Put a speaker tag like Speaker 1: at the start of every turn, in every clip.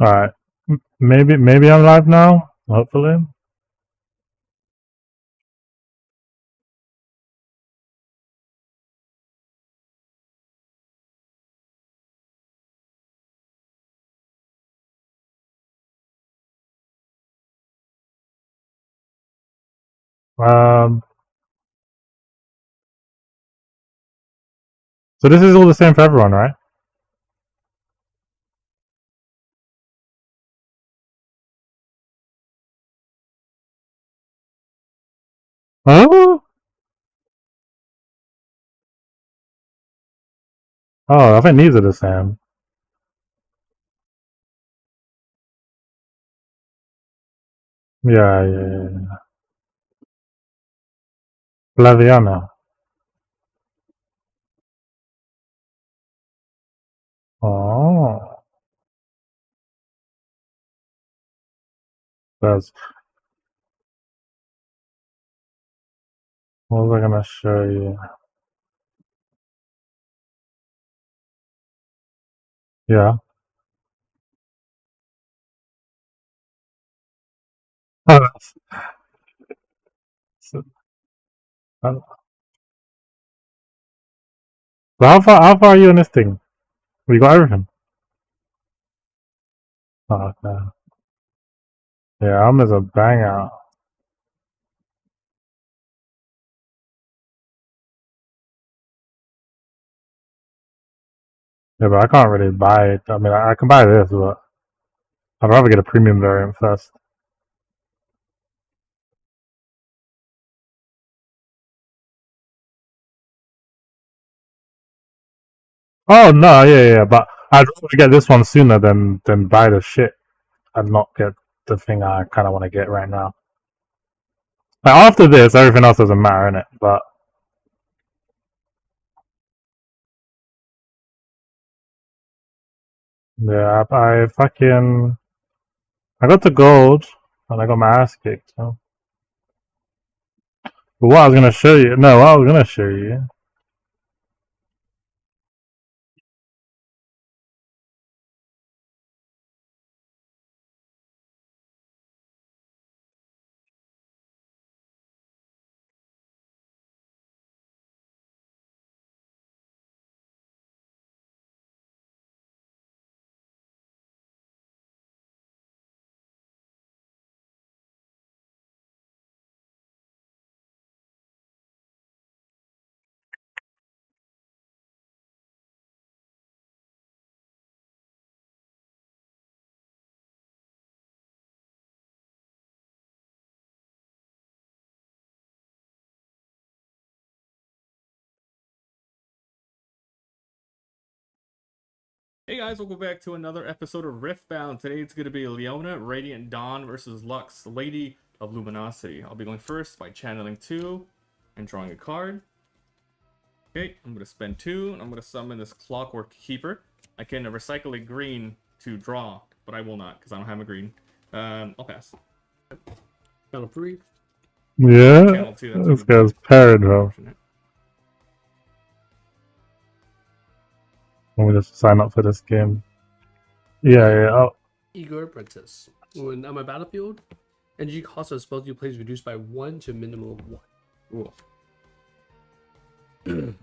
Speaker 1: Alright. Maybe I'm live now. Hopefully. Um. So this is all the same for everyone, right? Oh. Oh, I think these are the same. Yeah. Flaviana. Oh. That's what was I gonna show you? Yeah. So, uh, but how far are you on this thing? We got everything. Oh, okay. Yeah, I'm as a banger. Yeah, but I can't really buy it. I mean, I can buy this, but I'd rather get a premium variant first. Oh no, yeah, but I'd rather get this one sooner than buy the shit and not get the thing I kind of want to get right now. Like after this, everything else doesn't matter, innit? But yeah, I got the gold and I got my ass kicked. So. But what I was gonna show you, no, what I was gonna show you.
Speaker 2: Hey guys, welcome back to another episode of Riftbound. Today it's going to be Leona, Radiant Dawn versus Lux, Lady of Luminosity. I'll be going first by channeling 2 and drawing a card. Okay, I'm going to spend 2 and I'm going to summon this Clockwork Keeper. I can recycle a green to draw, but I will not because I don't have a green. I'll pass.
Speaker 3: Channel 3.
Speaker 1: Yeah,
Speaker 2: Channel 2, that's
Speaker 1: this guy's paired, bro. Let me just sign up for this game. Yeah. Oh.
Speaker 3: Igor Apprentice. When on my battlefield, energy cost of spells you play is reduced by 1 to a minimum of 1.
Speaker 2: Ooh.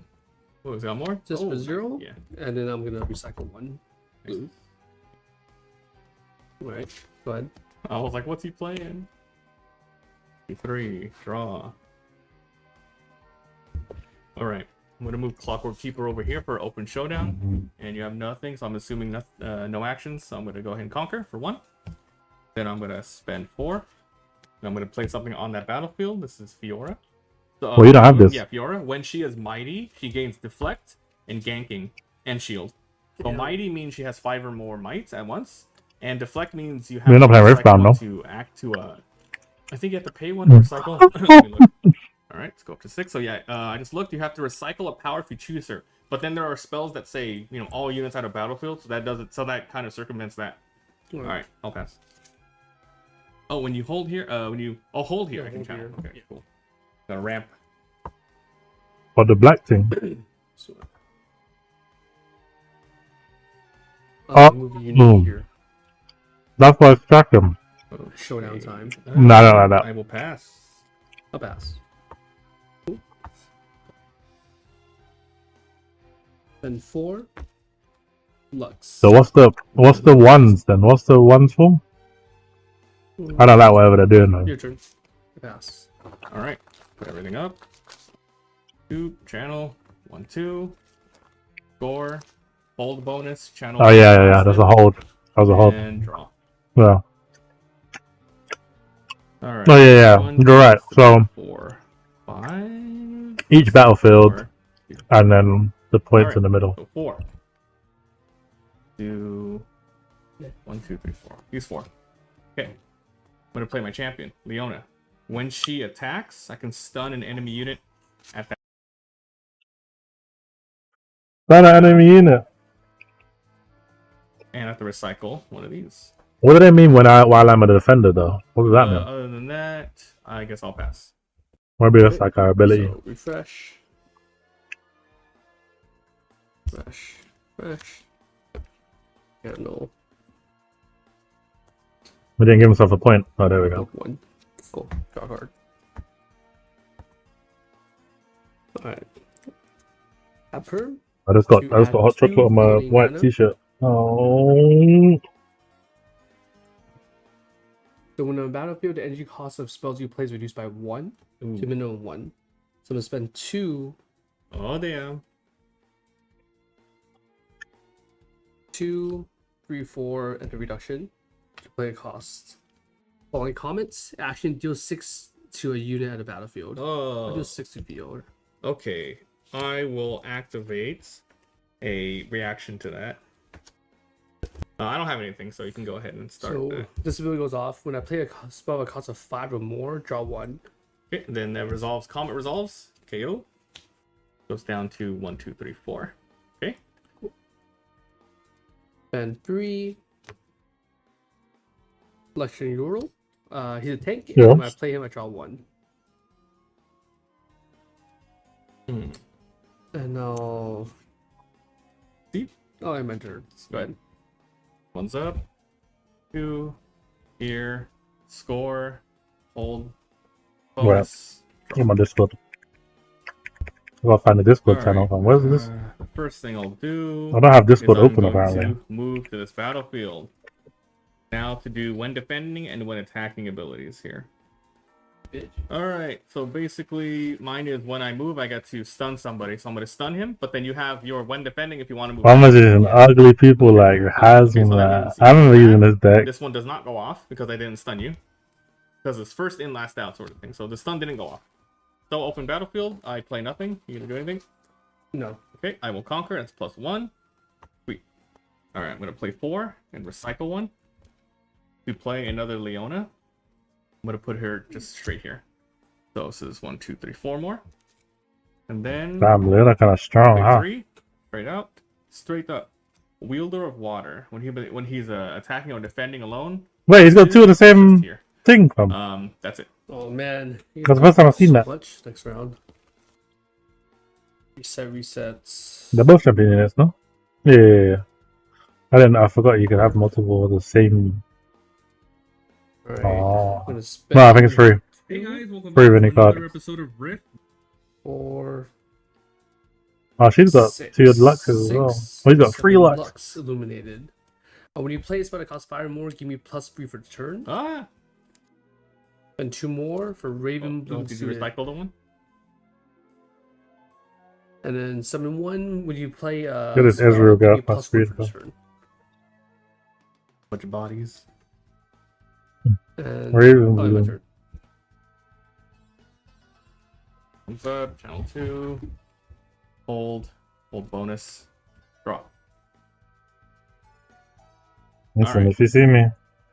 Speaker 2: Oh, is that more?
Speaker 3: Just for 0?
Speaker 2: Yeah.
Speaker 3: And then I'm gonna recycle 1.
Speaker 2: Nice.
Speaker 3: Alright, go ahead.
Speaker 2: I was like, what's he playing? 3, draw. Alright. I'm gonna move Clockwork Keeper over here for open showdown, and you have nothing, so I'm assuming no actions. So I'm gonna go ahead and conquer for 1. Then I'm gonna spend 4. And I'm gonna play something on that battlefield. This is Fiora. So,
Speaker 1: Well, you don't have this.
Speaker 2: Yeah, Fiora. When she is mighty, she gains deflect and ganking and shield. So mighty means she has 5 or more mites at once, and deflect means you have
Speaker 1: We're not playing Riftbound, no?
Speaker 2: to act to I think you have to pay 1 to recycle. Let me look. Alright, let's go up to 6. So yeah, I just looked. You have to recycle a power if you choose her. But then there are spells that say, all units out of battlefield. So that does it. So that kind of circumvents that. Alright, I'll pass. Oh, when you hold here, hold here.
Speaker 3: Yeah,
Speaker 2: I can channel.
Speaker 3: here.
Speaker 2: Okay,
Speaker 3: Yeah.
Speaker 2: cool. Got a ramp.
Speaker 1: Or the black thing.
Speaker 3: So,
Speaker 1: Oh,
Speaker 3: move a
Speaker 1: boom.
Speaker 3: unit here.
Speaker 1: That's why I struck him.
Speaker 3: Showdown time.
Speaker 1: No, I don't like that.
Speaker 2: I will pass.
Speaker 3: I'll pass. And 4 Lux.
Speaker 1: So what's the ones then? What's the ones for? I don't like whatever they're doing though.
Speaker 3: Your turn. Pass.
Speaker 2: All right. Put everything up. 2 channel 1 2. Score. Hold bonus. Channel.
Speaker 1: Oh yeah. That's a hold. That was a hold.
Speaker 2: And draw.
Speaker 1: Yeah.
Speaker 2: All right.
Speaker 1: Oh yeah.
Speaker 2: 1,
Speaker 1: You're right.
Speaker 2: 2,
Speaker 1: So
Speaker 2: 4, 5.
Speaker 1: each battlefield,
Speaker 2: 4.
Speaker 1: and then the points
Speaker 2: Alright.
Speaker 1: in the middle.
Speaker 2: So 4. 2. 1, 2, 3, 4. Use 4. Okay. I'm gonna play my champion, Leona. When she attacks, I can stun an enemy unit at that.
Speaker 1: Not an enemy unit.
Speaker 2: And I have to recycle one of these.
Speaker 1: What do they mean while I'm a defender though? What does that mean?
Speaker 2: Other than that, I guess I'll pass.
Speaker 1: Maybe that's like our ability.
Speaker 3: So refresh. Refresh. Yeah, no.
Speaker 1: We didn't give himself a point. Oh, there we go.
Speaker 3: 1. Cool. Draw card. Alright. Tap her.
Speaker 1: I just got
Speaker 3: You
Speaker 1: hot
Speaker 3: add
Speaker 1: chocolate
Speaker 3: 2
Speaker 1: on my
Speaker 3: floating
Speaker 1: white
Speaker 3: mana.
Speaker 1: t-shirt. Oh.
Speaker 3: So when on a battlefield, the energy cost of spells you play is reduced by 1 to
Speaker 2: Ooh.
Speaker 3: minimum 1. So I'm gonna spend 2,
Speaker 2: Oh damn.
Speaker 3: 2, 3, 4, and the reduction to play a cost. Following comments, action deals 6 to a unit at a battlefield.
Speaker 2: Oh.
Speaker 3: Deals 6 to field.
Speaker 2: Okay. I will activate a reaction to that. I don't have anything, so you can go ahead and start.
Speaker 3: So this ability goes off when I play a spell with a cost of 5 or more. Draw 1.
Speaker 2: Okay, then that resolves. Comet resolves. KO. Goes down to 1, 2, 3, 4. Okay.
Speaker 3: And 3. Luxury Ural. He's a tank.
Speaker 1: Yeah.
Speaker 3: And when I play him, I draw 1. And now.
Speaker 2: See?
Speaker 3: Oh, I meant her. Go ahead.
Speaker 2: One's up. 2. Here. Score. Hold. Bonus.
Speaker 1: I'm on Discord. I gotta find the Discord
Speaker 2: All
Speaker 1: channel.
Speaker 2: right,
Speaker 1: Where's this?
Speaker 2: The first thing I'll do.
Speaker 1: I don't have Discord
Speaker 2: is I'm
Speaker 1: open
Speaker 2: going
Speaker 1: apparently.
Speaker 2: to move to this battlefield. Now to do when defending and when attacking abilities here.
Speaker 3: Bitch.
Speaker 2: Alright, so basically mine is when I move I get to stun somebody. So I'm gonna stun him, but then you have your when defending if you want to move.
Speaker 1: I'm just ugly people like has
Speaker 2: Okay, so that means
Speaker 1: I'm
Speaker 2: you
Speaker 1: using
Speaker 2: have-
Speaker 1: this deck.
Speaker 2: This one does not go off because I didn't stun you. Because it's first in, last out sort of thing. So the stun didn't go off. So open battlefield, I play nothing. You gonna do anything?
Speaker 3: No.
Speaker 2: Okay, I will conquer. That's +1. Sweet. Alright, I'm gonna play 4 and recycle 1. To play another Leona. I'm gonna put her just straight here. So this is 1, 2, 3, 4 more. And then
Speaker 1: Damn, they're kind of strong,
Speaker 2: play
Speaker 1: huh?
Speaker 2: 3. Straight out. Straight up. Wielder of Water. When he's attacking or defending alone.
Speaker 1: Wait, he's got two of the
Speaker 2: just
Speaker 1: same
Speaker 2: here.
Speaker 1: thing from.
Speaker 2: That's it.
Speaker 3: Oh man.
Speaker 1: That's the first time I've seen that.
Speaker 3: Much next round. Resets.
Speaker 1: They're both champion units, no? Yeah. I forgot you could have multiple of the same.
Speaker 3: Alright.
Speaker 1: Oh.
Speaker 3: I'm gonna spend
Speaker 1: No, I think it's free.
Speaker 2: Hey guys, welcome
Speaker 1: Free
Speaker 2: back
Speaker 1: Vinny
Speaker 2: to another
Speaker 1: card.
Speaker 2: episode of Rift.
Speaker 3: 4.
Speaker 1: Oh, she's got
Speaker 3: 6,
Speaker 1: 2 Luxes as well.
Speaker 3: 6,
Speaker 1: Oh, he's got 3
Speaker 3: 7
Speaker 1: Lux.
Speaker 3: illuminated. When you play a spell that costs 5 or more, give me +3 for the turn.
Speaker 2: Ah!
Speaker 3: And 2 more for Raven Blue.
Speaker 2: Did you
Speaker 3: suited.
Speaker 2: recycle the one?
Speaker 3: And then summon 1 when you play
Speaker 1: Get this
Speaker 3: spell,
Speaker 1: Ezreal
Speaker 3: give
Speaker 1: guy,
Speaker 3: me
Speaker 1: that's
Speaker 3: +1 for the
Speaker 1: beautiful.
Speaker 3: turn.
Speaker 2: Bunch of bodies.
Speaker 3: And
Speaker 1: Raven
Speaker 3: my
Speaker 1: Blue.
Speaker 3: turn.
Speaker 2: Thumbs up, channel 2. Hold bonus. Draw.
Speaker 1: Listen,
Speaker 2: Alright.
Speaker 1: if you see me,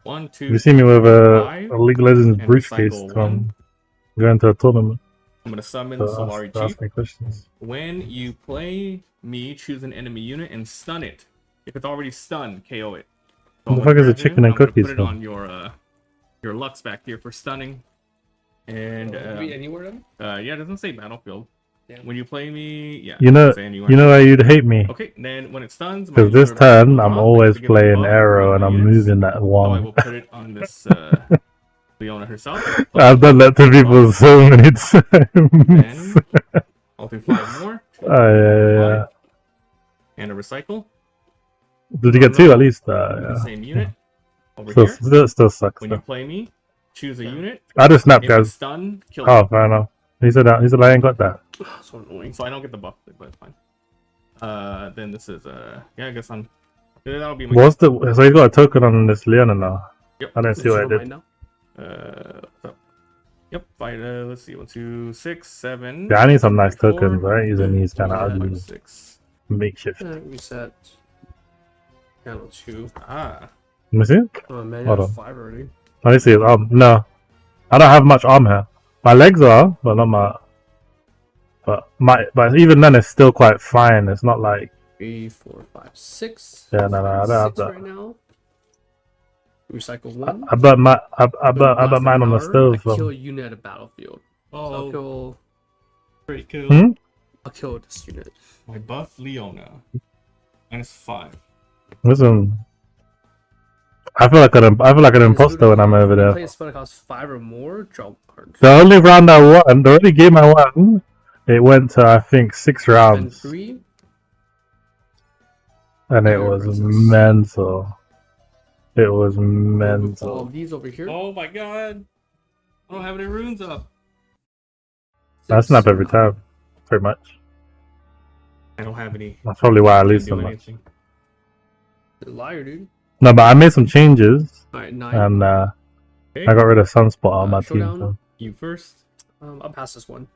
Speaker 2: 1, 2,
Speaker 1: if you see me with
Speaker 2: five,
Speaker 1: a League of Legends
Speaker 2: and
Speaker 1: briefcase,
Speaker 2: recycle
Speaker 1: come go into a tournament
Speaker 2: I'm gonna summon
Speaker 1: to
Speaker 2: Solari
Speaker 1: ask
Speaker 2: Chief.
Speaker 1: me questions.
Speaker 2: When you play me, choose an enemy unit and stun it. If it's already stunned, KO it. So
Speaker 1: What the
Speaker 2: I'm
Speaker 1: fuck
Speaker 2: gonna
Speaker 1: is a
Speaker 2: grab
Speaker 1: chicken
Speaker 2: him,
Speaker 1: and
Speaker 2: I'm gonna
Speaker 1: cookies
Speaker 2: Put it
Speaker 1: thing?
Speaker 2: on your Lux back here for stunning. And
Speaker 3: Could be anywhere then?
Speaker 2: yeah, it doesn't say battlefield.
Speaker 3: Damn.
Speaker 2: When you play me, yeah.
Speaker 1: You know,
Speaker 2: saying
Speaker 1: you know why you'd hate me.
Speaker 2: Okay, then when it stuns, my
Speaker 1: Because this
Speaker 2: unit
Speaker 1: turn,
Speaker 2: goes
Speaker 1: I'm
Speaker 2: off. I
Speaker 1: always
Speaker 2: get to give a
Speaker 1: playing
Speaker 2: buff
Speaker 1: arrow
Speaker 2: on
Speaker 1: and
Speaker 2: my
Speaker 1: I'm
Speaker 2: units.
Speaker 1: moving that
Speaker 2: So I
Speaker 1: wong.
Speaker 2: will put it on this Leona herself.
Speaker 1: I've done that to people so many times.
Speaker 2: Then I'll do 5 more.
Speaker 1: Yeah.
Speaker 2: And a recycle.
Speaker 1: Did you get 2 at least?
Speaker 2: The
Speaker 1: Yeah.
Speaker 2: same unit. Over here.
Speaker 1: Still sucks.
Speaker 2: When you
Speaker 1: Though.
Speaker 2: play me, choose a unit.
Speaker 1: I just snapped,
Speaker 2: If it's
Speaker 1: guys.
Speaker 2: stun, kill
Speaker 1: Oh,
Speaker 2: it.
Speaker 1: fair enough. He said that. He said I ain't got that.
Speaker 3: So annoying.
Speaker 2: So I don't get the buff, but it's fine. Then this is yeah, I guess that'll be my.
Speaker 1: What's the? So he's got a token on this Leona now.
Speaker 2: Yep.
Speaker 1: I don't see what I did.
Speaker 3: Now?
Speaker 2: So, yep. Let's see. 1, 2, 6, 7.
Speaker 1: Yeah, I need some nice
Speaker 2: 4,
Speaker 1: tokens, right? Using these kind of
Speaker 2: 5,
Speaker 1: ugly
Speaker 2: 6.
Speaker 1: makeshift.
Speaker 3: Reset. Channel 2.
Speaker 2: Ah.
Speaker 1: Let me see.
Speaker 3: Oh man,
Speaker 1: Hold
Speaker 3: I
Speaker 1: on.
Speaker 3: have 5 already.
Speaker 1: Let me see. No, I don't have much arm here. My legs are, but not my. But even then, it's still quite fine. It's not like.
Speaker 3: 3, 4, 5, 6.
Speaker 1: Yeah, no, I don't have that.
Speaker 3: Right now. Recycle 1.
Speaker 1: I burnt mine on the stove.
Speaker 3: I kill a unit at a battlefield.
Speaker 2: Oh. Pretty cool.
Speaker 1: Hmm?
Speaker 3: I'll kill this unit.
Speaker 2: My buff Leona. -5.
Speaker 1: Listen, I feel like an imposter when I'm over there.
Speaker 3: Play a spell that costs 5 or more. Draw cards.
Speaker 1: The only round I won, the only game I won, it went to I think 6 rounds,
Speaker 3: 3.
Speaker 1: and it was mental. It was
Speaker 3: All
Speaker 1: mental.
Speaker 3: of these over here.
Speaker 2: Oh my god. I don't have any runes up.
Speaker 1: I snap every time, pretty much.
Speaker 2: I don't have any.
Speaker 1: That's probably why I lose so
Speaker 2: Can't do
Speaker 1: much.
Speaker 2: anything.
Speaker 3: You're a liar, dude.
Speaker 1: No, but I made some changes,
Speaker 3: Alright, 9.
Speaker 1: and
Speaker 2: Okay.
Speaker 1: I got rid of Sunspot on my team.
Speaker 3: Showdown.
Speaker 1: So.
Speaker 2: You first.
Speaker 3: I'll pass this one.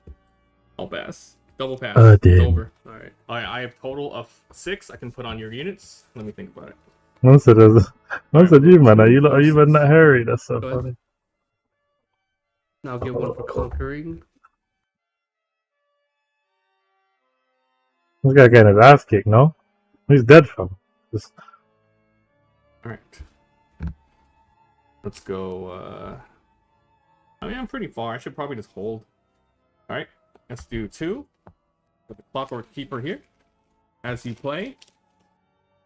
Speaker 2: I'll pass. Double pass.
Speaker 1: Oh,
Speaker 2: It's
Speaker 1: damn.
Speaker 2: over.
Speaker 3: Alright.
Speaker 2: Alright, I have total of 6 I can put on your units. Let me think about it.
Speaker 1: Once it you, man. Are you even that hairy? That's so
Speaker 3: Go ahead.
Speaker 1: funny.
Speaker 3: Now I'll get 1 for conquering.
Speaker 1: This guy getting his ass kicked, no? He's dead from. Just...
Speaker 2: Alright. Let's go, I mean, I'm pretty far. I should probably just hold. Alright, let's do 2. Put the Clockwork Keeper here. As you play,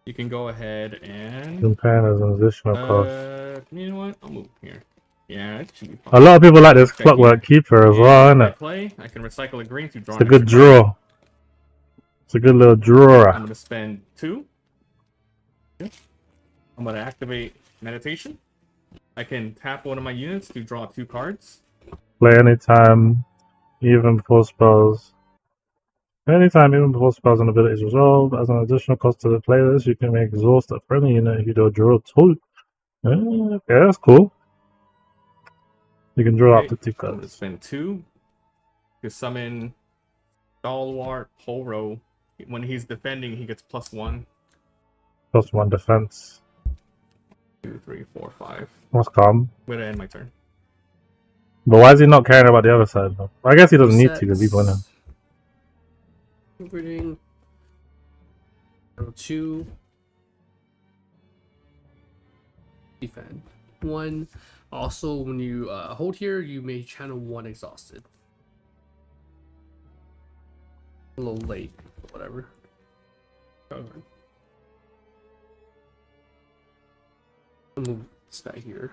Speaker 2: you can go ahead and...
Speaker 1: Comparing as an additional cost.
Speaker 2: You know what? I'll move here. Yeah, it should be fine.
Speaker 1: A lot of people like this
Speaker 2: Check
Speaker 1: Clockwork Keeper as well, isn't
Speaker 2: I
Speaker 1: it?
Speaker 2: play, I can recycle a green to draw
Speaker 1: It's a
Speaker 2: an
Speaker 1: good
Speaker 2: extra card.
Speaker 1: draw. It's a good little drawer.
Speaker 2: I'm going to spend 2. I'm going to activate Meditation. I can tap one of my units to draw 2 cards.
Speaker 1: Play anytime, even before spells. Anytime, even before spells and abilities resolve. As an additional cost to the player, you can make exhaust a friendly unit if you don't draw 2. Yeah, that's cool. You can draw up to 2
Speaker 2: I'm going to
Speaker 1: cards.
Speaker 2: spend 2 to summon Stalwart Poro. When he's defending, he gets +1.
Speaker 1: Plus 1 defense.
Speaker 2: 2, 3, 4, 5.
Speaker 1: That's calm.
Speaker 2: I'm going to end my turn.
Speaker 1: But why is he not caring about the other side? Though? I guess he doesn't need to because he's winning.
Speaker 3: Reading. 2. Defend. 1. Also, when you hold here, you may channel 1 exhausted. A little late, but whatever. Okay. I'll move this guy here.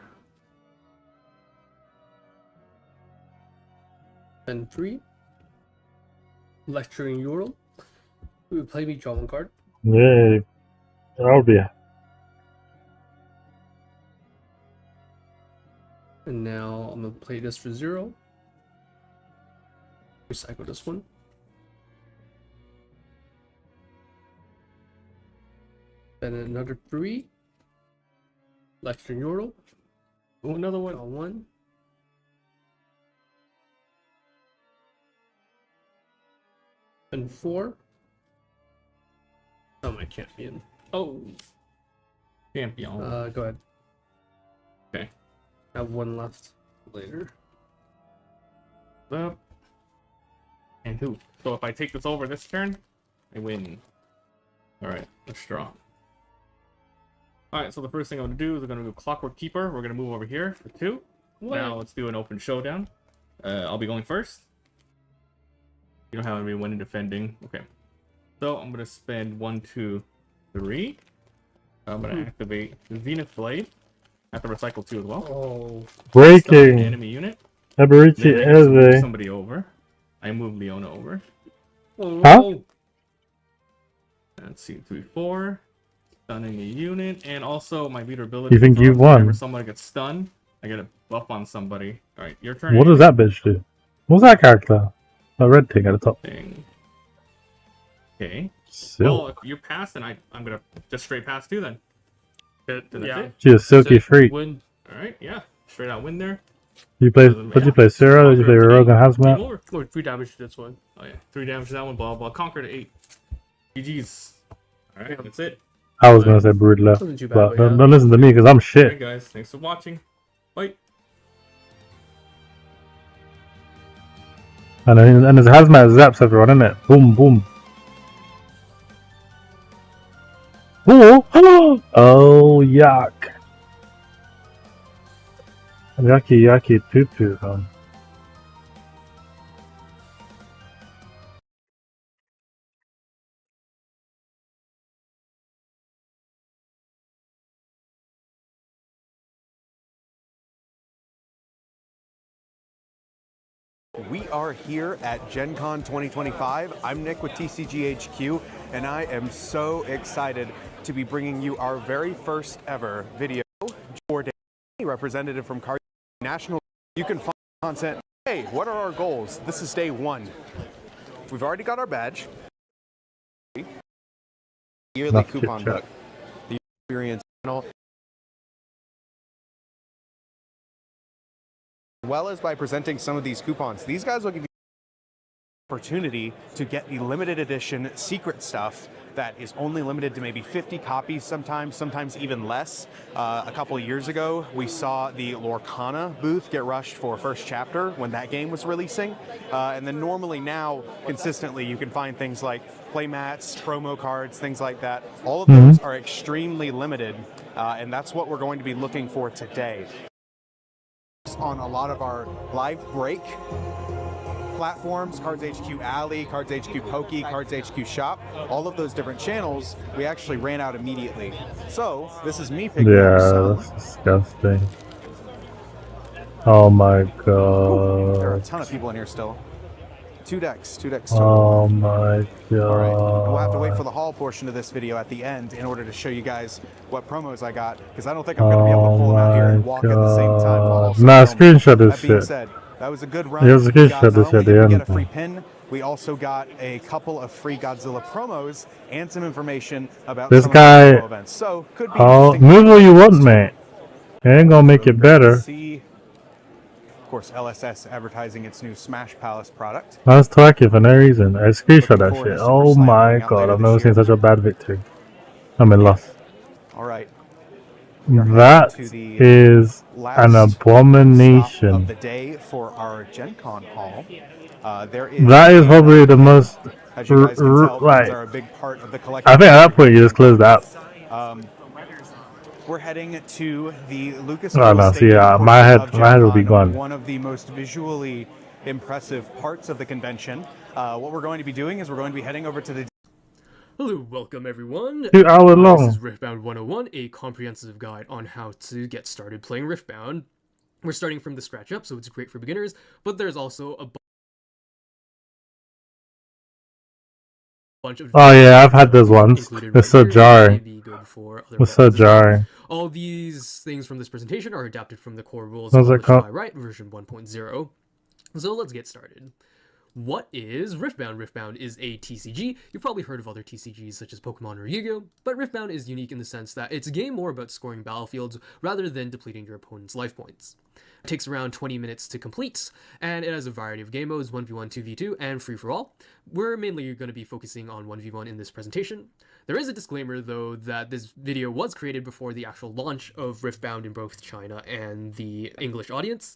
Speaker 3: And 3. Lecturing Ural. We would play me, draw 1 card.
Speaker 1: Yeah, that'll be.
Speaker 3: And now I'm gonna play this for 0. Recycle this one. Then another 3. Lecturing Ural.
Speaker 2: Oh, another one.
Speaker 3: Draw 1. And 4. Oh, my champion.
Speaker 2: Oh. Champion.
Speaker 3: Go ahead.
Speaker 2: Okay.
Speaker 3: I have 1 left later.
Speaker 2: Up. And who? So if I take this over this turn, I win. Alright, let's draw. Alright, so the first thing I'm going to do is I'm going to do Clockwork Keeper. We're going to move over here for 2. Now let's do an open showdown. I'll be going first. You don't have any winning defending. Okay. So I'm gonna spend 1, 2, 3. I'm gonna activate Zenith Blade. I have to recycle 2 as well.
Speaker 3: Oh,
Speaker 1: Breaking.
Speaker 2: Enemy unit.
Speaker 1: Aberici
Speaker 2: Then I get to move
Speaker 1: Eze.
Speaker 2: somebody over. I move Leona over.
Speaker 1: Huh?
Speaker 2: Let's see, 3, 4. Stunning a unit, and also my leader ability.
Speaker 1: You think you've
Speaker 2: Whenever
Speaker 1: won?
Speaker 2: someone gets stunned, I get a buff on somebody. All right, your turn.
Speaker 1: What does that bitch do? What's that character? The red thing at the top.
Speaker 2: Thing. Okay.
Speaker 1: Silk.
Speaker 2: Well, if you pass, then I'm gonna just straight pass too. Then. Then that's
Speaker 3: yeah.
Speaker 2: it.
Speaker 1: She's a silky freak.
Speaker 3: Win.
Speaker 2: All right, yeah, straight out win there.
Speaker 1: You play? Did you play Sarah? Did you play Rogan
Speaker 2: Game
Speaker 1: Hazmat?
Speaker 2: over.
Speaker 3: Oh, 3 damage to this one.
Speaker 2: Oh yeah, 3 damage to that one. Blah blah. Conquer to 8. GG's. All right, that's it.
Speaker 1: I was gonna say Brood left,
Speaker 3: Wasn't too bad,
Speaker 1: but
Speaker 3: but
Speaker 1: don't,
Speaker 3: yeah.
Speaker 1: don't listen to me because I'm
Speaker 2: All
Speaker 1: shit.
Speaker 2: right, guys. Thanks for watching. Bye.
Speaker 1: And his hazmat zaps everyone, isn't it? Boom, boom. Oh, oh, yuck. Yucky, yucky, poo poo, huh?
Speaker 4: We are here at Gen Con 2025. I'm Nick with TCGHQ, and I am so excited to be bringing you our very first ever video. Jordan, representative from Card National. You can find content. Hey, what are our goals? This is day 1. We've already got our badge. Yearly
Speaker 1: Enough
Speaker 4: coupon
Speaker 1: chit-chat.
Speaker 4: book. The experience channel. As well as by presenting some of these coupons. These guys will give you opportunity to get the limited edition secret stuff that is only limited to maybe 50 copies sometimes even less. A couple of years ago, we saw the Lorcana booth get rushed for first chapter when that game was releasing. And then normally now, consistently, you can find things like playmats, promo cards, things like that. All of those are extremely limited, and that's what we're going to be looking for today. On a lot of our live break platforms, Cards HQ Alley, Cards HQ Pokey, Cards HQ Shop, all of those different channels, we actually ran out immediately. So this is me picking up
Speaker 1: Yeah,
Speaker 4: some.
Speaker 1: that's disgusting. Oh my
Speaker 4: There are a
Speaker 1: god.
Speaker 4: ton of people in here still. Two decks total.
Speaker 1: Oh my
Speaker 4: All right, and we'll have to wait for
Speaker 1: god.
Speaker 4: the haul portion of this video at the end in order to show you guys what promos I got, because I don't think I'm going to be able to pull them out here and walk at the same time while also
Speaker 1: Nah,
Speaker 4: filming.
Speaker 1: screenshot this
Speaker 4: That being
Speaker 1: shit.
Speaker 4: said, that was a good run.
Speaker 1: Yeah, it was a
Speaker 4: We
Speaker 1: good
Speaker 4: got-
Speaker 1: shot
Speaker 4: not
Speaker 1: this
Speaker 4: only
Speaker 1: at
Speaker 4: did
Speaker 1: the
Speaker 4: we get a
Speaker 1: end.
Speaker 4: free pin, we also got a couple of free Godzilla promos and some information about
Speaker 1: This
Speaker 4: some
Speaker 1: guy-
Speaker 4: of the promo events. So could be
Speaker 1: Oh,
Speaker 4: interesting.
Speaker 1: move what you want, mate. It ain't gonna make it better.
Speaker 4: See, of course, LSS advertising its new Smash Palace product.
Speaker 1: I was talking for no reason. I screenshot
Speaker 4: Looking
Speaker 1: that
Speaker 4: forward to
Speaker 1: shit.
Speaker 4: Super
Speaker 1: Oh
Speaker 4: Slam
Speaker 1: my
Speaker 4: coming out
Speaker 1: god,
Speaker 4: later
Speaker 1: I've
Speaker 4: this
Speaker 1: never seen
Speaker 4: year.
Speaker 1: such a bad victory. I'm in loss.
Speaker 4: All right.
Speaker 1: That
Speaker 4: to the
Speaker 1: is
Speaker 4: last
Speaker 1: an
Speaker 4: stop of
Speaker 1: abomination.
Speaker 4: the day for our Gen Con haul. There is
Speaker 1: That is probably the most.
Speaker 4: as you guys can tell,
Speaker 1: right.
Speaker 4: these are a big part of the collection.
Speaker 1: I think at that point you just close the app.
Speaker 4: We're heading to the Lucas.
Speaker 1: Oh, no, see, my head will be gone.
Speaker 4: One of the most visually impressive parts of the convention. What we're going to be doing is we're going to be heading over to the
Speaker 3: Hello, welcome everyone.
Speaker 1: 2 hour
Speaker 3: This
Speaker 1: long.
Speaker 3: is Riftbound 101, a comprehensive guide on how to get started playing Riftbound. We're starting from the scratch up, so it's great for beginners, but there's also a bunch of
Speaker 1: Oh yeah, I've had those ones.
Speaker 3: included
Speaker 1: They're
Speaker 3: right
Speaker 1: so
Speaker 3: here that may
Speaker 1: jarring.
Speaker 3: be good for other
Speaker 1: They're so
Speaker 3: weapons as well.
Speaker 1: jarring.
Speaker 3: All these things from this presentation are adapted from the core rules
Speaker 1: Those are
Speaker 3: published by Riot version 1.0. So let's get started. What is Riftbound? Riftbound is a TCG. You've probably heard of other TCGs such as Pokemon or Yu-Gi-Oh! But Riftbound is unique in the sense that it's a game more about scoring battlefields rather than depleting your opponent's life points. It takes around 20 minutes to complete, and it has a variety of game modes, 1v1, 2v2, and free-for-all. We're mainly going to be focusing on 1v1 in this presentation. There is a disclaimer, though, that this video was created before the actual launch of Riftbound in both China and the English audience,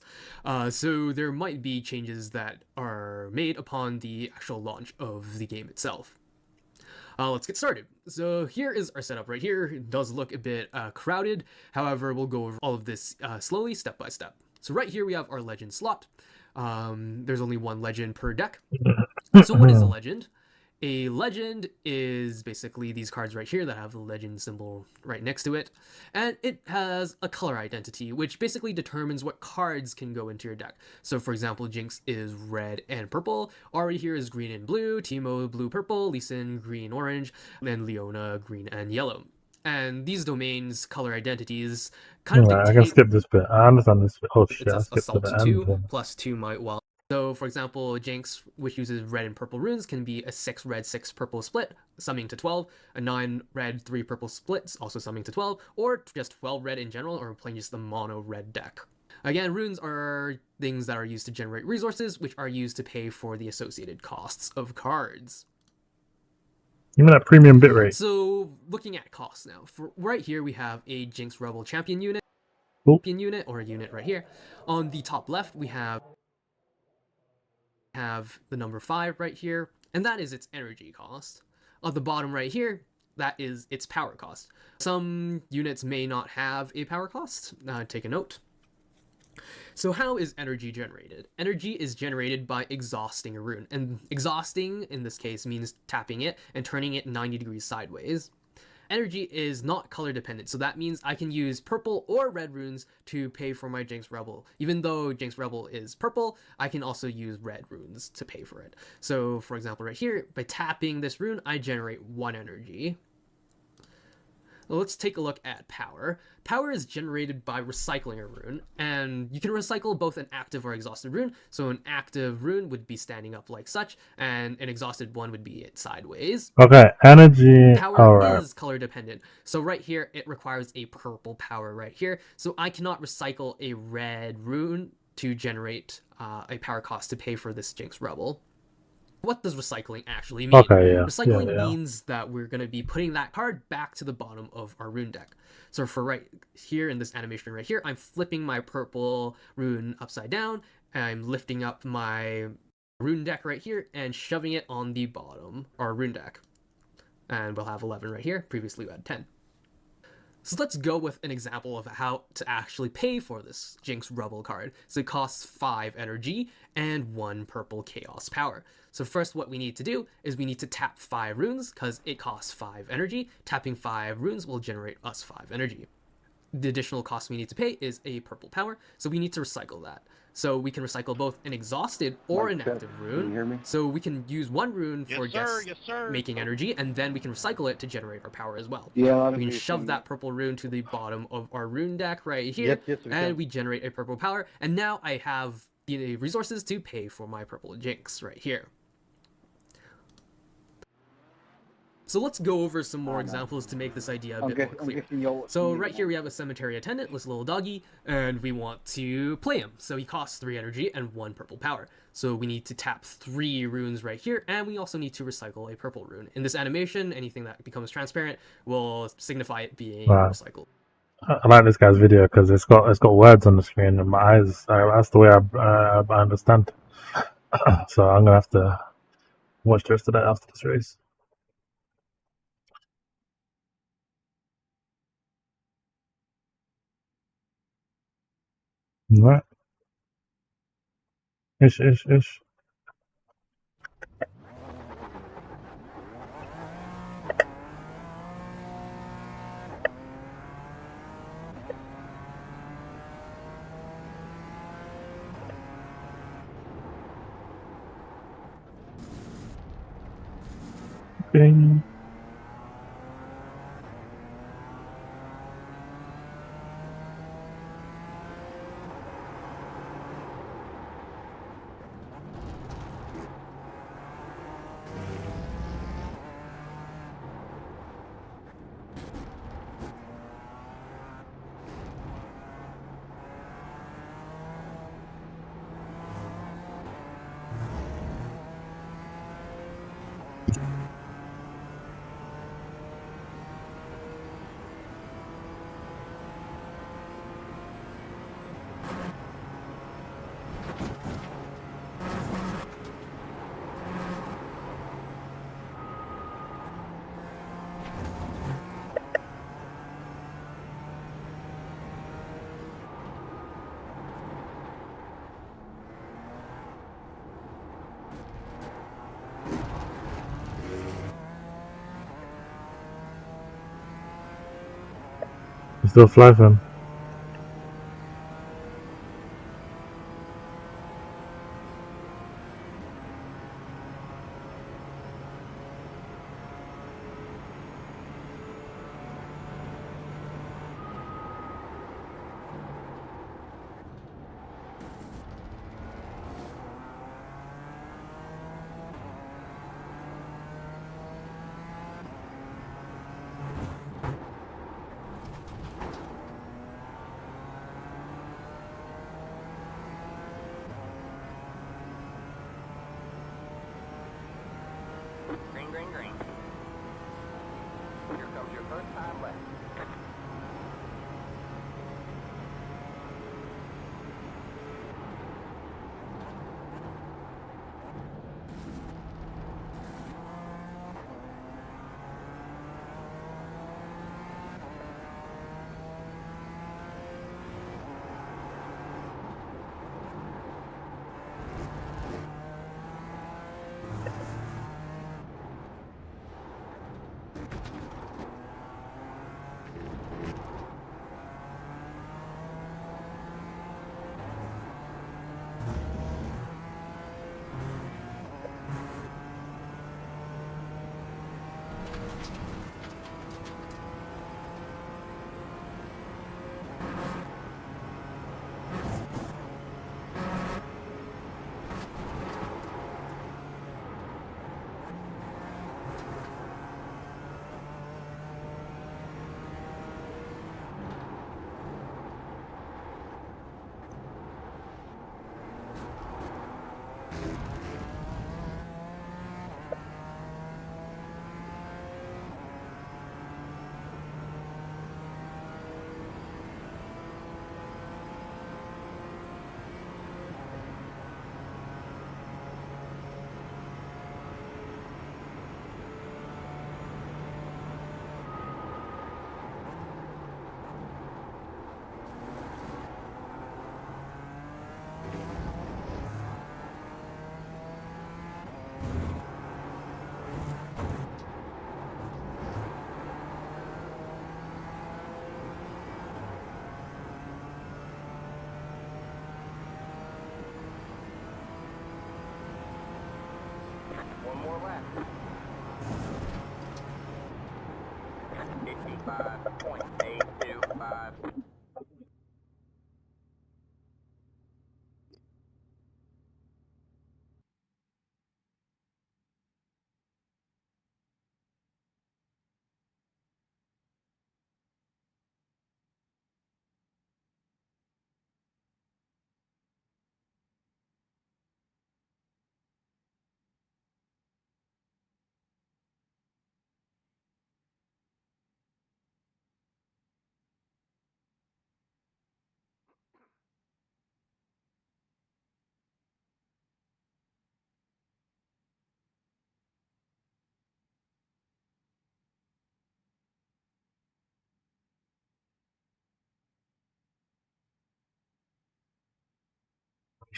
Speaker 3: so there might be changes that are made upon the actual launch of the game itself. Let's get started. So here is our setup right here. It does look a bit crowded, however, we'll go over all of this slowly, step by step. So right here we have our legend slot. There's only one legend per deck. So what is a legend? A legend is basically these cards right here that have the legend symbol right next to it, and it has a color identity, which basically determines what cards can go into your deck. So for example, Jinx is red and purple, Ari here is green and blue, Teemo blue purple, Lee Sin green orange, then Leona green and yellow. And these domains, color identities, kind of
Speaker 1: Alright, I can
Speaker 3: dictate
Speaker 1: skip this bit. I understand this bit. Oh shit,
Speaker 3: it's
Speaker 1: I skipped to
Speaker 3: assault
Speaker 1: the
Speaker 3: to
Speaker 1: end
Speaker 3: 2,
Speaker 1: then.
Speaker 3: plus 2 might well. So, for example, Jinx, which uses red and purple runes, can be a 6 red, 6 purple split, summing to 12, a 9 red, 3 purple split, also summing to 12, or just 12 red in general, or playing just the mono red deck. Again, runes are things that are used to generate resources, which are used to pay for the associated costs of cards.
Speaker 1: Give me that premium bit rate.
Speaker 3: So, looking at costs now, for right here we have a Jinx Rebel champion unit,
Speaker 1: Cool.
Speaker 3: or a unit right here. On the top left, we have the number 5 right here, and that is its energy cost. On the bottom right here, that is its power cost. Some units may not have a power cost. Take a note. So how is energy generated? Energy is generated by exhausting a rune, and exhausting in this case means tapping it and turning it 90 degrees sideways. Energy is not color dependent, so that means I can use purple or red runes to pay for my Jinx Rebel. Even though Jinx Rebel is purple, I can also use red runes to pay for it. So for example right here, by tapping this rune, I generate 1 energy. Let's take a look at power. Power is generated by recycling a rune, and you can recycle both an active or exhausted rune. So an active rune would be standing up like such, and an exhausted one would be it sideways.
Speaker 1: Okay, energy.
Speaker 3: Power
Speaker 1: Alright.
Speaker 3: is color dependent. So right here, it requires a purple power right here. So I cannot recycle a red rune to generate a power cost to pay for this Jinx Rebel. What does recycling actually mean?
Speaker 1: Okay, yeah.
Speaker 3: Recycling
Speaker 1: Yeah.
Speaker 3: means that we're going to be putting that card back to the bottom of our rune deck. So for right here in this animation right here, I'm flipping my purple rune upside down, and I'm lifting up my rune deck right here and shoving it on the bottom, our rune deck. And we'll have 11 right here. Previously we had 10. So let's go with an example of how to actually pay for this Jinx Rebel card. So it costs 5 energy and 1 purple chaos power. So first what we need to do is we need to tap 5 runes because it costs 5 energy. Tapping 5 runes will generate us 5 energy. The additional cost we need to pay is a purple power, so we need to recycle that. So we can recycle both an exhausted or an active rune.
Speaker 5: Can you hear me?
Speaker 3: So we can use 1 rune for just
Speaker 5: Yes, sir.
Speaker 3: making energy, and then we can recycle it to generate our power as well.
Speaker 5: Yeah,
Speaker 3: We can shove that purple rune to the bottom of our rune deck right here,
Speaker 5: Yes, we can.
Speaker 3: and we generate a purple power. And now I have the resources to pay for my purple Jinx right here. So let's go over some more examples to make this idea a bit more clear. So right here we have a cemetery attendant, this little doggy, and we want to play him. So he costs 3 energy and 1 purple power. So we need to tap 3 runes right here, and we also need to recycle a purple rune. In this animation, anything that becomes transparent will signify it being recycled.
Speaker 1: I like this guy's video because it's got words on the screen, and my eyes. That's the way I understand. So I'm gonna have to watch the rest of that after this race. Right. Ish. Bing. You still fly him.
Speaker 5: Green, green, green. Here comes your first time left. One more lap. 55.825.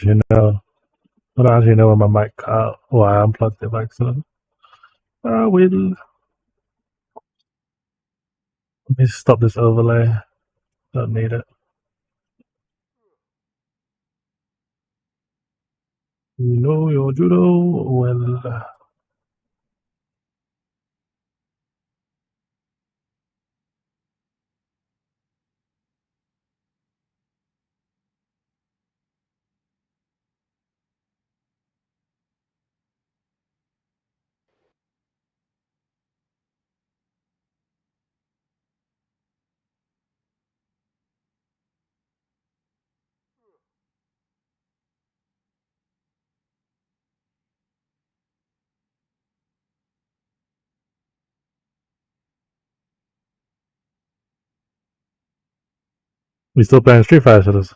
Speaker 1: You know, I don't actually know when my mic cut out or I unplugged it by accident. Let me stop this overlay. Don't need it. You know your judo well. We still playing Street Fighter Shadows.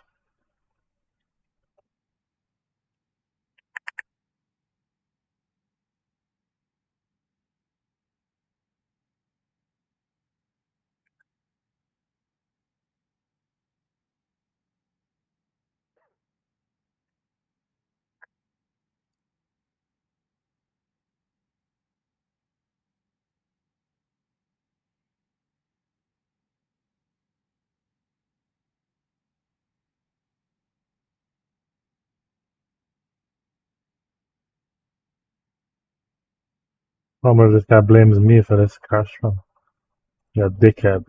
Speaker 1: Normally this guy blames me for this crash, man. You're a dickhead.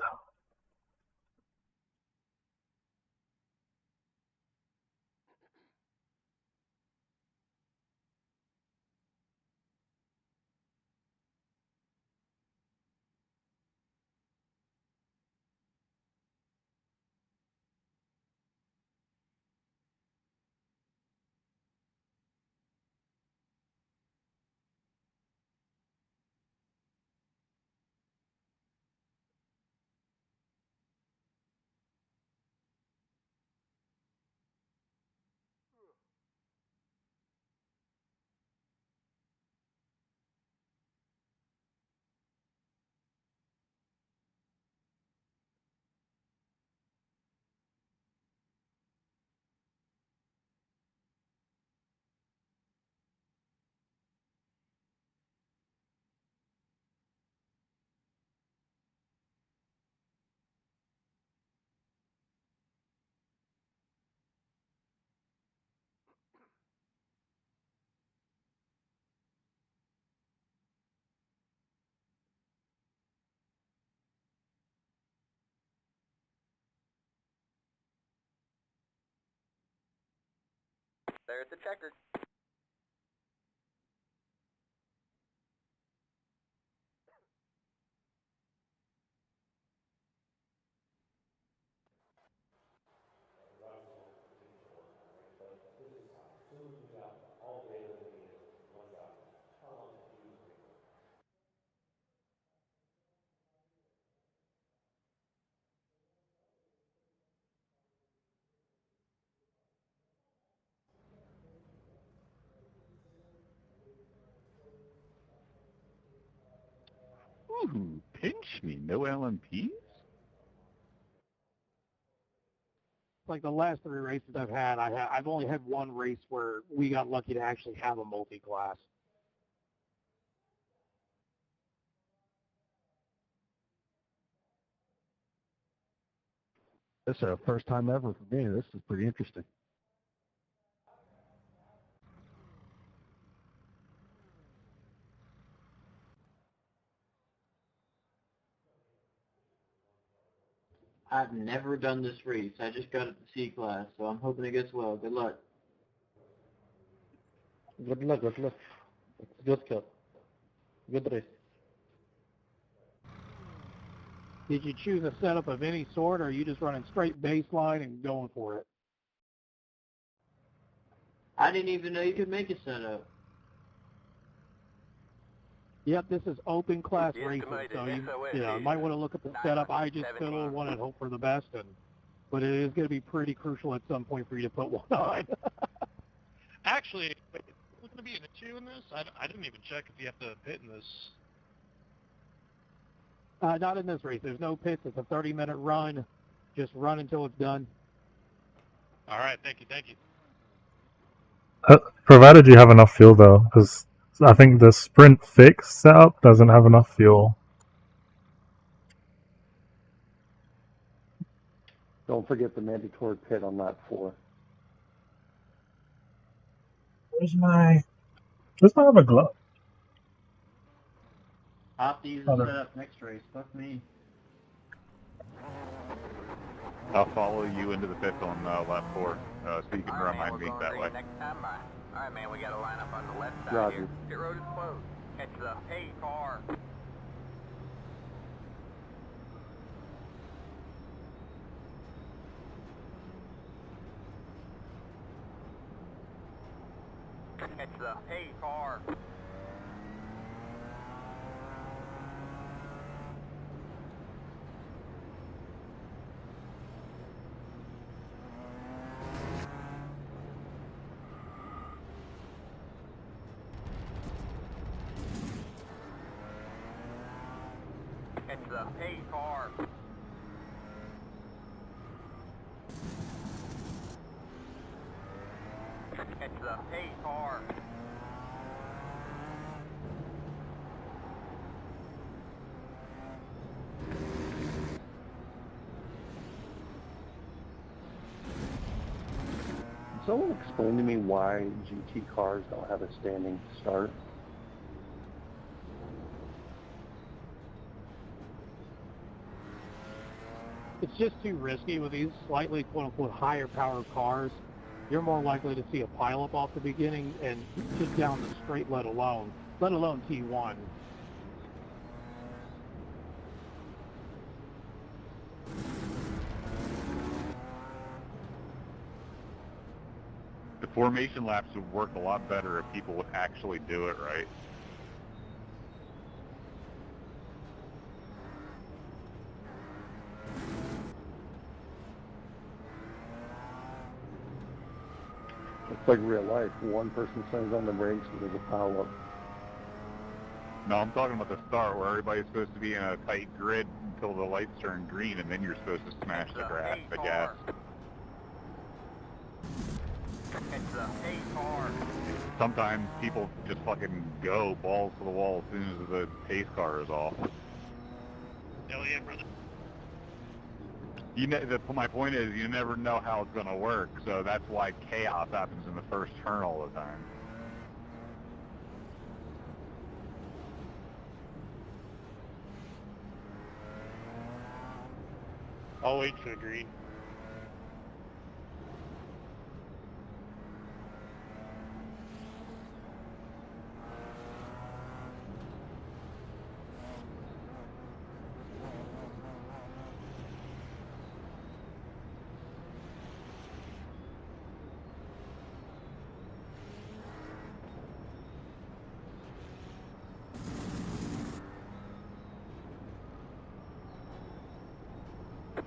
Speaker 5: There's the checker.
Speaker 6: Ooh, pinch me. No LMPs?
Speaker 7: Like the last 3 races I've had, I've only had one race where we got lucky to actually have a multi-class.
Speaker 6: This is a first time ever for me. This is pretty interesting.
Speaker 8: I've never done this race. I just got it to C class, so I'm hoping it gets well. Good luck.
Speaker 7: Good luck, good luck. Good kill. Good race. Did you choose a setup of any sort, or are you just running straight baseline and going for it?
Speaker 8: I didn't even know you could make a setup.
Speaker 7: Yep, this is open class
Speaker 5: The
Speaker 7: racing,
Speaker 5: estimated
Speaker 7: so you
Speaker 5: SOS
Speaker 7: might want to look at the setup I just
Speaker 5: 917.
Speaker 7: fiddled one and hope for the best, but it is going to be pretty crucial at some point for you to put one on.
Speaker 9: Actually, is there going to be an issue in this? I didn't even check if you have to pit in this.
Speaker 7: Not in this race. There's no pits. It's a 30-minute run. Just run until it's done.
Speaker 9: All right, thank you, thank you.
Speaker 1: Provided you have enough fuel though, because I think the sprint fix setup doesn't have enough fuel.
Speaker 10: Don't forget the mandatory pit on lap 4.
Speaker 1: Where's my other glove?
Speaker 8: I'll have to use the setup next race. Fuck me.
Speaker 6: I'll follow you into the pit on lap 4, so you can
Speaker 5: All right, man,
Speaker 6: remind
Speaker 5: we're
Speaker 6: me
Speaker 5: going
Speaker 6: that
Speaker 5: green
Speaker 6: way.
Speaker 5: next time by. All right, man, we got to line up on the left side
Speaker 10: Roger.
Speaker 5: here. Pit road is closed. Catch the A car. Catch the A car. Catch the A car. Catch the A car.
Speaker 10: Can someone explain to me why GT cars don't have a standing start?
Speaker 7: It's just too risky with these slightly quote-unquote higher power cars. You're more likely to see a pileup off the beginning and just down the straight, let alone T1.
Speaker 6: The formation laps would work a lot better if people would actually do it right.
Speaker 10: It's like real life. One person slams on the brakes and there's a pileup.
Speaker 6: No, I'm talking about the start where everybody's supposed to be in a tight grid until the lights turn green, and then you're supposed to smash the gas.
Speaker 5: It's the A car.
Speaker 6: Sometimes people just fucking go balls to the wall as soon as the pace car is off.
Speaker 9: Hell yeah, brother.
Speaker 6: My point is, you never know how it's going to work, so that's why chaos happens in the first turn all the time.
Speaker 9: I'll wait for the green.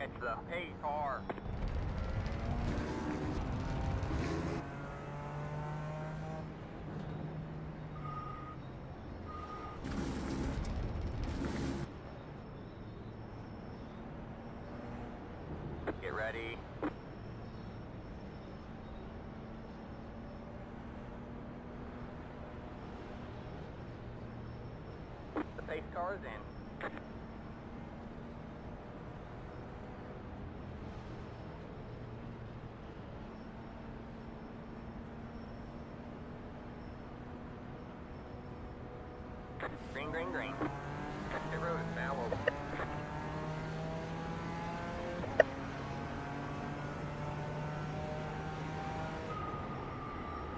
Speaker 5: It's the A car. Get ready. The pace car is in. Green, green, green. The road is now open.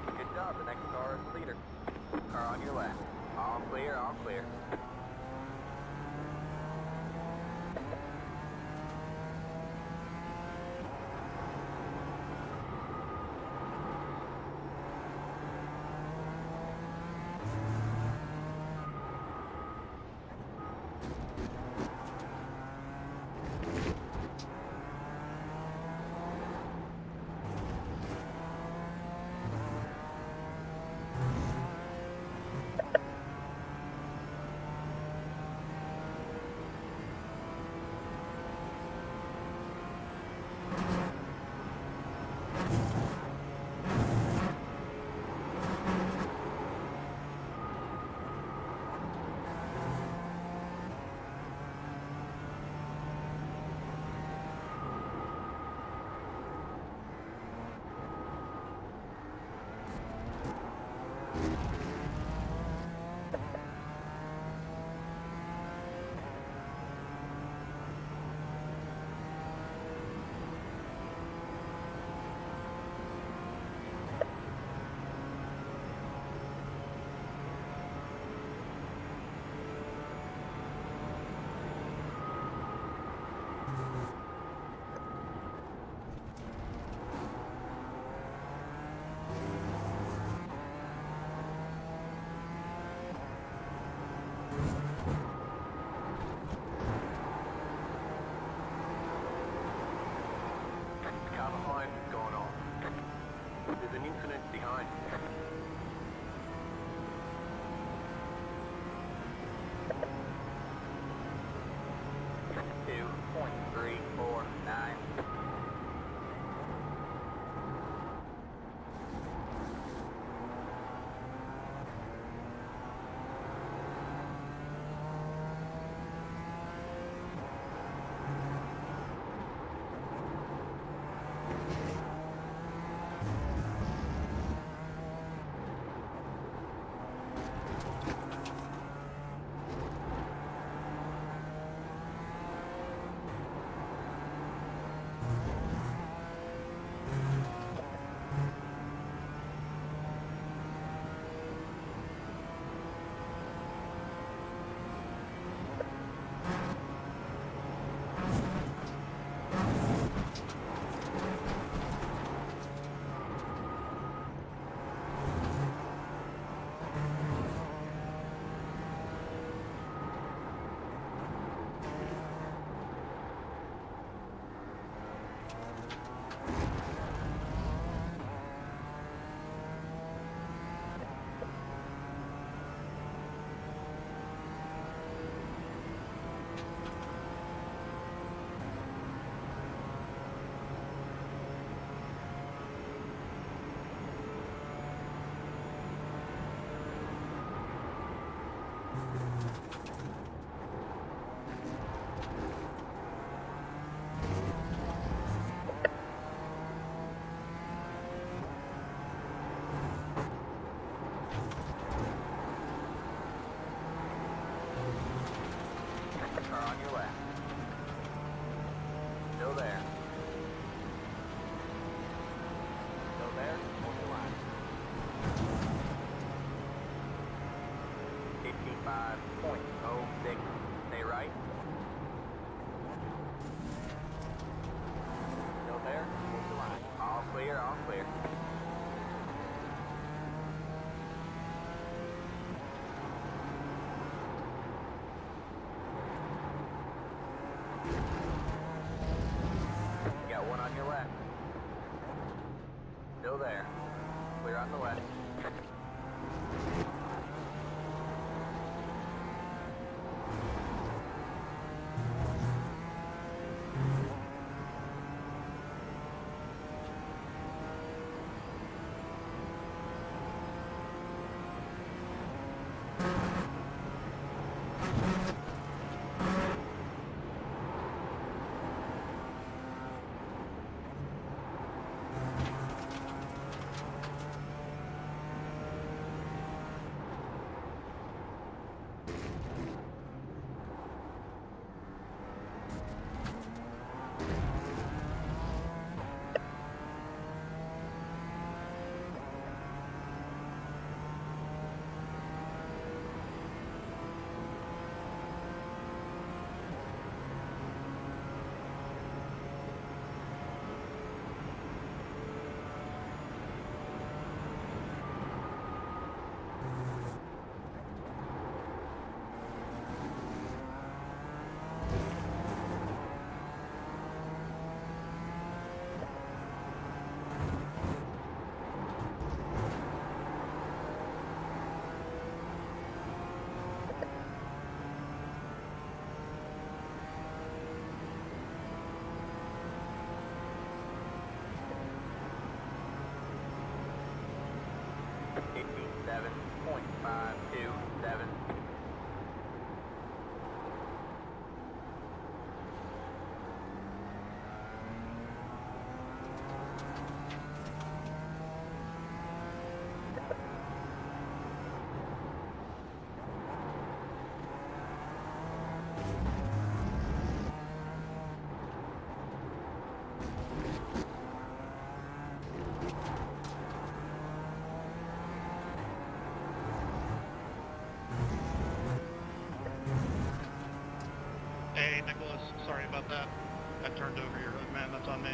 Speaker 5: Good job, the next car is the leader. Car on your left. All clear, all clear. behind. 2.349. on your left. Still there. Clear on the left. .527.
Speaker 9: Hey, Nicholas, sorry about that. I turned over your hood, man. That's on me.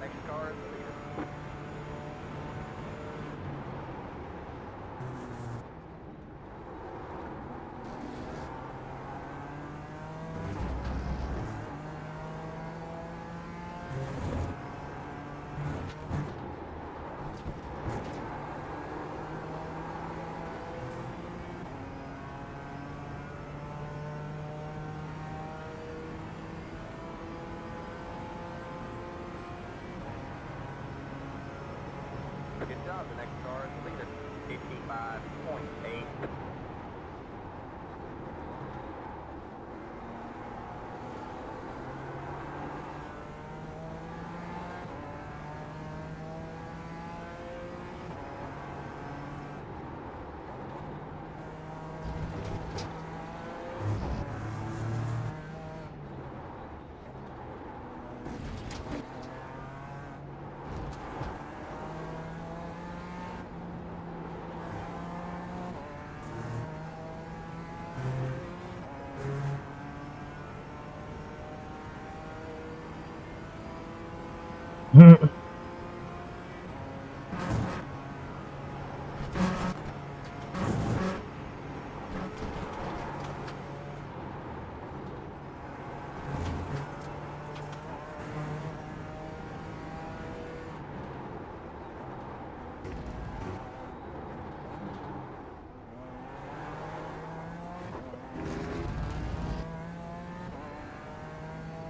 Speaker 5: Next car is the leader. Good job, the next car is the leader. 55.8.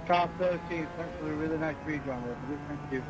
Speaker 11: Top 13, thanks for the really nice read, John. Thank you.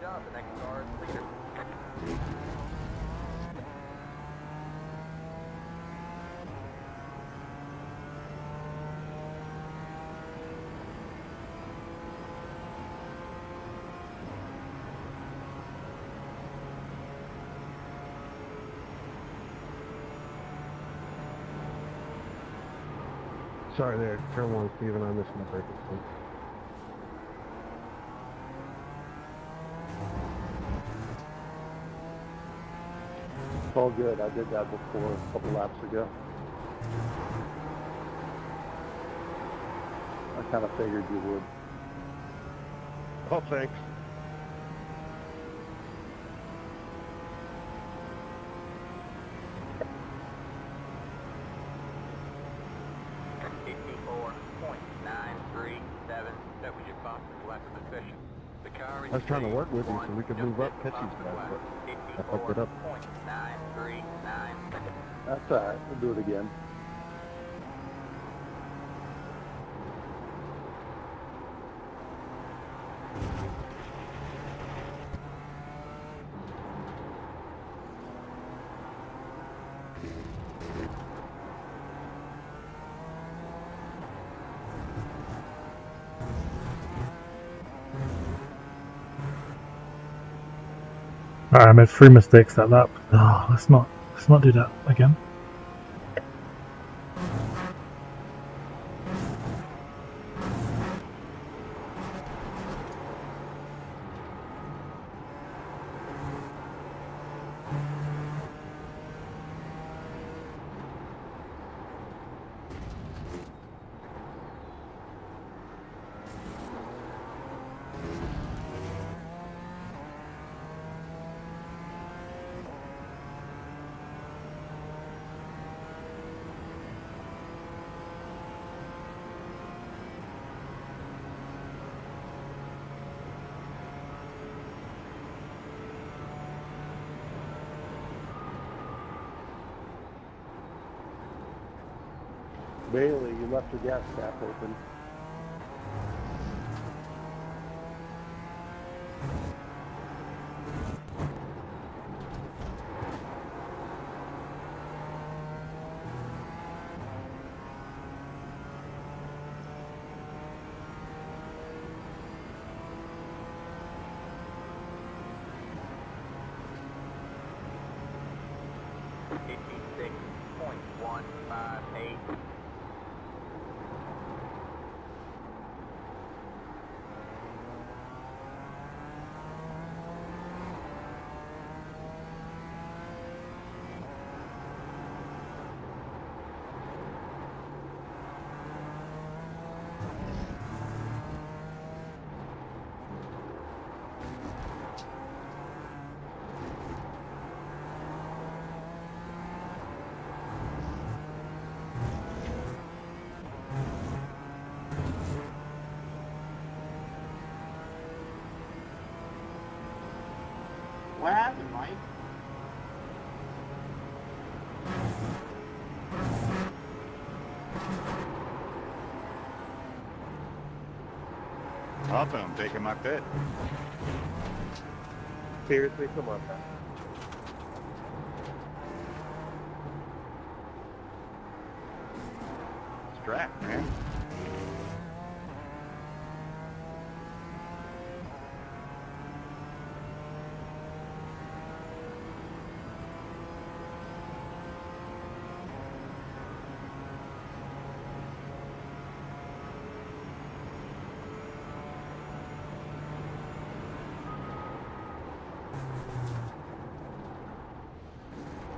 Speaker 5: job. The next car is leader.
Speaker 10: Sorry there, turn one, Steven. I missed my break. It's all good. I did that before a couple laps ago. I kind of figured you would. Oh, thanks.
Speaker 5: That was your fastest lap of the session. The car
Speaker 10: I was trying to work with you so we could move up Pitchy's back, but I fucked it up.
Speaker 5: 54.939.
Speaker 10: That's alright. We'll do it again.
Speaker 1: Alright, I made 3 mistakes that lap. Oh, let's not do that again.
Speaker 10: Bailey, you left your gas cap open.
Speaker 8: What happened, Mike?
Speaker 6: Nothing, I'm taking my pit.
Speaker 10: Seriously, come on, man.
Speaker 6: It's track, man.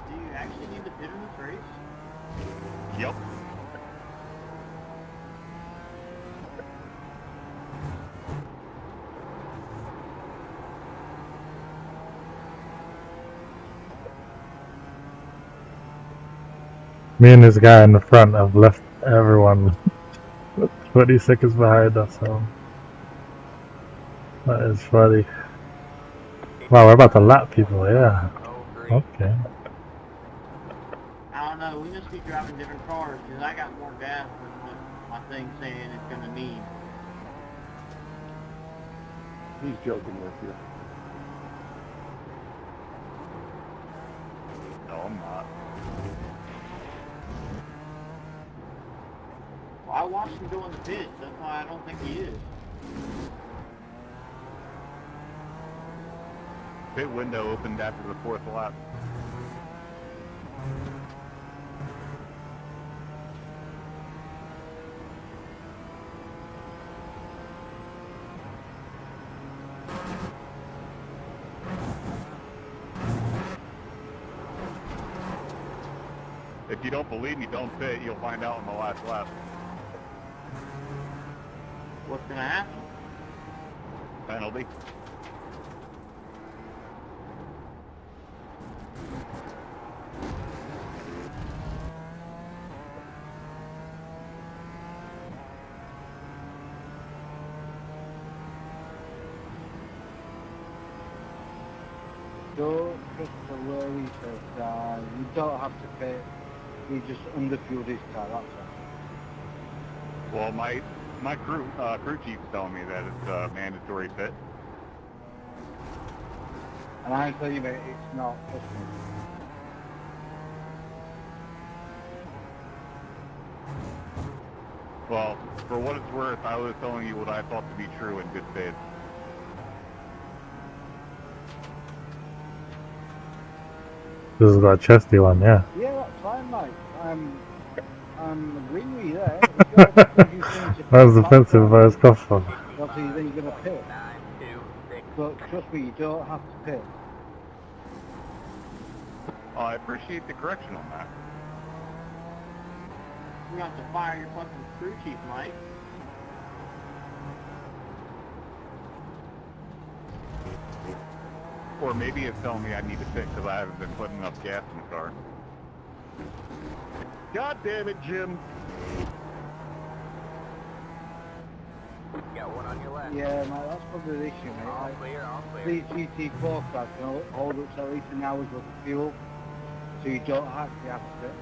Speaker 8: Do you actually need to pit in this race?
Speaker 6: Yep.
Speaker 1: Me and this guy in the front have left everyone 20 seconds behind us, so that is funny. Wow, we're about to lap people, yeah. Okay.
Speaker 8: I don't know, we must be driving different cars, because I got more gas than what my thing's saying it's going to need.
Speaker 10: He's joking with you.
Speaker 8: I watched him go in the pit. That's why I don't think he is.
Speaker 6: Pit window opened after the 4th lap. If you don't believe me, don't pit. You'll find out in the last lap.
Speaker 8: What's gonna happen?
Speaker 6: Penalty.
Speaker 11: Don't trust the low research guy. You don't have to pay. He just underfueled his car, that's all.
Speaker 6: Well, my crew chief's telling me that it's a mandatory pit.
Speaker 11: And I tell you, mate, it's not. Trust me.
Speaker 6: Well, for what it's worth, I was telling you what I thought to be true in good faith.
Speaker 1: This is that chesty one, yeah.
Speaker 11: Yeah, that's fine, mate. I'm agreeing with you there. If you're because you think it's
Speaker 1: That was offensive by his cough from.
Speaker 11: obviously then you're going to pay.
Speaker 5: 9, 2, 6.
Speaker 11: But trust me, you don't have to pay.
Speaker 6: I appreciate the correction on that.
Speaker 8: You have to fire your fucking crew chief, Mike.
Speaker 6: Or maybe it's telling me I need to pit because I haven't been putting enough gas in the car. God damn it, Jim.
Speaker 5: Got one on your left.
Speaker 11: Yeah, mate, that's probably the issue, mate.
Speaker 5: All
Speaker 11: Like,
Speaker 5: clear, all clear.
Speaker 11: these GT4 cars can hold up to at least an hour's worth of fuel, so you don't actually have to pay.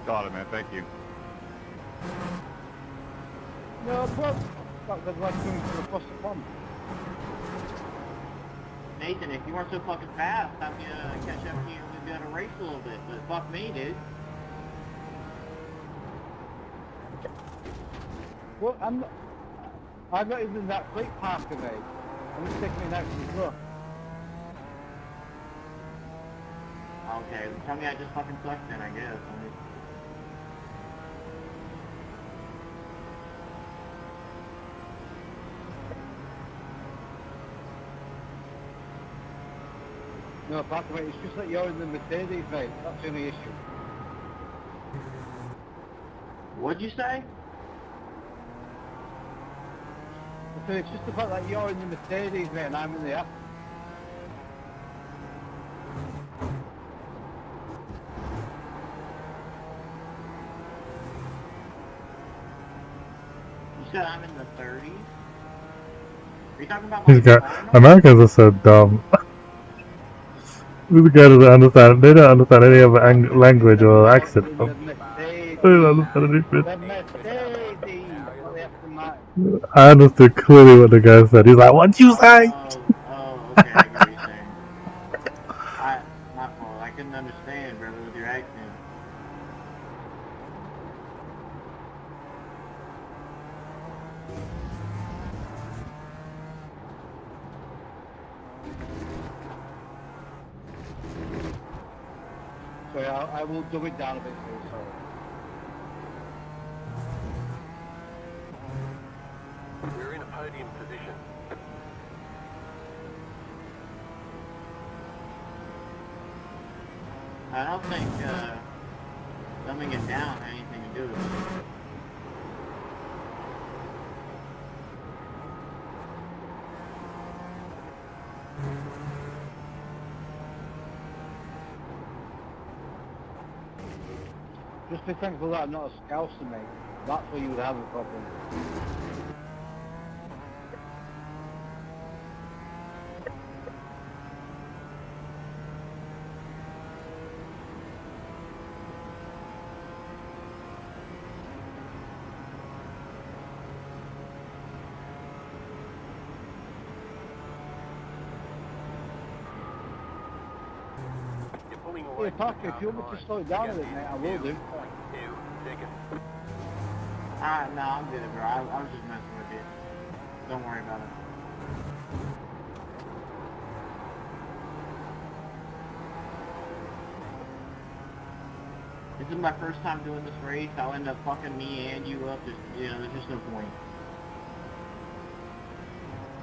Speaker 6: Got it, man. Thank you.
Speaker 11: No problem. That's like coming from across the pond.
Speaker 8: Nathan, if you weren't so fucking fast, I'd catch up to you and we'd be able to race a little bit. But fuck me, dude.
Speaker 11: Well, I'm not even that quick Parker, mate. I'm just taking it out from the floor.
Speaker 8: Okay, tell me I just fucking sucked then, I guess. I mean,
Speaker 11: No, Parker, mate, it's just that you're in the Mercedes, mate. That's the only issue.
Speaker 8: what'd you say?
Speaker 11: So it's just the fact that you're in the Mercedes, mate, and I'm in the Aston.
Speaker 8: You said I'm in the 30s? Are you talking about
Speaker 1: These
Speaker 8: my
Speaker 1: guys, Americans are so dumb. These guys don't understand. They don't understand any other language or accent.
Speaker 11: In
Speaker 1: From.
Speaker 11: the Mercedes.
Speaker 1: They don't understand anything.
Speaker 11: The Mercedes! Not the Aston Martin.
Speaker 1: I understood clearly what the guy said. He's like, "What'd you say?"
Speaker 8: Oh, okay, I get what you're saying. My fault. I couldn't understand, brother, with your accent.
Speaker 11: So yeah, I will dumb it down a bit for you, sorry.
Speaker 5: We're in a podium position.
Speaker 8: I don't think dumbing it down had anything to do with it.
Speaker 11: Just be thankful that I'm not a Scouser, mate. That's where you would have a problem.
Speaker 5: You're pulling away.
Speaker 11: Yeah, Parker, if you want me to slow it down a bit, mate, I will do.
Speaker 5: 2 seconds.
Speaker 8: No, I'm good, bro. I was just messing with you. Don't worry about it. This is my first time doing this race. I'll end up fucking me and you up. There's just no point.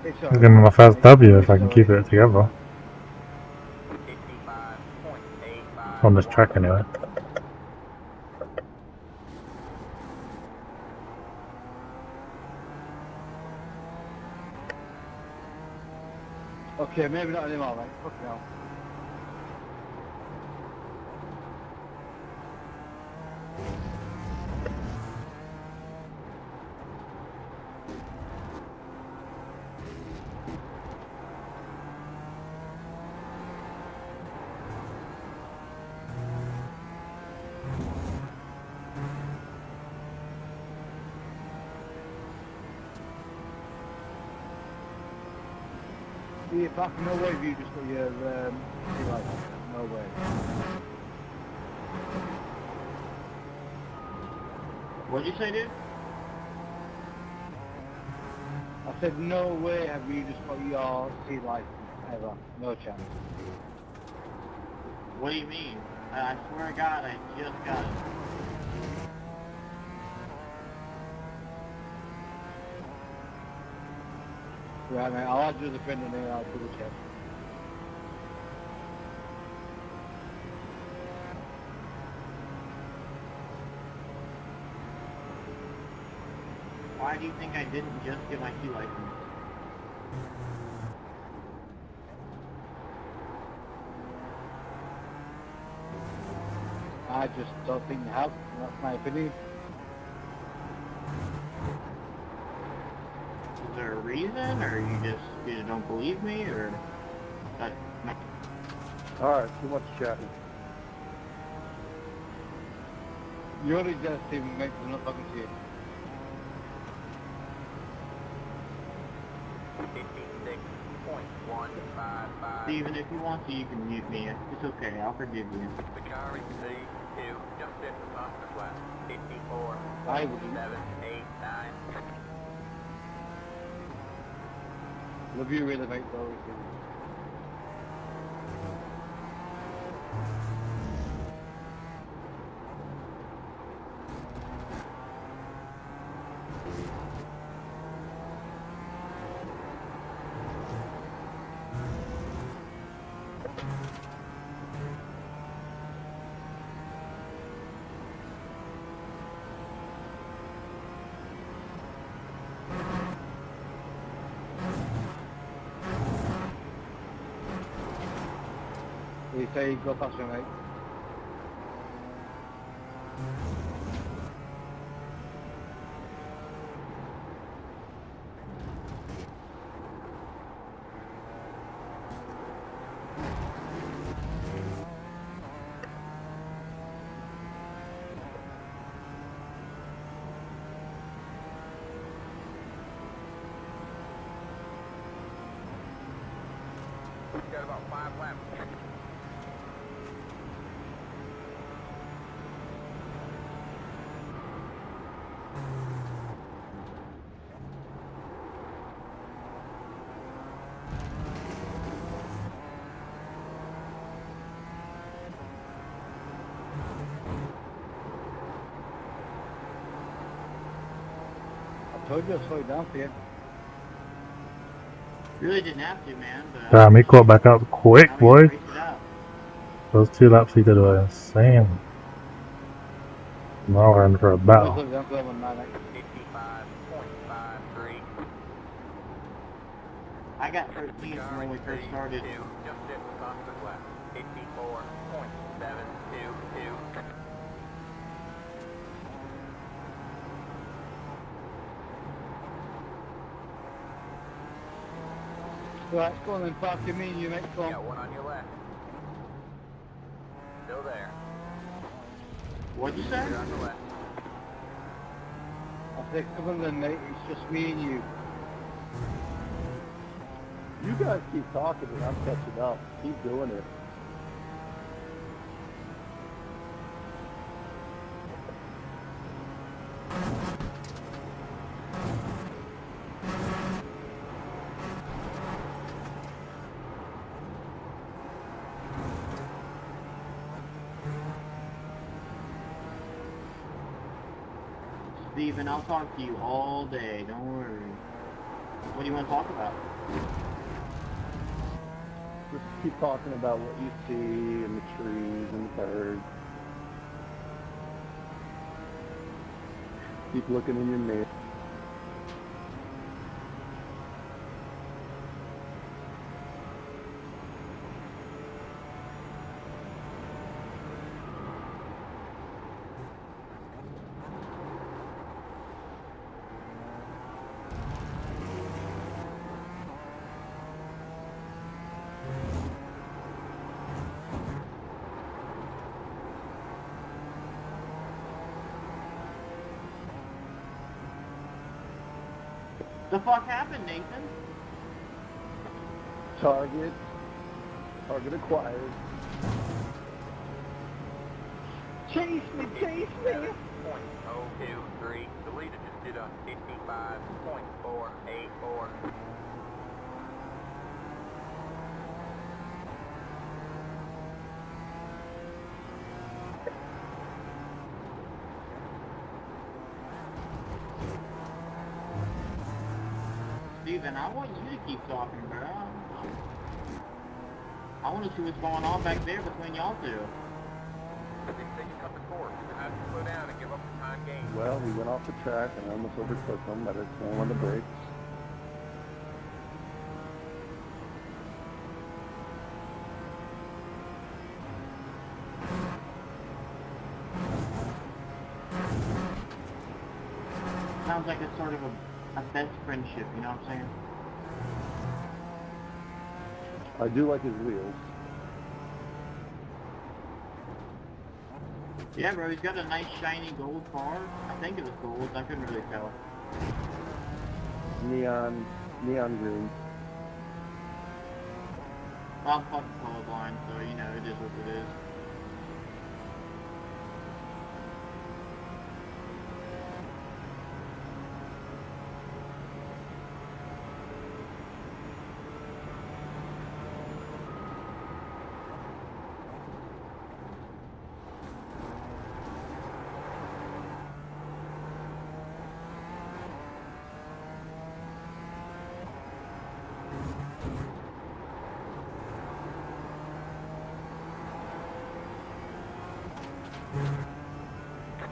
Speaker 1: I'm getting my first W if I can keep it together. On this track anyway.
Speaker 11: Okay, maybe not anymore, mate. Fuck no. Yeah, back, no way if you just got your sea license. No way.
Speaker 8: What'd you say, dude?
Speaker 11: I said no way have you just got your sea license ever. No chance.
Speaker 8: What do you mean? I swear to God, I just got it.
Speaker 11: Right, mate. I'll add you as a friend and then I'll double check.
Speaker 8: Why do you think I didn't just get my sea license?
Speaker 11: I just don't think you have. That's my opinion.
Speaker 8: Is there a reason, or you just don't believe me, or? No.
Speaker 10: Alright, too much chatting.
Speaker 11: You already just Steven, mate. I'm not talking to you.
Speaker 8: Steven, if you want to, you can mute me. It's okay. I'll forgive you.
Speaker 5: The car is C2, just at the master class. 54,
Speaker 11: I would.
Speaker 5: 7, 8, 9.
Speaker 11: Love you really, mate. Always. You say you go faster, mate.
Speaker 5: Got about 5 laps.
Speaker 11: I told you to slow it down for you.
Speaker 8: Really didn't have to, man. But
Speaker 1: Damn, he caught back up quick,
Speaker 8: now we
Speaker 1: boy.
Speaker 8: can race it out.
Speaker 1: Those 2 laps he did were insane. Now we're in for a battle.
Speaker 11: Slow it down for that one, man.
Speaker 5: 55.53.
Speaker 8: I got 13 from when we first started.
Speaker 5: Just at the master class. 54.722.
Speaker 11: Right, go on then, Parker. Me and you, mate. Go on.
Speaker 5: Got one on your left. Still there.
Speaker 8: What'd you say?
Speaker 5: You're on the left.
Speaker 11: I said, come on then, mate. It's just me and you.
Speaker 10: You guys keep talking and I'm catching up. Keep doing it.
Speaker 8: Steven, I'll talk to you all day. Don't worry. What do you want to talk about?
Speaker 10: Just keep talking about what you see and the trees and the birds. Keep looking in your mirror.
Speaker 8: The fuck happened, Nathan?
Speaker 10: Target acquired.
Speaker 11: Chase me, chase me!
Speaker 5: .023. The leader just did a 55.484.
Speaker 8: Steven, I want you to keep talking, bro. I want to see what's going on back there between y'all two.
Speaker 5: They cut the course. You have to slow down and give up the time gained.
Speaker 10: Well, we went off the track and I almost overtook them, but it's going on the brakes.
Speaker 8: Sounds like it's sort of a best friendship, you know what I'm saying?
Speaker 10: I do like his wheels.
Speaker 8: Yeah, bro, he's got a nice shiny gold car. I think it was gold, I couldn't really tell.
Speaker 10: Neon green.
Speaker 8: Well, I'm fucking colorblind, so you know, it is what it is.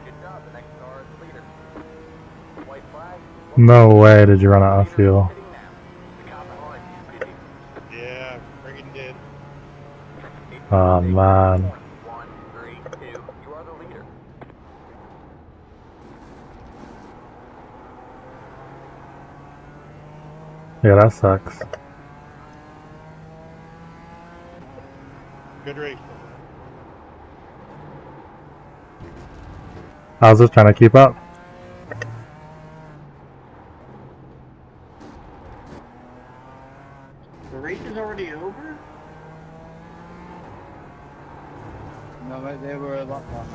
Speaker 5: Good job. The next car is the leader. White flag.
Speaker 1: No way did you run out of fuel.
Speaker 5: The cop behind you. Pretty decent.
Speaker 9: Yeah, friggin' did.
Speaker 1: Oh man.
Speaker 5: 1, 3, 2. You are the leader.
Speaker 1: Yeah, that sucks.
Speaker 9: Good race.
Speaker 1: I was just trying to keep up.
Speaker 8: The race is already over?
Speaker 11: No, mate, they were a lot more.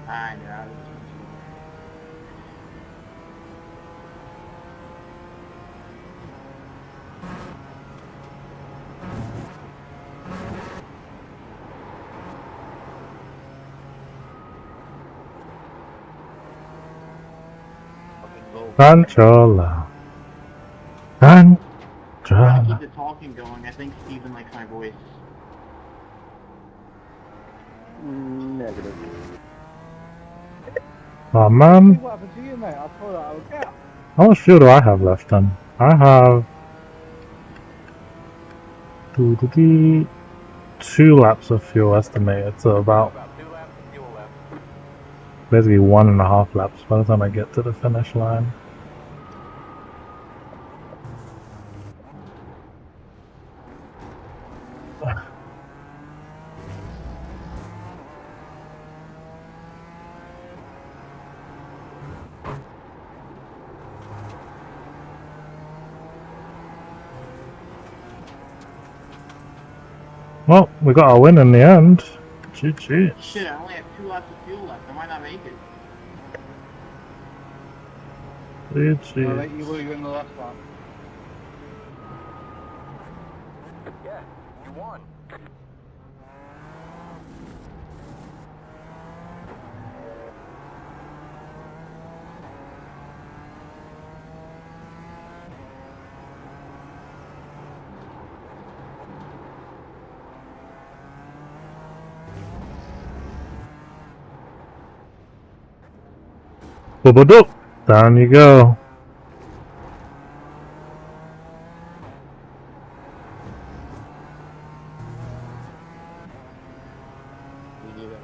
Speaker 8: I know.
Speaker 1: Controller.
Speaker 8: Trying to
Speaker 1: Controller.
Speaker 8: keep the talking going. I think Steven likes my voice.
Speaker 10: Negative.
Speaker 1: Oh man.
Speaker 11: What happened to you, mate? I thought I was out.
Speaker 1: How much fuel do I have left then? I have 2 laps of fuel estimated, so about
Speaker 5: About 2 laps of fuel left.
Speaker 1: basically 1.5 laps by the time I get to the finish line. Well, we got a win in the end. GG.
Speaker 8: Shit, I only have 2 laps of fuel left. I might not make it.
Speaker 11: No,
Speaker 1: GG.
Speaker 11: mate, you were in the last one.
Speaker 5: Yeah, you won.
Speaker 1: Boop. Down you go.
Speaker 7: We did it.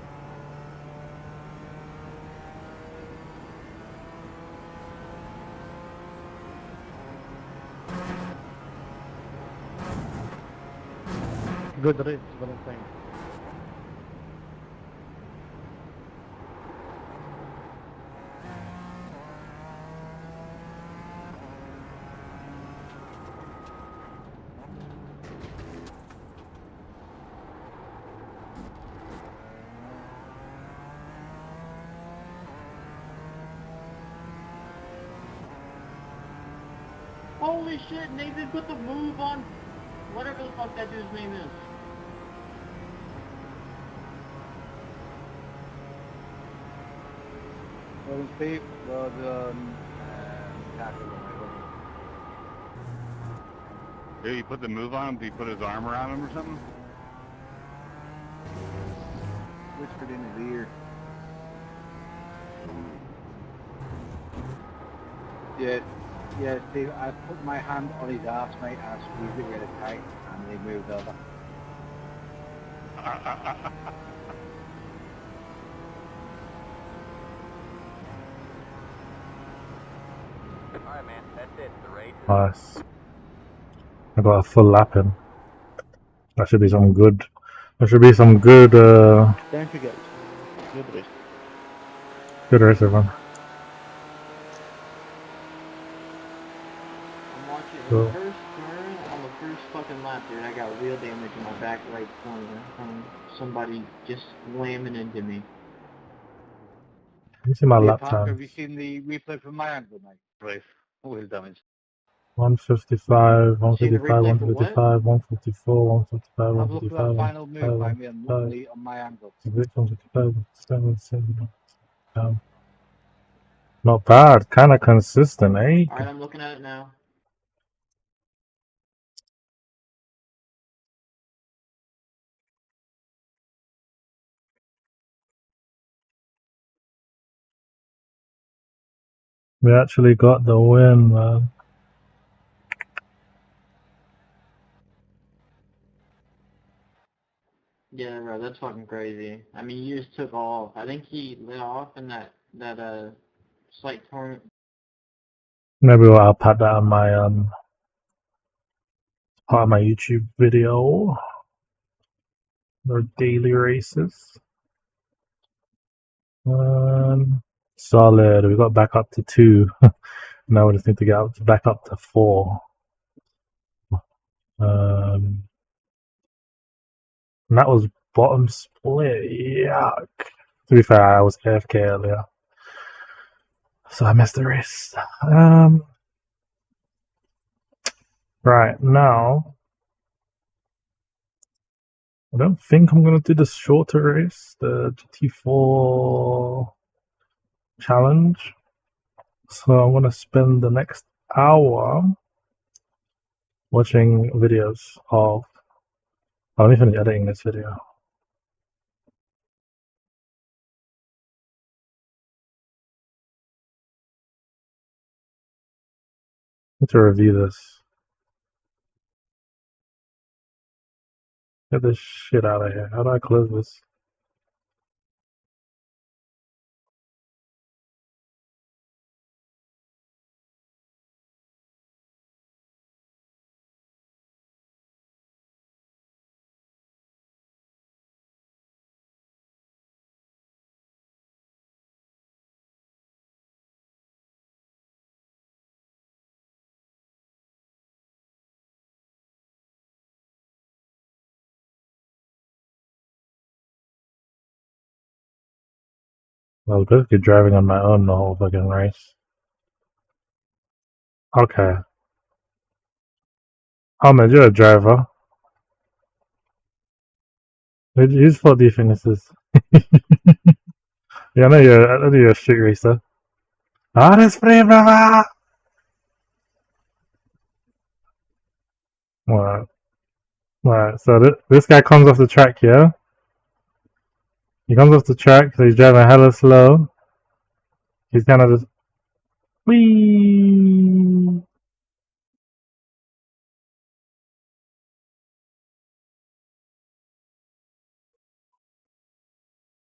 Speaker 7: Good race, what I'm saying.
Speaker 8: Holy shit, Nathan put the move on whatever the fuck that dude's name is.
Speaker 11: Well, Steve was tackle.
Speaker 6: Did he put the move on him? Did he put his arm around him or something?
Speaker 11: Whispered in his ear. Yeah, Steve, I put my hand on his ass, mate, and I squeezed it really tight, and he moved over.
Speaker 5: Alright, man, that's it. The race is
Speaker 1: Nice. I got a full lap in. That should be some good. There should be some good.
Speaker 7: Thank you guys. Good race.
Speaker 1: Good race, everyone.
Speaker 8: I'm watching
Speaker 1: Cool.
Speaker 8: the first turn on the first fucking lap, dude. I got wheel damage in my back right corner from somebody just slamming into me.
Speaker 1: Let me see my
Speaker 11: Yeah,
Speaker 1: lap
Speaker 11: Parker, have
Speaker 1: time.
Speaker 11: you seen the replay from my angle, mate?
Speaker 7: Race.
Speaker 11: Always damaged.
Speaker 1: 155,
Speaker 8: See the
Speaker 1: 155,
Speaker 8: replay for what?
Speaker 1: 155, 154, 155,
Speaker 11: Have a look at
Speaker 1: 155,
Speaker 11: that final move by me on
Speaker 1: 155,
Speaker 11: on my angle.
Speaker 1: 155, 157. Not bad, kind of consistent, eh?
Speaker 8: Alright, I'm looking at it now.
Speaker 1: We actually got the win, man.
Speaker 8: Yeah, bro, that's fucking crazy. I mean, you just took off. I think he lit off in that slight turn.
Speaker 1: Maybe I'll put that on my part of my YouTube video. Their daily races. Solid. We got back up to 2. Now we just need to get back up to 4. And that was bottom split. Yuck. To be fair, I was AFK earlier, so I missed the race. Right now, I don't think I'm gonna do the shorter race, the GT4 challenge. So I'm gonna spend the next hour watching videos of. Oh, let me finish editing this video. I need to review this. Get this shit out of here. How do I close this? I was basically driving on my own the whole fucking race. Okay. Ahmed, you're a driver. Whose fault do you think this is? Yeah, I know you're a street racer. Ah, that's free, brother! Alright, so this guy comes off the track, yeah? He comes off the track, so he's driving hella slow. He's kind of just wee.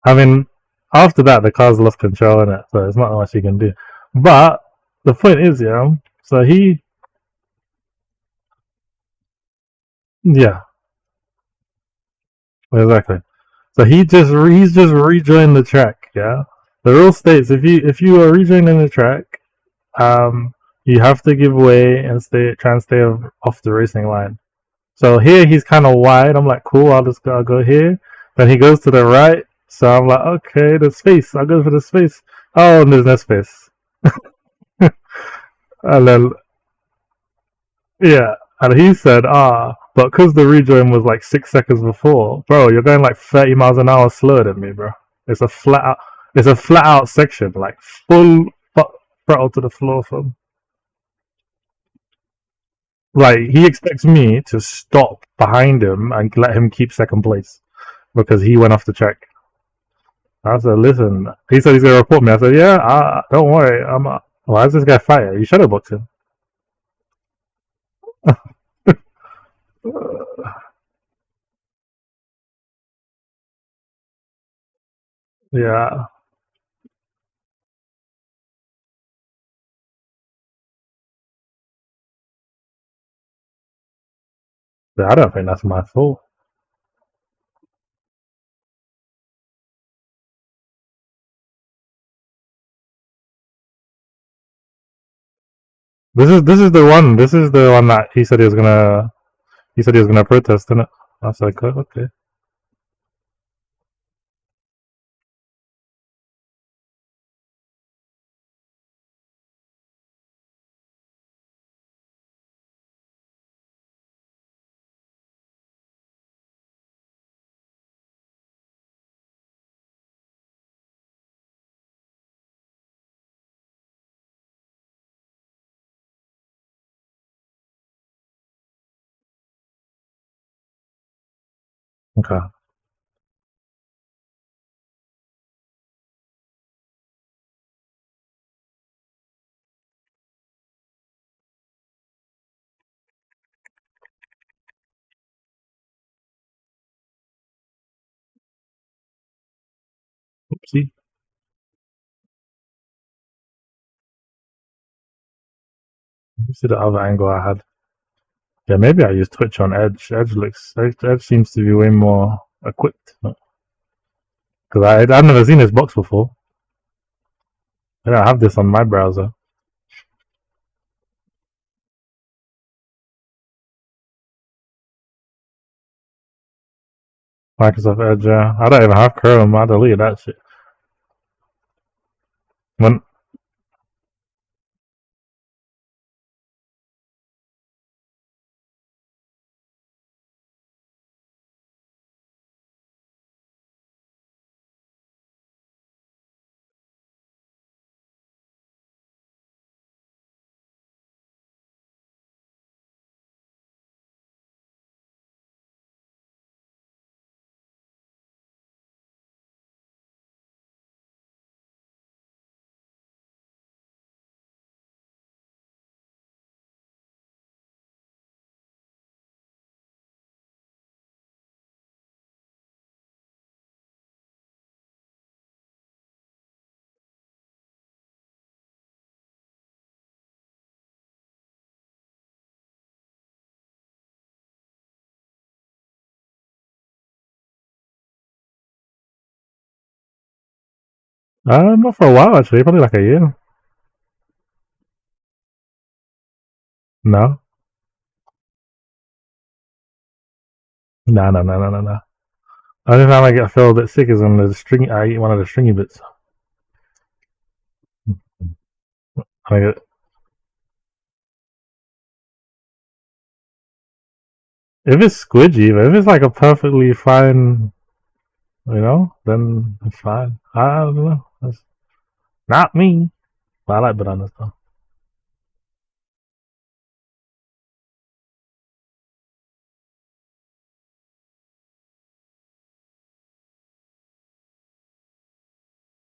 Speaker 1: I mean, after that, the car's lost control in it, so there's not much you can do. But the point is, yeah. So yeah, exactly. So he's just rejoined the track. Yeah, the rule states if you are rejoining the track, um, you have to give way and try and stay off the racing line. So here he's kind of wide. I'm like, cool. I'll go here. Then he goes to the right. So I'm like, okay, there's space. I'll go for the space. Oh, and there's no space. And then yeah, and he said, but because the rejoin was like 6 seconds before, bro, you're going like 30 miles an hour slower than me, bro. It's a flat out, it's a flat out section, like full throttle to the floor from. Like he expects me to stop behind him and let him keep second place because he went off the track. I said, listen. He said he's gonna report me. I said, yeah, don't worry. Why is this guy fighting? You shadowboxed him. Yeah. I don't think that's my fault. This is the one. This is the one that he said he was gonna. He said he was gonna protest, innit? I was like, oh, okay. Okay. Oopsie. Let's see the other angle I had. Yeah, maybe I use Twitch on Edge. Edge seems to be way more equipped. Because I've never seen this box before. I don't have this on my browser. Microsoft Edge. I don't even have Chrome. I deleted that shit. When not for a while actually, probably like a year. No, no. Only time I get feel a bit sick is when I eat one of the stringy bits. I get, if it's squidgy, but if it's like a perfectly fine, then it's fine. I don't know. That's not me. But I like bananas though.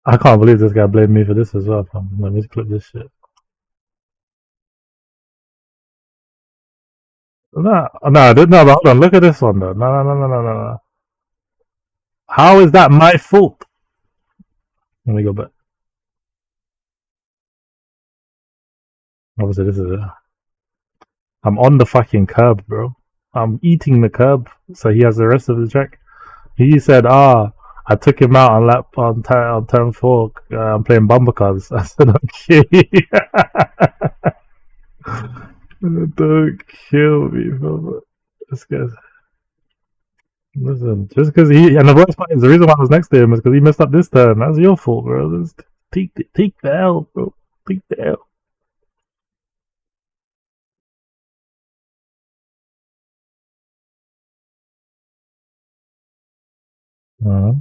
Speaker 1: I can't believe this guy blamed me for this as well, fam. Let me clip this shit. No, but hold on. Look at this one, though. No. How is that my fault? Let me go back. Obviously, this is it. I'm on the fucking curb, bro. I'm eating the curb, so he has the rest of the track. He said, I took him out on on turn 4. I'm playing bumper cars. I said, okay. Don't kill me, bro. This guy's... Listen, just because and the worst part is the reason why I was next to him is because he messed up this turn. That's your fault, bro. Just take the L, bro. Take the L. Uh-huh.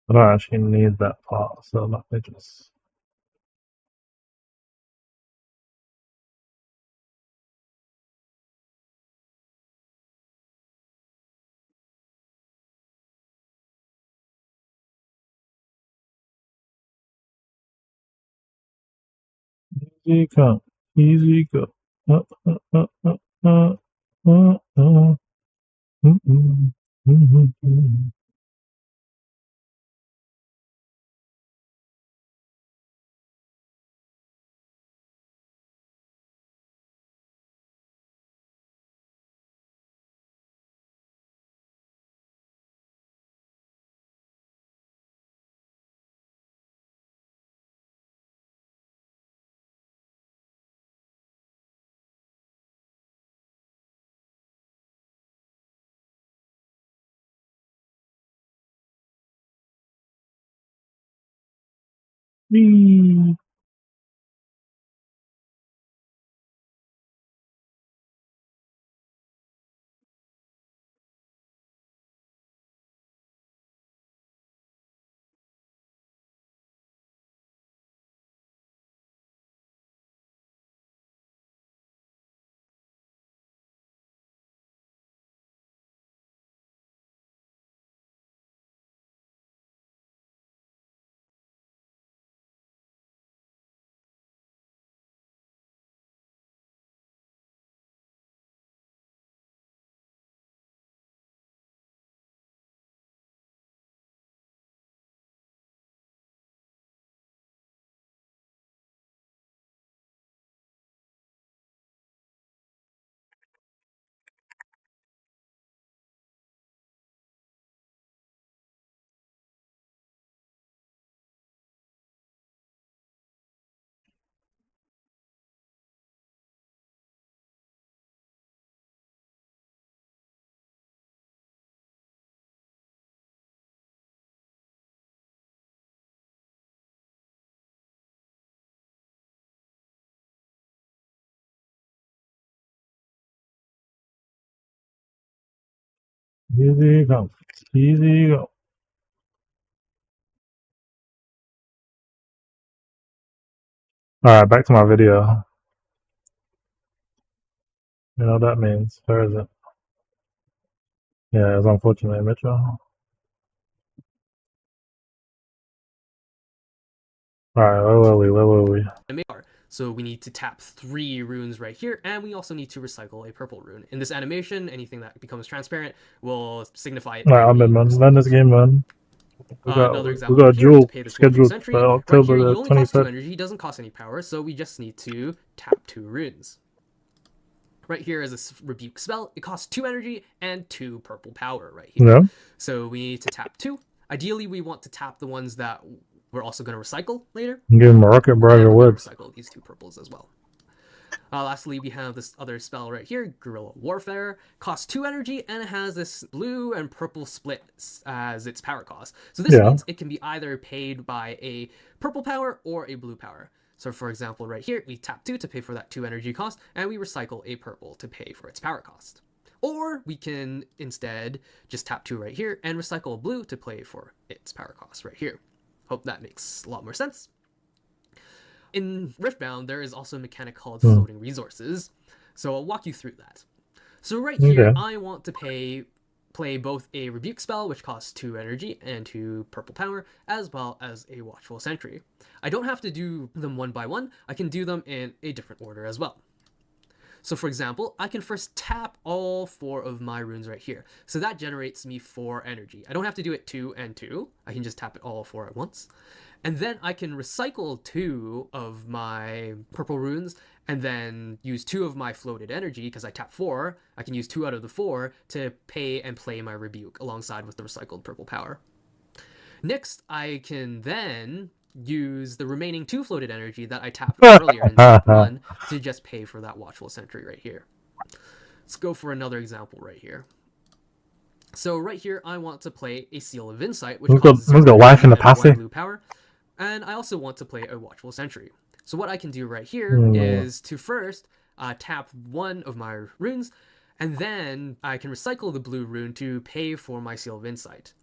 Speaker 1: I don't actually need that part, so let me just... Easy come, easy go. Uh, uh, uh. Mm-mm. Mm-mm. Whee! Easy go. Easy go. Alright, back to my video. You know what that means. Where is it? Yeah, it's unfortunate, Mitchell. Alright, where were we? Where were we?
Speaker 3: So we need to tap 3 runes right here, and we also need to recycle a purple rune. In this animation, anything that becomes transparent will signify it.
Speaker 1: Alright, I'm in, man. Learn this game, man.
Speaker 3: Another
Speaker 1: We
Speaker 3: example
Speaker 1: got a
Speaker 3: right here,
Speaker 1: duel
Speaker 3: to pay this Watchful
Speaker 1: scheduled
Speaker 3: Sentry.
Speaker 1: for
Speaker 3: Right here,
Speaker 1: October
Speaker 3: you
Speaker 1: the
Speaker 3: only cost 2
Speaker 1: 23rd.
Speaker 3: energy, doesn't cost any power, so we just need to tap 2 runes. Right here is a rebuke spell. It costs 2 energy and 2 purple power right here.
Speaker 1: Yeah.
Speaker 3: So we need to tap 2. Ideally, we want to tap the ones that we're also going to recycle later.
Speaker 1: Give him a rocket barrage of words.
Speaker 3: Recycle these 2 purples as well. Lastly, we have this other spell right here, Guerrilla Warfare. Costs 2 energy, and it has this blue and purple split as its power cost. So this means it can be either paid by a purple power or a blue power. So for example, right here, we tap 2 to pay for that 2 energy cost, and we recycle a purple to pay for its power cost. Or we can instead just tap 2 right here and recycle a blue to pay for its power cost right here. Hope that makes a lot more sense. In Riftbound, there is also a mechanic called floating resources, so I'll walk you through that. So right here, I want to play both a Rebuke spell, which costs 2 energy and 2 purple power, as well as a Watchful Sentry. I don't have to do them one by one, I can do them in a different order as well. So for example, I can first tap all 4 of my runes right here. So that generates me 4 energy. I don't have to do it 2 and 2, I can just tap it all 4 at once. And then I can recycle 2 of my purple runes and then use 2 of my floated energy because I tap 4. I can use 2 out of the 4 to pay and play my Rebuke alongside with the recycled purple power. Next, I can then use the remaining 2 floated energy that I tapped earlier in step 1 to just pay for that Watchful Sentry right here. Let's go for another example right here. So right here, I want to play a Seal of Insight, which costs 0
Speaker 1: wife in the
Speaker 3: 1 blue power. And I also want to play a Watchful Sentry. So what I can do right here is to first tap 1 of my runes, and then I can recycle the blue rune to pay for my Seal of Insight.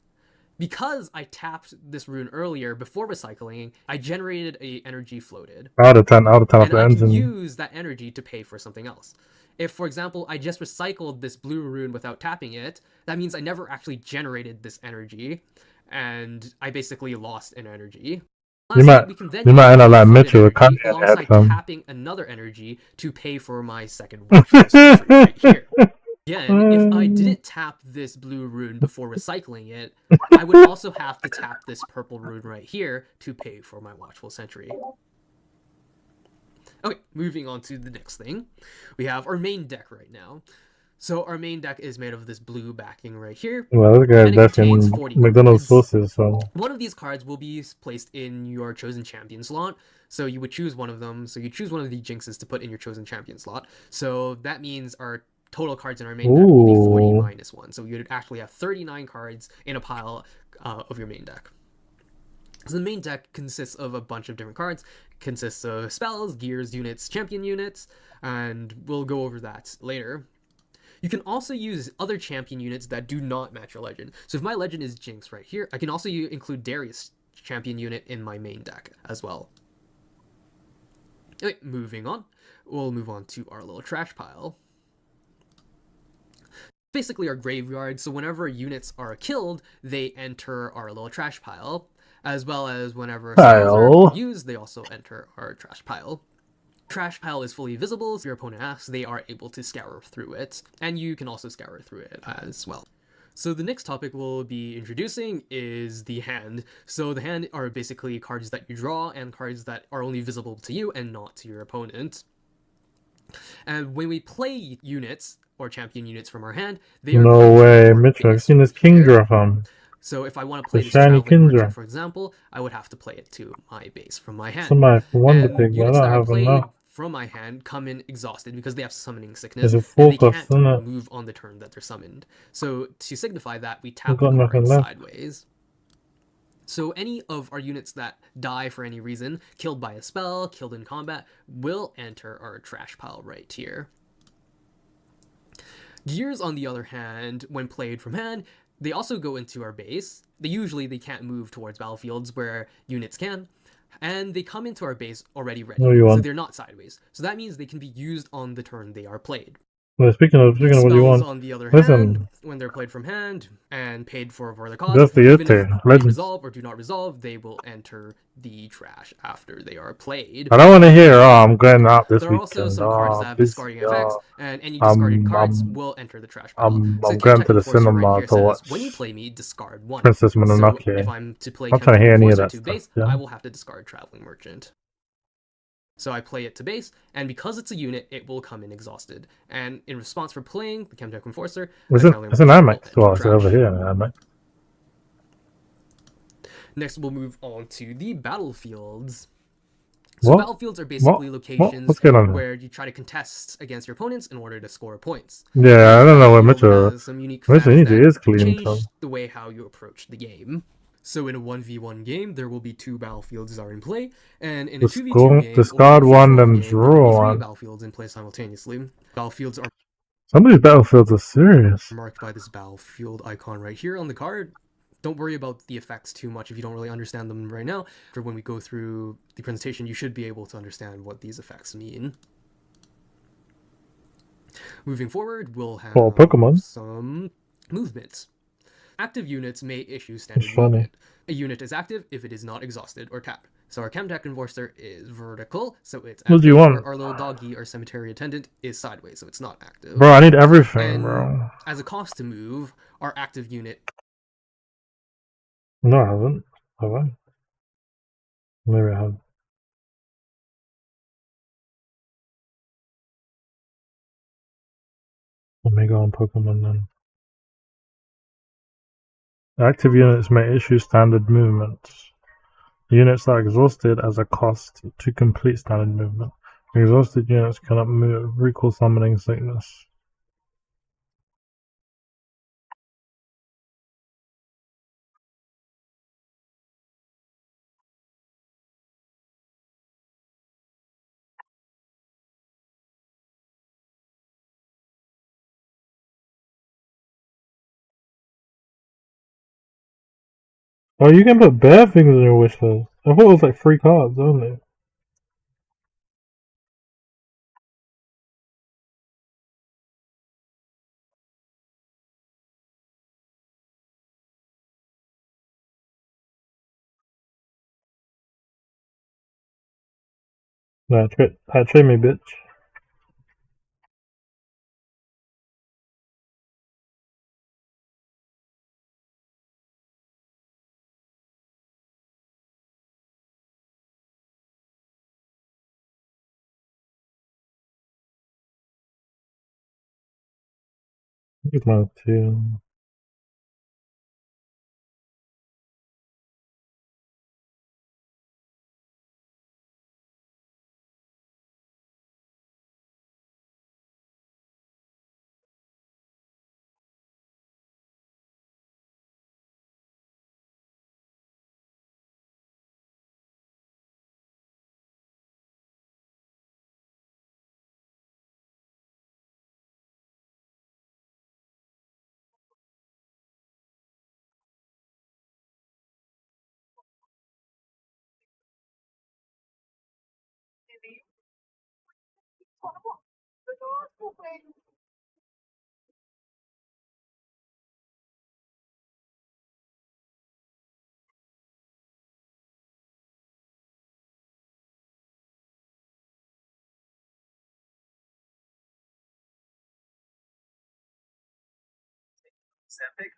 Speaker 3: Because I tapped this rune earlier before recycling, I generated a energy floated.
Speaker 1: Out of 10 off the
Speaker 3: and I
Speaker 1: engine.
Speaker 3: can use that energy to pay for something else. If, for example, I just recycled this blue rune without tapping it, that means I never actually generated this energy, and I basically lost an energy. Lastly,
Speaker 1: You might end up like Mitchell with Kanye
Speaker 3: alongside tapping another energy to pay for my second Watchful Sentry right here. Again, if I didn't tap this blue rune before recycling it, I would also have to tap this purple rune right here to pay for my Watchful Sentry. Okay, moving on to the next thing. We have our main deck right now. So our main deck is made of this blue backing right here.
Speaker 1: Well, this guy's decking McDonald's sauces, so...
Speaker 3: One of these cards will be placed in your chosen champion slot. So you would choose one of them. So you choose one of the jinxes to put in your chosen champion slot. So that means our total cards in our main deck will be 40 minus 1. So you would actually have 39 cards in a pile of your main deck. So the main deck consists of a bunch of different cards. It consists of spells, gears, units, champion units, and we'll go over that later. You can also use other champion units that do not match your legend. So if my legend is Jinx right here, I can also include Darius champion unit in my main deck as well. Okay, moving on. We'll move on to our little trash pile. Basically our graveyard, so whenever units are killed, they enter our little trash pile, as well as whenever spells are used, they also enter our trash pile. Trash pile is fully visible. If your opponent asks, they are able to scour through it, and you can also scour through it as well. So the next topic we'll be introducing is the hand. So the hand are basically cards that you draw and cards that are only visible to you and not to your opponent. And when we play units or champion units from our hand, they are
Speaker 1: no way, Mitchell. I've seen this King draw from.
Speaker 3: So if I want to play this
Speaker 1: shiny
Speaker 3: Traveling, for example, I would have to play it to my base from my hand.
Speaker 1: Somebody won the pick, but I
Speaker 3: units
Speaker 1: don't
Speaker 3: that
Speaker 1: have
Speaker 3: are
Speaker 1: enough.
Speaker 3: from my hand come in exhausted because they have summoning sickness
Speaker 1: There's a
Speaker 3: and they
Speaker 1: focus,
Speaker 3: can't move on the turn that they're summoned. So to signify that, we tap
Speaker 1: got
Speaker 3: the
Speaker 1: nothing
Speaker 3: card
Speaker 1: left.
Speaker 3: sideways. So any of our units that die for any reason, killed by a spell, killed in combat, will enter our trash pile right here. Gears, on the other hand, when played from hand, they also go into our base. They can't move towards battlefields where units can, and they come into our base already ready,
Speaker 1: What do you
Speaker 3: so
Speaker 1: want?
Speaker 3: they're not sideways. So that means they can be used on the turn they are played.
Speaker 1: Well, speaking of what do you
Speaker 3: Spells,
Speaker 1: want?
Speaker 3: on the other
Speaker 1: Listen,
Speaker 3: hand, when they're played from hand and paid for the cost,
Speaker 1: that's the
Speaker 3: even if
Speaker 1: Yeti.
Speaker 3: they
Speaker 1: Legends.
Speaker 3: resolve or do not resolve, they will enter the trash after they are played.
Speaker 1: I don't want to hear, oh, I'm going out this
Speaker 3: There are also
Speaker 1: weekend.
Speaker 3: some cards that
Speaker 1: Oh,
Speaker 3: have
Speaker 1: this,
Speaker 3: discarding effects, and any discarded cards will enter the trash pile. So
Speaker 1: I'm going
Speaker 3: Chemtech
Speaker 1: to the
Speaker 3: Enforcer right
Speaker 1: cinema
Speaker 3: here
Speaker 1: to
Speaker 3: says,
Speaker 1: watch
Speaker 3: when you play me, discard 1.
Speaker 1: Princess
Speaker 3: So
Speaker 1: Mononoke.
Speaker 3: if I'm to play
Speaker 1: I'm not trying to
Speaker 3: Chemtech
Speaker 1: hear any of
Speaker 3: Enforcer
Speaker 1: that
Speaker 3: to
Speaker 1: stuff.
Speaker 3: base,
Speaker 1: Yeah.
Speaker 3: I will have to discard Traveling Merchant. So I play it to base, and because it's a unit, it will come in exhausted. And in response for playing the Chemtech Enforcer,
Speaker 1: It's
Speaker 3: the
Speaker 1: an,
Speaker 3: Traveling
Speaker 1: it's an
Speaker 3: Merchant will
Speaker 1: IMAX.
Speaker 3: enter
Speaker 1: Well, it's
Speaker 3: trash.
Speaker 1: over here in IMAX.
Speaker 3: Next, we'll move on to the battlefields. So
Speaker 1: What?
Speaker 3: battlefields are basically locations
Speaker 1: What's going on here?
Speaker 3: where you try to contest against your opponents in order to score points.
Speaker 1: Yeah, I don't know where Mitchell.
Speaker 3: Has some unique
Speaker 1: Mitchell
Speaker 3: facts that
Speaker 1: is clean.
Speaker 3: change
Speaker 1: So.
Speaker 3: the way how you approach the game. So in a 1v1 game, there will be 2 battlefields that are in play, and in a 2v2 game,
Speaker 1: discard
Speaker 3: or
Speaker 1: one
Speaker 3: free-for-all
Speaker 1: and
Speaker 3: game, there will be 3
Speaker 1: draw one.
Speaker 3: battlefields in play simultaneously. Battlefields are
Speaker 1: Some of these battlefields are serious.
Speaker 3: marked by this battlefield icon right here on the card. Don't worry about the effects too much if you don't really understand them right now. For when we go through the presentation, you should be able to understand what these effects mean. Moving forward, we'll have
Speaker 1: Pokemon.
Speaker 3: some movements. Active units may issue standard movement. A unit is active if it is not exhausted or tapped. So our Chemtech Enforcer is vertical, so it's active.
Speaker 1: What do you want?
Speaker 3: Our little doggy, our cemetery attendant, is sideways, so it's not active.
Speaker 1: Bro, I need everything,
Speaker 3: and
Speaker 1: bro.
Speaker 3: As a cost to move, our active unit.
Speaker 1: No, I haven't. Have I? Maybe I have. Let me go on Pokemon then. Active units may issue standard movements. Units are exhausted as a cost to complete standard movement. Exhausted units cannot move. Recall summoning sickness. Oh, you can put bare things in your wish list. I thought it was like 3 cards only. Nah, trade me, bitch. Here's my 2.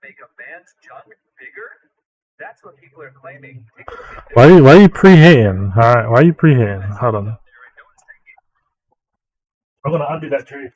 Speaker 12: Make a man's junk bigger? That's what people are claiming.
Speaker 1: Why are you pre-hitting? Alright, why are you pre-hitting? Hold on. I'm gonna undo that tree.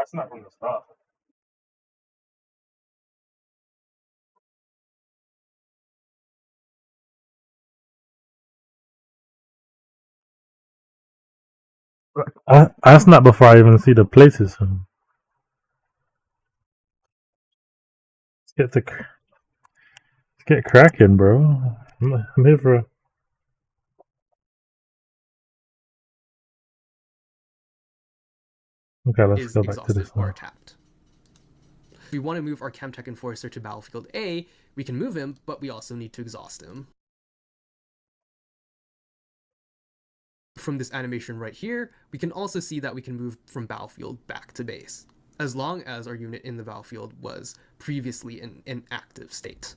Speaker 1: That's not from the start. I snap before I even see the places. Let's let's get cracking, bro. I'm here for. Okay, let's
Speaker 3: is
Speaker 1: go back to
Speaker 3: exhausted
Speaker 1: this
Speaker 3: or
Speaker 1: now.
Speaker 3: tapped. If we want to move our Chemtech Enforcer to Battlefield A, we can move him, but we also need to exhaust him. From this animation right here, we can also see that we can move from Battlefield back to base, as long as our unit in the battlefield was previously in an active state.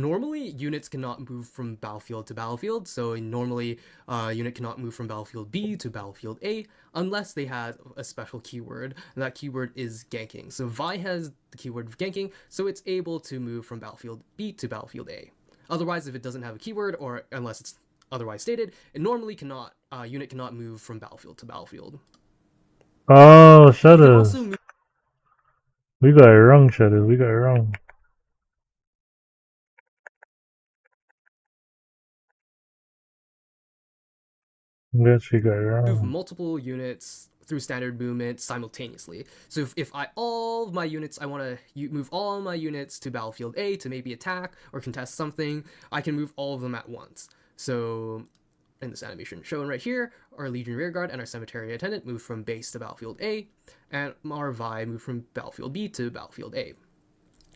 Speaker 3: Normally, units cannot move from battlefield to battlefield, so normally a unit cannot move from Battlefield B to Battlefield A unless they had a special keyword, and that keyword is ganking. So Vi has the keyword of ganking, so it's able to move from Battlefield B to Battlefield A. Otherwise, if it doesn't have a keyword, or unless it's otherwise stated, it normally cannot, unit cannot move from battlefield to battlefield.
Speaker 1: Oh, Shutters. We got it wrong, Shutters. We got it wrong. We actually got it wrong.
Speaker 3: Move multiple units through standard movement simultaneously. So if all of my units, I want to move all my units to Battlefield A to maybe attack or contest something, I can move all of them at once. So in this animation shown right here, our Legion Rearguard and our Cemetery Attendant move from base to Battlefield A, and our Vi move from Battlefield B to Battlefield A.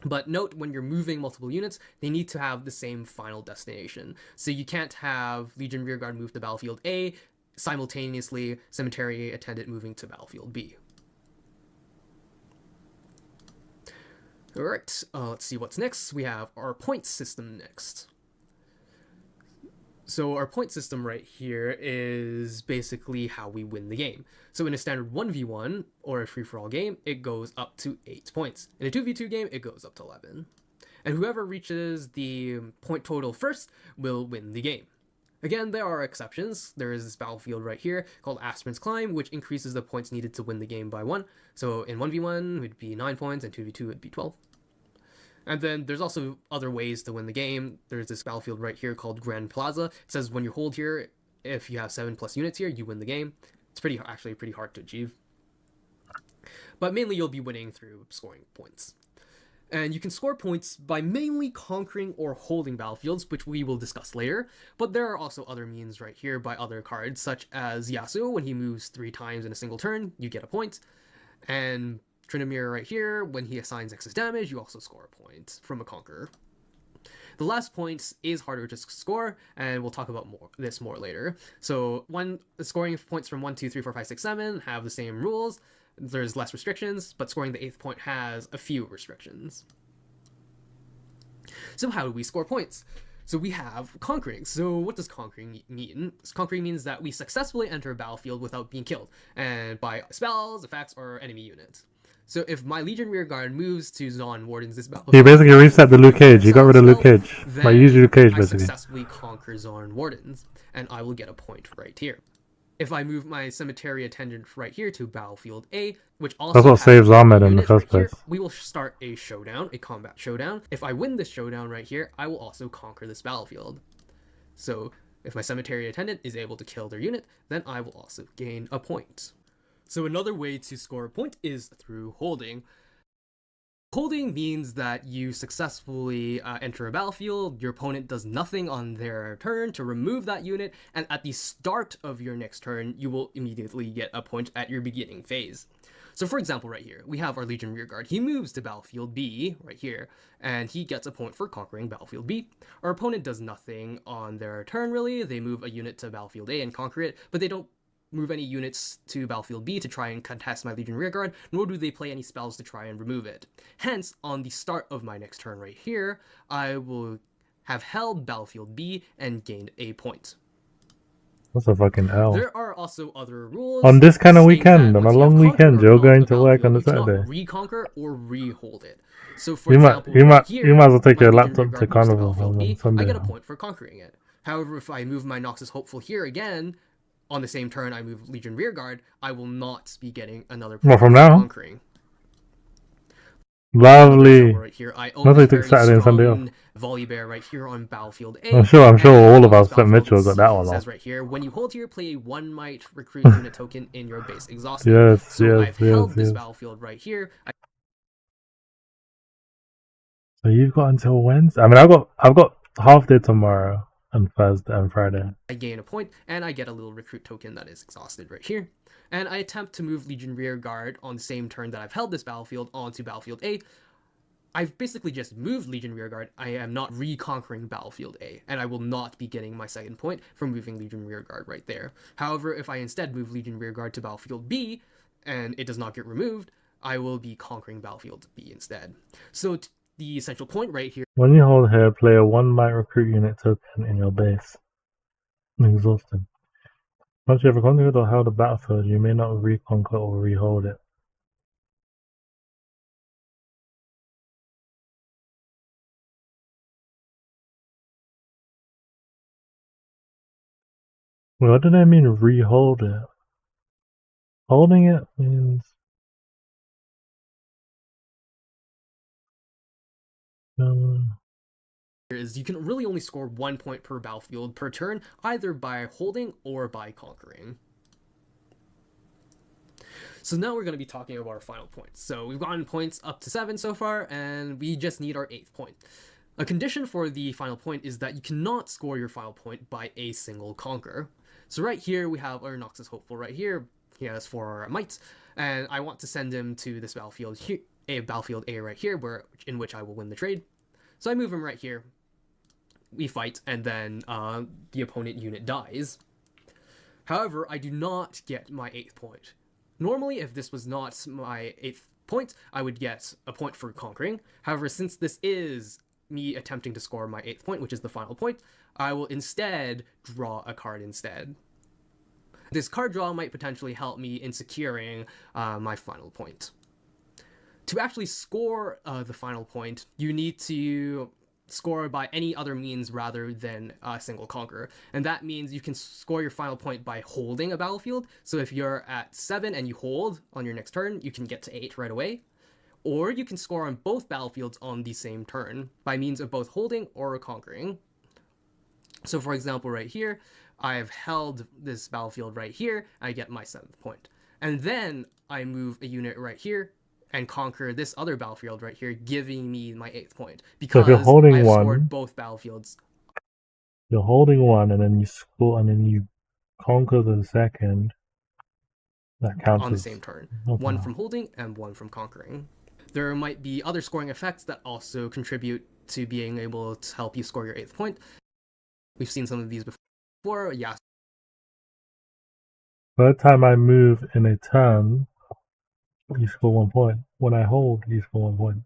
Speaker 3: But note, when you're moving multiple units, they need to have the same final destination. So you can't have Legion Rearguard move to Battlefield A, simultaneously Cemetery Attendant moving to Battlefield B. Alright, let's see what's next. We have our point system next. So our point system right here is basically how we win the game. So in a standard 1v1 or a free-for-all game, it goes up to 8 points. In a 2v2 game, it goes up to 11. And whoever reaches the point total first will win the game. Again, there are exceptions. There is this battlefield right here called Aspirin's Climb, which increases the points needed to win the game by 1. So in 1v1, it would be 9 points, and 2v2 would be 12. And then there's also other ways to win the game. There's this battlefield right here called Grand Plaza. It says when you hold here, if you have 7+ units here, you win the game. It's actually pretty hard to achieve. But mainly you'll be winning through scoring points. And you can score points by mainly conquering or holding battlefields, which we will discuss later. But there are also other means right here by other cards, such as Yasuo. When he moves 3 times in a single turn, you get a point. And Trinomir right here, when he assigns excess damage, you also score a point from a Conqueror. The last point is harder to score, and we'll talk about this more later. So scoring points from 1, 2, 3, 4, 5, 6, 7 have the same rules. There's less restrictions, but scoring the 8th point has a few restrictions. So how do we score points? So we have conquering. So what does conquering mean? Conquering means that we successfully enter a battlefield without being killed, and by spells, effects, or enemy units. So if my Legion Rearguard moves to Zon Wardens this battlefield,
Speaker 1: You basically reset the Luke Cage. You got rid of Luke Cage. Like, use Luke Cage,
Speaker 3: I
Speaker 1: basically.
Speaker 3: successfully conquer Zorn Wardens, and I will get a point right here. If I move my Cemetery Attendant right here to Battlefield A, which also
Speaker 1: That's what saves Ahmed in the first place.
Speaker 3: here, we will start a showdown, a combat showdown. If I win this showdown right here, I will also conquer this battlefield. So if my Cemetery Attendant is able to kill their unit, then I will also gain a point. So another way to score a point is through holding. Holding means that you successfully enter a battlefield, your opponent does nothing on their turn to remove that unit, and at the start of your next turn, you will immediately get a point at your beginning phase. So for example, right here, we have our Legion Rearguard. He moves to Battlefield B, right here, and he gets a point for conquering Battlefield B. Our opponent does nothing on their turn, really. They move a unit to Battlefield A and conquer it, but they don't move any units to Battlefield B to try and contest my Legion Rearguard, nor do they play any spells to try and remove it. Hence, on the start of my next turn right here, I will have held Battlefield B and gained a point.
Speaker 1: What's a fucking L?
Speaker 3: There are also other rules.
Speaker 1: On this kind of weekend, on a long weekend, Joe, going to work on the Saturday.
Speaker 3: Reconquer or rehold it. So for example,
Speaker 1: you might
Speaker 3: here,
Speaker 1: as well take
Speaker 3: my
Speaker 1: your
Speaker 3: Legion
Speaker 1: laptop to
Speaker 3: Rearguard moves
Speaker 1: Carnival
Speaker 3: Battlefield
Speaker 1: on
Speaker 3: B,
Speaker 1: Sunday.
Speaker 3: I get a point for conquering it. However, if I move my Noxus Hopeful here again, on the same turn I move Legion Rearguard, I will not be getting another
Speaker 1: Well,
Speaker 3: point
Speaker 1: from
Speaker 3: for
Speaker 1: now?
Speaker 3: conquering.
Speaker 1: Lovely.
Speaker 3: Right here, I own
Speaker 1: Lovely
Speaker 3: a
Speaker 1: took
Speaker 3: very
Speaker 1: Saturday and Sunday off.
Speaker 3: strong volley bear right here on battlefield A.
Speaker 1: I'm sure
Speaker 3: and
Speaker 1: all of
Speaker 3: on
Speaker 1: our
Speaker 3: this
Speaker 1: St.
Speaker 3: battlefield,
Speaker 1: Mitchells got that one
Speaker 3: it
Speaker 1: off.
Speaker 3: says right here, when you hold here, play a 1 might recruit unit token in your base exhausted.
Speaker 1: Yes,
Speaker 3: So
Speaker 1: yes,
Speaker 3: I've
Speaker 1: yes,
Speaker 3: held this
Speaker 1: yes.
Speaker 3: battlefield right here.
Speaker 1: So you've got until Wednesday. I mean, I've got half day tomorrow and Thursday and Friday.
Speaker 3: I gain a point, and I get a little recruit token that is exhausted right here. And I attempt to move Legion Rearguard on the same turn that I've held this battlefield onto battlefield A. I've basically just moved Legion Rearguard. I am not reconquering battlefield A, and I will not be getting my second point for moving Legion Rearguard right there. However, if I instead move Legion Rearguard to battlefield B, and it does not get removed, I will be conquering battlefield B instead. So the essential point right here.
Speaker 1: When you hold here, play a 1 might recruit unit token in your base. Exhausted. Once you have conquered or held a battlefield, you may not reconquer or rehold it. What do they mean rehold it? Holding it means
Speaker 3: is you can really only score 1 point per battlefield per turn, either by holding or by conquering. So now we're going to be talking about our final points. So we've gotten points up to 7 so far, and we just need our 8th point. A condition for the final point is that you cannot score your final point by a single conquer. So right here we have our Noxus Hopeful right here. He has 4 mites, and I want to send him to this battlefield here, battlefield A right here, in which I will win the trade. So I move him right here. We fight, and then the opponent unit dies. However, I do not get my 8th point. Normally, if this was not my 8th point, I would get a point for conquering. However, since this is me attempting to score my 8th point, which is the final point, I will instead draw a card instead. This card draw might potentially help me in securing my final point. To actually score the final point, you need to score by any other means rather than a single conquer. And that means you can score your final point by holding a battlefield. So if you're at 7 and you hold on your next turn, you can get to 8 right away. Or you can score on both battlefields on the same turn by means of both holding or conquering. So for example, right here, I've held this battlefield right here, I get my 7th point. And then I move a unit right here and conquer this other battlefield right here, giving me my 8th point. Because
Speaker 1: so if you're holding
Speaker 3: I've
Speaker 1: one,
Speaker 3: scored both battlefields.
Speaker 1: You're holding one and then you score and then you conquer the second. That counts
Speaker 3: on the
Speaker 1: as
Speaker 3: same turn.
Speaker 1: okay.
Speaker 3: One from holding and one from conquering. There might be other scoring effects that also contribute to being able to help you score your 8th point. We've seen some of these before. Yeah.
Speaker 1: By the time I move in a turn, you score 1 point. When I hold, you score 1 point.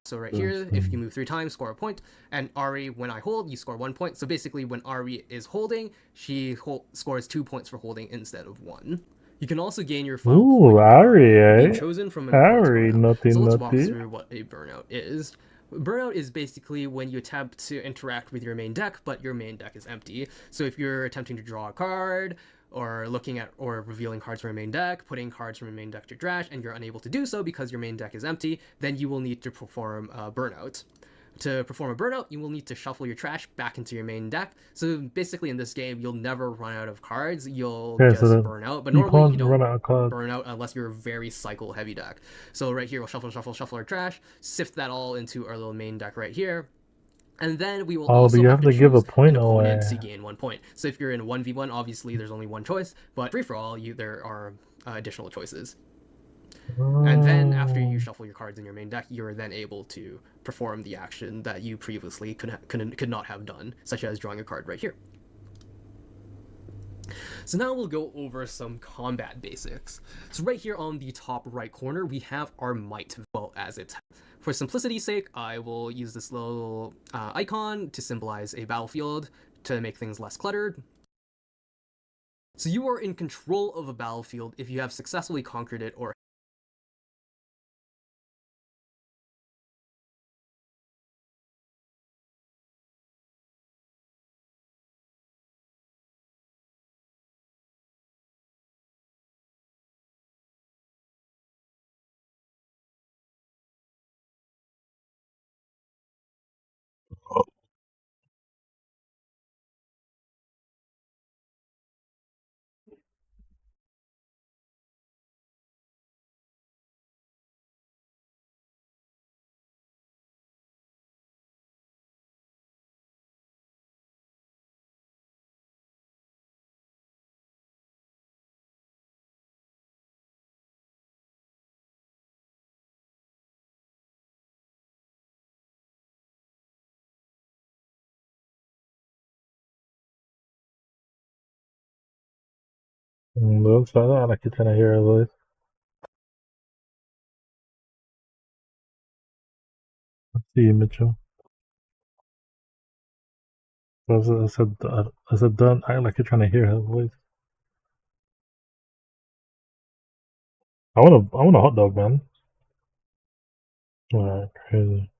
Speaker 3: So right here, if you move 3 times, score a point. And Ari, when I hold, you score 1 point. So basically, when Ari is holding, she scores 2 points for holding instead of 1. You can also gain your final point
Speaker 1: Ari,
Speaker 3: being chosen from an
Speaker 1: Ari, naughty,
Speaker 3: so let's
Speaker 1: naughty.
Speaker 3: walk through what a burnout is. Burnout is basically when you attempt to interact with your main deck, but your main deck is empty. So if you're attempting to draw a card, or looking at or revealing cards from your main deck, putting cards from your main deck to trash, and you're unable to do so because your main deck is empty, then you will need to perform a burnout. To perform a burnout, you will need to shuffle your trash back into your main deck. So basically in this game, you'll never run out of cards, you'll just burn out. But normally you don't
Speaker 1: run out of cards.
Speaker 3: burn out unless you're a very cycle heavy deck. So right here, we'll shuffle our trash, sift that all into our little main deck right here. And then we will also
Speaker 1: but you have to give a point away
Speaker 3: to gain 1 point. So if you're in a 1v1, obviously there's only one choice, but free for all, there are additional choices. And then after you shuffle your cards in your main deck, you're then able to perform the action that you previously could not have done, such as drawing a card right here. So now we'll go over some combat basics. So right here on the top right corner, we have our might well as its. For simplicity's sake, I will use this little icon to symbolize a battlefield to make things less cluttered. So you are in control of a battlefield if you have successfully conquered it or
Speaker 1: Looks like that. I can kind of hear her voice. See you, Mitchell. I said, don't act like you're trying to hear her voice. I want a hot dog, man. Alright, crazy.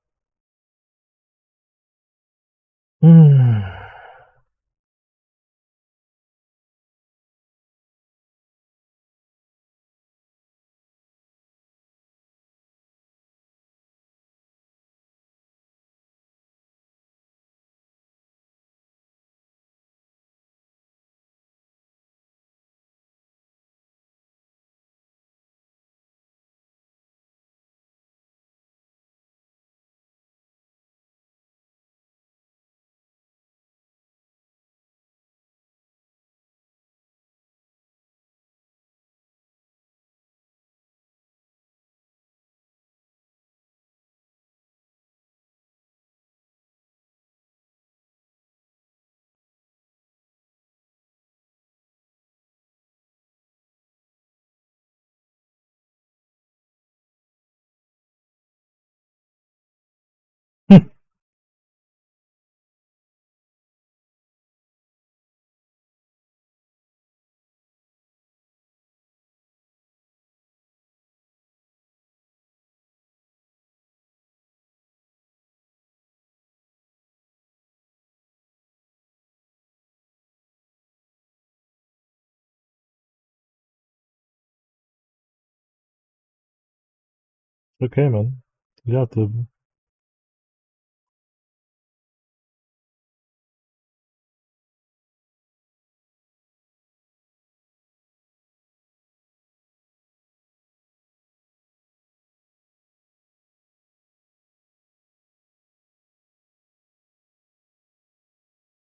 Speaker 1: Okay, man. You have to.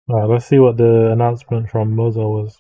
Speaker 1: Alright, let's see what the announcement from Mozo was.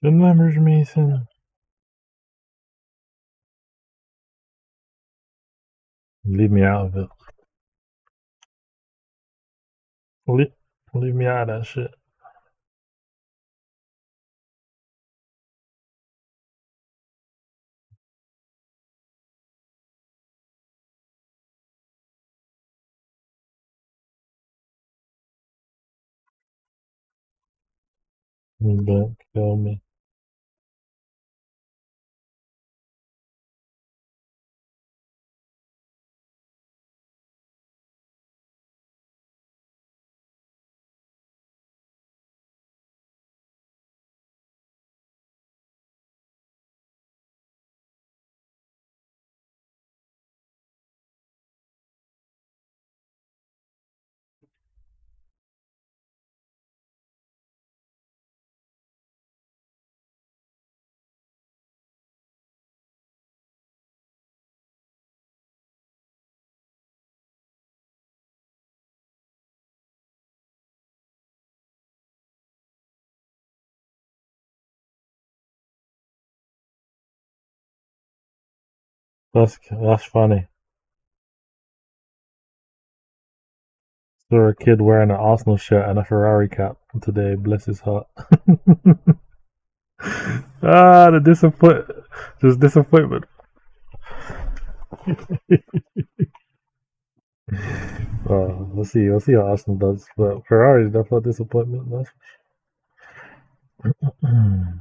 Speaker 1: Remembers Mason. Leave me out of it. Leave me out of that shit. Don't kill me. That's funny. Saw a kid wearing an Arsenal shirt and a Ferrari cap today. Bless his heart. The disappointment. We'll see. We'll see how Arsenal does. But Ferrari's definitely a disappointment. That's for sure.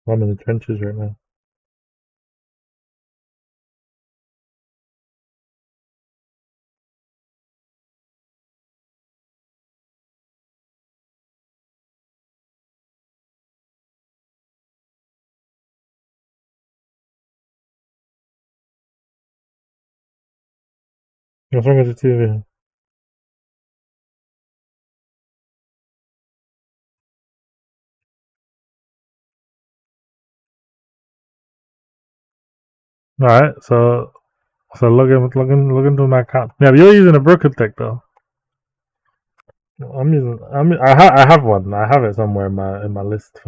Speaker 1: I'm in the trenches right now. What's wrong with the TV? Alright, so log into my account. Yeah, but you're using a broken tech though. I have one. I have it somewhere in my list.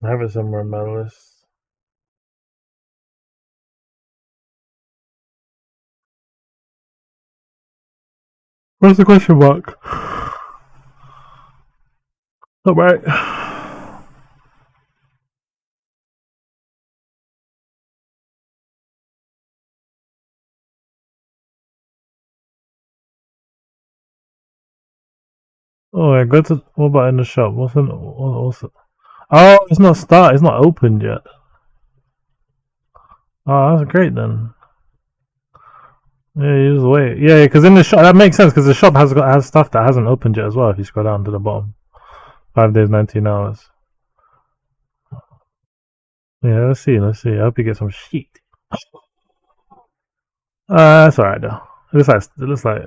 Speaker 1: I have it somewhere in my list. Where's the question mark? Alright. Oh, yeah, go to what about in the shop? What's it? Oh, it's not start. It's not opened yet. Oh, that's great then. Yeah, you just wait. Yeah, because in the shop that makes sense because the shop has stuff that hasn't opened yet as well. If you scroll down to the bottom, 5 days, 19 hours. Yeah, let's see. Let's see. I hope you get some shit. That's alright though. It looks like.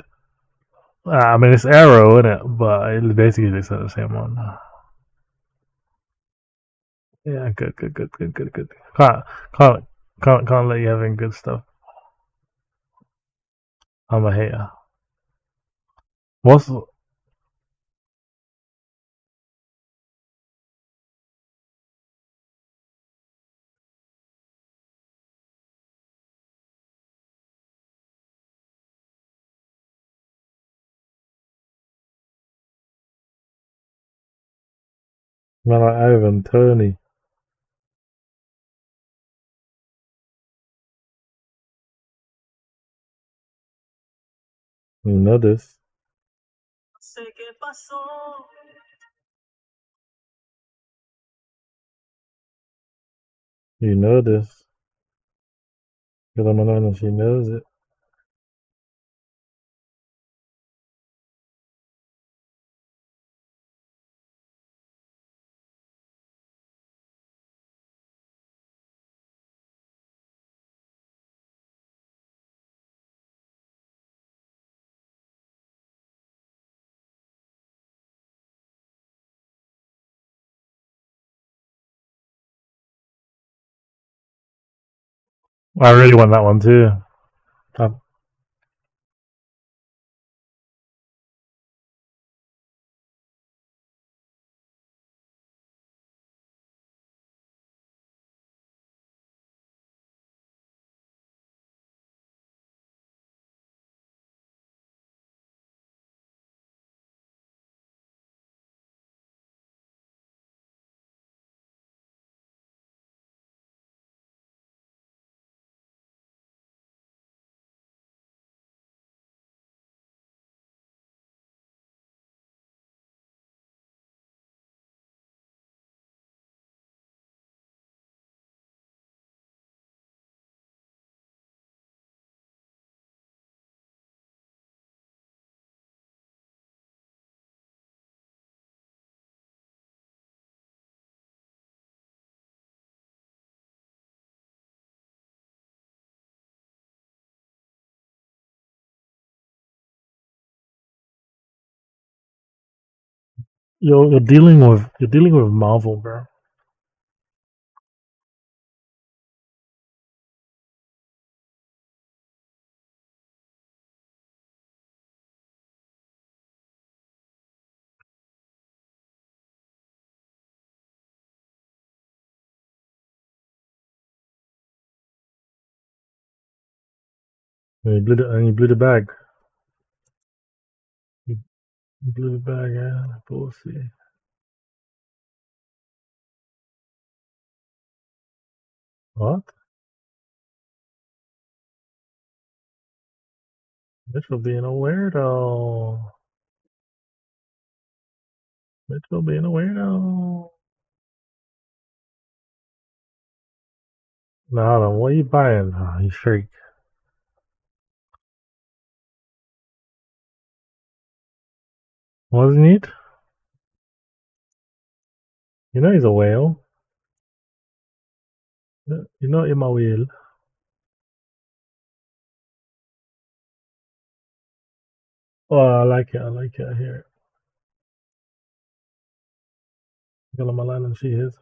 Speaker 1: I mean, it's Arrow in it, but it basically looks like the same one. Yeah, good. Can't can't can't let you having good stuff. I'm a hater. What's man like Ivan Tony? You know this. You know this. Because I'm alone, she knows it. I really want that one too. I, you're dealing with Marvel, bro. And you blew the bag. You blew the bag, yeah. Pussy. What? Mitchell being a weirdo. Mitchell being a weirdo. No, hold on. What are you buying? Oh, you freak. What does he need? You know he's a whale. You know I'm a whale. Oh, I like it. I like it. I hear it. Get on my line and see his.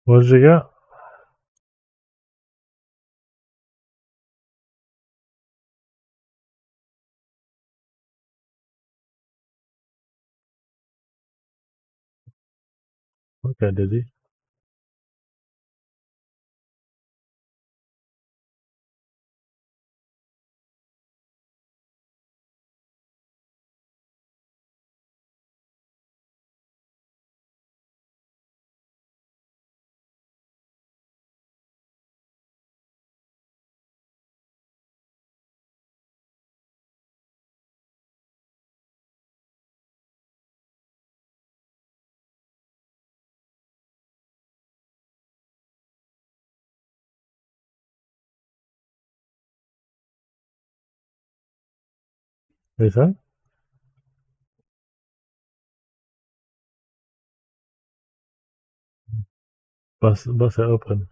Speaker 1: What did you get? Okay, did he? Listen, bust it open.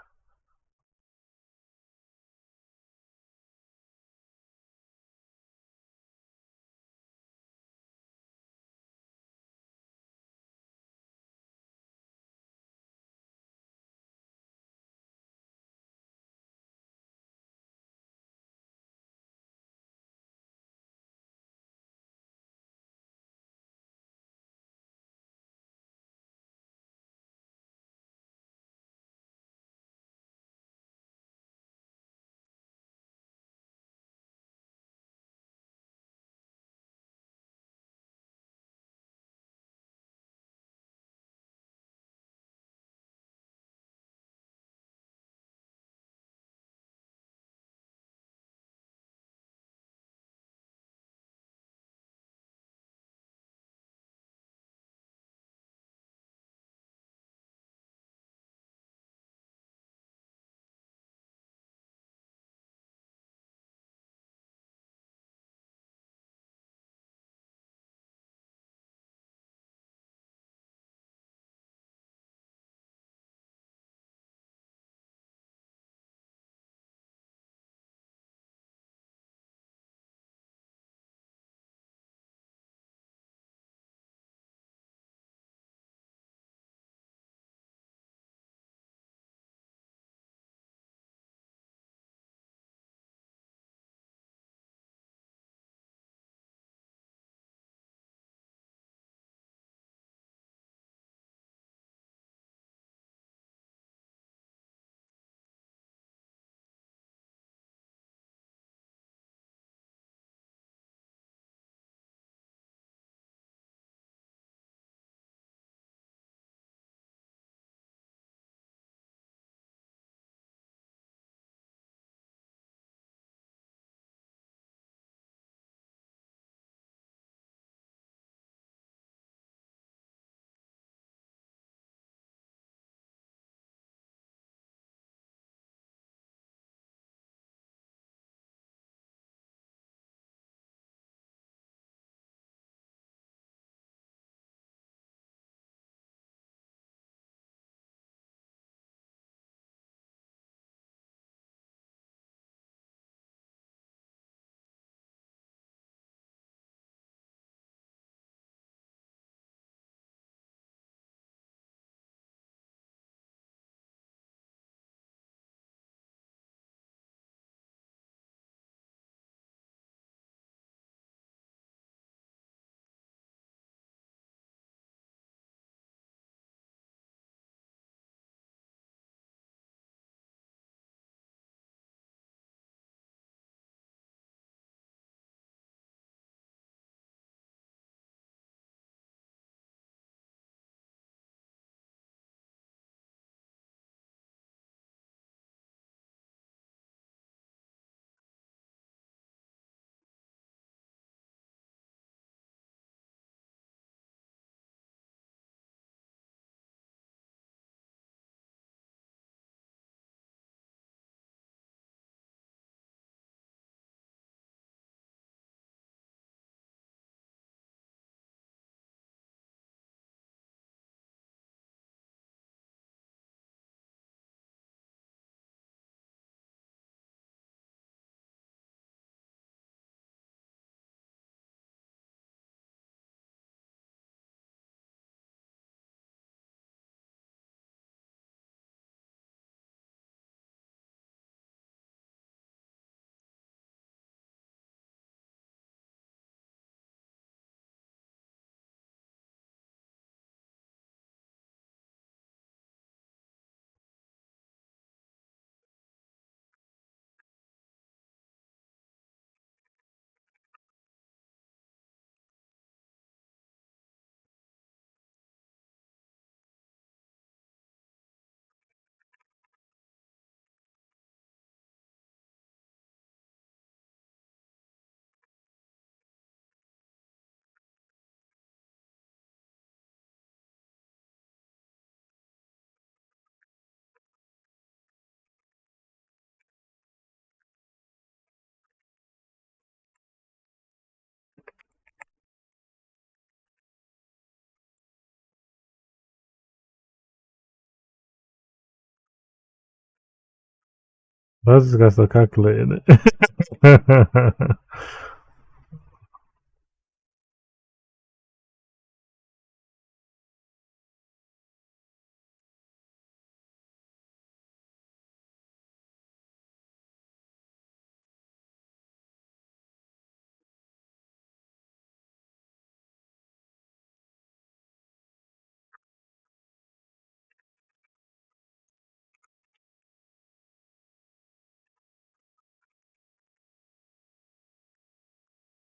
Speaker 1: Why is this guy still calculating it?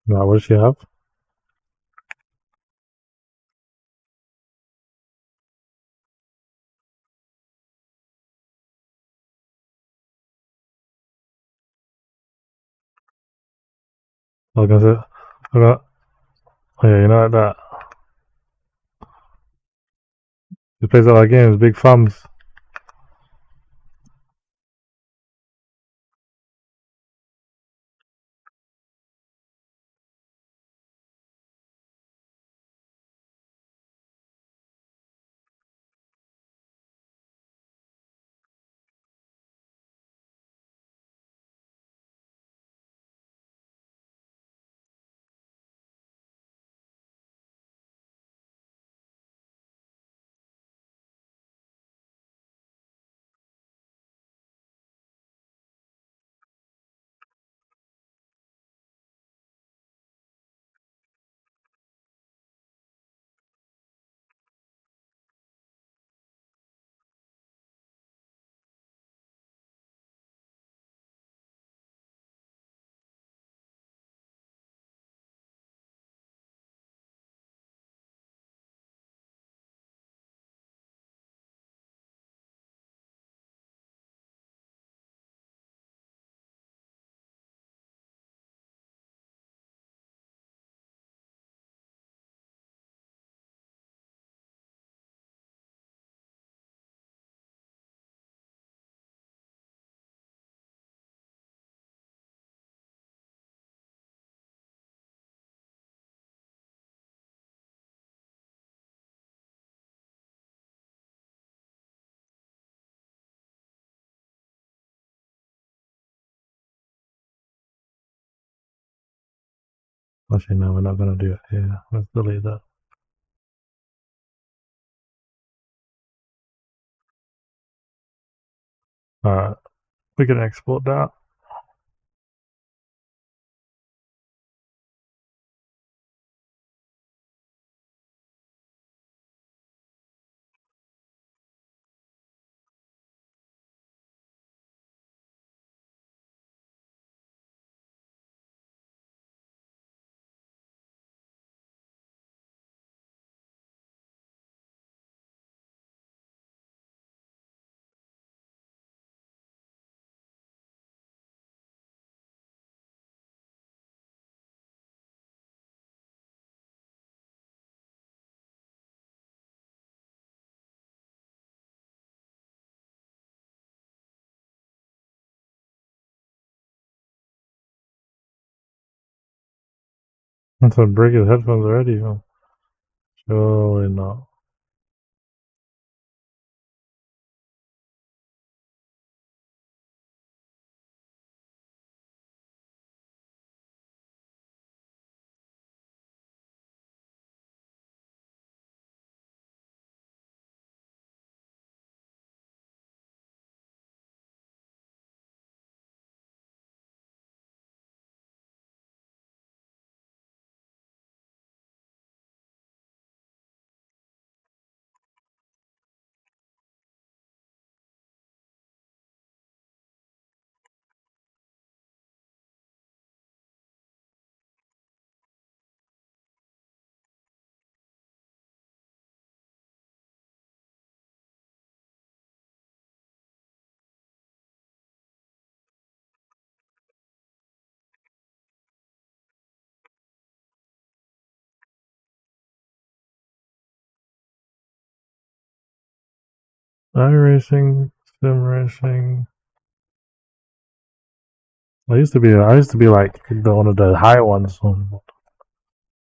Speaker 1: No, what does she have? I was gonna say, oh yeah, you know like that. He plays a lot of games, big thumbs. Actually, no, we're not gonna do it here. Let's delete that. Alright, we can export that. That's a break his headphones already. Huh? Surely not. iRacing, sim racing. I used to be like one of the high ones,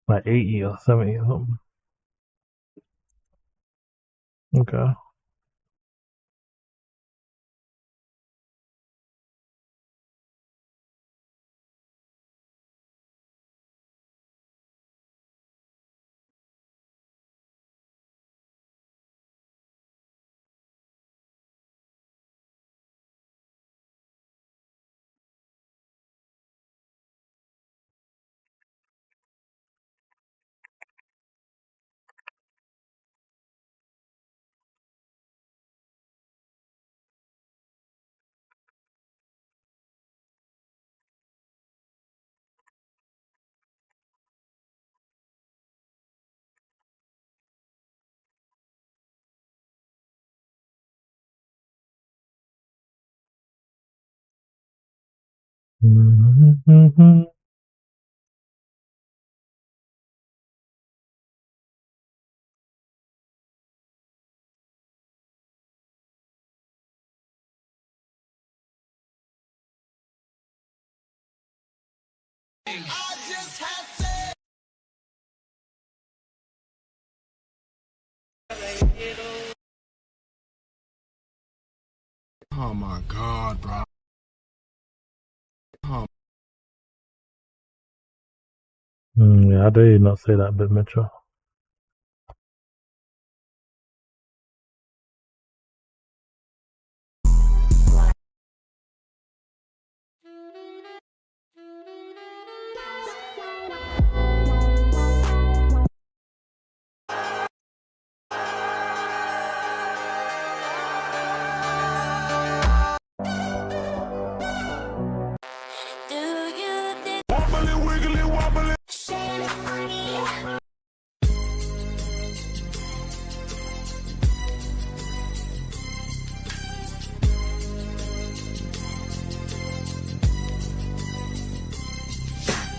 Speaker 1: like 80 or 70 or something. Okay.
Speaker 13: Oh my god, bro. Oh.
Speaker 1: Yeah, I did not say that bit, Mitchell.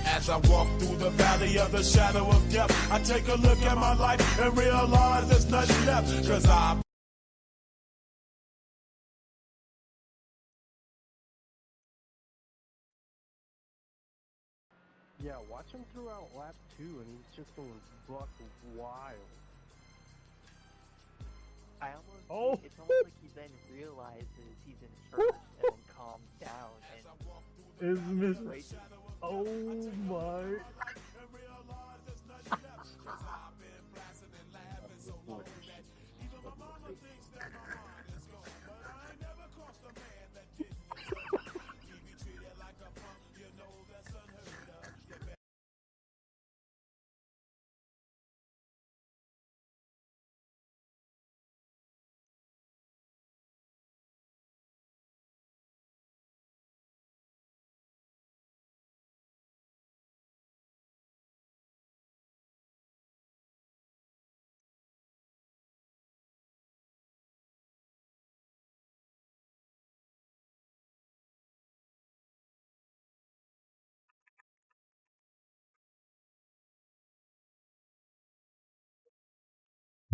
Speaker 13: As I walk through the valley of the shadow of death, I take a look at my life and realize there's nothing left. Cause I
Speaker 10: Yeah, watch him throughout lap 2 and he's just going buck wild.
Speaker 8: It's almost like he then realizes he's in first and then calms down
Speaker 1: Is Miss...
Speaker 8: Wait.
Speaker 1: Oh my...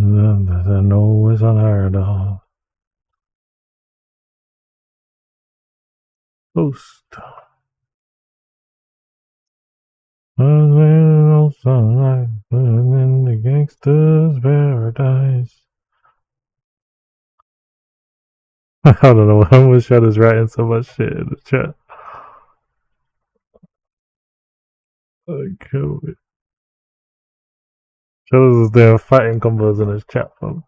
Speaker 1: I know it's unheard of. Ghost. Sunlight in the gangster's paradise. I don't know why Wish Shadow's writing so much shit in the chat. I can't wait. Shadow's is there fighting combos in his chat phone.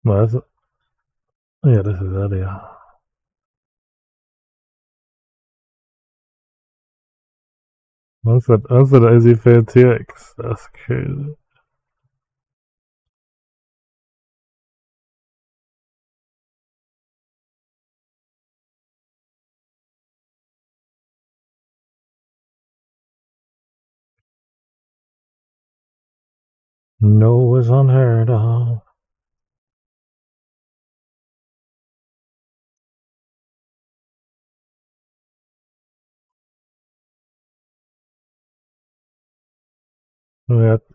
Speaker 1: No, that's, yeah, this is earlier. That's an Easy Fair TX. That's crazy. No, it's unheard of.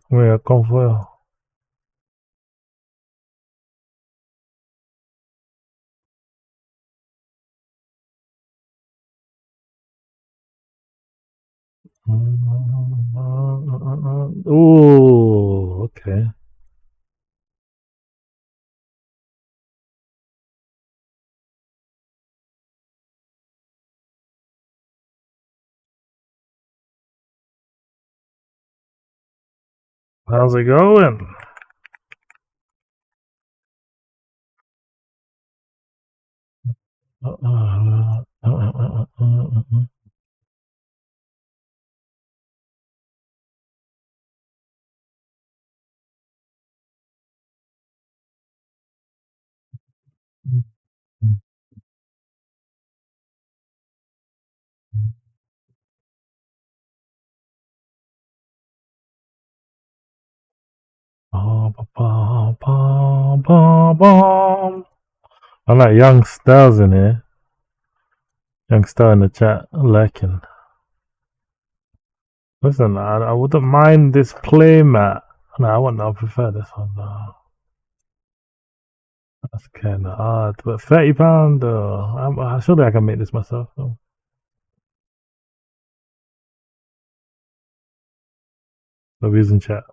Speaker 1: Where come for? Ooh, okay. How's it going? Bum, bum, bum, bum, bum. I'm like young stars in here. Young star in the chat lurking. Listen, I wouldn't mind this playmat. No, I prefer this one though. That's kind of odd, but £30 though. Surely I can make this myself though. Nobody's in chat.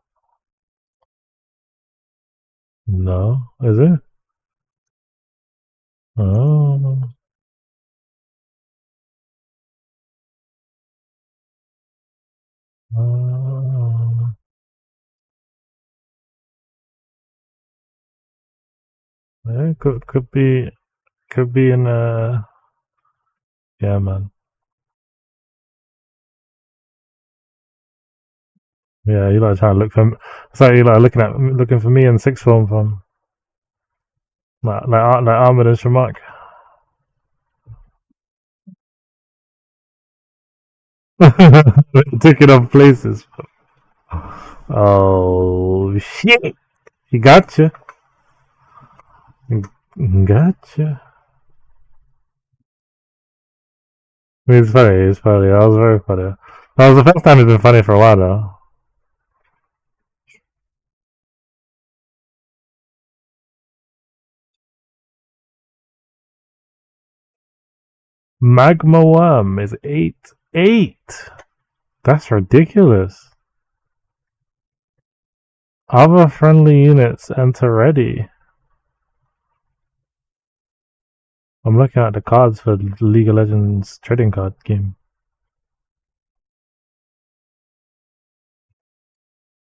Speaker 1: No, is it? Oh. Yeah, could be in yeah, man. Yeah, you like trying to look for. Sorry, you like looking for me in sixth form from like Ahmed and Shamak. Taking up places. Oh shit! He gotcha. Gotcha. It's funny. It's funny. That was very funny. That was the first time it's been funny for a while though. Magma Worm is 8-8. That's ridiculous. Other friendly units enter ready. I'm looking at the cards for the League of Legends trading card game.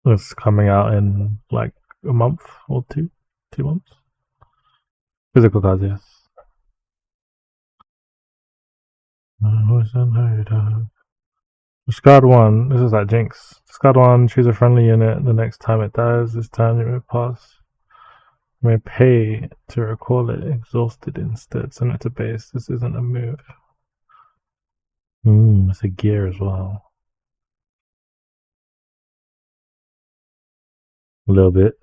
Speaker 1: It's coming out in like a month or 2 months. Physical cards, yes. Discard 1. This is like Jinx. Discard 1, choose a friendly unit. The next time it dies, this time you may pass. You may pay to recall it exhausted instead. Send it to base. This isn't a move. It's a gear as well. A little bit.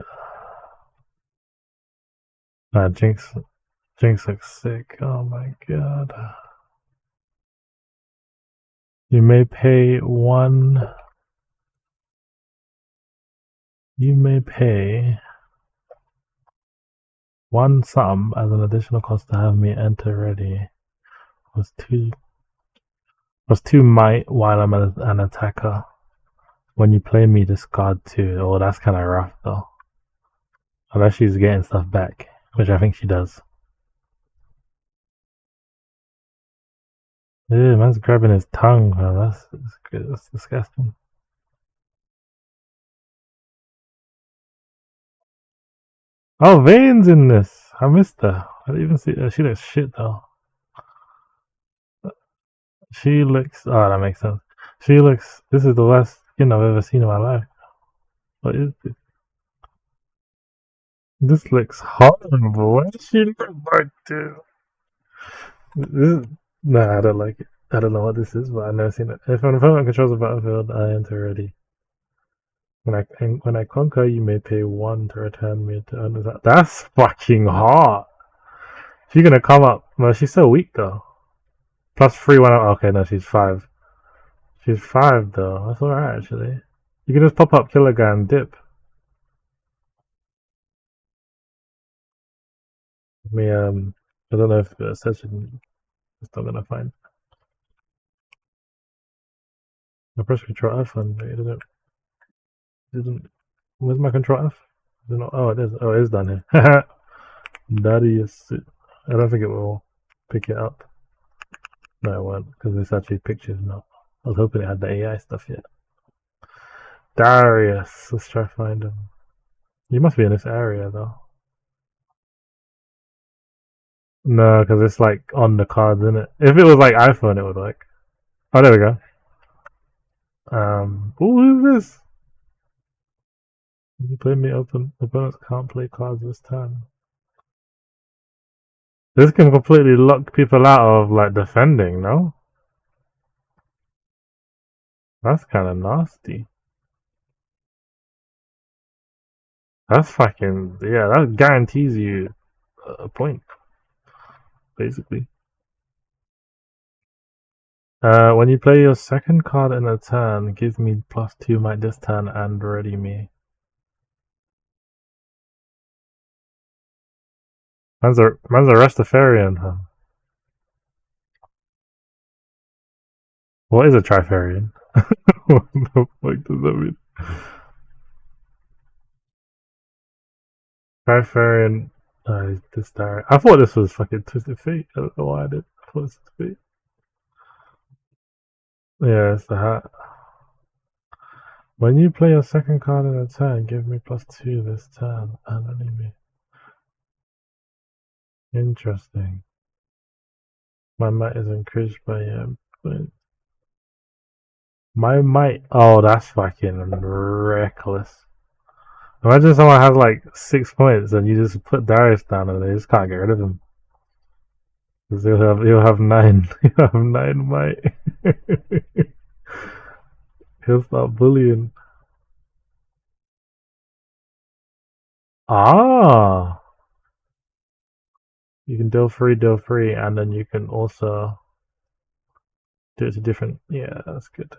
Speaker 1: Jinx looks sick. Oh my god. You may pay one. You may pay one sum as an additional cost to have me enter ready. Was two might while I'm an attacker. When you play me, discard 2. Oh, that's kind of rough though. Unless she's getting stuff back, which I think she does. Yeah, man's grabbing his tongue, man. That's disgusting. Oh, Vane's in this. I missed her. I didn't even see her. She looks shit though. She looks. Oh, that makes sense. She looks. This is the worst skin I've ever seen in my life. What is this? This looks horrible. Why does she look like this? Nah, I don't like it. I don't know what this is, but I've never seen it. If an opponent controls a battlefield, I enter ready. When I conquer, you may pay 1 to return me to earn that. That's fucking hard. She's gonna come up. Well, she's so weak though. Plus 3 1. Okay, no, she's 5. She's 5 though. That's alright actually. You can just pop up, kill a guy, and dip. I don't know if the session is not gonna find. I pressed Control F and it didn't. Where's my Control F? Oh, it is. Oh, it is down here. That is it. I don't think it will pick it up. No, it won't, because it's actually pictures now. I was hoping it had the AI stuff yet. Darius. Let's try to find him. You must be in this area though. No, because it's like on the cards, isn't it? If it was like iPhone, it would work. Oh, there we go. Who is this? You play me open. Opponents can't play cards this time. This can completely lock people out of like defending, no? That's kind of nasty. That's fucking, yeah, that guarantees you a point. basically. When you play your second card in a turn, give me +2 might this turn and ready me. Man's a Rastafarian, huh? What is a Trifarian? What the fuck does that mean? Trifarian, this direct. I thought this was fucking Twisted Fate. I don't know why I did. I thought this was Fate. Yeah, it's the hat. When you play your second card in a turn, give me +2 this turn and enemy. Interesting. My might is increased by point. My might. Oh, that's fucking reckless. Imagine someone has like 6 points and you just put Darius down and they just can't get rid of him. Because he'll have 9. He'll have 9 might. He'll start bullying. Ah, you can deal free, and then you can also do it to different. Yeah, that's good.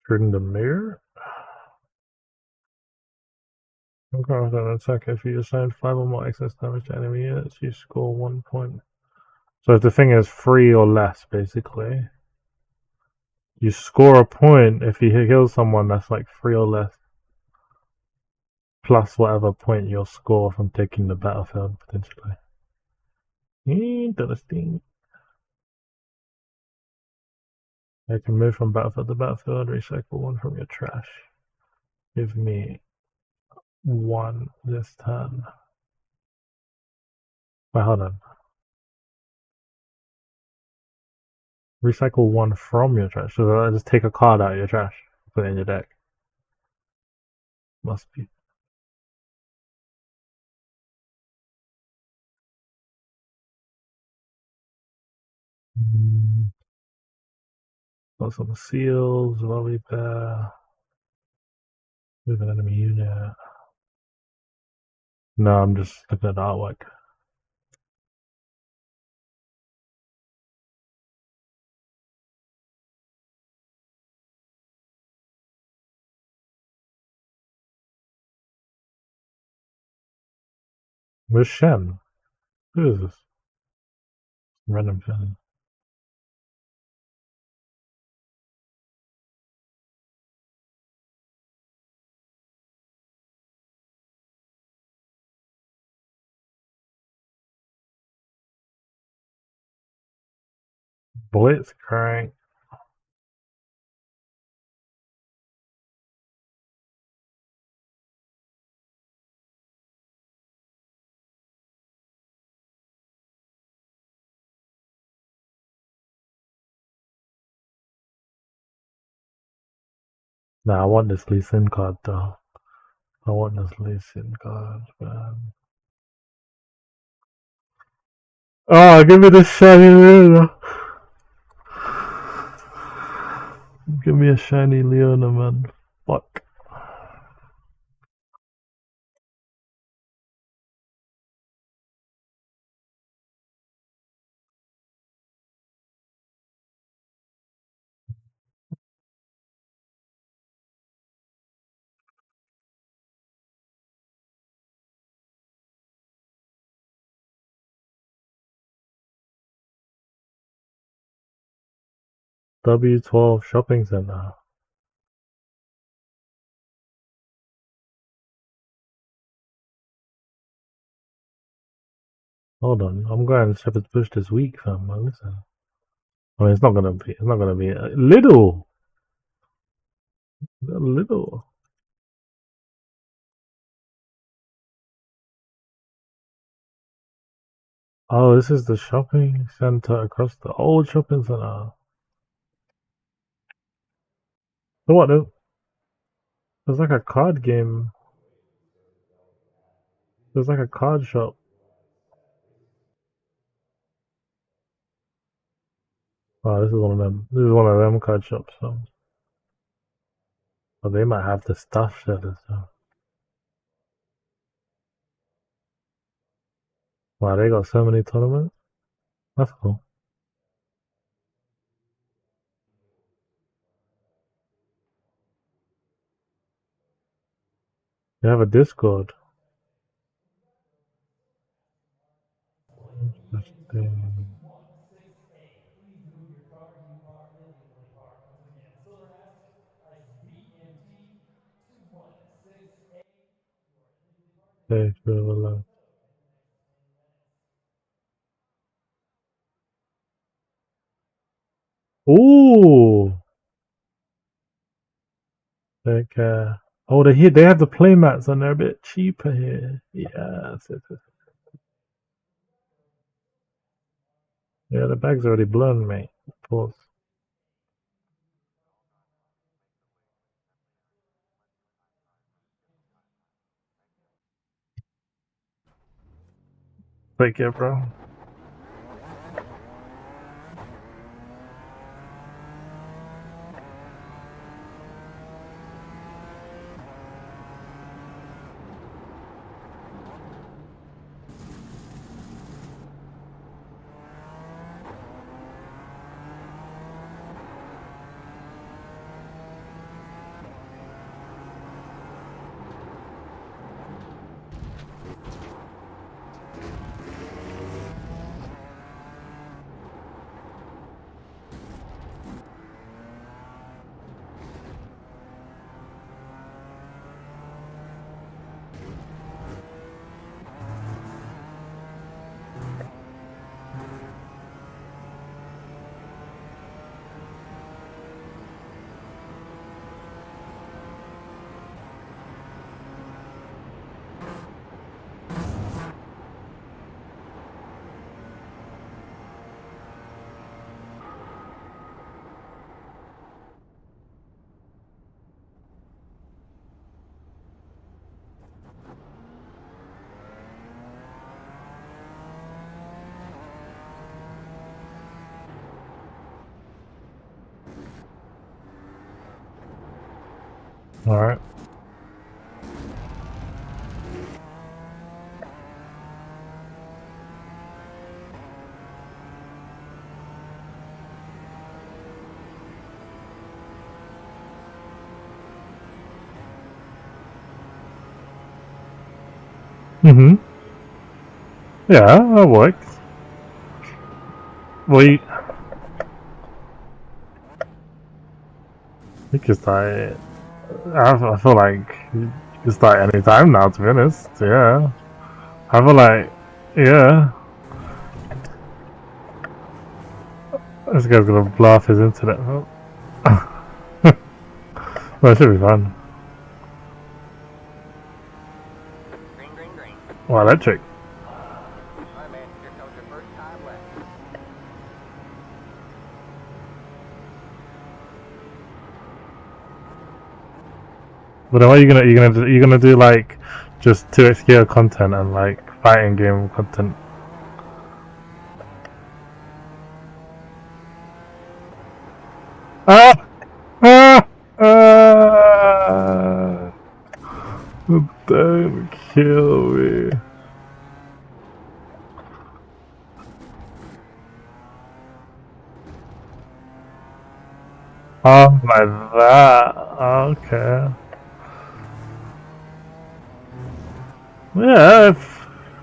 Speaker 1: Turn the mirror. Okay, with an attack, if you assign 5 or more excess damage to enemy units, you score 1 point. So if the thing is 3 or less, basically, you score a point if you kill someone that's like 3 or less, plus whatever point you'll score from taking the battlefield, potentially. Interesting. I can move from battlefield to battlefield, recycle 1 from your trash. Give me 1 this turn. Wait, hold on. Recycle 1 from your trash. So I just take a card out of your trash, put it in your deck. Must be. Got some seals, lolly bear. Move an enemy unit. No, I'm just looking at the artwork. Where's Shen? Who is this? Random Shen. Blitzcrank. Nah, I want this Lee Sin card though. I want this Lee Sin card, man. Oh, give me the shiny Leona. Give me a shiny Leona, man. Fuck. W12 shopping center. Hold on, I'm going to Shepherd's Bush this week, fam. Listen. I mean, it's not gonna be a little. A little. Oh, this is the shopping center across the old shopping center. So what? There's like a card game. There's like a card shop. Oh, this is one of them. This is one of them card shops. So. But they might have the stuff shed as well. Wow, they got so many tournaments. That's cool. They have a Discord. Interesting. They feel alone. Ooh. Like, oh, they have the playmats and they're a bit cheaper here. Yeah, yeah, the bag's already blown, mate. Pause. Take care, bro. Alright. Mm-hmm. Yeah, that works. Well, you can start. I feel like you can start anytime now, to be honest. Yeah. I feel like, yeah. This guy's gonna blow off his internet. Oh. Well, it should be fun.
Speaker 5: Green, green, green.
Speaker 1: Well, electric.
Speaker 5: Alright, man. Here comes your first time left.
Speaker 1: But then what are you gonna do like just 2x gear content and like fighting game content? Ah! Ah! Ah! Don't kill me. Oh, like that. Okay. Yeah,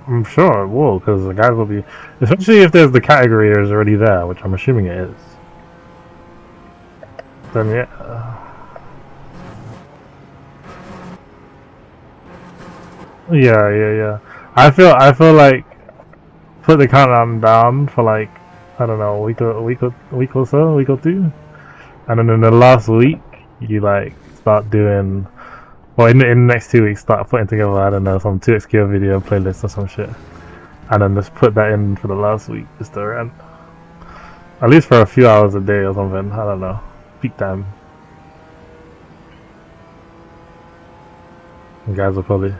Speaker 1: I'm sure it will, because the guys will be, especially if there's the category is already there, which I'm assuming it is. Then yeah. Yeah. I feel like put the countdown down for like, I don't know, a week or so, a week or two, and then in the last week you like start doing, well, in the next 2 weeks start putting together, I don't know, some 2x gear video playlist or some shit, and then just put that in for the last week just to run, at least for a few hours a day or something. I don't know, peak time. You guys will probably.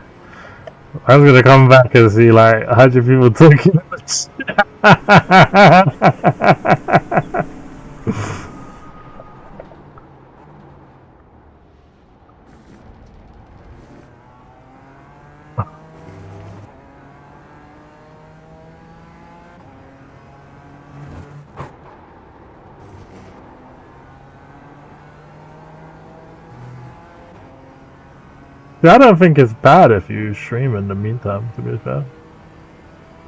Speaker 1: I'm gonna come back and see like 100 people talking in the chat. See, I don't think it's bad if you stream in the meantime, to be fair.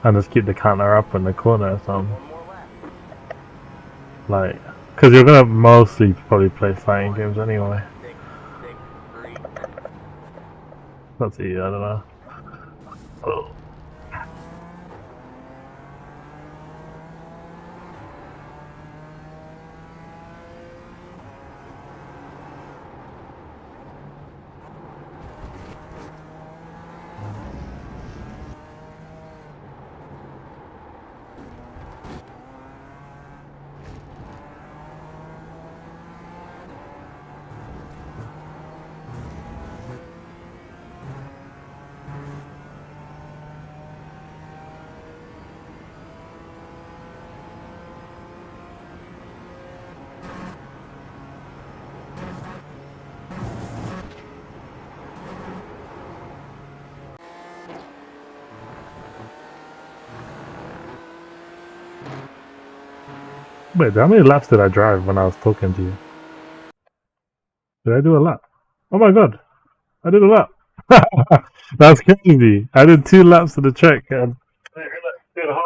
Speaker 1: And just keep the counter up in the corner or something. Like, because you're gonna mostly probably play fighting games anyway. That's to you, I don't know. Oh. Wait, how many laps did I drive when I was talking to you? Did I do a lap? Oh my god, I did a lap. That's crazy. I did 2 laps to the track and 2.5.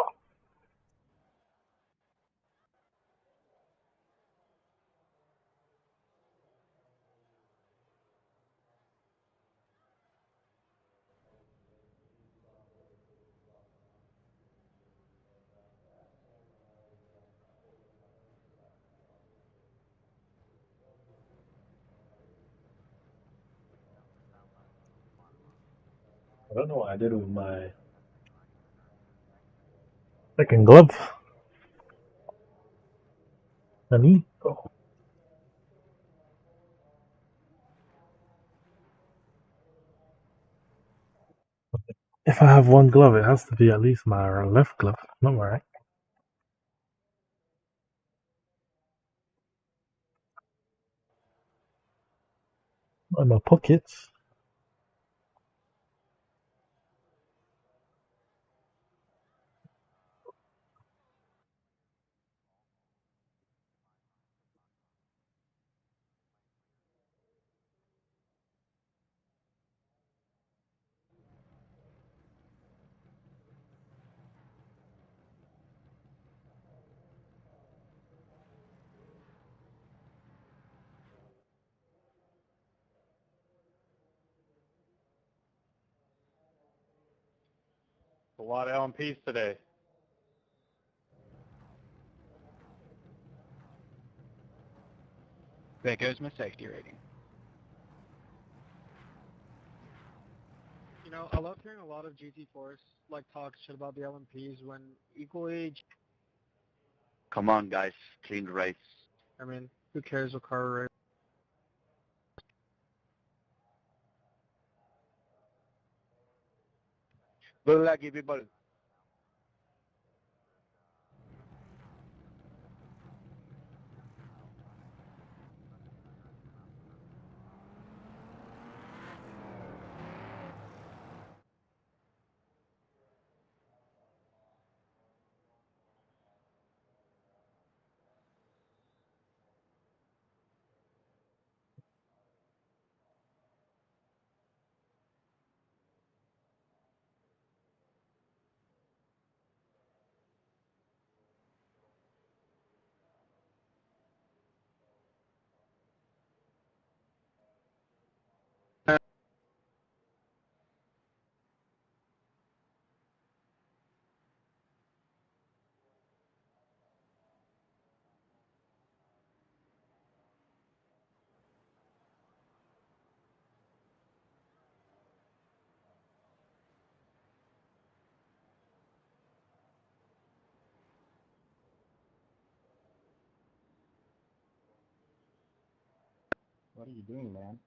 Speaker 1: I don't know what I did with my second glove. Honey? Oh. If I have one glove, it has to be at least my left glove, not my right. Not in my pockets.
Speaker 6: A lot of LMPs today.
Speaker 14: There goes my safety rating.
Speaker 7: You know, I love hearing a lot of GT4s like talk shit about the LMPs when equally,
Speaker 14: Come on, guys, clean the race.
Speaker 7: I mean, who cares what car race?
Speaker 14: Good luck, everybody.
Speaker 11: What are you doing, man?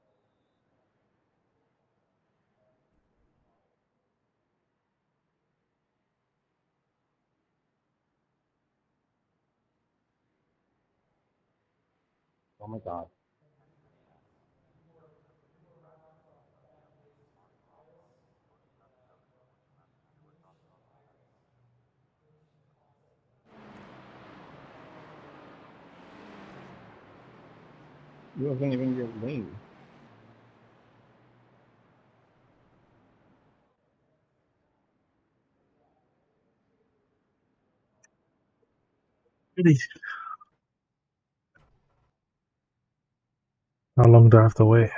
Speaker 11: Oh my god. You wasn't even your lane.
Speaker 1: How long do I have to wait?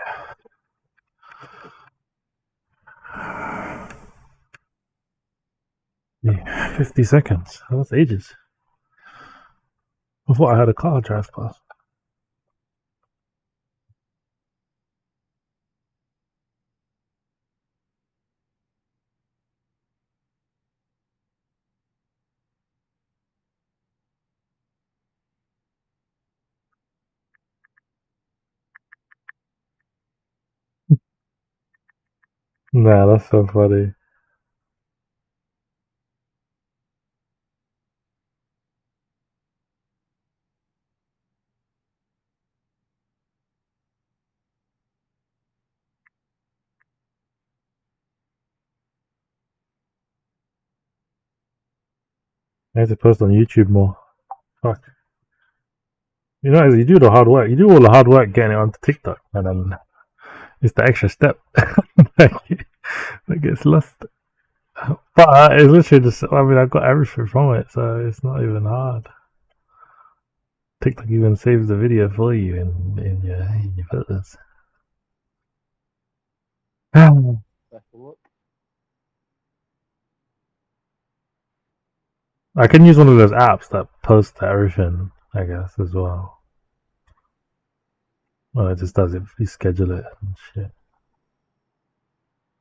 Speaker 1: Yeah, 50 seconds. That's ages. I thought I had a car drive past. Nah, that's so funny. I have to post on YouTube more. Fuck. You know, you do the hard work. You do all the hard work getting it onto TikTok, and then it's the extra step that gets lost. But it's literally just, I mean, I got everything from it, so it's not even hard. TikTok even saves the video for you in your photos. I can use one of those apps that post everything, I guess, as well. Well, it just does it, you schedule it and shit.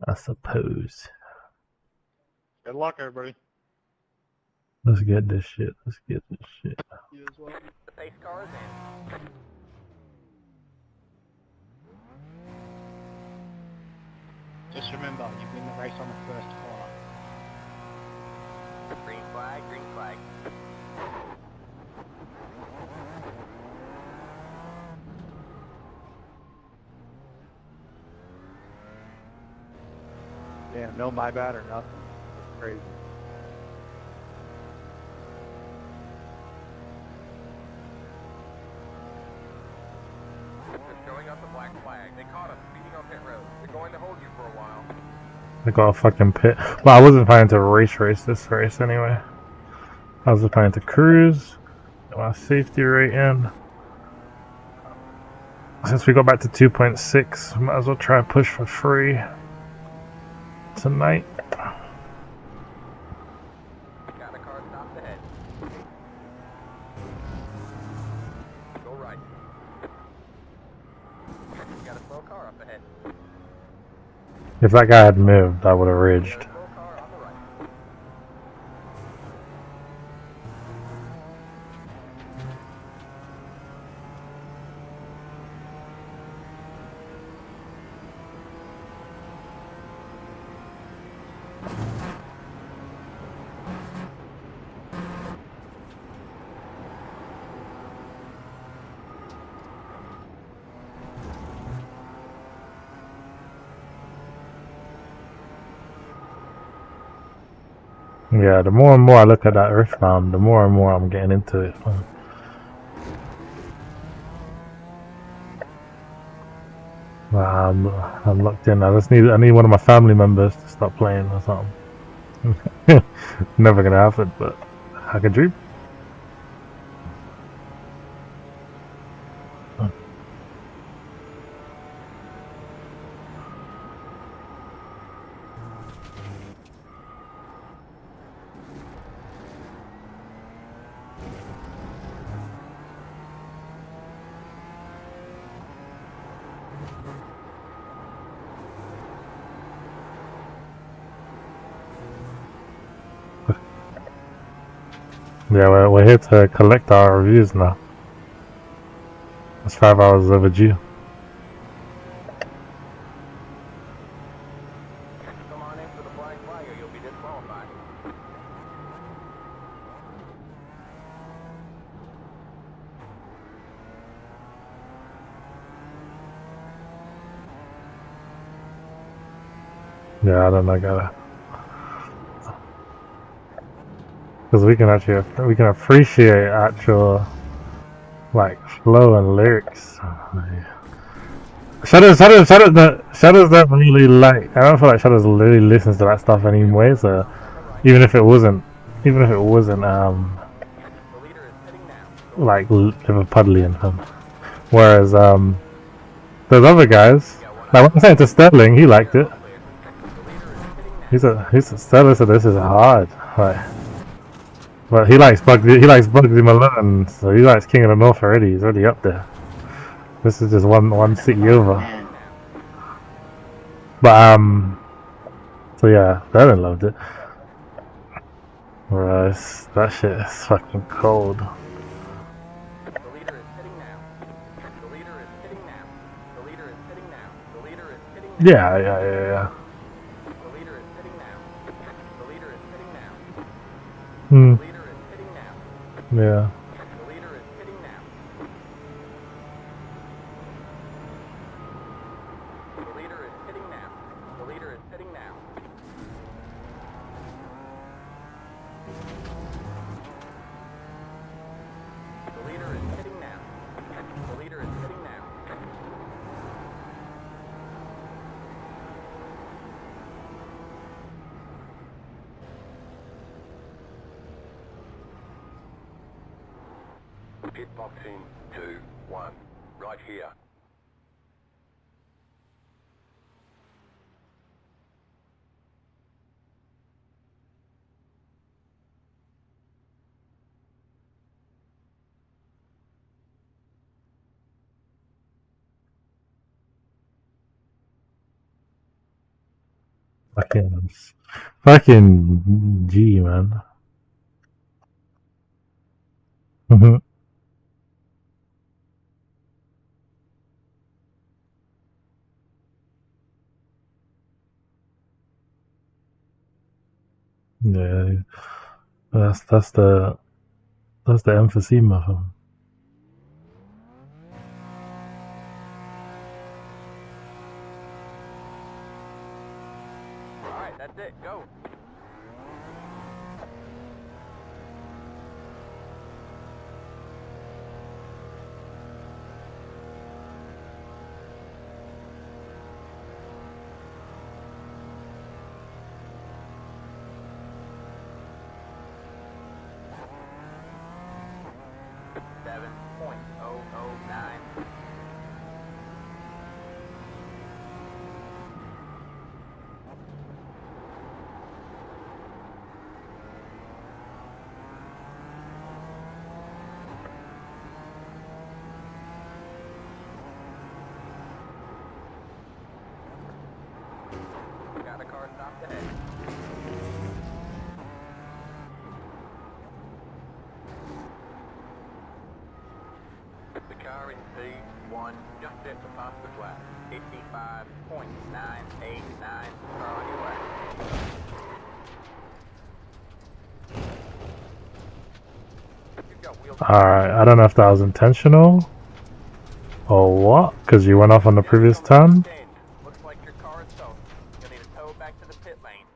Speaker 1: I suppose.
Speaker 9: Good luck, everybody.
Speaker 1: Let's get this shit. Let's get this shit.
Speaker 5: You as well. The pace car is in.
Speaker 7: Just remember, you win the race on the first corner.
Speaker 5: Green flag, green flag.
Speaker 10: Damn, no my bad or nothing. It's crazy.
Speaker 5: They're showing us a black flag. They caught us speeding on pit road. They're going to hold you for a while.
Speaker 1: I got a fucking pit. Well, I wasn't planning to race this race anyway. I was just planning to cruise, get my safety rating. Since we got back to 2.6, might as well try and push for 3 tonight.
Speaker 5: Got a car stopped ahead. Go right. Got a slow car up ahead.
Speaker 1: If that guy had moved, I would have ridged. Yeah, the more and more I look at that Earthbound, the more and more I'm getting into it. I'm locked in. I need one of my family members to stop playing or something. Never gonna happen, but I can dream. Yeah, we're here to collect our reviews now. It's 5 hours overdue.
Speaker 5: Come on in for the black flag or you'll be disqualified.
Speaker 1: Yeah, I don't know, gotta. Because we can appreciate actual, like, flow and lyrics. Shadows don't really like. I don't feel like Shadows really listens to that stuff anyway. So even if it wasn't like Liverpudlian in him. Whereas those other guys, like when I sent it to Sterling, he liked it. He's a Sterling said this is hard, like, but he likes Bugsy Malone, so he likes King of the North already. He's already up there. This is just one city over. But so yeah, Sterling loved it. Whereas that shit is fucking cold. Yeah. Hmm. Yeah.
Speaker 5: Pit box in 2, 1. Right here.
Speaker 1: Fucking G, man. Yeah, that's the emphysema for him.
Speaker 5: Alright, that's it. Go. Got a car stopped ahead. The car in P1 just set to pass the flat. 55.989 priority lap.
Speaker 1: Alright, I don't know if that was intentional or what, because you went off on the previous turn.
Speaker 5: Looks like your car is toast. You'll need to tow back to the pit lane.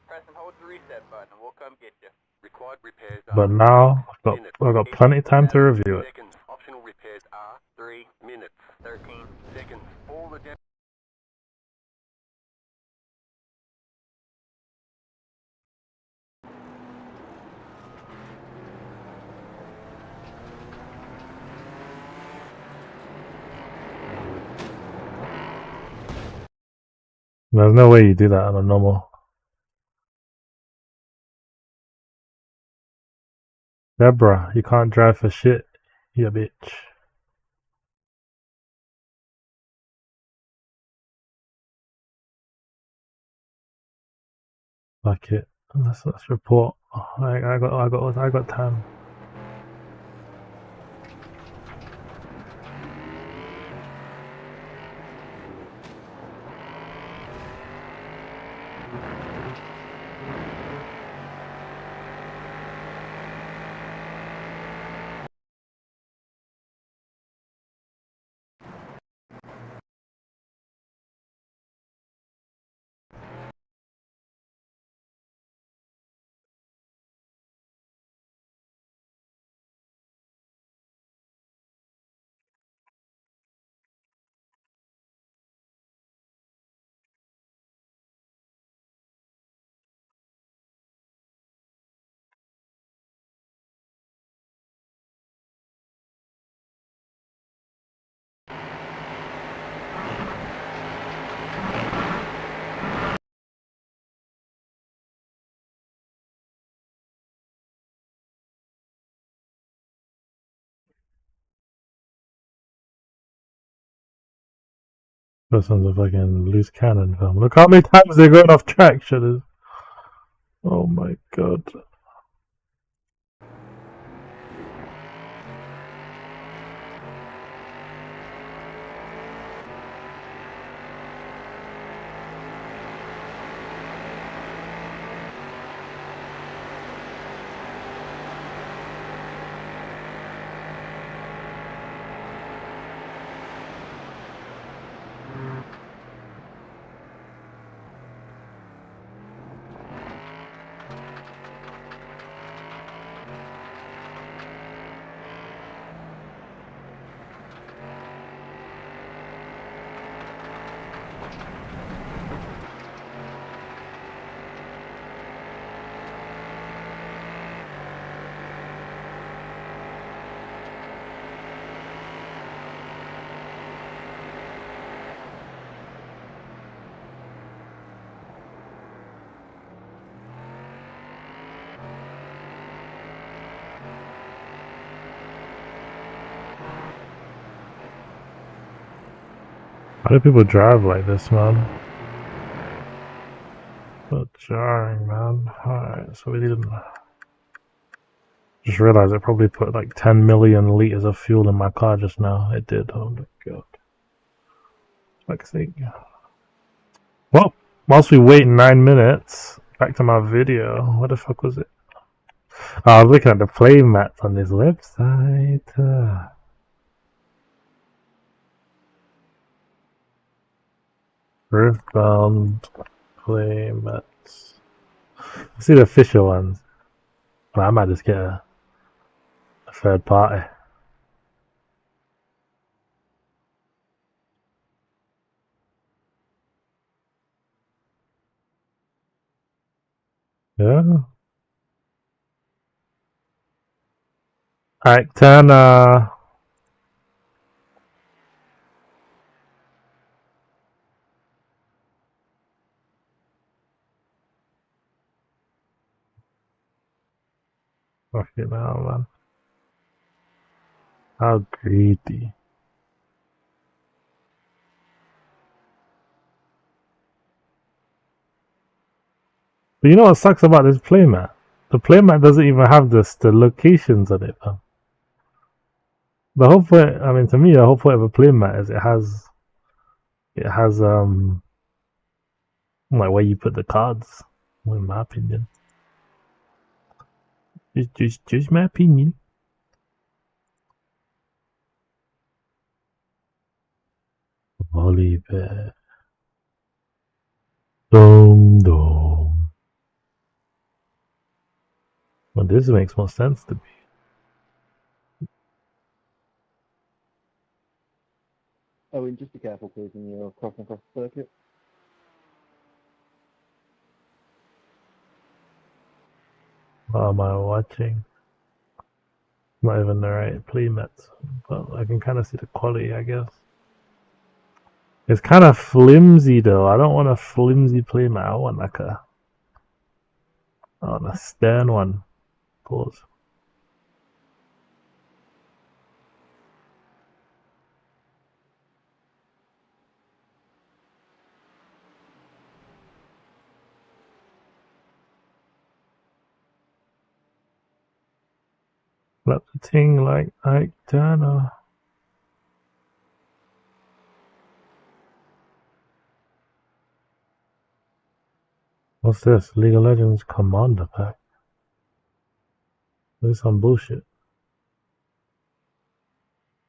Speaker 5: Press and hold the reset button and we'll come get you. Required repairs are
Speaker 1: But now I've got plenty of time to review it.
Speaker 5: seconds. Optional repairs are 3 minutes. 13 seconds. All the
Speaker 1: There's no way you do that on a normal. Deborah, you can't drive for shit, you bitch. Fuck it. Let's report. I got time. This one's a fucking loose cannon film. Look how many times they're going off track, shit. Oh my god. How do people drive like this, man? So jarring, man. Alright, so we didn't. Just realized it probably put like 10 million liters of fuel in my car just now. It did. Oh my god. Fuck's sake. Well, whilst we wait 9 minutes, back to my video. What the fuck was it? Oh, I was looking at the play mats on this website. Riftbound play mats. Let's see the official ones. Well, I might just get a third party. Yeah. Alright, turn fuck it now, man. How greedy. But you know what sucks about this playmat? The playmat doesn't even have the locations on it, though. The whole point, I mean, to me, the whole point of a playmat is it has like where you put the cards. In my opinion, just my opinion. Volley bear. Dum dum. Well, this makes more sense to me.
Speaker 10: Oh, and just be careful, please, when you're crossing across the circuit.
Speaker 1: What am I watching? Not even the right playmats, but I can kind of see the quality, I guess. It's kind of flimsy though. I don't want a flimsy playmat. I want like a stern one. Pause. Flap the ting like Ike Turner. What's this? League of Legends Commander Pack. This is some bullshit.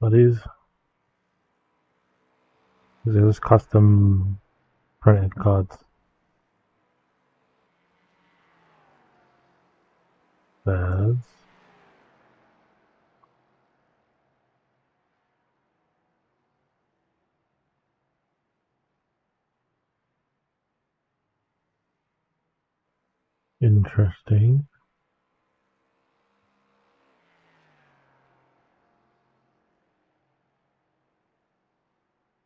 Speaker 1: Are these? These are just custom printed cards. Bears. Interesting.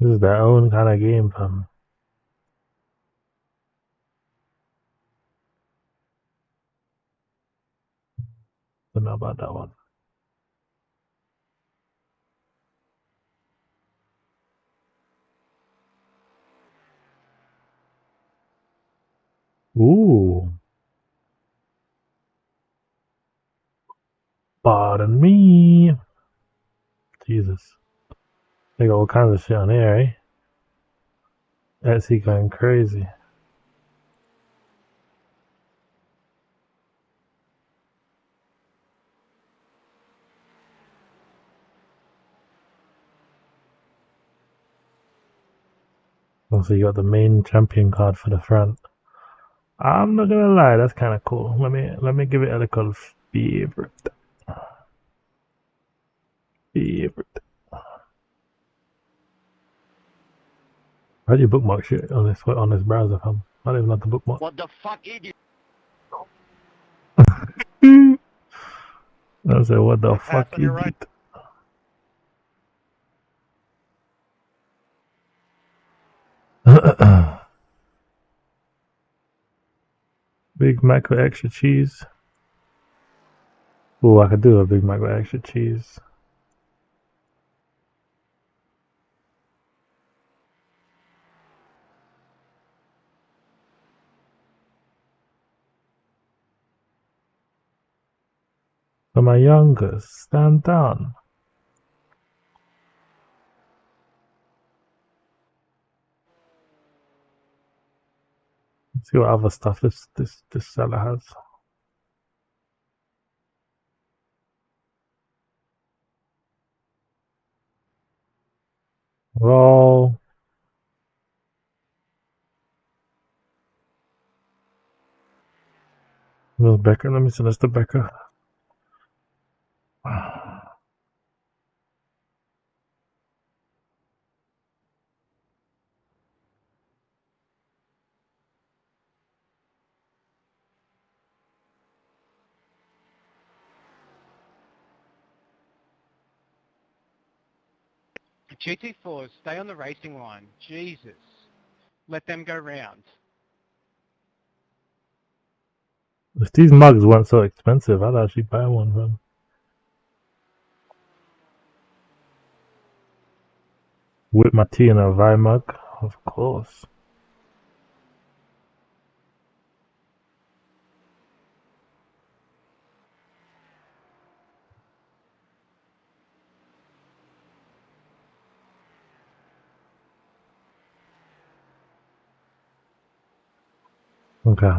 Speaker 1: This is their own kind of game, fam. Don't know about that one. Ooh. Pardon me. Jesus. They got all kinds of shit on here, eh? Etsy going crazy. Also, you got the main champion card for the front. I'm not gonna lie, that's kind of cool. Let me give it a little favorite. Favorite. How do you bookmark shit on this browser, fam? I don't even know how to bookmark.
Speaker 14: What the fuck, idiot?
Speaker 1: I say, what the
Speaker 9: Pass
Speaker 1: fuck,
Speaker 9: on your right.
Speaker 1: idiot? Big Mac with extra cheese. Oh, I could do a Big Mac with extra cheese. For my youngest, stand down. Let's see what other stuff this seller has. Roll. Where's Becker? Let me send this to Becker.
Speaker 7: GT4s, stay on the racing line. Jesus. Let them go round.
Speaker 1: If these mugs weren't so expensive, I'd actually buy one of them. Whip my tea in a Vi mug, of course. Okay.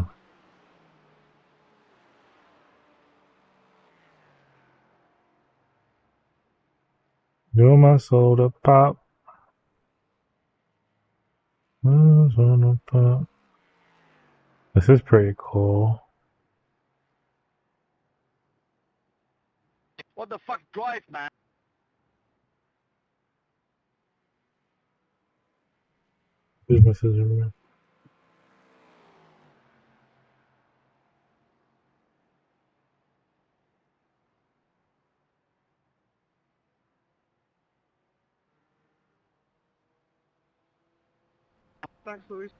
Speaker 1: You're my soda pop. Soda pop. This is pretty cool.
Speaker 14: What the fuck, drive, man?
Speaker 1: Businesses everywhere.
Speaker 9: Thanks, Luis.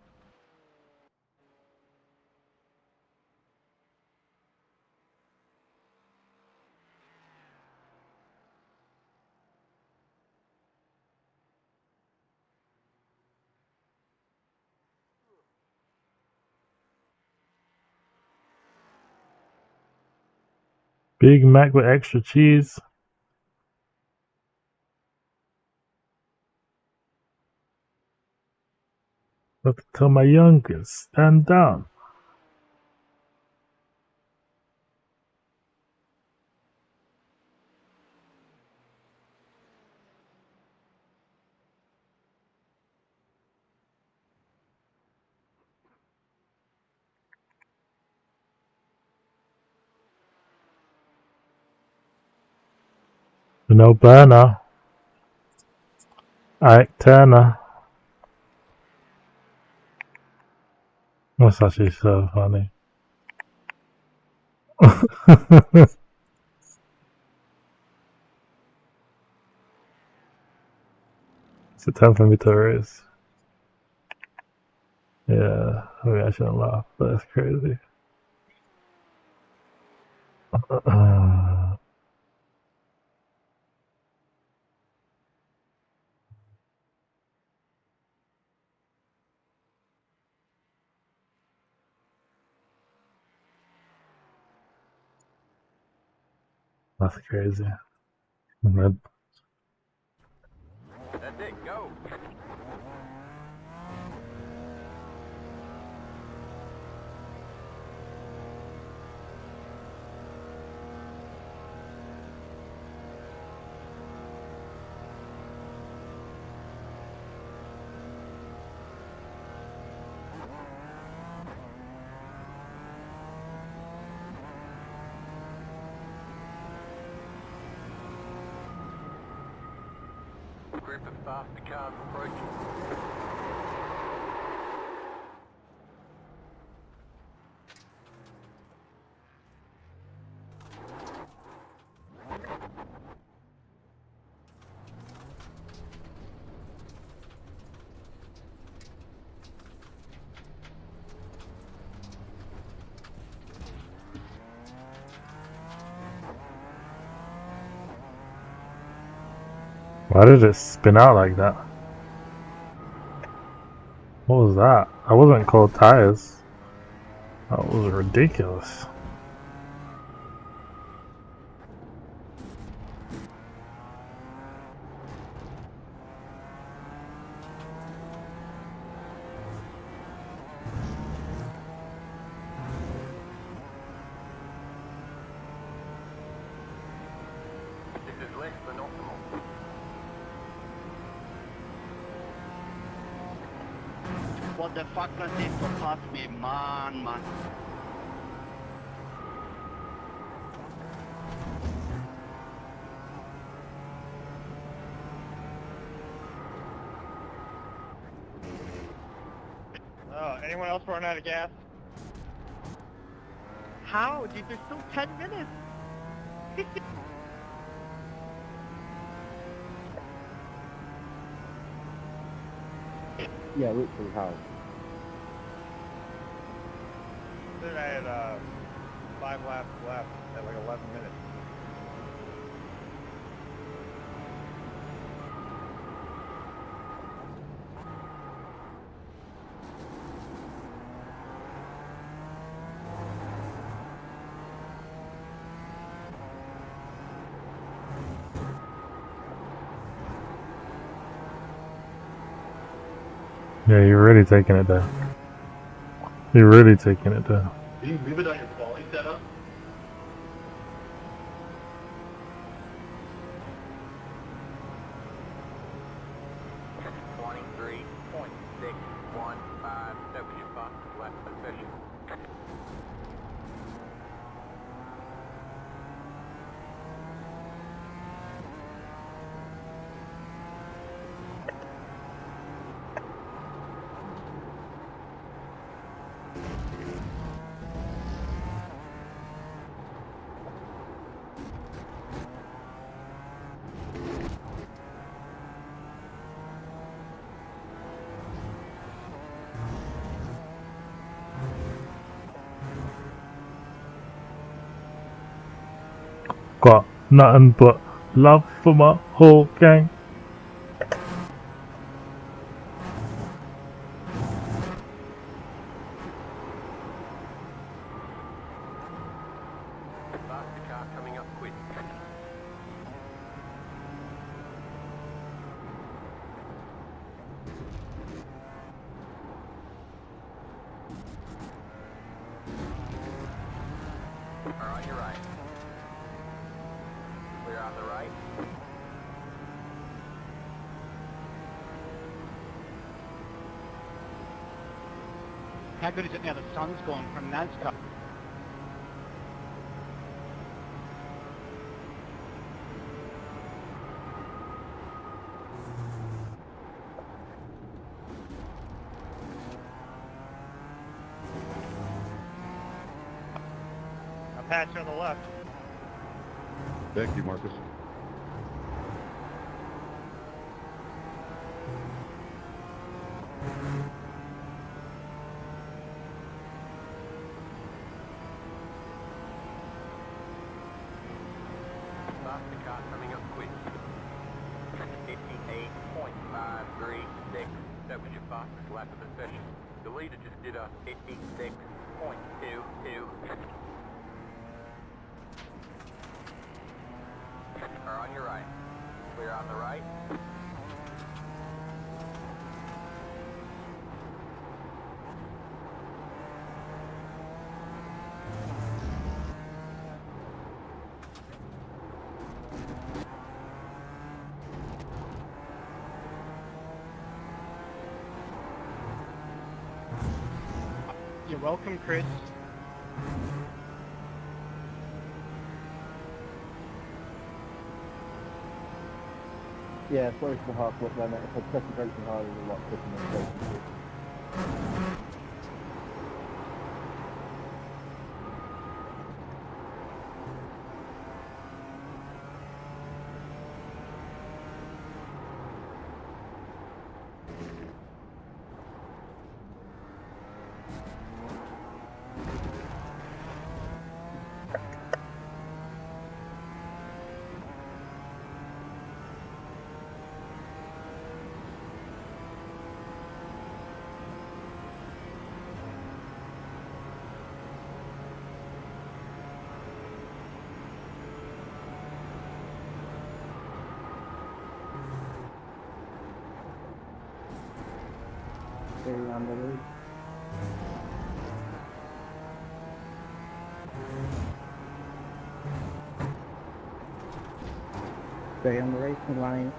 Speaker 1: Big Mac with extra cheese. I have to tell my youngest, stand down. No burner. Ike Turner. That's actually so funny. It's a time for me to race. Yeah, I mean, I shouldn't laugh, but that's crazy. That's crazy. And then,
Speaker 5: That's it, go! Group of faster cars approaching.
Speaker 1: why did it spin out like that? What was that? I wasn't cold tires. That was ridiculous.
Speaker 5: This is less than optimal.
Speaker 14: What the fuck does this cost me, man?
Speaker 9: Anyone else running out of gas?
Speaker 14: How? Dude, there's still 10 minutes.
Speaker 10: Yeah, literally how?
Speaker 9: Then I had 5 laps left at like 11 minutes.
Speaker 1: Yeah, you're really taking it down. You're really taking it down.
Speaker 9: Can you leave it on your quality setup?
Speaker 5: That was your fastest lap of the session.
Speaker 1: Got nothing but love for my whole gang.
Speaker 5: Faster car coming up quick. Alright, you're right. Clear on the right.
Speaker 11: How good is it now the sun's gone from NASCAR?
Speaker 9: I'll pass you on the left.
Speaker 10: Thank you, Marcus.
Speaker 5: Faster car coming up quick. 58.536. That was your fastest lap of the session. The leader just did a 56.22. Car on your right. Clear on the right.
Speaker 9: You're welcome, Chris.
Speaker 10: Yeah, sorry for the half look there, mate. If I press the brakes harder, there's a lot quicker than the brakes. Stay on the roof. Stay on the racing line.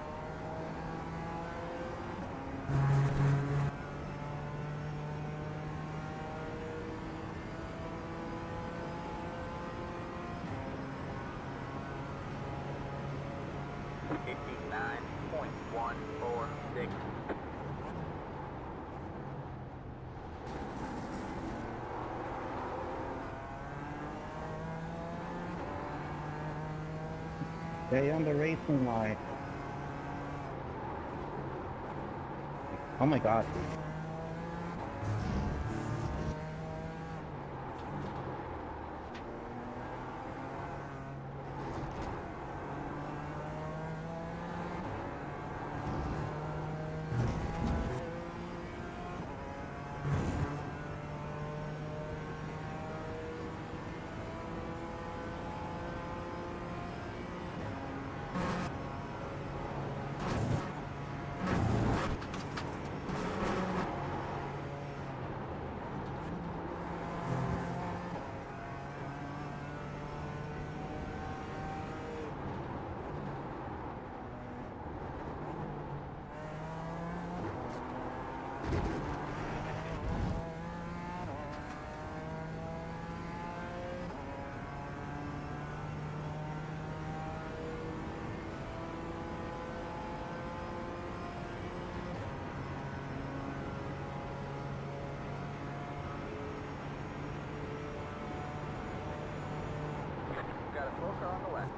Speaker 5: .146.
Speaker 11: Stay on the racing line. Oh my god.
Speaker 5: Got a full car on the left.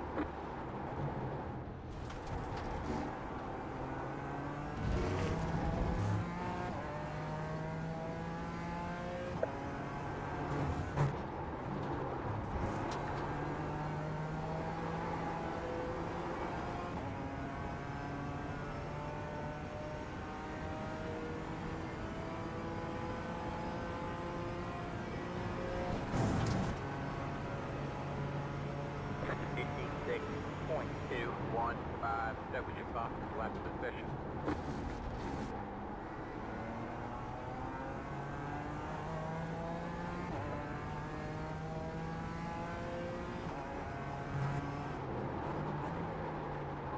Speaker 5: .215, that was your fastest lap of the session.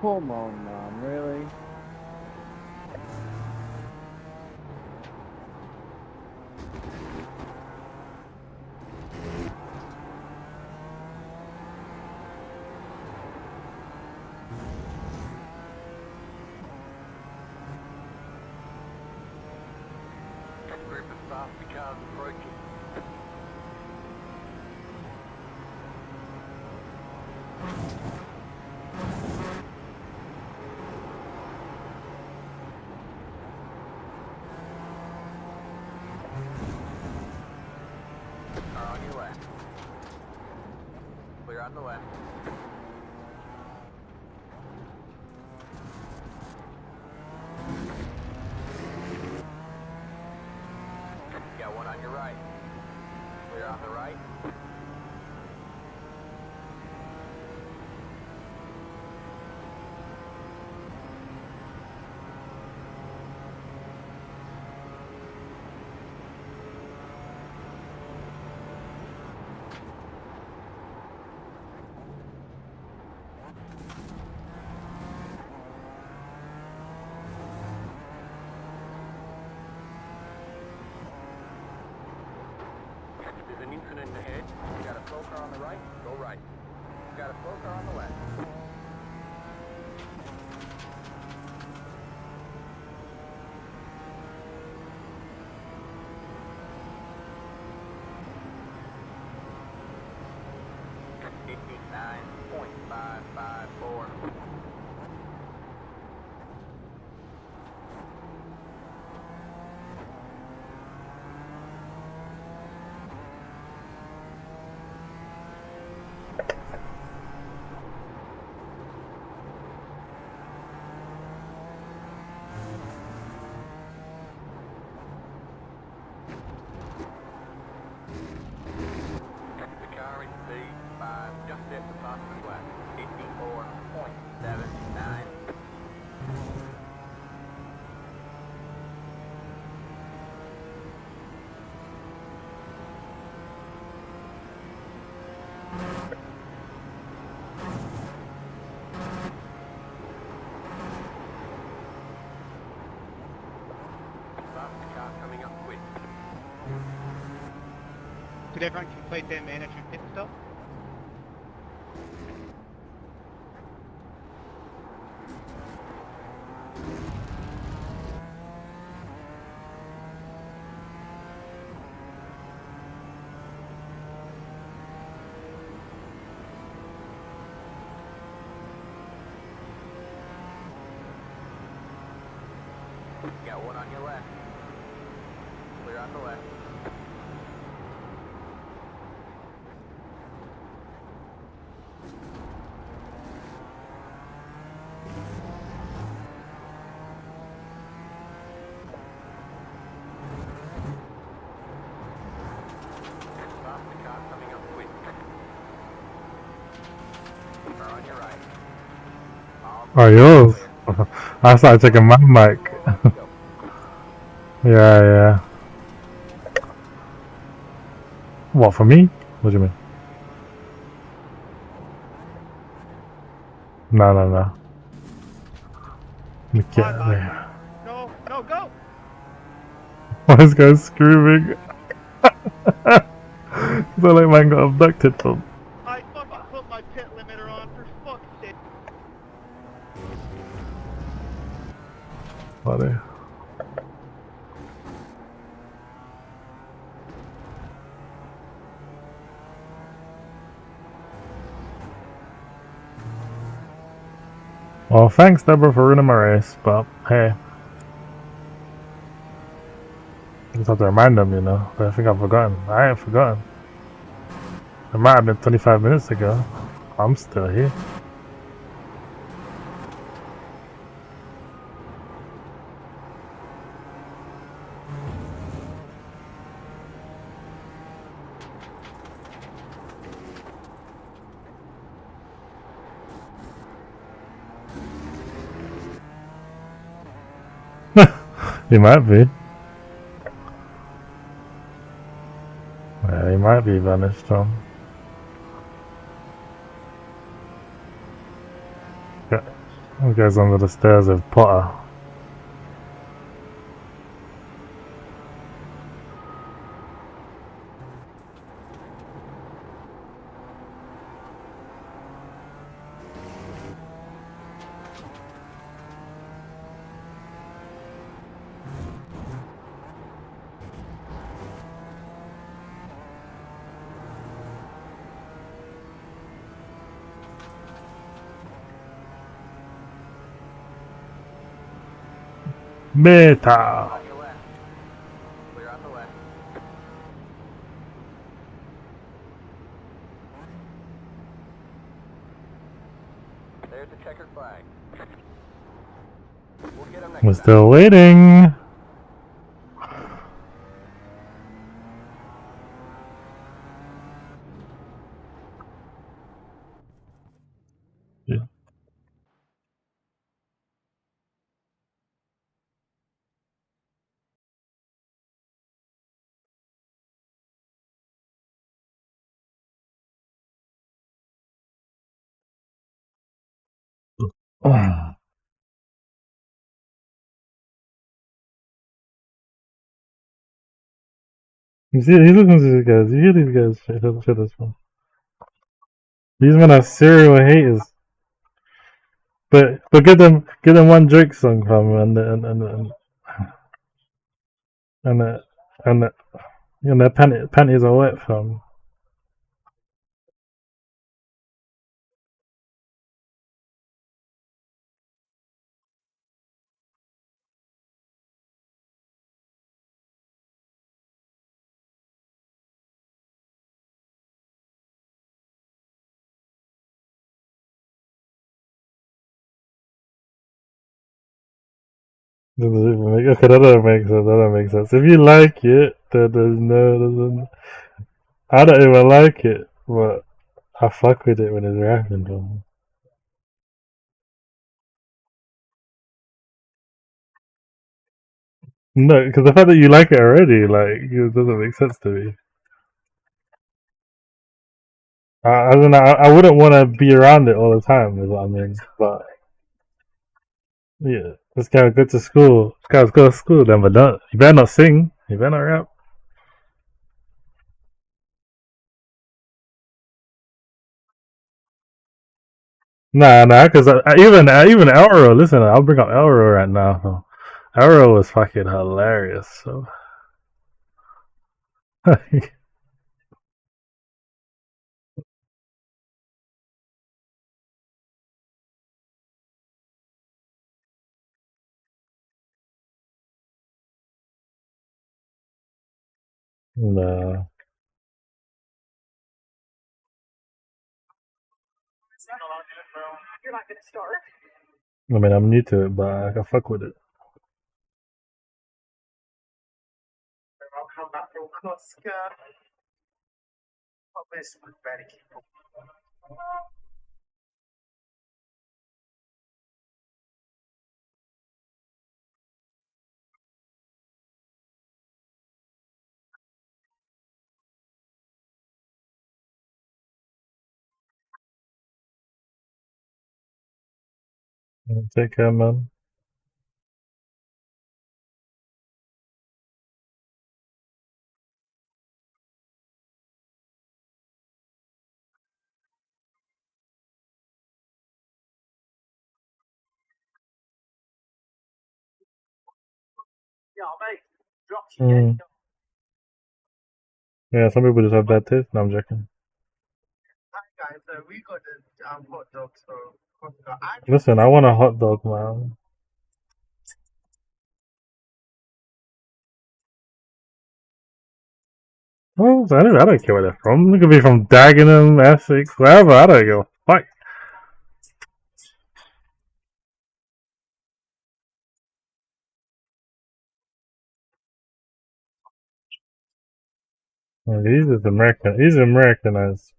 Speaker 11: Come on, man, really?
Speaker 5: Group of faster cars approaching. Car on your left. Clear on the left. Got one on your right. Clear on the right. an incident ahead. You got a slow car on the right, go right. You got a slow car on the left. .554. The car is C5, just at the fastest lap. 54.79. Fastest car coming up quick.
Speaker 9: Did everyone complete their mandatory pit stop?
Speaker 5: Got one on your left. Clear on the left. Stop the car coming up quick. Car on your right.
Speaker 1: Oh, yours. I started checking my mic. Yeah. What, for me? What do you mean? No. Let me get there.
Speaker 9: No, go!
Speaker 1: Why is this guy screaming? It's like man got abducted from.
Speaker 9: I fucking put my pit limiter on, for fuck's sake.
Speaker 1: Funny. Well, thanks Deborah for ruining my race, but hey. I just have to remind them, you know. But I think I've forgotten. I ain't forgotten. It might have been 25 minutes ago. I'm still here. He might be. Yeah, he might be vanished, Tom. Yeah. He goes under the stairs with Potter. Meta!
Speaker 5: On your left. Clear on the left. There's the checkered flag. We'll get him next
Speaker 1: We're
Speaker 5: time.
Speaker 1: still waiting. Yeah. Oh. You see, he listens to these guys. You hear these guys shit this one. These men are serial haters. But get them one Drake song from and the, and the, and their panties are wet from. Okay, that doesn't make sense. That doesn't make sense. If you like it, then there's no. I don't even like it, but I fuck with it when it's rapping. Though. No, because the fact that you like it already, like, it doesn't make sense to me. I don't know. I wouldn't want to be around it all the time. Is what I mean. But yeah, this guy go to school. This guy's go to school. Then, but don't. You better not sing. You better not rap. Nah, because even Elro. Listen, I'll bring up Elro right now. Elro was fucking hilarious. So. Nah.
Speaker 12: You're not gonna start.
Speaker 1: I mean, I'm new to it, but I can fuck with it.
Speaker 12: I'll come back from Koska. Oh, this was very keep.
Speaker 1: Take care, man.
Speaker 12: Yeah, mate. Drop
Speaker 1: Mm. Yeah, some people just have bad taste. No, I'm joking.
Speaker 12: guys, we got the hot dogs for Koska.
Speaker 1: Listen, I want a hot dog, man. Well, I don't care where they're from. They could be from Dagenham, Essex, wherever. I don't give a fuck. He's just American. He's Americanized.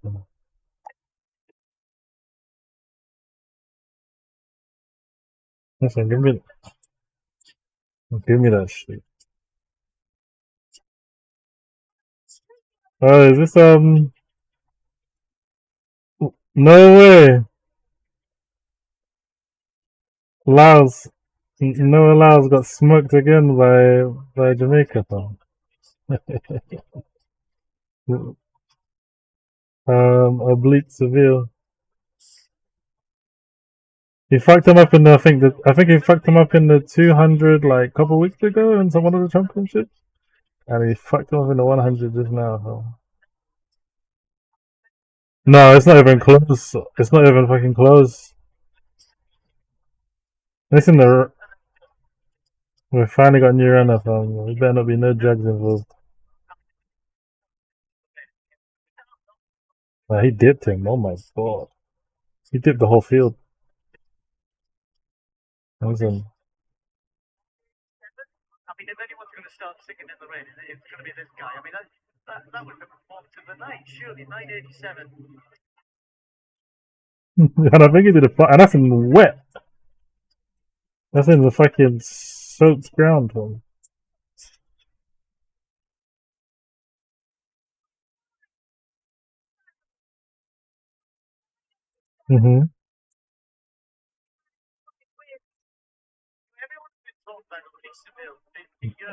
Speaker 1: Listen, give me that shit. Oh, is this No way. Laos. No, Laos got smoked again by Jamaica. Though. Oblique Seville. He fucked him up in the. I think he fucked him up in the 200 like a couple weeks ago in some one of the championships, and he fucked him up in the 100 just now. So. No, it's not even close. It's not even fucking close. Listen, we finally got new runner from. There better not be no drugs involved. He dipped him. Oh my god, he dipped the whole field. Listen,
Speaker 12: I mean, if anyone's going to start singing in the rain, it's going to be this guy. I mean, that was the performance of the night, surely. 987.
Speaker 1: and I think he did and that's in wet. That's in the fucking soaked ground. Mm-hmm.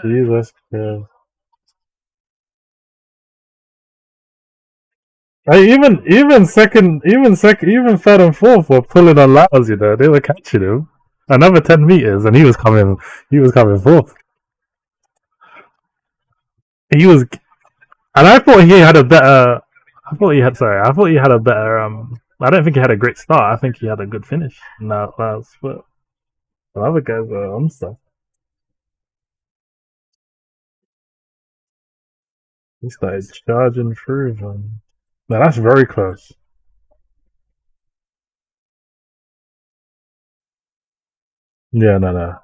Speaker 1: Jesus Christ. Even third and fourth were pulling on Laos. You know, they were catching him. Another 10 meters, and he was coming fourth. He was, and I thought he had a better. I thought he had. Sorry, I thought he had a better. I don't think he had a great start. I think he had a good finish. No, Laos, but the other guys were on stuff. He started charging through them. Now that's very close. Yeah, no.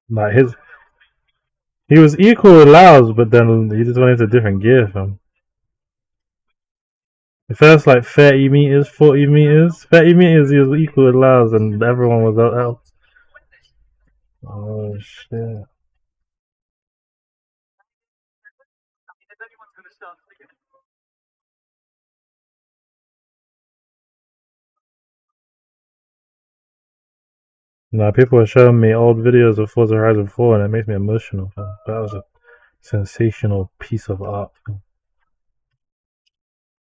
Speaker 1: Like he was equal with Laos, but then he just went into a different gear, fam. The first like 30 meters, 40 meters, 30 meters he was equal with Laos, and everyone was out. Oh shit. Now people are showing me old videos of Forza Horizon 4, and it makes me emotional, fam. That was a sensational piece of art.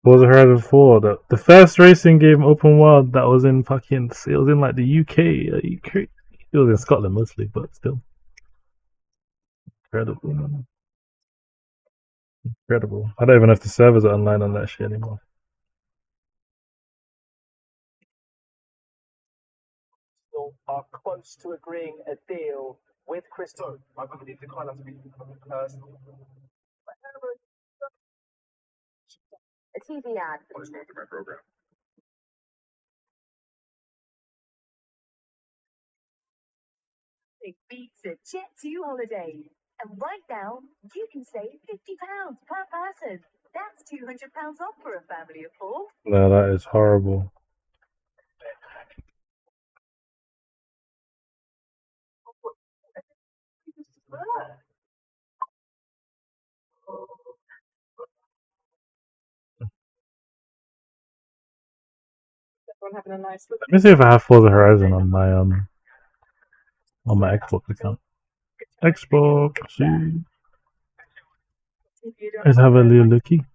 Speaker 1: Forza Horizon 4, the first racing game open world that was in fucking, it was in like the UK. It was in Scotland mostly, but still. Incredible, man. Incredible. I don't even know if the servers are online on that shit anymore.
Speaker 15: Are close to agreeing a deal with Crystal. I believe the client has to be personal.
Speaker 16: A TV ad.
Speaker 15: What is going through my program?
Speaker 16: It beats a Jet2 holiday. And right now, you can save £50 per person. That's £200 off for a family of 4.
Speaker 1: No, that is horrible.
Speaker 16: Everyone having a nice look.
Speaker 1: Let me see if I have Forza Horizon on my Xbox account. Xbox. See. Let's have a little looky.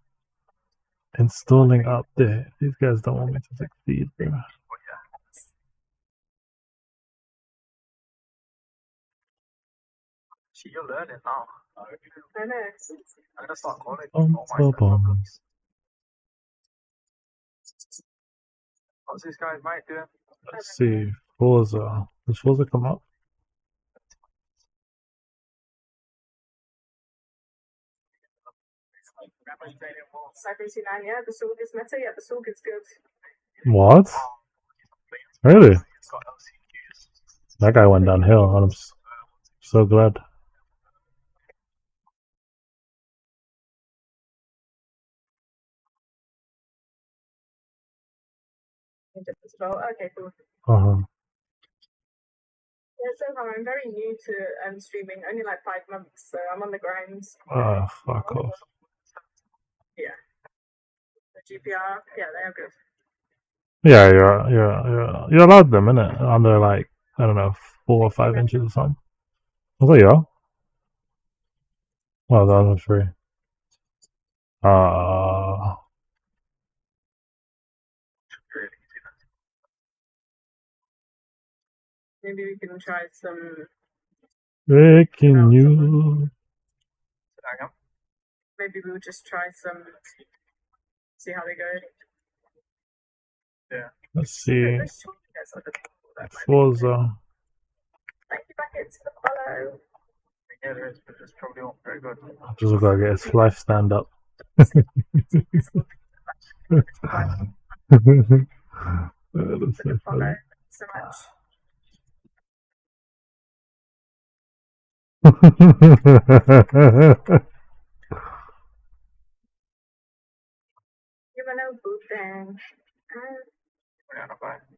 Speaker 1: Installing update. These guys don't want me to succeed, bro.
Speaker 15: You're learning now. I know. I'm gonna start calling. What's this guy's mate doing?
Speaker 1: Let's see. Forza. Does Forza come up?
Speaker 16: Cyber 29, yeah, the Sorg is meta, yeah, the Sorg is good.
Speaker 1: What? Really? That guy went downhill, and I'm so glad.
Speaker 16: As well. Okay, cool.
Speaker 1: Uh-huh.
Speaker 16: Yeah, so far I'm very new to streaming, only like 5 months, so I'm on the grind.
Speaker 1: Oh, fuck off.
Speaker 16: Yeah. The GPR, yeah, they are good.
Speaker 1: Yeah, you're allowed them, innit? Under like, I don't know, 4 or 5 inches or something. Was that you? Oh, that was free.
Speaker 16: Maybe we can try some.
Speaker 1: Breaking news.
Speaker 16: Maybe we'll just try some. See how they go.
Speaker 15: Yeah.
Speaker 1: Let's see. Forza.
Speaker 16: Thank you, Buckets, for the follow.
Speaker 15: Yeah, there is, but it's probably not very good.
Speaker 1: I just gotta get his life stand up. That's so funny.
Speaker 16: So much. Give a no boot then.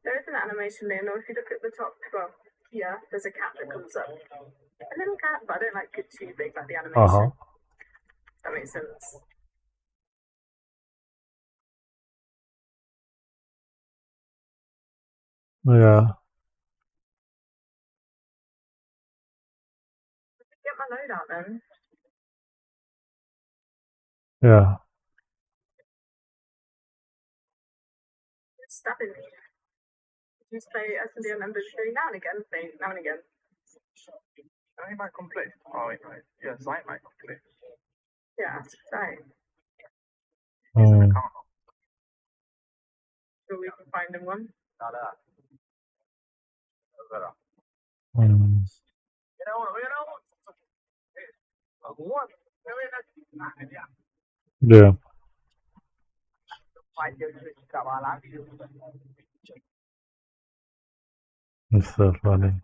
Speaker 16: There is an animation there, no, if you look at the top, well, here, there's a cat that comes up. A little cat, but I don't like it too big, like the animation.
Speaker 1: Uh-huh.
Speaker 16: That makes sense.
Speaker 1: Yeah.
Speaker 16: Get my load out then.
Speaker 1: Yeah.
Speaker 17: It's stabbing me. You play S&D and members every now and again, play now and again.
Speaker 12: Hij maakt compleet. Oh, ja, zij maakt compleet.
Speaker 17: Yeah, right.
Speaker 1: Mm.
Speaker 17: So we can find him one.
Speaker 1: Mm. Yeah. It's so funny.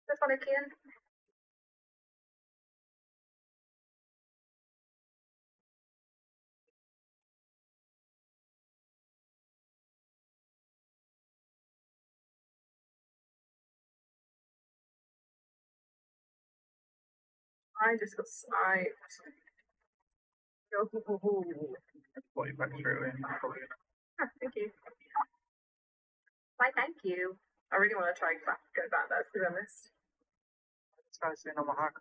Speaker 17: This one again. I just got sniped.
Speaker 12: What you went through in
Speaker 17: Thank you. Why, thank you. I really want to try go back there, to be honest.
Speaker 12: This guy's in on my hack.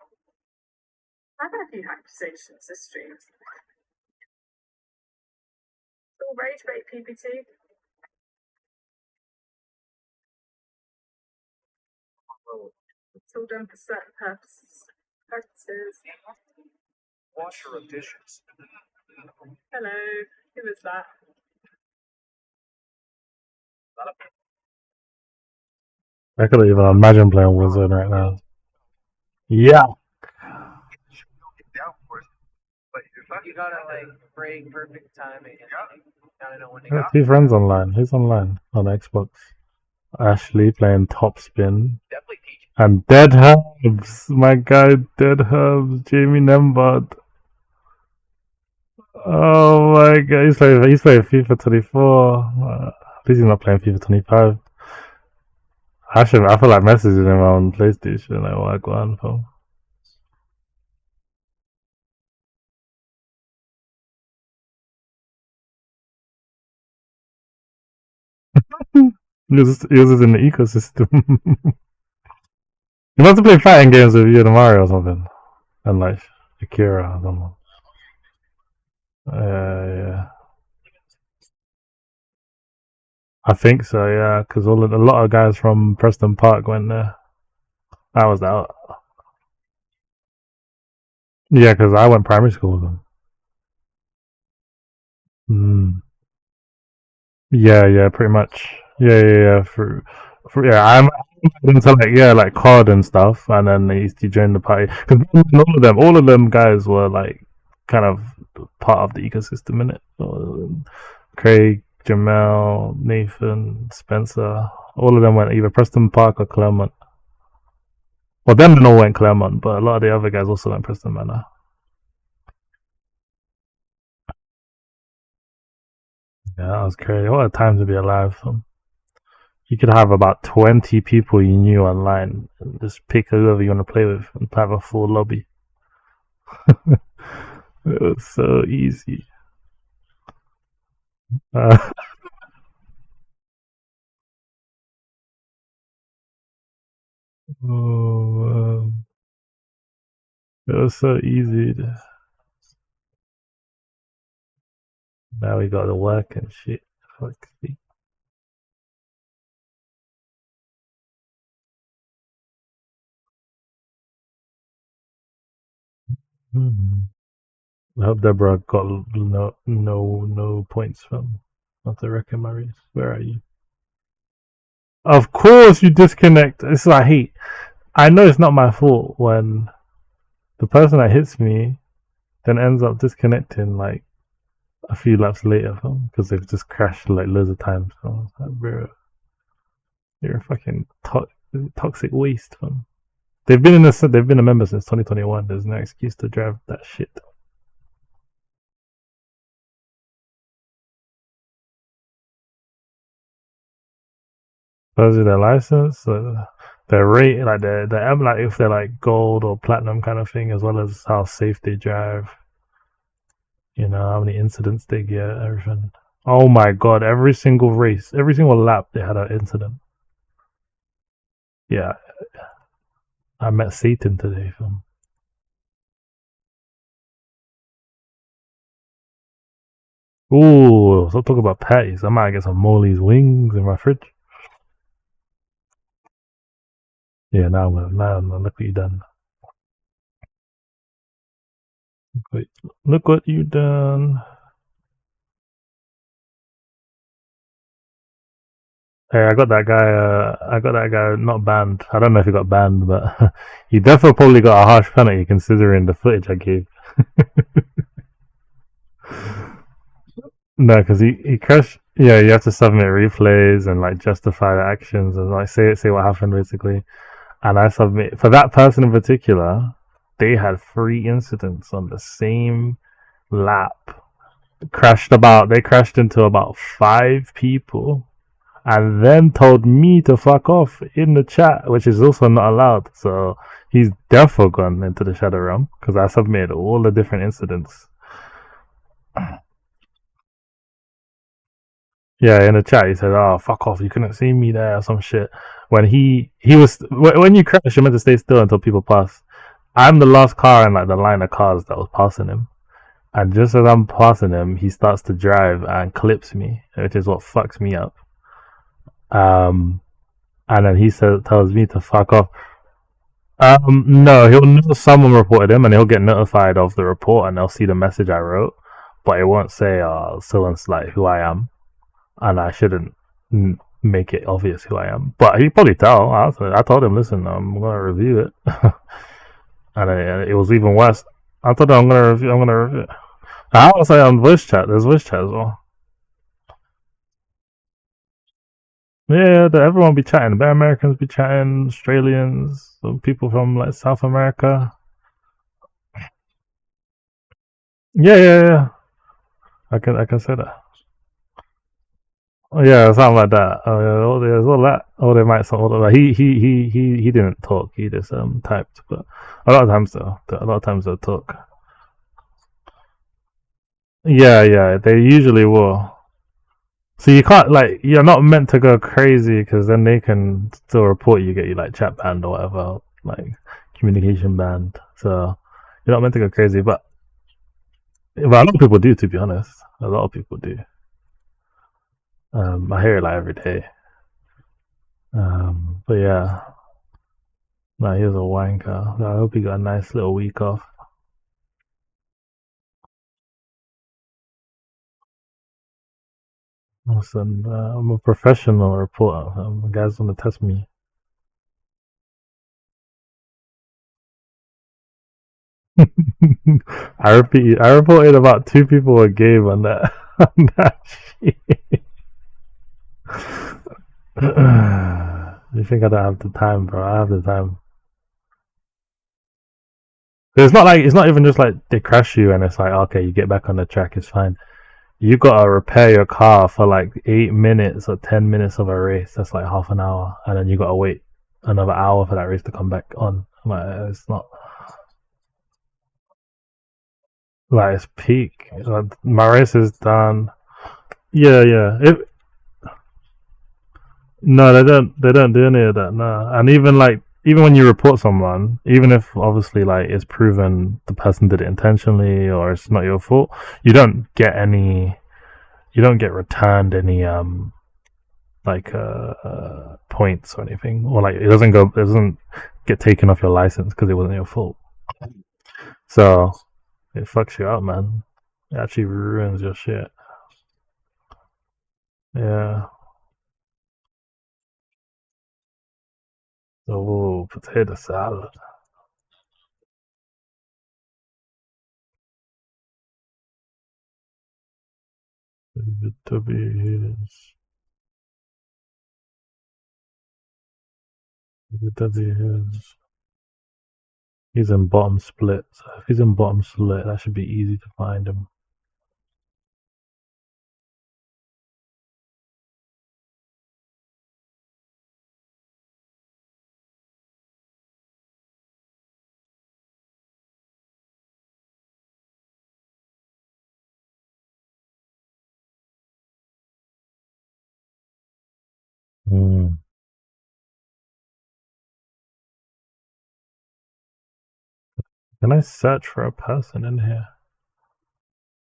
Speaker 17: I've had a few accusations this stream. Still rage bait PPT. It's all done for certain purposes.
Speaker 12: Washer of dishes.
Speaker 17: Hello, who is that?
Speaker 1: I could even imagine playing Warzone right now. Yeah.
Speaker 15: You gotta like break perfect timing. Gotta know when to
Speaker 1: I got 2 friends online. Who's online on Xbox? Ashley playing Top Spin. And Dead Herbs. My guy, Dead Herbs. Jamie Nembard. Oh my god, he's playing FIFA 24. At least he's not playing FIFA 25. I feel like messaging him on PlayStation. Like, what go on for? He was in the ecosystem. You have to play fighting games with you and Mario or something. And like Akira or something. Yeah. I think so, yeah, because a lot of guys from Preston Park went there. I was out. Yeah, because I went primary school with them. Yeah, pretty much. Yeah. I'm into like COD and stuff, and then they used to join the party. Because all of them guys were like kind of part of the ecosystem in it. Craig, Jamel, Nathan, Spencer, all of them went either Preston Park or Claremont. Well, them all went Claremont, but a lot of the other guys also went Preston Manor. Yeah, that was crazy. What a time to be alive. You could have about 20 people you knew online and just pick whoever you want to play with and have a full lobby. It was so easy. Oh, it was so easy. Now we got to work and shit. Fuck me. I hope Deborah got no points from not to reckon my race. Where are you? Of course you disconnect. This is what I hate. I know it's not my fault when the person that hits me then ends up disconnecting like a few laps later because they've just crashed like loads of times. So I was like, bro, you're a fucking toxic waste. They've been a member since 2021. There's no excuse to drive that shit. Those are their license, their rate, like their like if they're like gold or platinum kind of thing, as well as how safe they drive. You know how many incidents they get, everything. Oh my god! Every single race, every single lap, they had an incident. Yeah, I met Satan today, fam. Ooh, so talk about patties. I might get some Molly's wings in my fridge. Yeah, now look what you done. Wait, look what you done. Hey, I got that guy. I got that guy not banned. I don't know if he got banned, but he definitely probably got a harsh penalty considering the footage I gave. No, because he crashed. Yeah, you have to submit replays and like justify the actions and like say what happened basically. And I submit for that person in particular. They had 3 incidents on the same lap. They crashed into about 5 people, and then told me to fuck off in the chat, which is also not allowed. So he's definitely gone into the shadow realm because I submitted all the different incidents. Yeah, in the chat he said, "Oh, fuck off! You couldn't see me there or some shit." When he was when you crash, you're meant to stay still until people pass. I'm the last car in like the line of cars that was passing him, and just as I'm passing him, he starts to drive and clips me, which is what fucks me up. And then he tells me to fuck off. No, he'll know someone reported him, and he'll get notified of the report, and they'll see the message I wrote, but it won't say, so and like who I am, and I shouldn't make it obvious who I am. But he probably tell. I told him, listen, I'm gonna review it, and it was even worse. I told him I'm gonna review. It. I was say on voice chat. There's voice chat as well. Yeah, everyone be chatting. The Americans be chatting, Australians, some people from like South America. Yeah. I can say that. Oh, yeah, something like that. Oh yeah, there's all that. Oh, they might some all that. He didn't talk. He just typed. But a lot of times though, they'll talk. Yeah, they usually will. So you can't like you're not meant to go crazy because then they can still report you, get you like chat banned or whatever, like communication banned. So you're not meant to go crazy, but a lot of people do, to be honest. A lot of people do. I hear it like every day. But yeah, no, he was a wanker. I hope he got a nice little week off. Listen, I'm a professional reporter. You guys want to test me? I reported about 2 people a game on that. On that shit. You think I don't have the time, bro? I have the time. It's not even just like they crash you and it's like okay, you get back on the track, it's fine. You gotta repair your car for like 8 minutes or 10 minutes of a race. That's like half an hour, and then you gotta wait another hour for that race to come back on. Like it's not like it's peak. Like, my race is done. Yeah. No, they don't. They don't do any of that. No, and even when you report someone, even if obviously like it's proven the person did it intentionally or it's not your fault, you don't get any. You don't get returned any like points or anything, or like it doesn't get taken off your license because it wasn't your fault. So it fucks you up, man. It actually ruins your shit. Yeah. Oh, potato salad. W's. W's. He's in bottom split. So if he's in bottom split, that should be easy to find him. Hmm. Can I search for a person in here?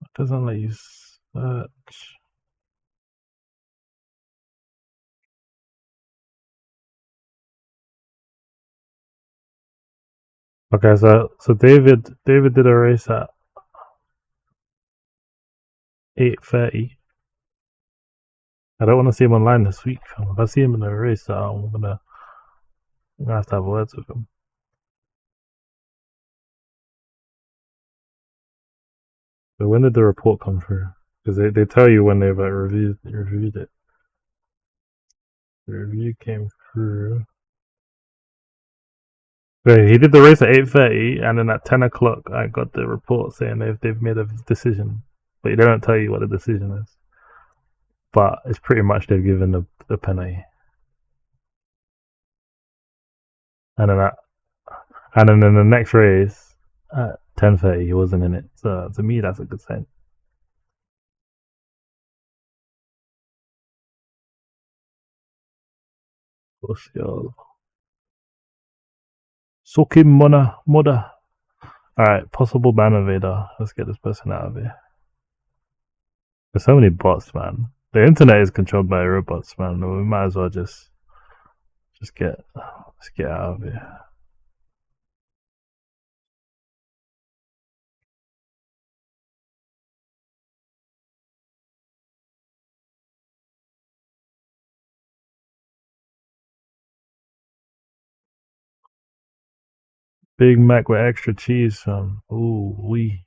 Speaker 1: It doesn't let you search. Okay, so David did a race at 8:30. I don't want to see him online this week. If I see him in a race, I'm gonna have to have words with him. But when did the report come through? Because they tell you when they've reviewed it. The review came through. Okay, he did the race at 8:30, and then at 10 o'clock, I got the report saying they've made a decision, but they don't tell you what the decision is. But it's pretty much they've given the penalty. And then in the next race at 10:30, he wasn't in it. So to me, that's a good sign. What's your Sokim Moda? Alright, possible ban evader. Let's get this person out of here. There's so many bots, man. The internet is controlled by robots, man. We might as well just let's get out of here. Big Mac with extra cheese, son. Ooh, wee.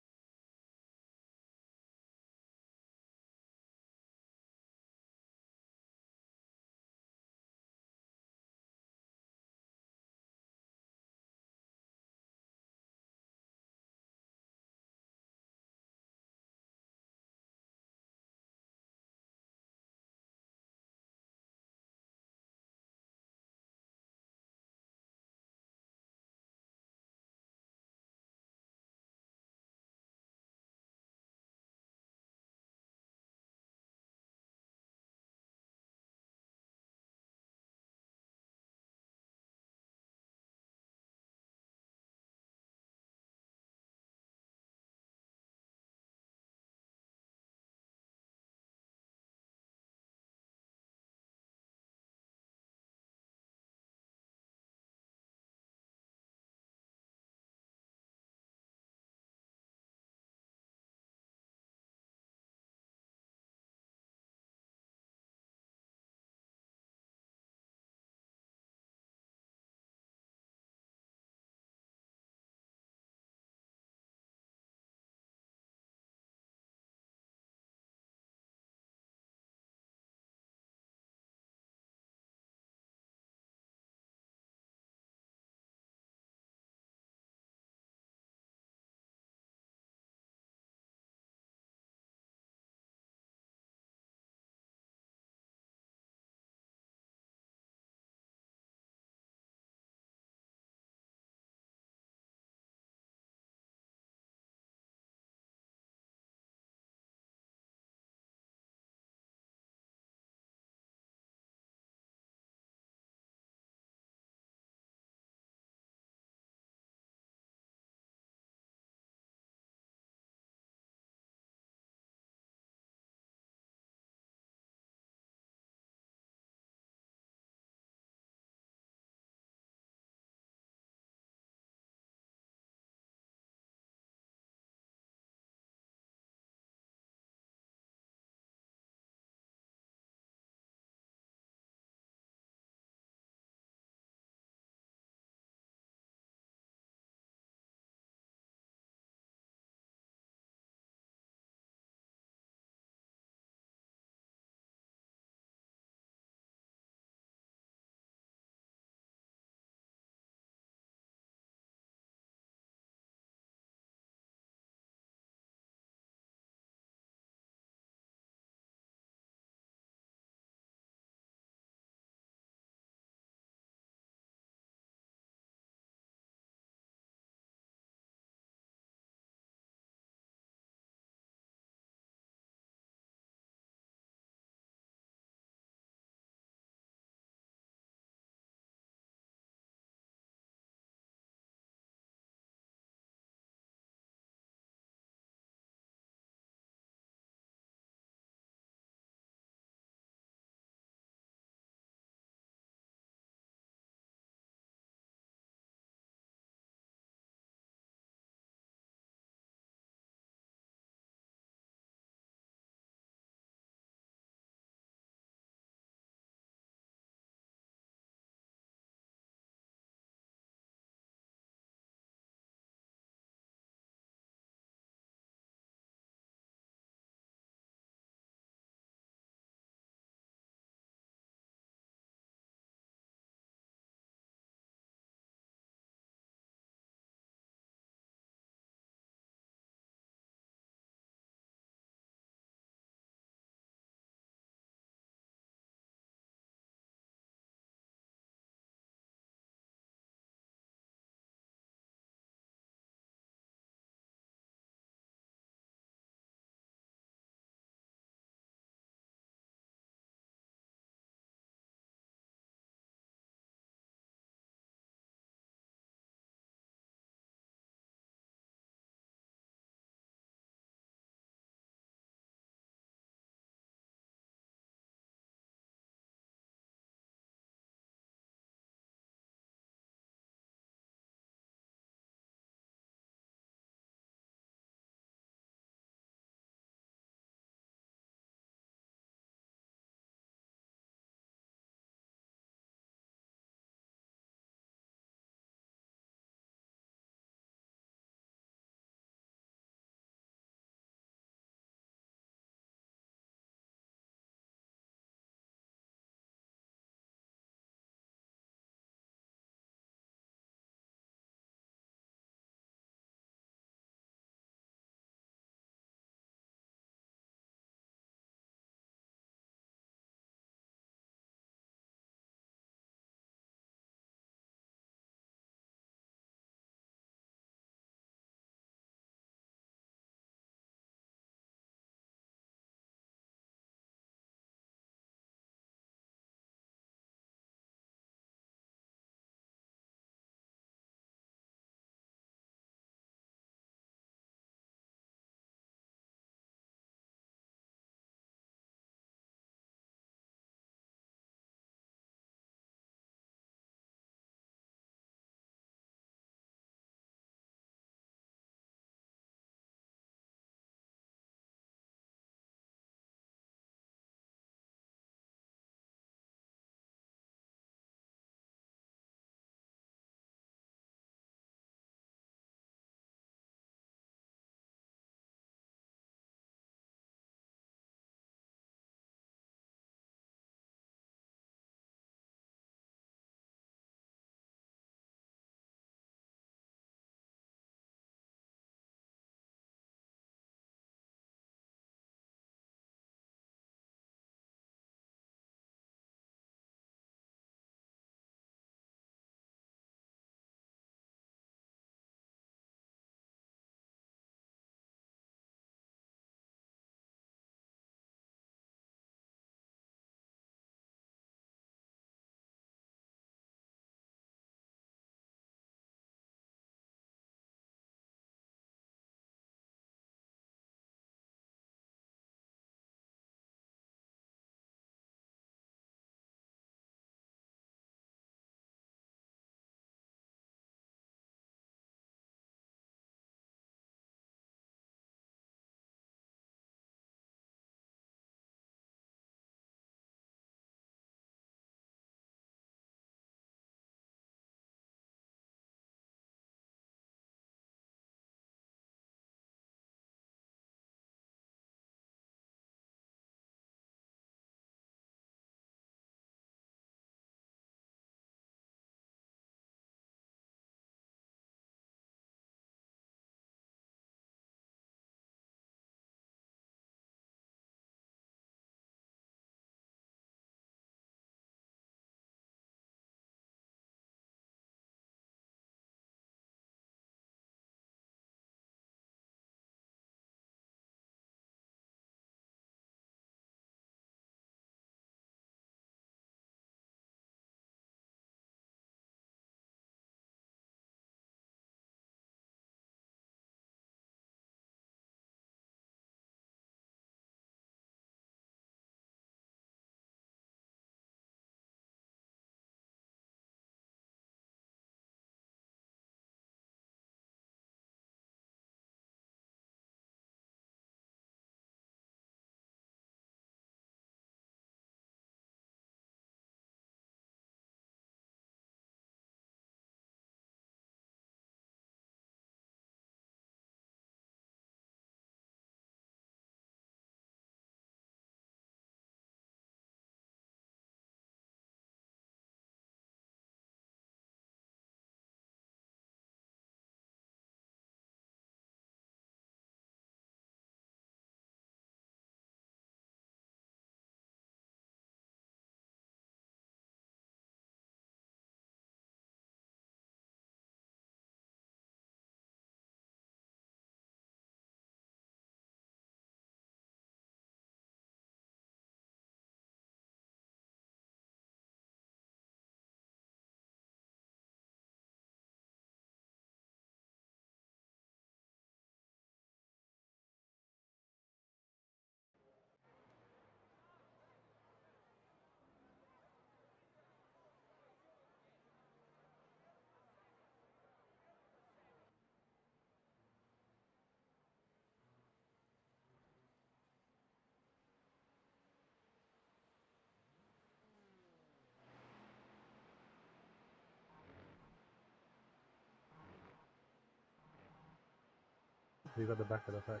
Speaker 1: He's at the back of the pack.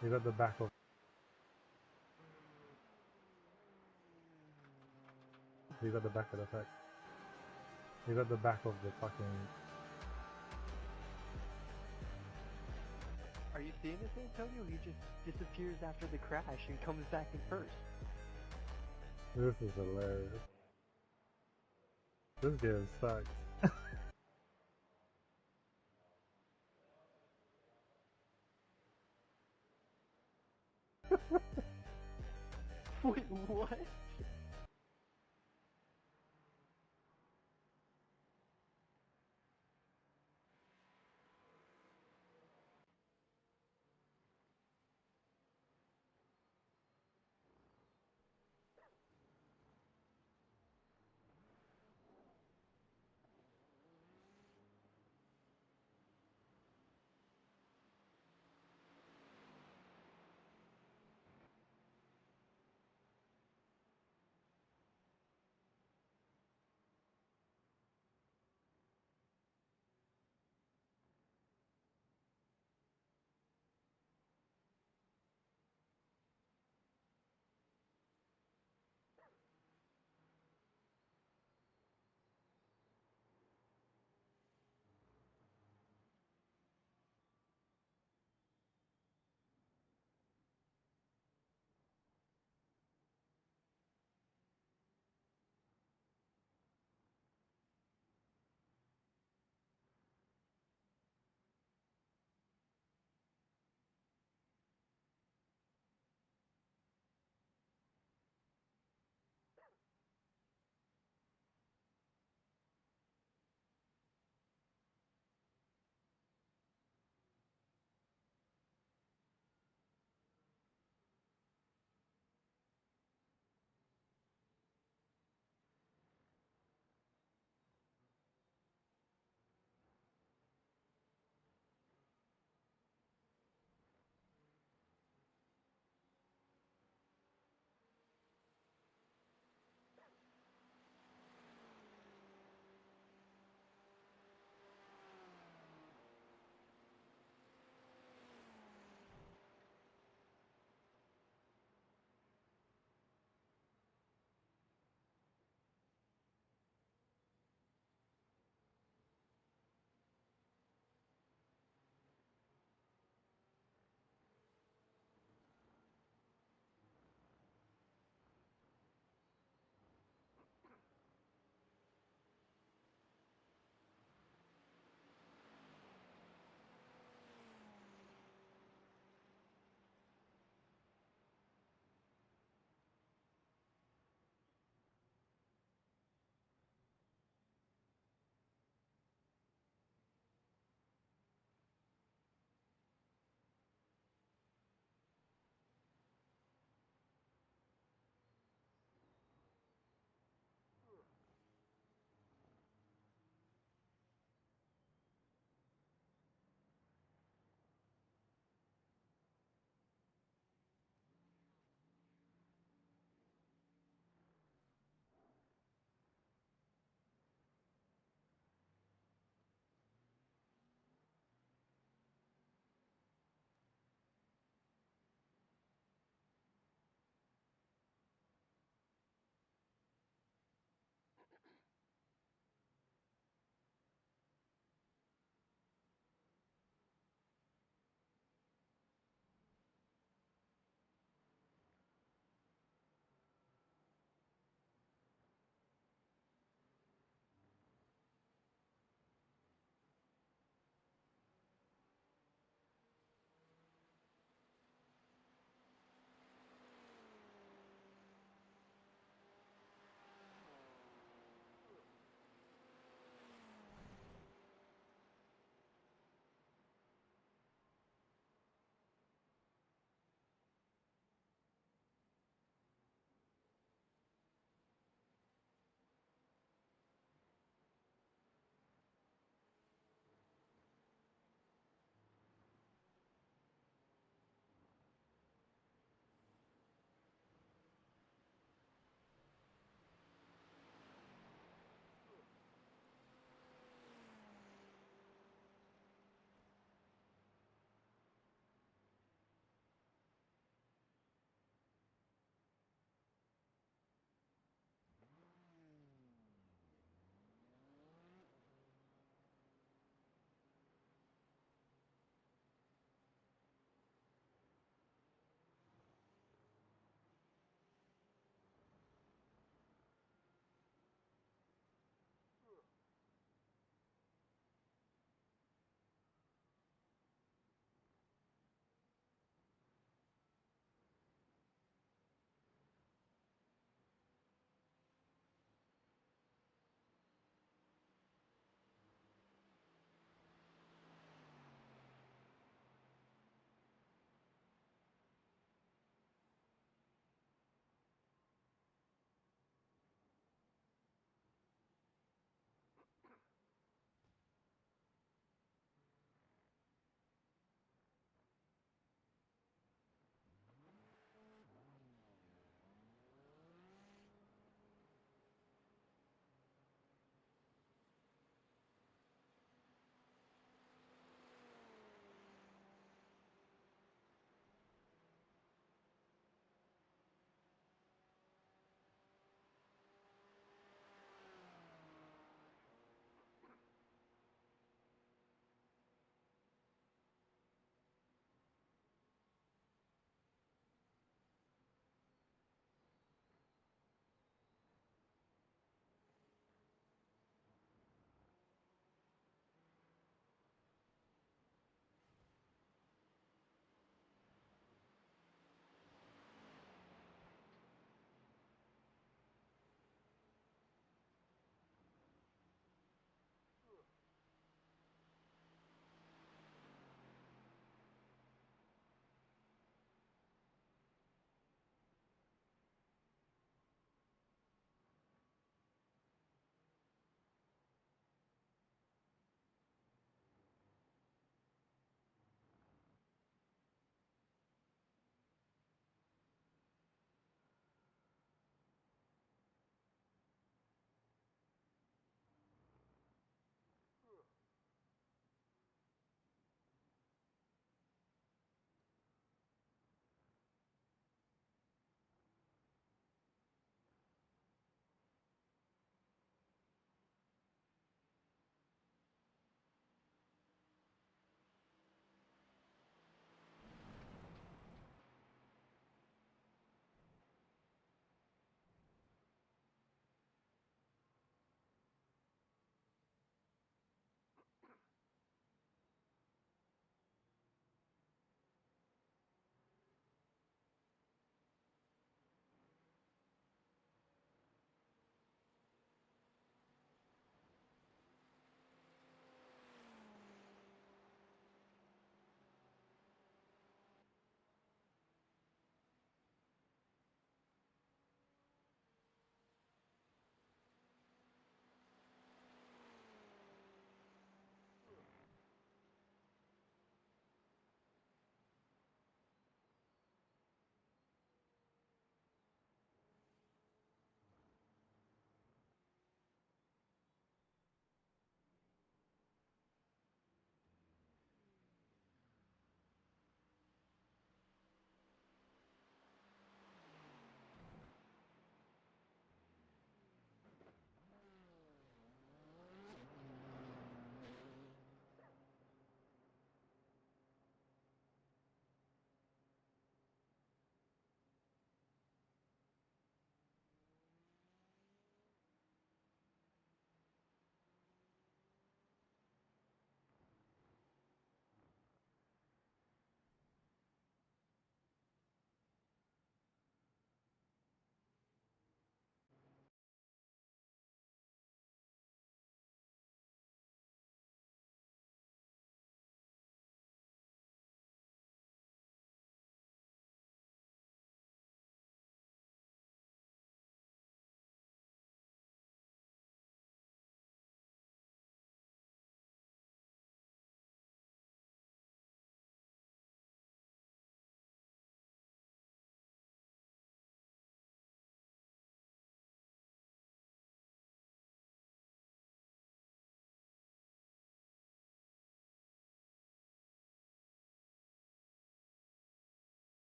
Speaker 1: He's at the back of... He's at the back of the pack. He's at the back of the fucking...
Speaker 18: Are you seeing this, Antonio? He just disappears after the crash and comes back in first.
Speaker 1: This is hilarious. This game sucks.
Speaker 18: Wait, what?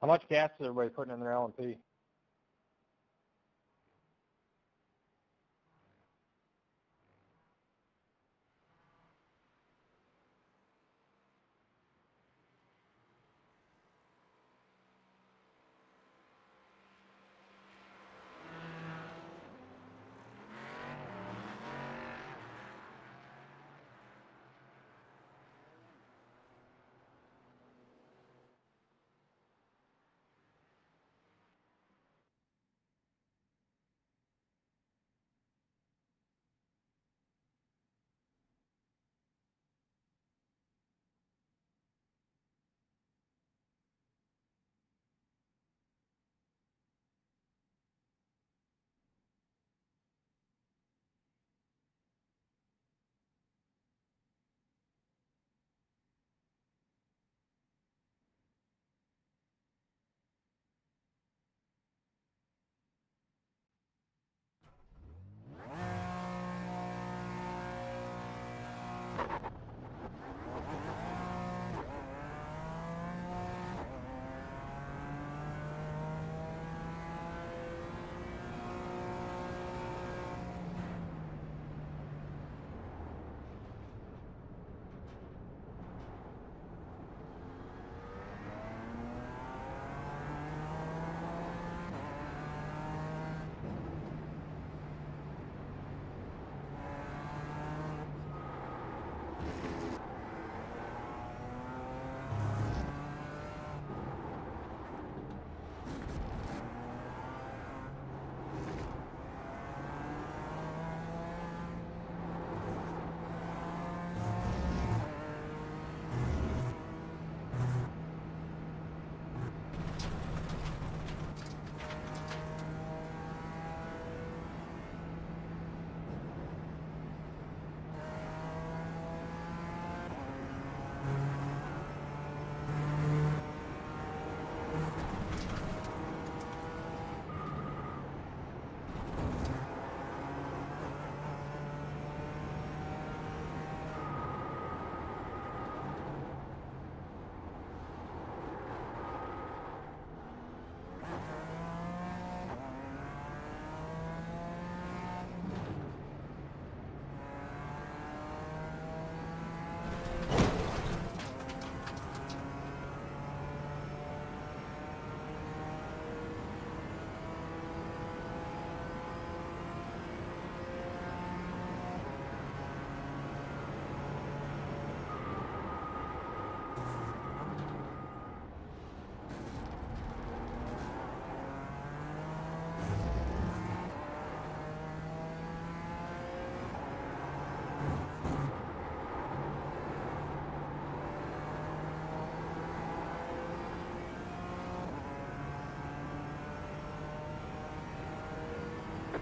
Speaker 7: How much gas is everybody putting in their LMP?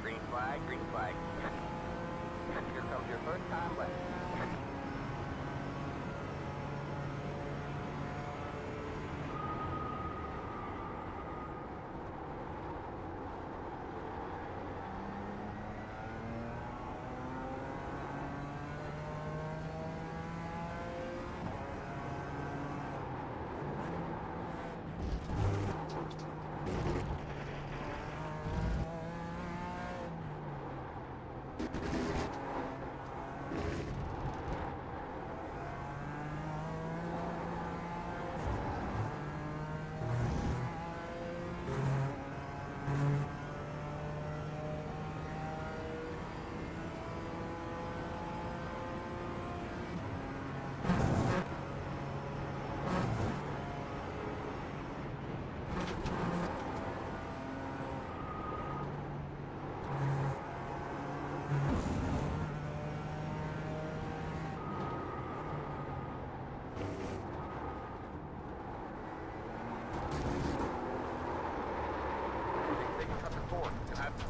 Speaker 5: Green flag, green flag. Here comes your first time left.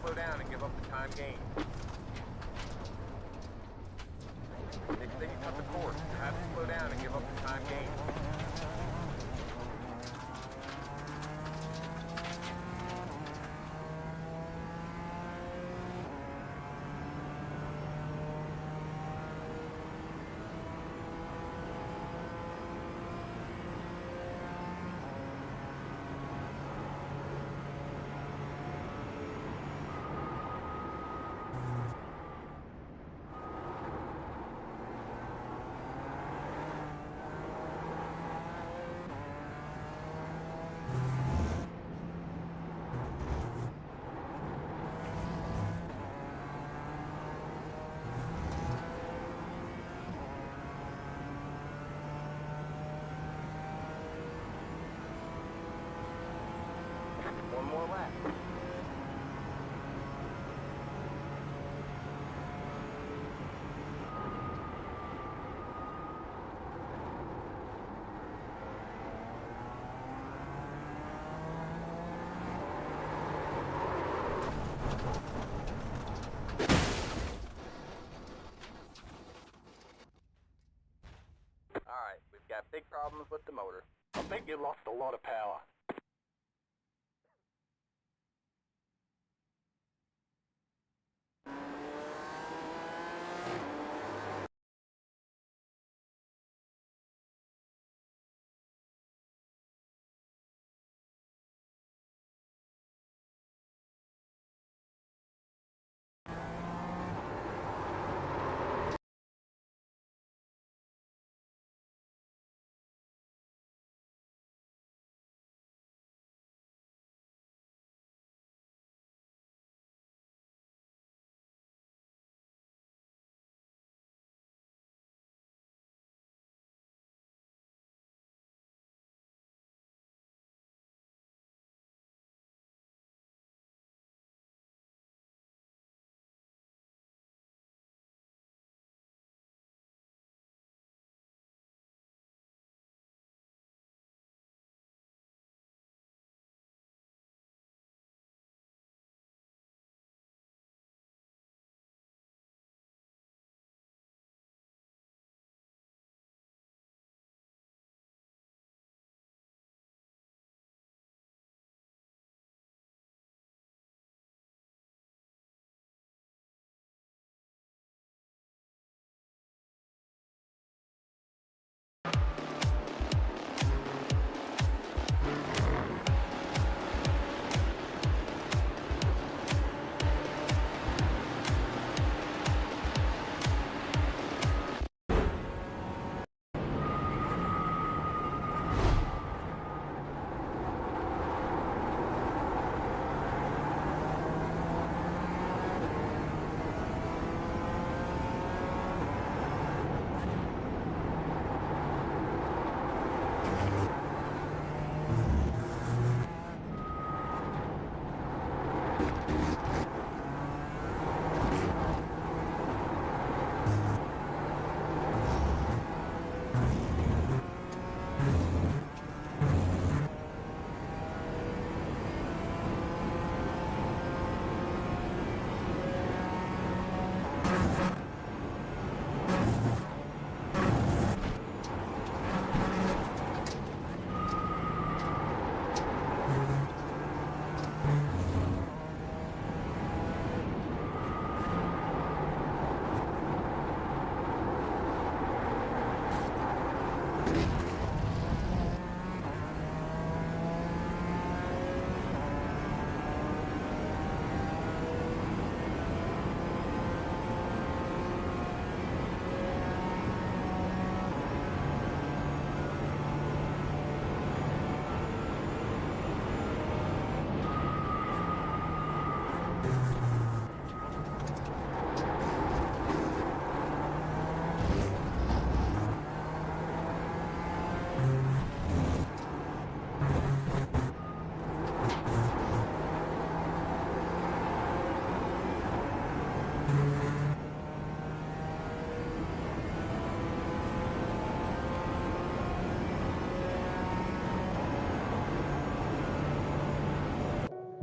Speaker 5: Slow down and give up the time gained. Next thing you cut the course, you have to slow down and give up the time gained. Alright, we've got big problems with the motor.
Speaker 9: I think you lost a lot of power.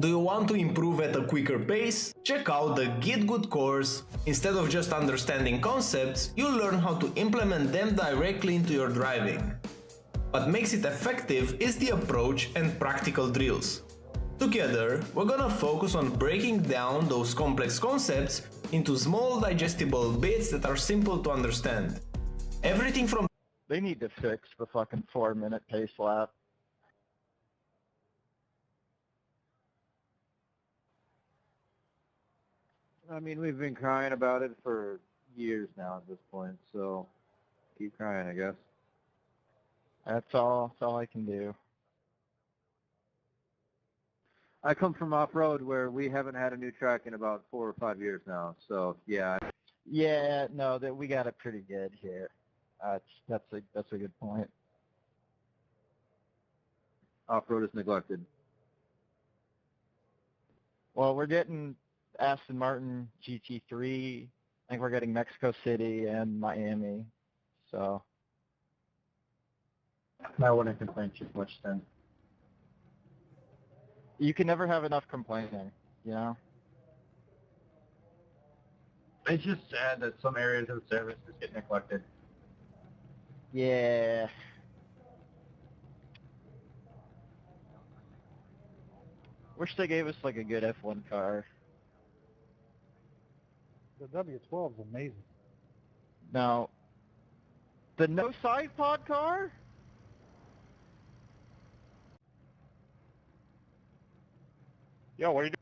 Speaker 19: Do you want to improve at a quicker pace? Check out the Get Good course. Instead of just understanding concepts, you'll learn how to implement them directly into your driving. What makes it effective is the approach and practical drills. Together, we're gonna focus on breaking down those complex concepts into small digestible bits that are simple to understand. Everything from
Speaker 10: They need to fix the fucking 4-minute pace lap. I mean, we've been crying about it for years now at this point, so keep crying, I guess. That's all I can do. I come from off-road where we haven't had a new track in about 4 or 5 years now, so yeah. Yeah, no, that we got it pretty good here. That's a good point. Off-road is neglected. Well, we're getting Aston Martin GT3. I think we're getting Mexico City and Miami. So I wouldn't complain too much then. You can never have enough complaining, you know? It's just sad that some areas of the service just get neglected. Yeah. Wish they gave us like a good F1 car.
Speaker 11: The W12 is amazing.
Speaker 10: Now, the no side pod car?
Speaker 6: Yo, what are you doing?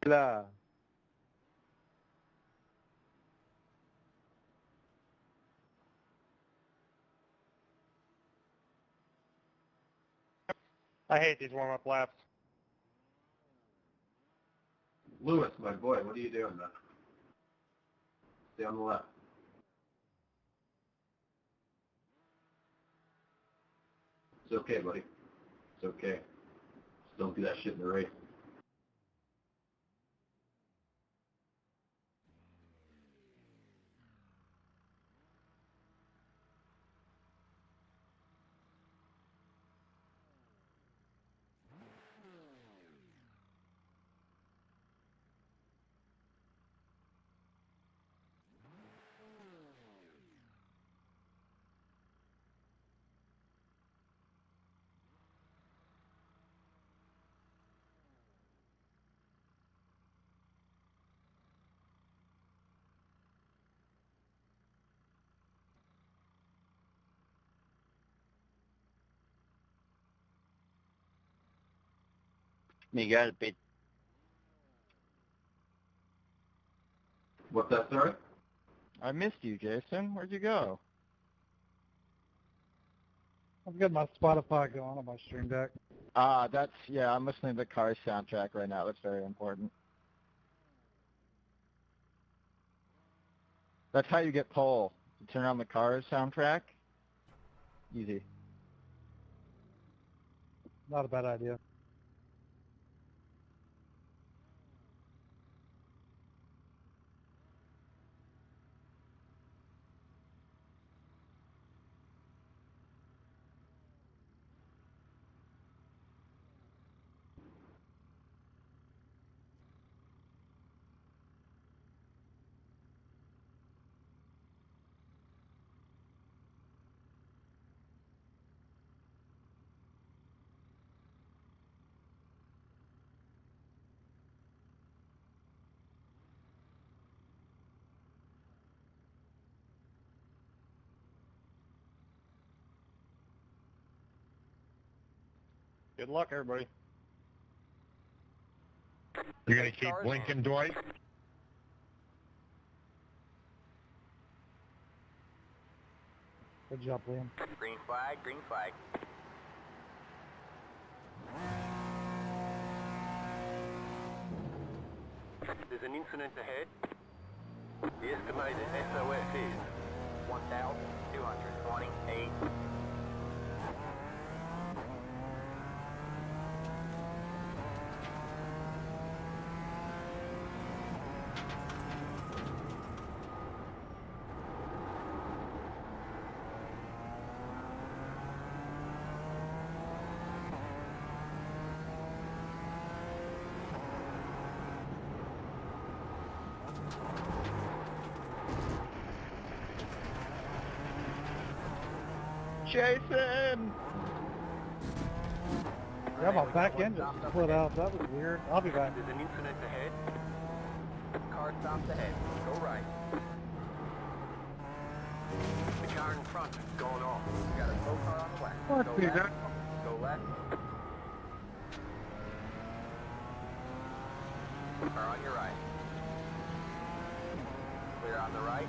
Speaker 10: La.
Speaker 9: I hate these warm-up laps.
Speaker 20: Lewis, my boy, what are you doing, man? Stay on the left. It's okay, buddy. It's okay. Just don't do that shit in the race.
Speaker 10: You got it, bitch.
Speaker 20: What's that, sorry?
Speaker 10: I missed you, Jason. Where'd you go?
Speaker 11: I've got my Spotify going on my stream deck.
Speaker 10: Yeah, I'm listening to the Cars soundtrack right now. That's very important. That's how you get pole. You turn on the Cars soundtrack. Easy.
Speaker 11: Not a bad idea.
Speaker 9: Good luck, everybody. You're gonna keep blinking, Dwight?
Speaker 11: Good job, Liam.
Speaker 5: Green flag, green flag. There's an incident ahead. The estimated SOS is 1,228.
Speaker 10: Jason!
Speaker 11: Yeah, my back end just split out. That was weird. I'll be back.
Speaker 5: There's an incident ahead. Car stops ahead. Go right. The car in front is going off. We got a tow car on the left.
Speaker 11: Fuck
Speaker 5: Go
Speaker 11: me,
Speaker 5: left.
Speaker 11: that-
Speaker 5: Go left. Car on your right. Clear on the right.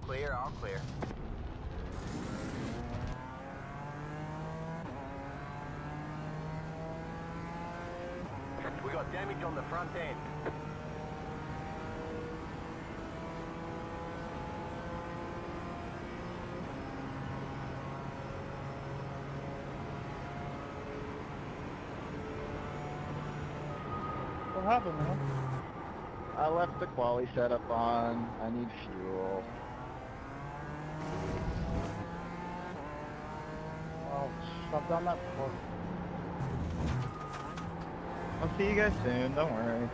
Speaker 5: clear, all clear. We got damage on the front end.
Speaker 11: What happened, man?
Speaker 10: I left the quali setup on. I need fuel.
Speaker 11: Oh, I've done that before.
Speaker 10: I'll see you guys soon, don't worry.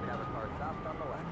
Speaker 5: We have a car stopped on the left.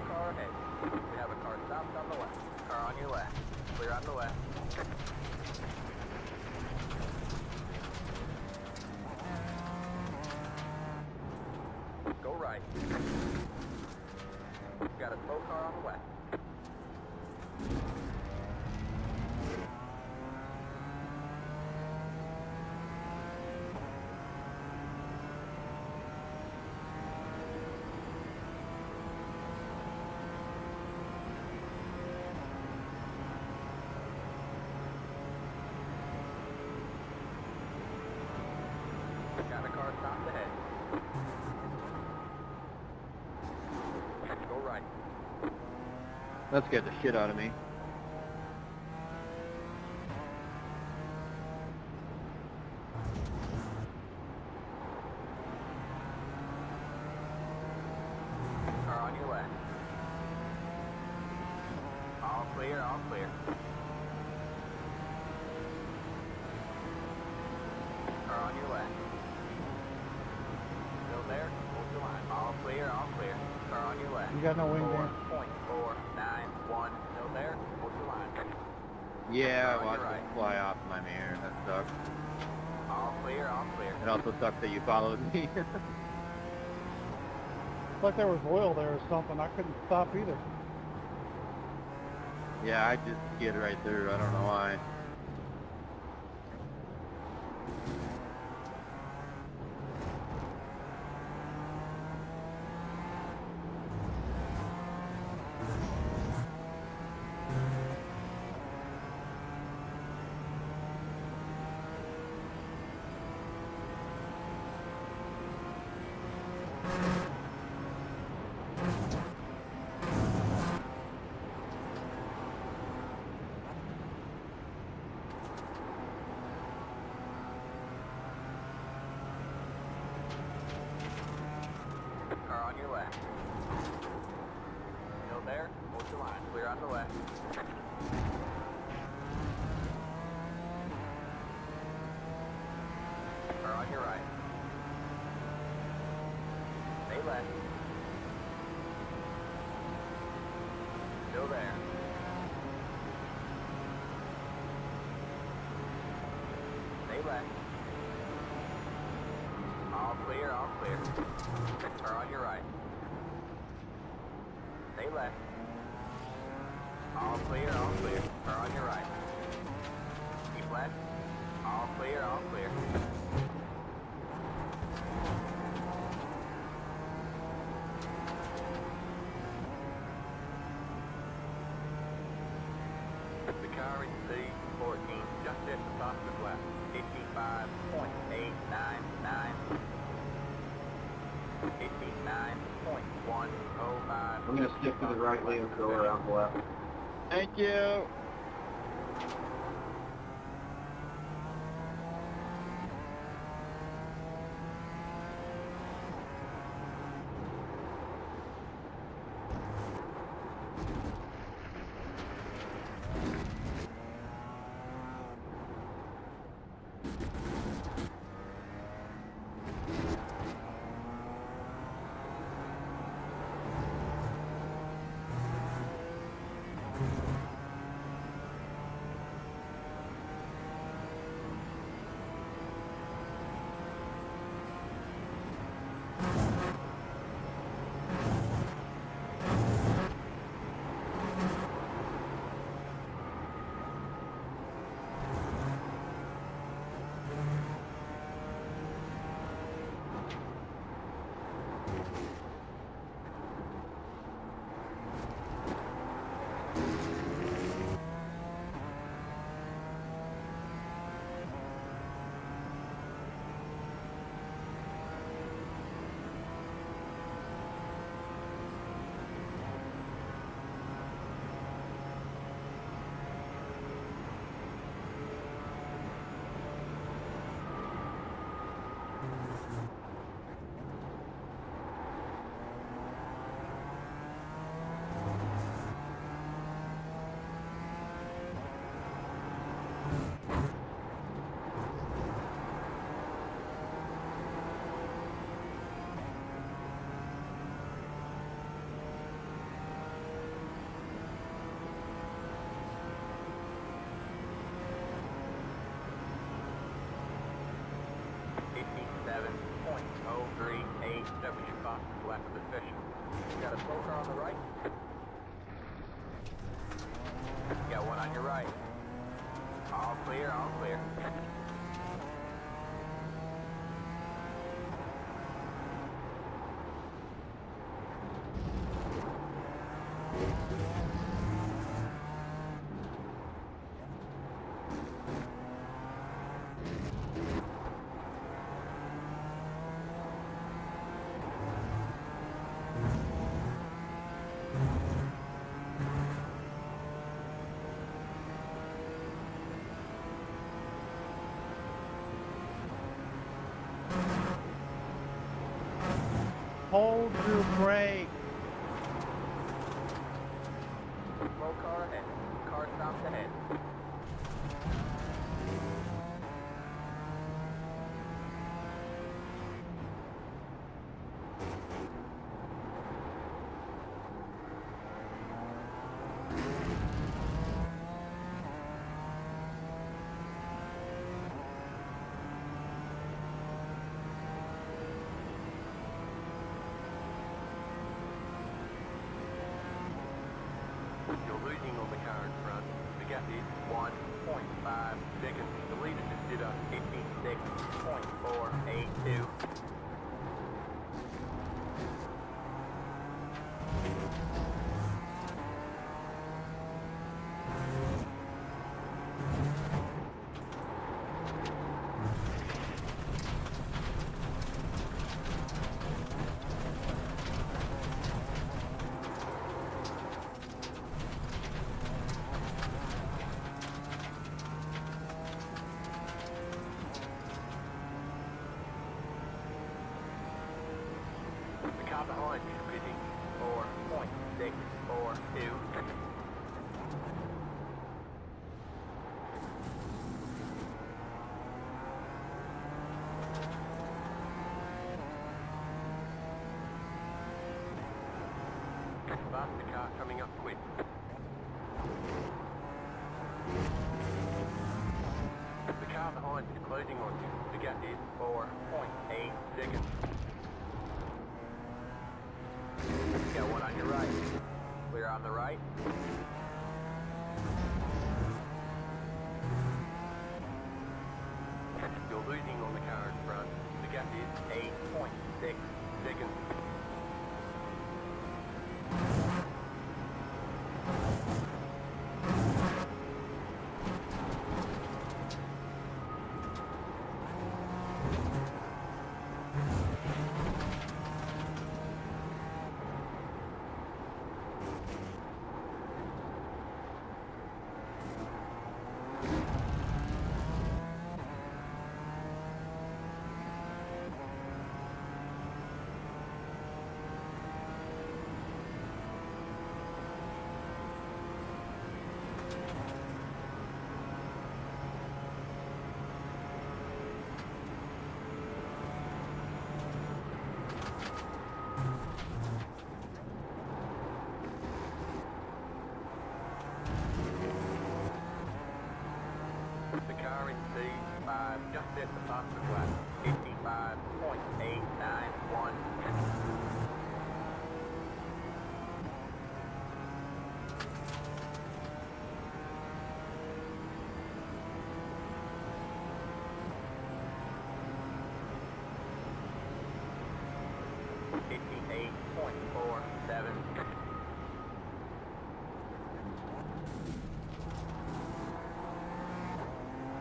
Speaker 5: Car ahead. We have a car stopped on the left. Car on your left. Clear on the left. Go right. Got a slow car on the left. Got a car stopped ahead. Go right.
Speaker 10: That scared the shit out of me.
Speaker 5: Car on your left. All clear, all clear. Car on your left. Still there? Hold the line. All clear, all clear. Car on your left.
Speaker 11: You got no wing there.
Speaker 5: 4.491. Still there? Hold the line.
Speaker 10: Yeah,
Speaker 5: Car
Speaker 10: I
Speaker 5: on
Speaker 10: watched
Speaker 5: your
Speaker 10: it
Speaker 5: right.
Speaker 10: fly off my mirror. That sucks.
Speaker 5: All clear, all clear.
Speaker 10: It also sucks that you followed me.
Speaker 11: It's like there was oil there or something. I couldn't stop either.
Speaker 10: Yeah, I just skid right through. I don't know why.
Speaker 5: Car on your left. Still there? Hold the line. Clear on the left. Car on your right. Stay left. Still there. Stay left. All clear, all clear. Car on your right. Stay left. All clear, all clear. Car on your right. Keep left. All clear, all clear. The car is C14, just at the top of the left. 55.899. 59.899.
Speaker 20: gonna stick to the right lane and go around the left.
Speaker 10: Thank you.
Speaker 5: Left position. Got a slow car on the right. Got one on your right. All clear, all clear.
Speaker 10: Hold your brake.
Speaker 5: Slow car ahead. Car stops ahead. You're losing on the car in front. The gap is 1.5 seconds. The leader just did a 56.482. The car behind is pitting 4.642. Faster car coming up quick. The car behind is closing on you. The gap is 4.8 seconds. Got one on your right. Clear on the right. You're losing on the car in front. The gap is 8.6 seconds. just missed the fastest lap. 55.891.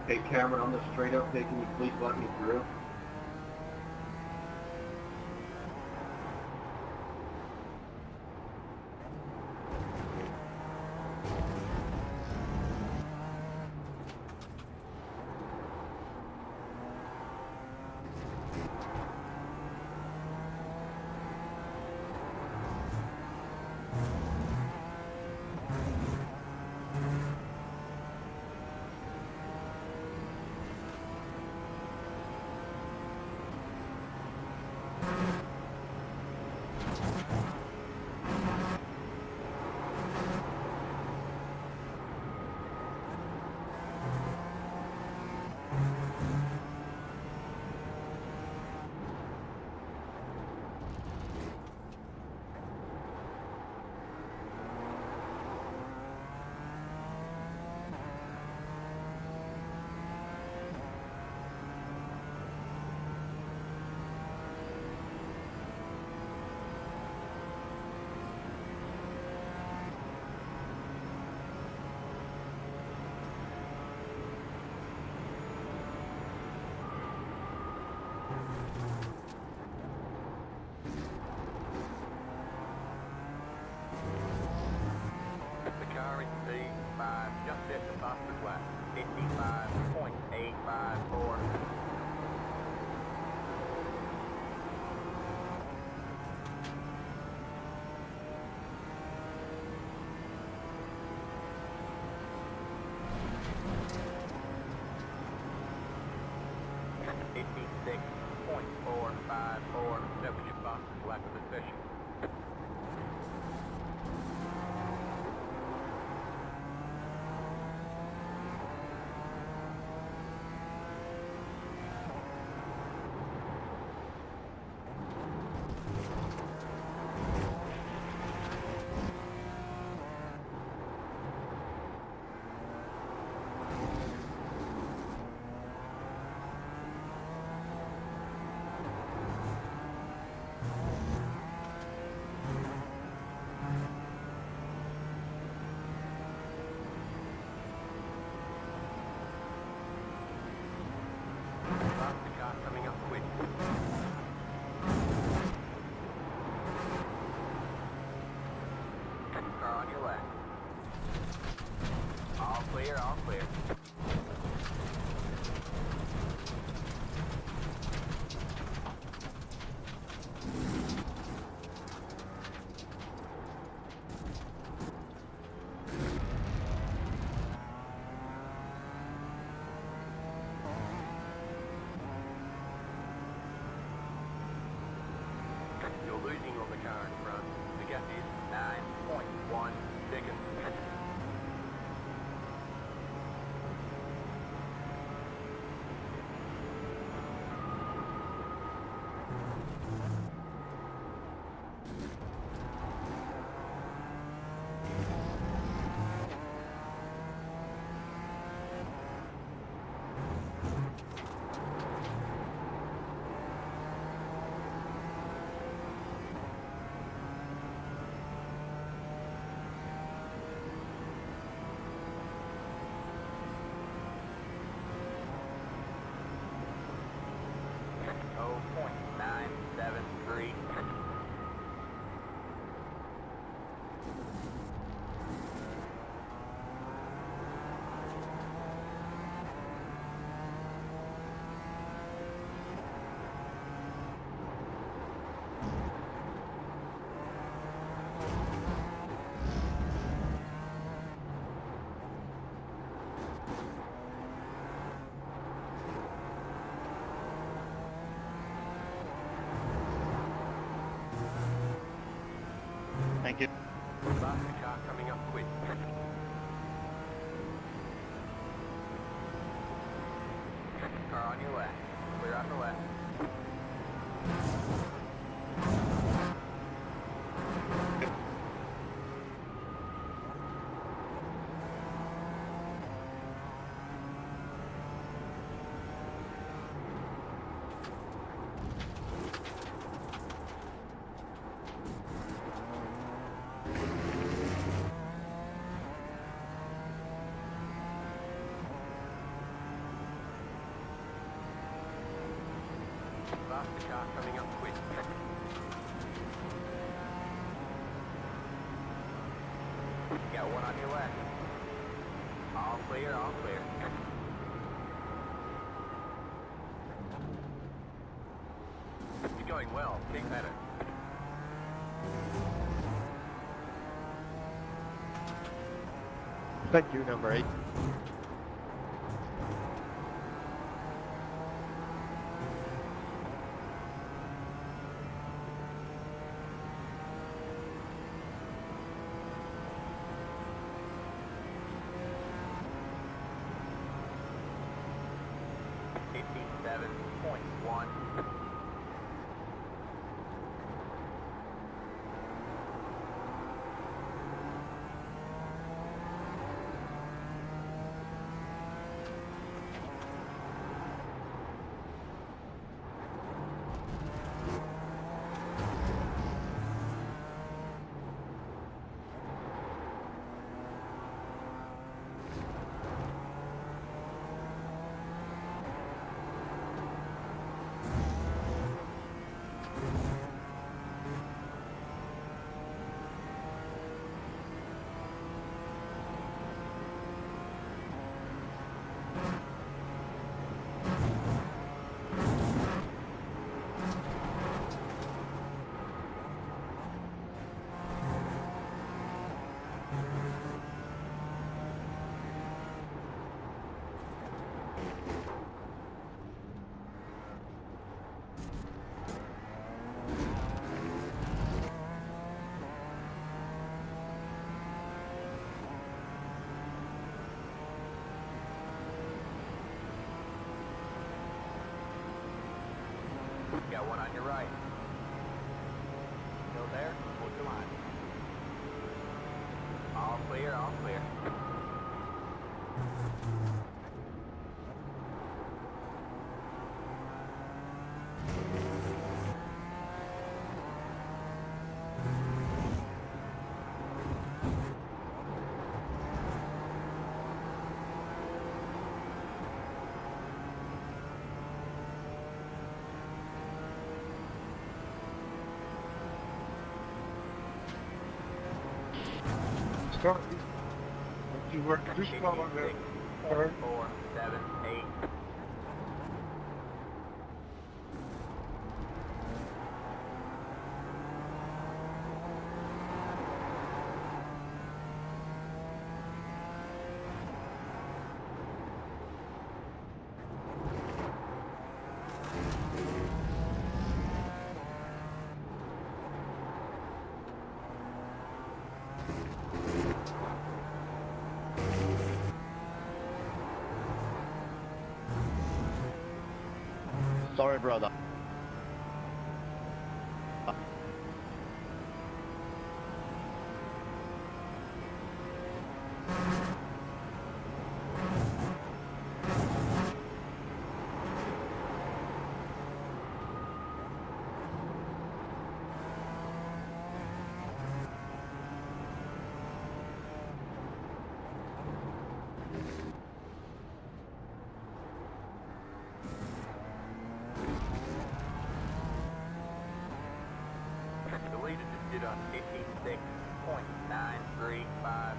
Speaker 20: Hey Cameron, on the straight up, can you please let me through?
Speaker 5: Just missed the fastest lap. 55.854. .454. That was your fastest lap of the session. Coming up quick. Car on your left. All clear, all clear. You're losing on the car in front. The gap is 9.1 seconds. .973.
Speaker 9: Thank you.
Speaker 5: Faster car coming up quick. Car on your your left. Clear on the left. Lost the car coming up quick. Got one on your left. All clear, all clear. It's going well. Keep at it.
Speaker 9: Thank you, number 8.
Speaker 5: Got one on your right. Still there? Hold your line. All clear, all clear.
Speaker 9: Start. You work this one on there.
Speaker 5: 4, 7, 8.
Speaker 20: Sorry, brother.
Speaker 5: The leader just did on 56.935.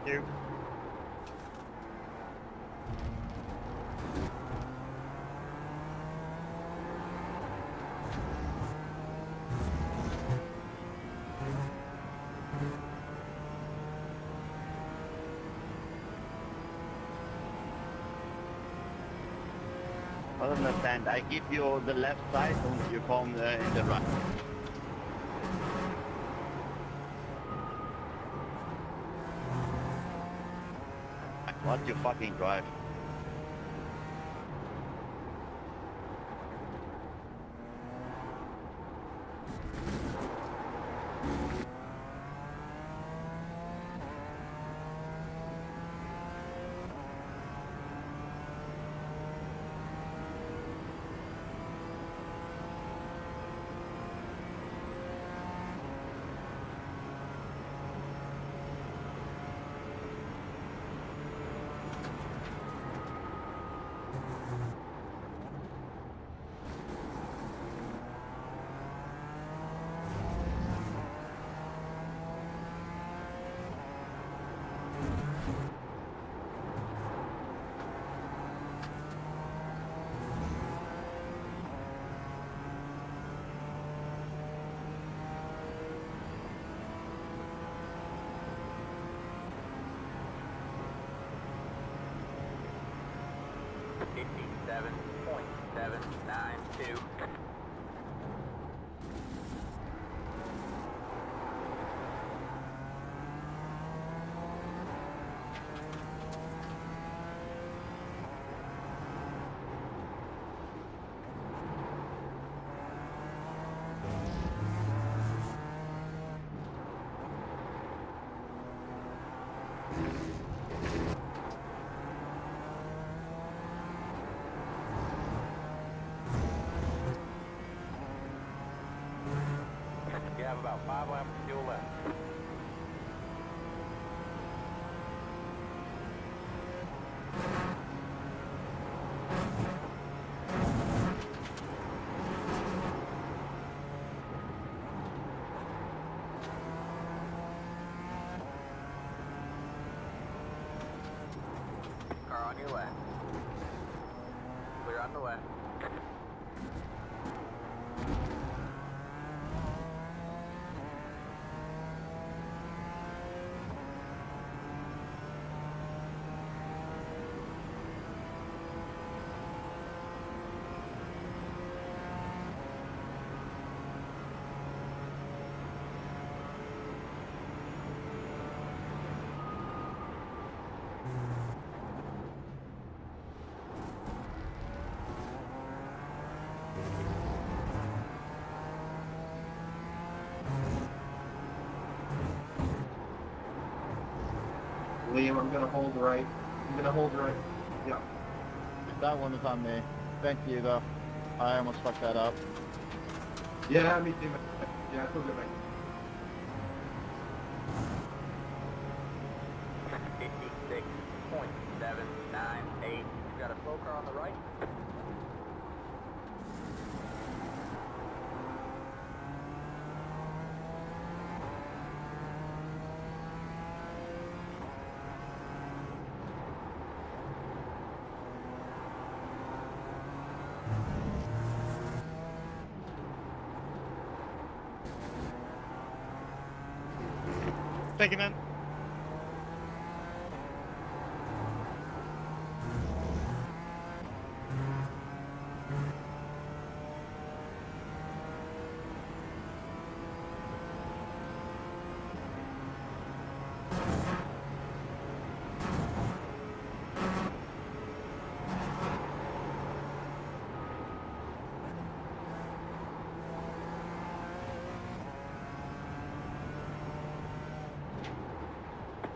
Speaker 9: Thank you.
Speaker 14: I don't understand. I give you the left side and you come in the right. What you fucking drive?
Speaker 5: $57.792. You have about 5 laps of fuel left. Car on your left. Clear on the left.
Speaker 10: Liam, I'm gonna hold right. I'm gonna hold right. Yeah. That one is on me. Thank you, though. I almost fucked that up. Yeah, me too. Yeah, I feel good, mate.
Speaker 5: 56.798. You got a slow car on the right?
Speaker 9: Thank you, man.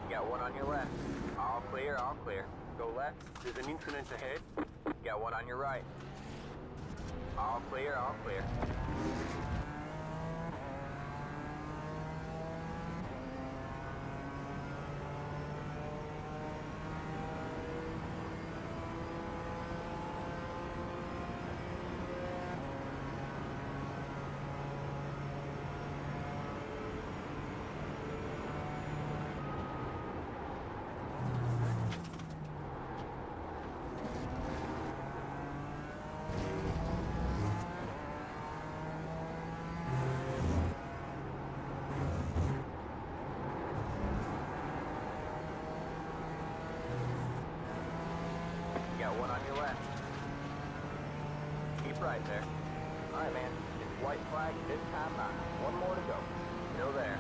Speaker 5: Got one on your left. All clear, all clear. Go left. There's an incident ahead. Got one on your right. All clear, all clear. there. Alright, man. It's white flag this time by. One more to go. Still there.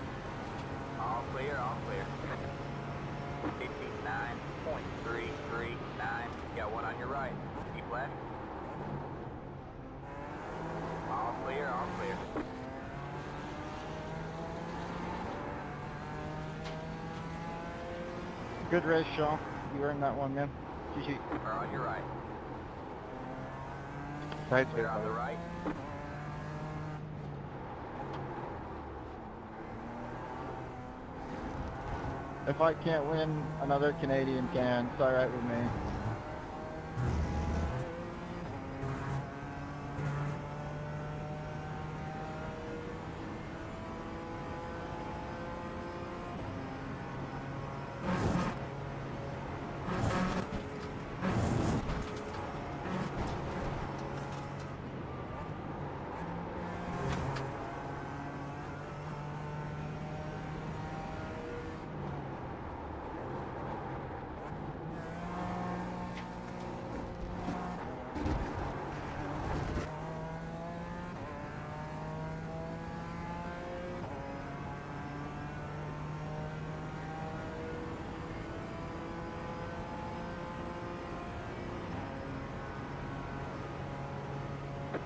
Speaker 5: All clear, all clear. 59.339. Got one on your right. Keep left. All clear, all clear.
Speaker 10: Good race, Shaw. You earned that one, man. GG.
Speaker 5: Or on your right.
Speaker 10: Right
Speaker 5: Clear on the right.
Speaker 10: If I can't win, another Canadian can. It's alright with me.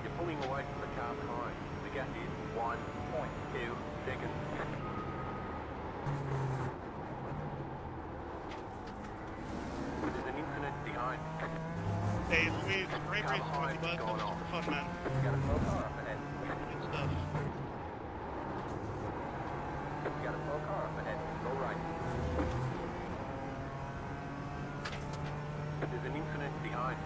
Speaker 5: You're pulling away from the car behind. The gap is 1.2 seconds. There's an incident behind.
Speaker 9: Hey, Louise, great race with you, bud. That was super fun, man.
Speaker 5: Got a slow car up ahead.
Speaker 9: Good stuff.
Speaker 5: Got a slow car up ahead. Go right. There's an incident behind.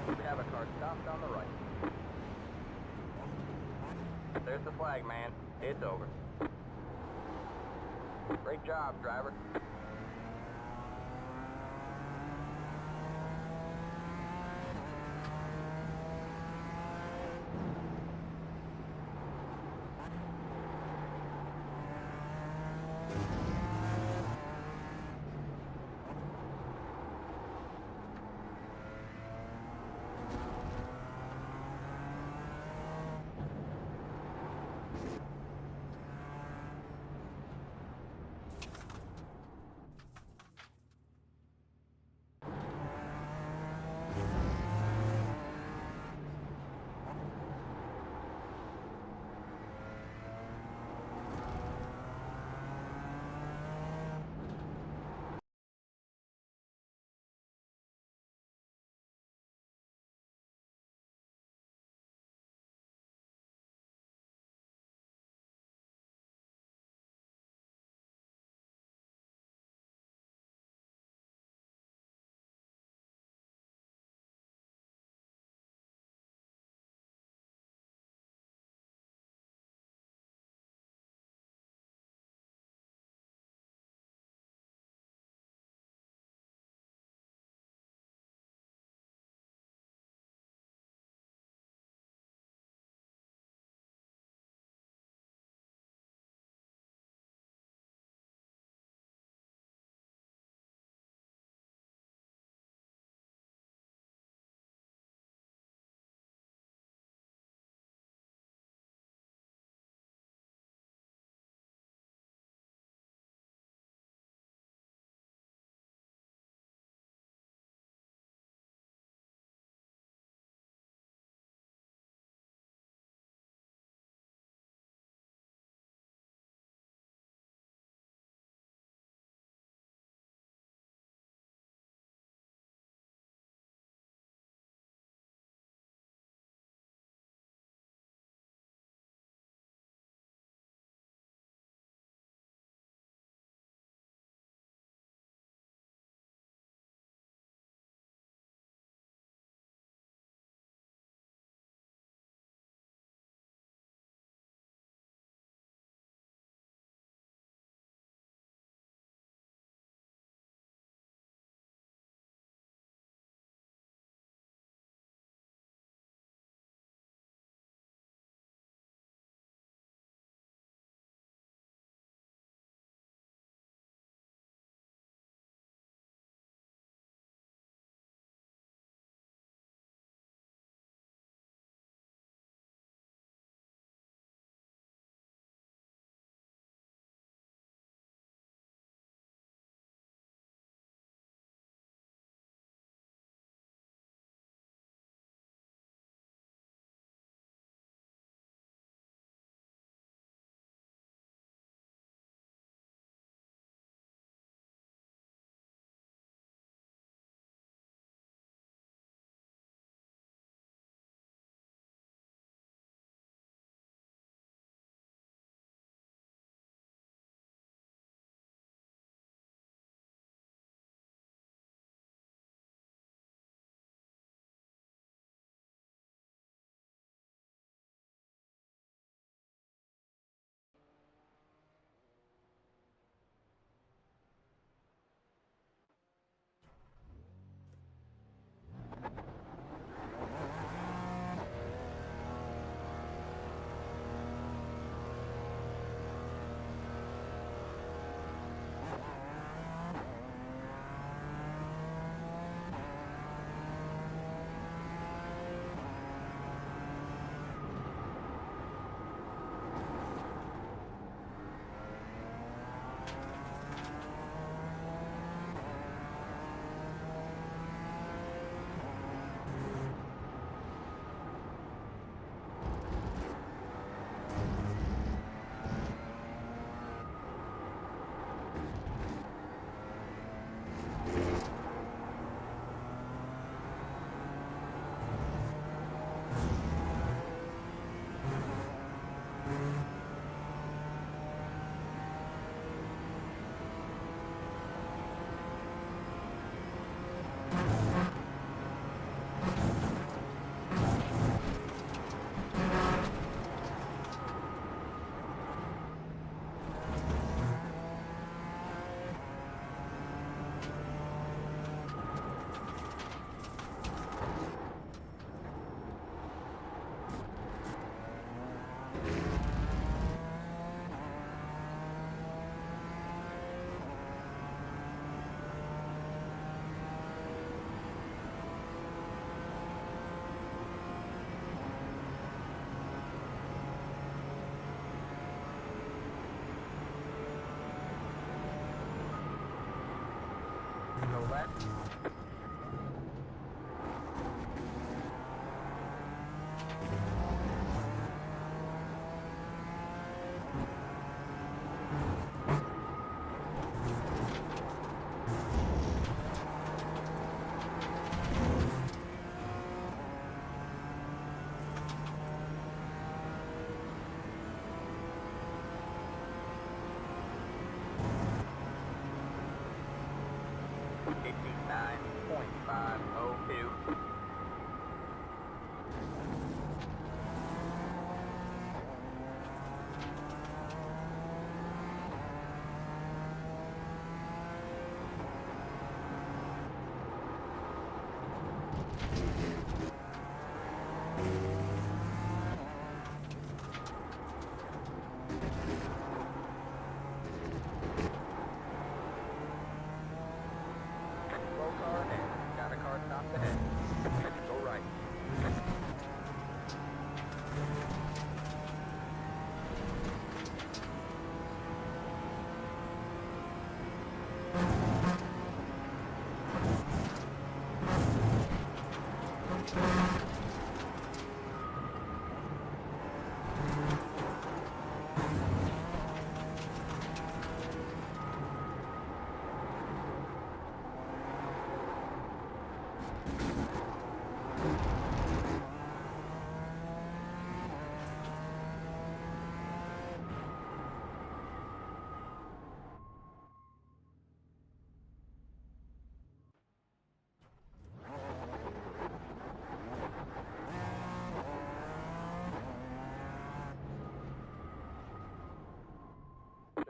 Speaker 5: We have a car stopped on the right. There's the flag, man. It's over. Great job, driver.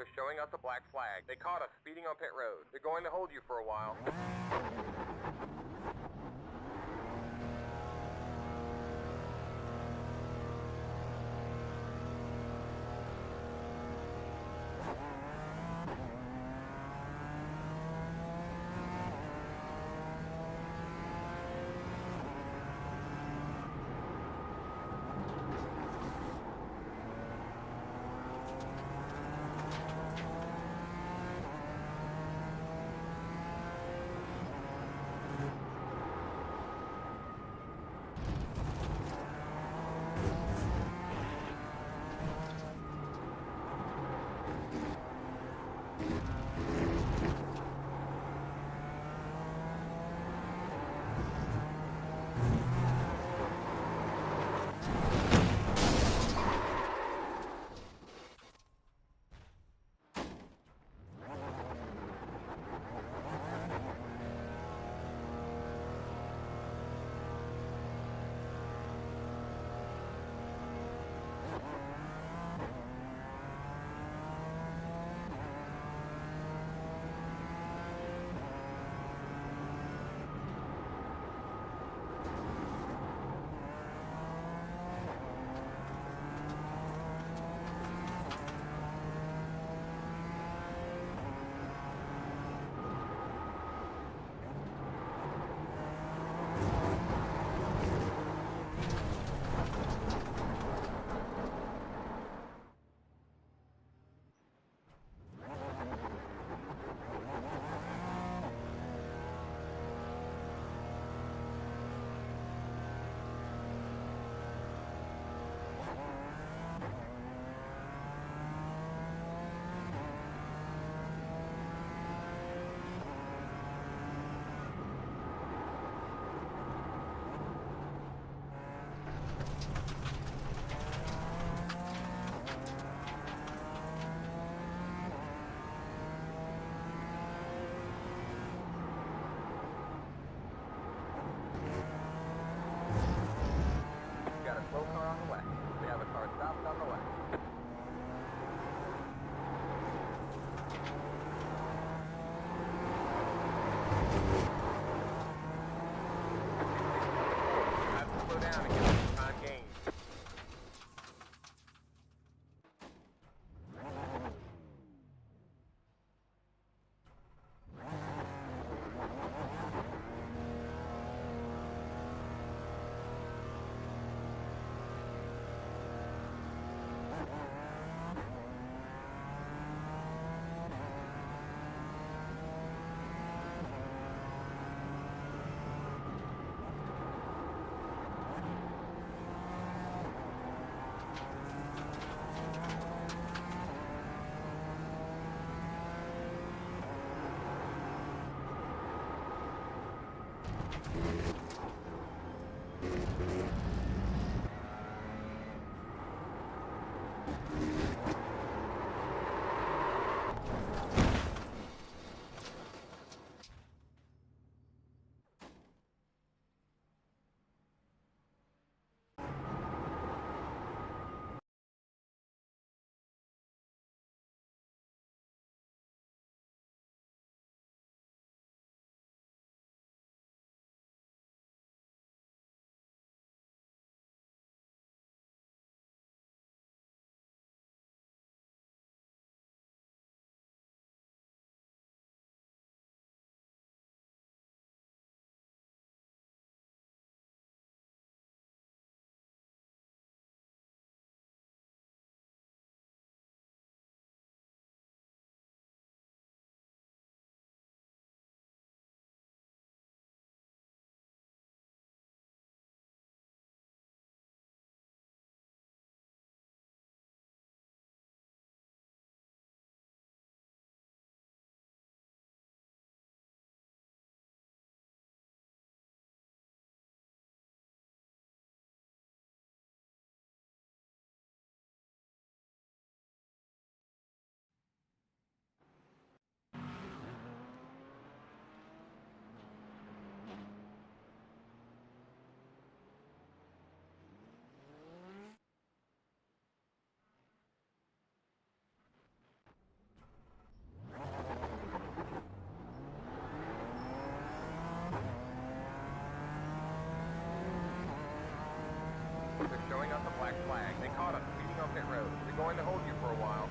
Speaker 5: they're showing us a black flag. They caught us speeding on pit road. They're going to hold you for a while. Got a slow car on the left. We have a car stopped on the left. Have to slow down and get some time gains. They're showing us a black flag. They caught us speeding on pit road. They're going to hold you for a while.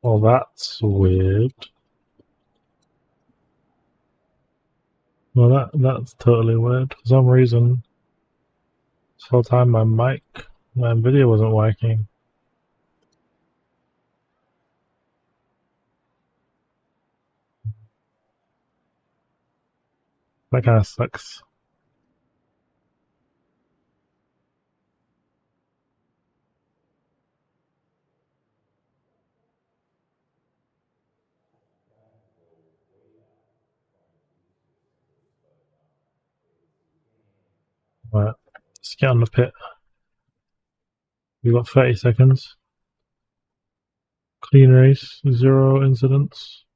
Speaker 1: Well, that's weird. Well, that's totally weird. For some reason, this whole time my video wasn't working. That kind of sucks. Right, let's get on the pit. We've got 30 seconds. Clean race, 0 incidents.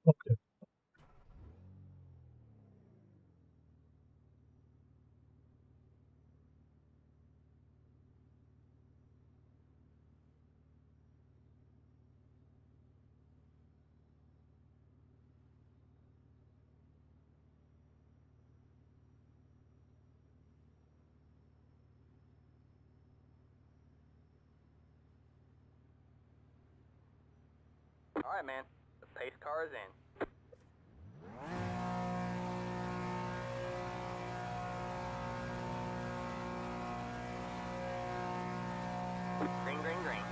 Speaker 1: Okay.
Speaker 5: Alright, man. The pace car is in. Green, green, green.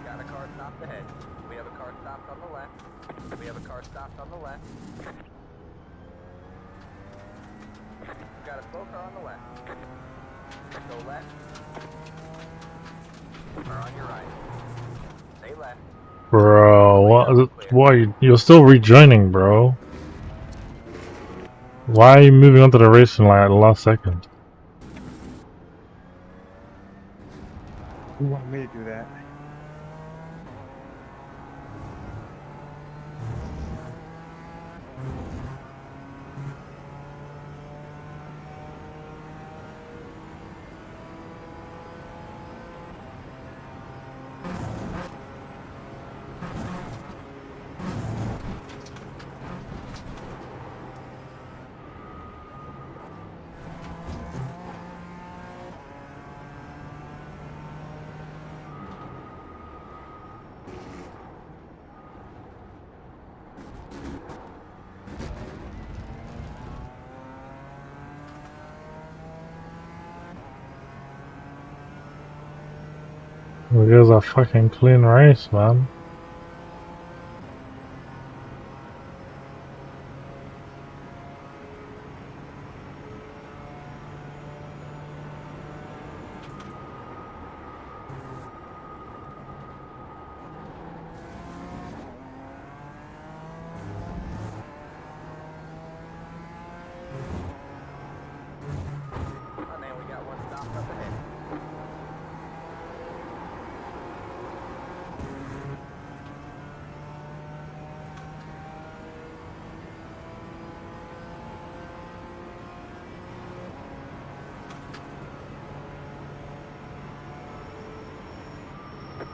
Speaker 5: Got a car stopped ahead. We have a car stopped on the left. We have a car stopped on the left. Got a slow car on the left. Go left. Or on your right. Stay left.
Speaker 1: Bro, why you're still rejoining, bro? Why are you moving on to the racing line at the last second?
Speaker 10: You want me to do that?
Speaker 1: It was a fucking clean race, man.
Speaker 5: Oh man, we got one stopped up ahead.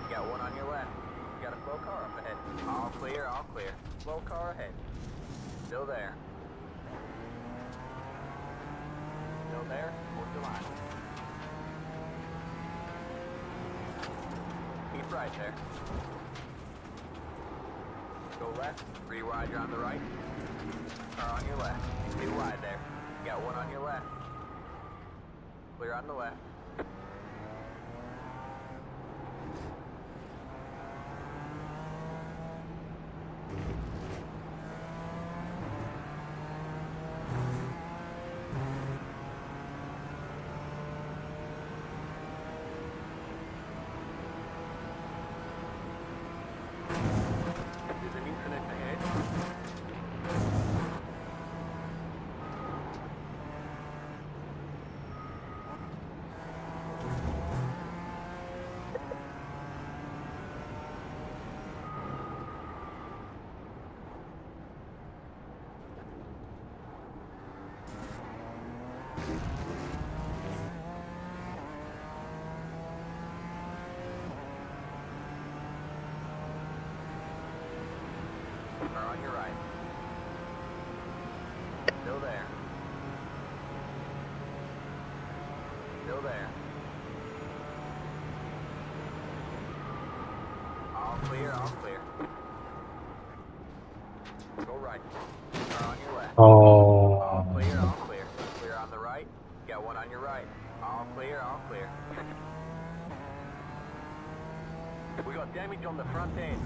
Speaker 5: Got one on your left. You got a slow car up ahead. All clear, all clear. Slow car ahead. Still there. Still there? Hold your line. Keep right there. Go left. 3 wide, you're on the right. Car on your left. 2 wide there. You got one on your left. Clear on the left. right. Car on your left.
Speaker 1: Oh.
Speaker 5: All clear, all clear. Clear on the right. Got one on your right. All clear, all clear. We got damage on the front end.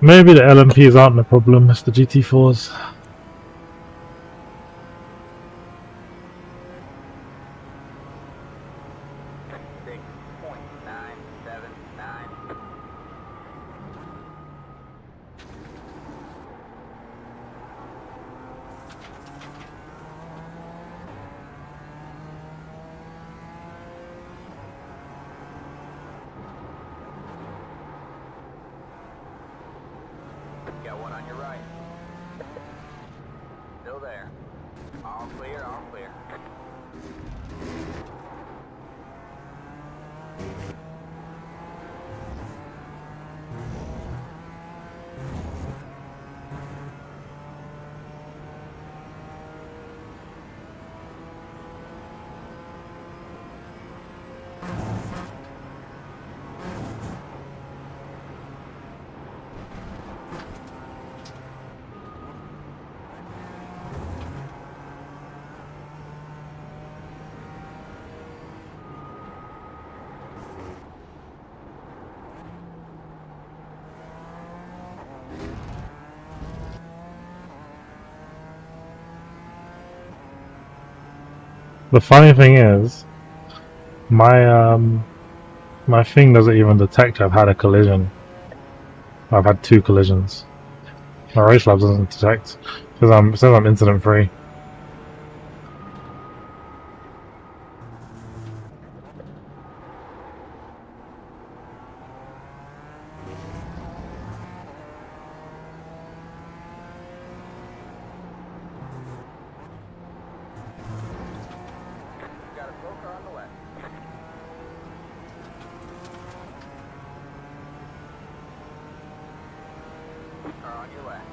Speaker 1: Maybe the LMPs aren't the problem, it's the GT4s.
Speaker 5: Got one on your right. Still there. All clear, all clear.
Speaker 1: The funny thing is, my thing doesn't even detect I've had a collision. I've had 2 collisions. My race lab doesn't detect because it says I'm incident free.
Speaker 5: Got a slow car on the left. Car on your left.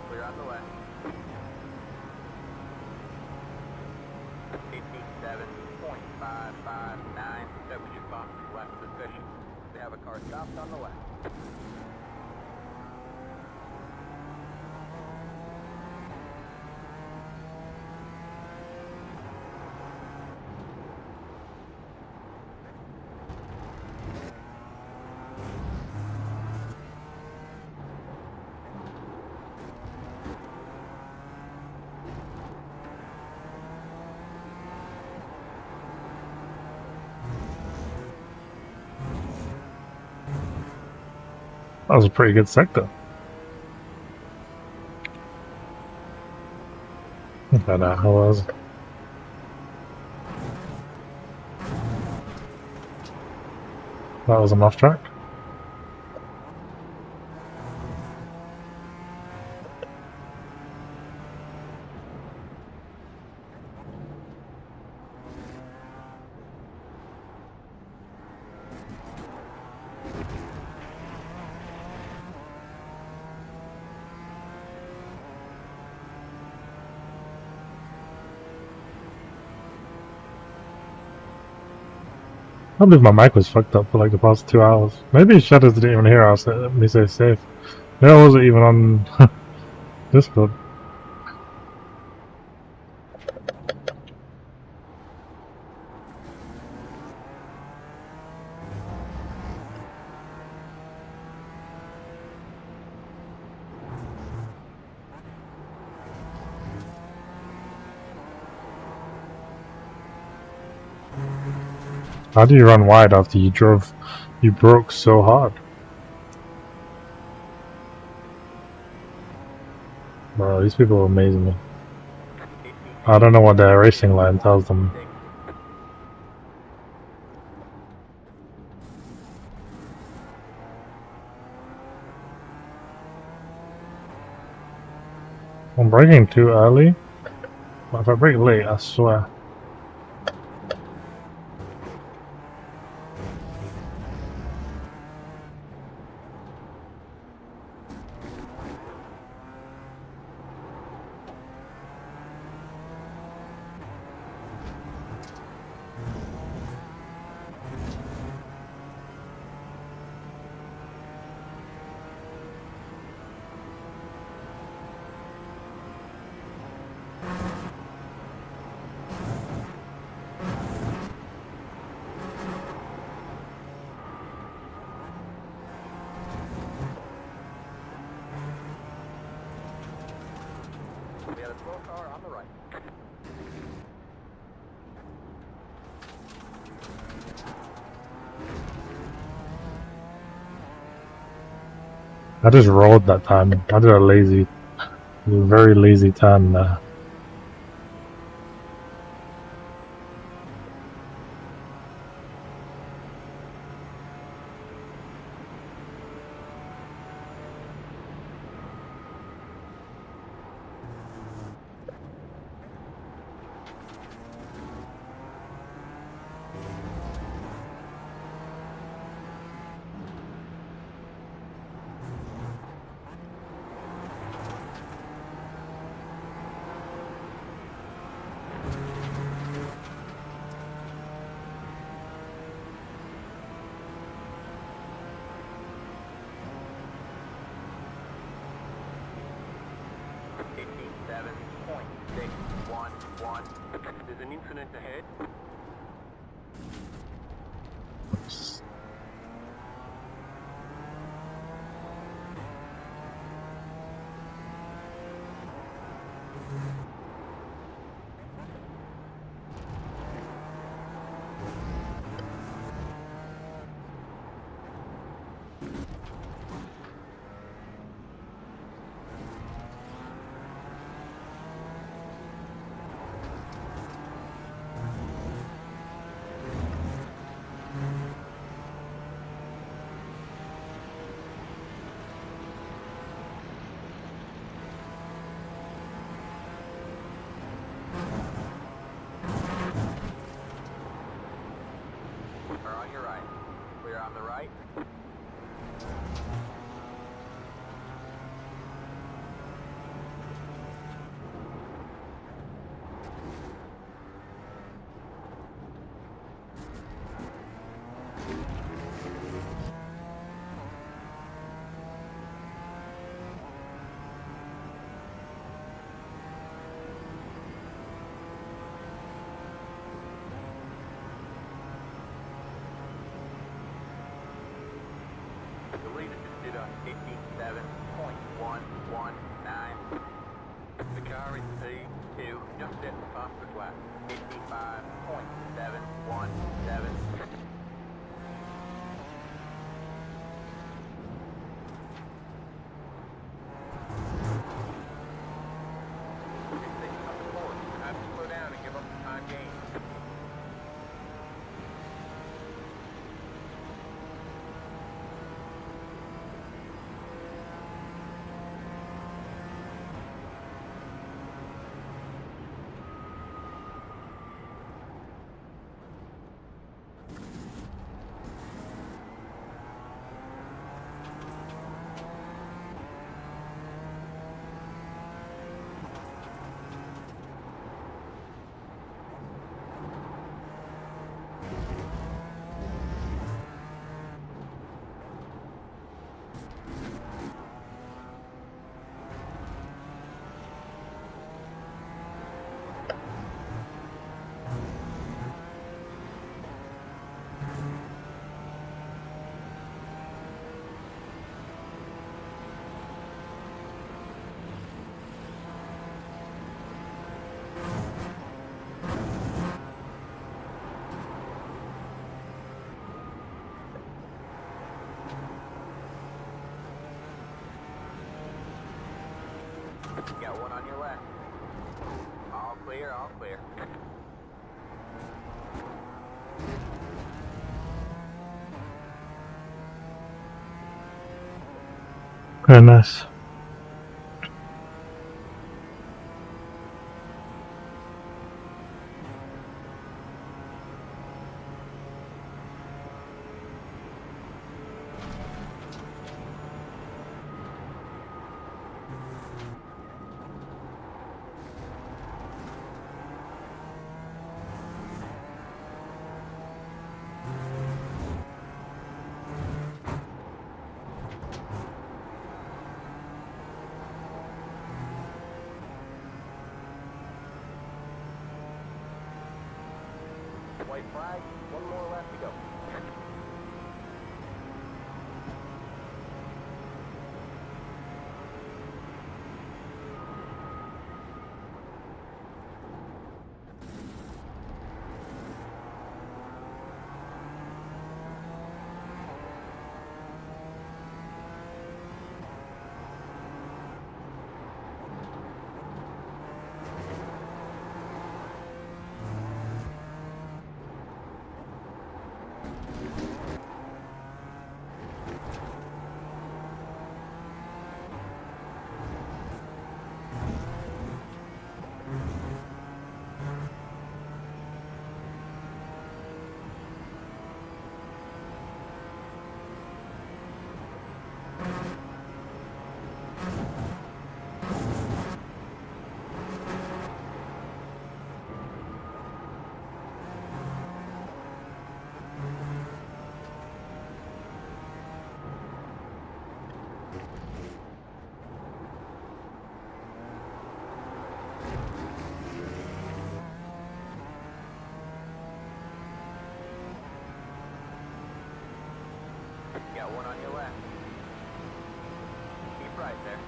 Speaker 5: Clear on the left. 57.559. That was your fastest left position. We have a car stopped on the left.
Speaker 1: That was a pretty good sector. Okay, now how was it? That was an off track. I believe my mic was fucked up for like the past 2 hours. Maybe Shadows didn't even hear us. Let me say safe. Maybe I wasn't even on Discord. How do you run wide after you broke so hard? Bro, these people are amazing me. I don't know what their racing line tells them. I'm braking too early, but if I brake late, I swear. I just rolled that time. I did a very lazy turn there.
Speaker 5: There's an incident ahead. We're on your right. We're on the right. The lead is stood on 57.119. The car is P2, just at the fastest lap. 55.717. Have to slow down and give up the time gain. Got one on your left. All clear, all clear.
Speaker 1: Very nice.
Speaker 5: White flag, one more left to go. Got one on your left. Keep right there.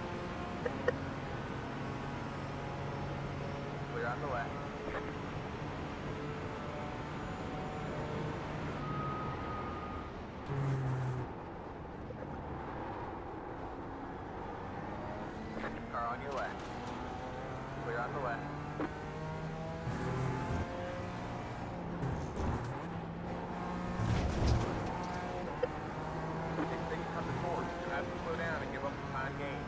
Speaker 5: Clear on the left. Car on your left. Clear on the left. Next thing you cut the course, you have to slow down and give up the time gain.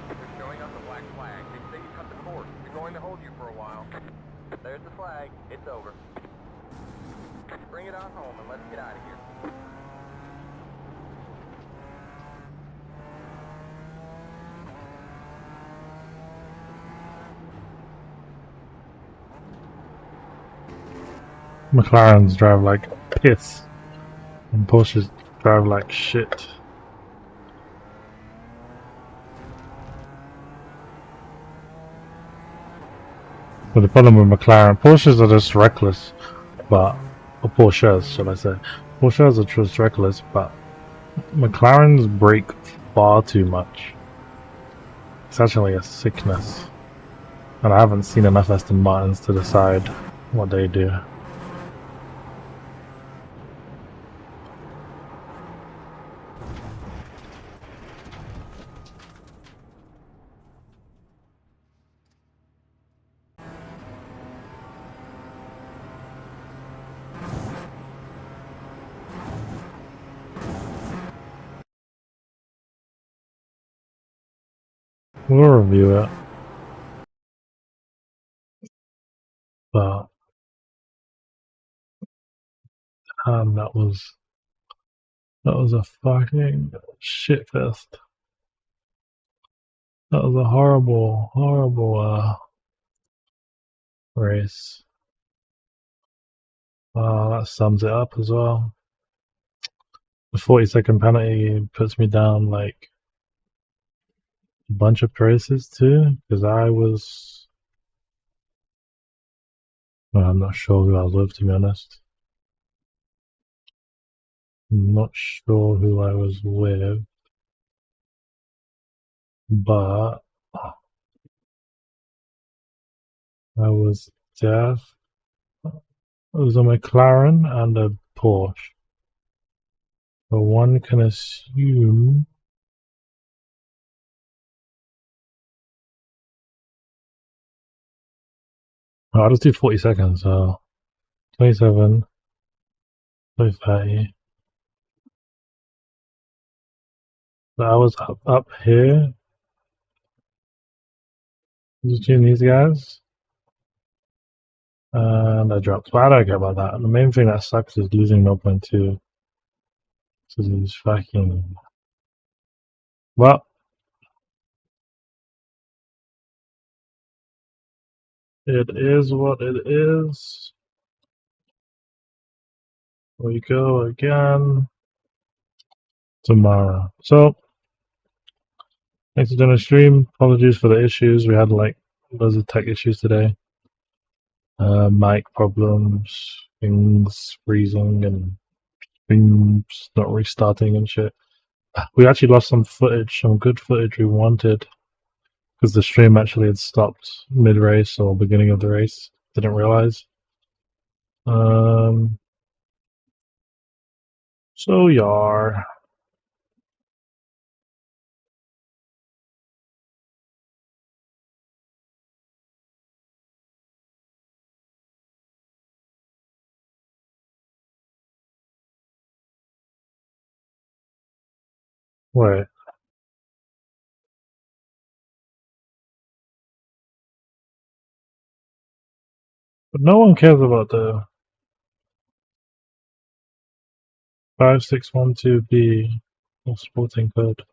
Speaker 5: They're showing us a black flag. Next thing you cut the course, they're going to hold you for a while. There's the flag. It's over. Bring it on home and let's get out of here.
Speaker 1: McLarens drive like piss, and Porsches drive like shit. But the problem with McLaren, Porsches are just reckless, or Porsches, shall I say. Porsches are just reckless, but McLarens brake far too much. It's actually a sickness. And I haven't seen enough Aston Martins to decide what they do. We'll review it. But that was a fucking shit fest. That was a horrible, horrible race. That sums it up as well. The 40-second penalty puts me down like a bunch of races too, because I'm not sure who I was with, to be honest. I'm not sure who I was with, but I was deaf. It was a McLaren and a Porsche. So one can assume I'll just do 40 seconds, so 27, 30. So I was up here between these guys, and I dropped. But I don't care about that. The main thing that sucks is losing 0.2 to these fucking. Well, it is what it is. We go again tomorrow. So, thanks for doing the stream. Apologies for the issues. We had like loads of tech issues today. Mic problems, things freezing, and things not restarting and shit. We actually lost some footage, some good footage we wanted, because the stream actually had stopped mid-race or beginning of the race. Didn't realize. So yeah. Wait. But no one cares about the 5612B or sporting code.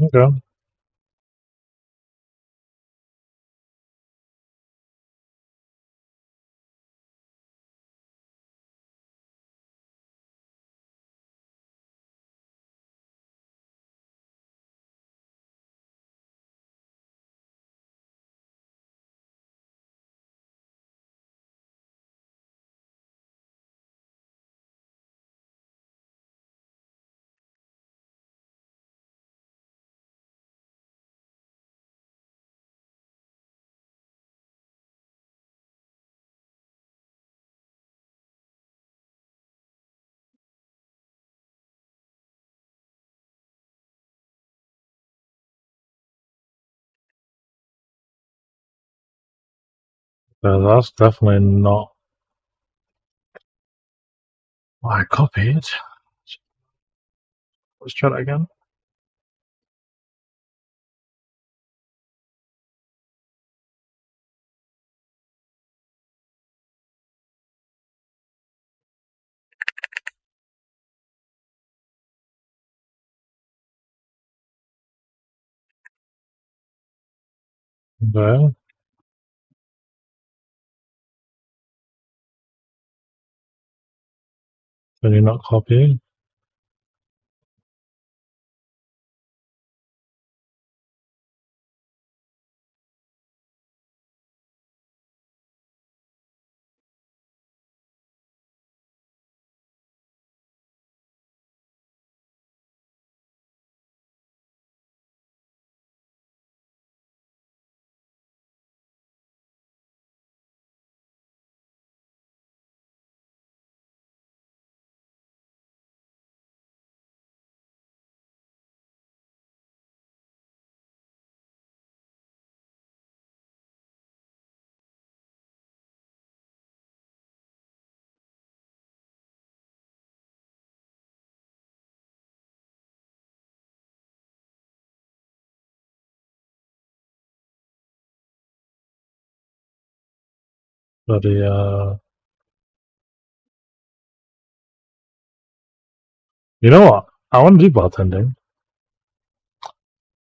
Speaker 1: Okay. That's definitely not what I copied. Let's try that again. Okay. Can you not copy? Bloody You know what? I want to do bartending.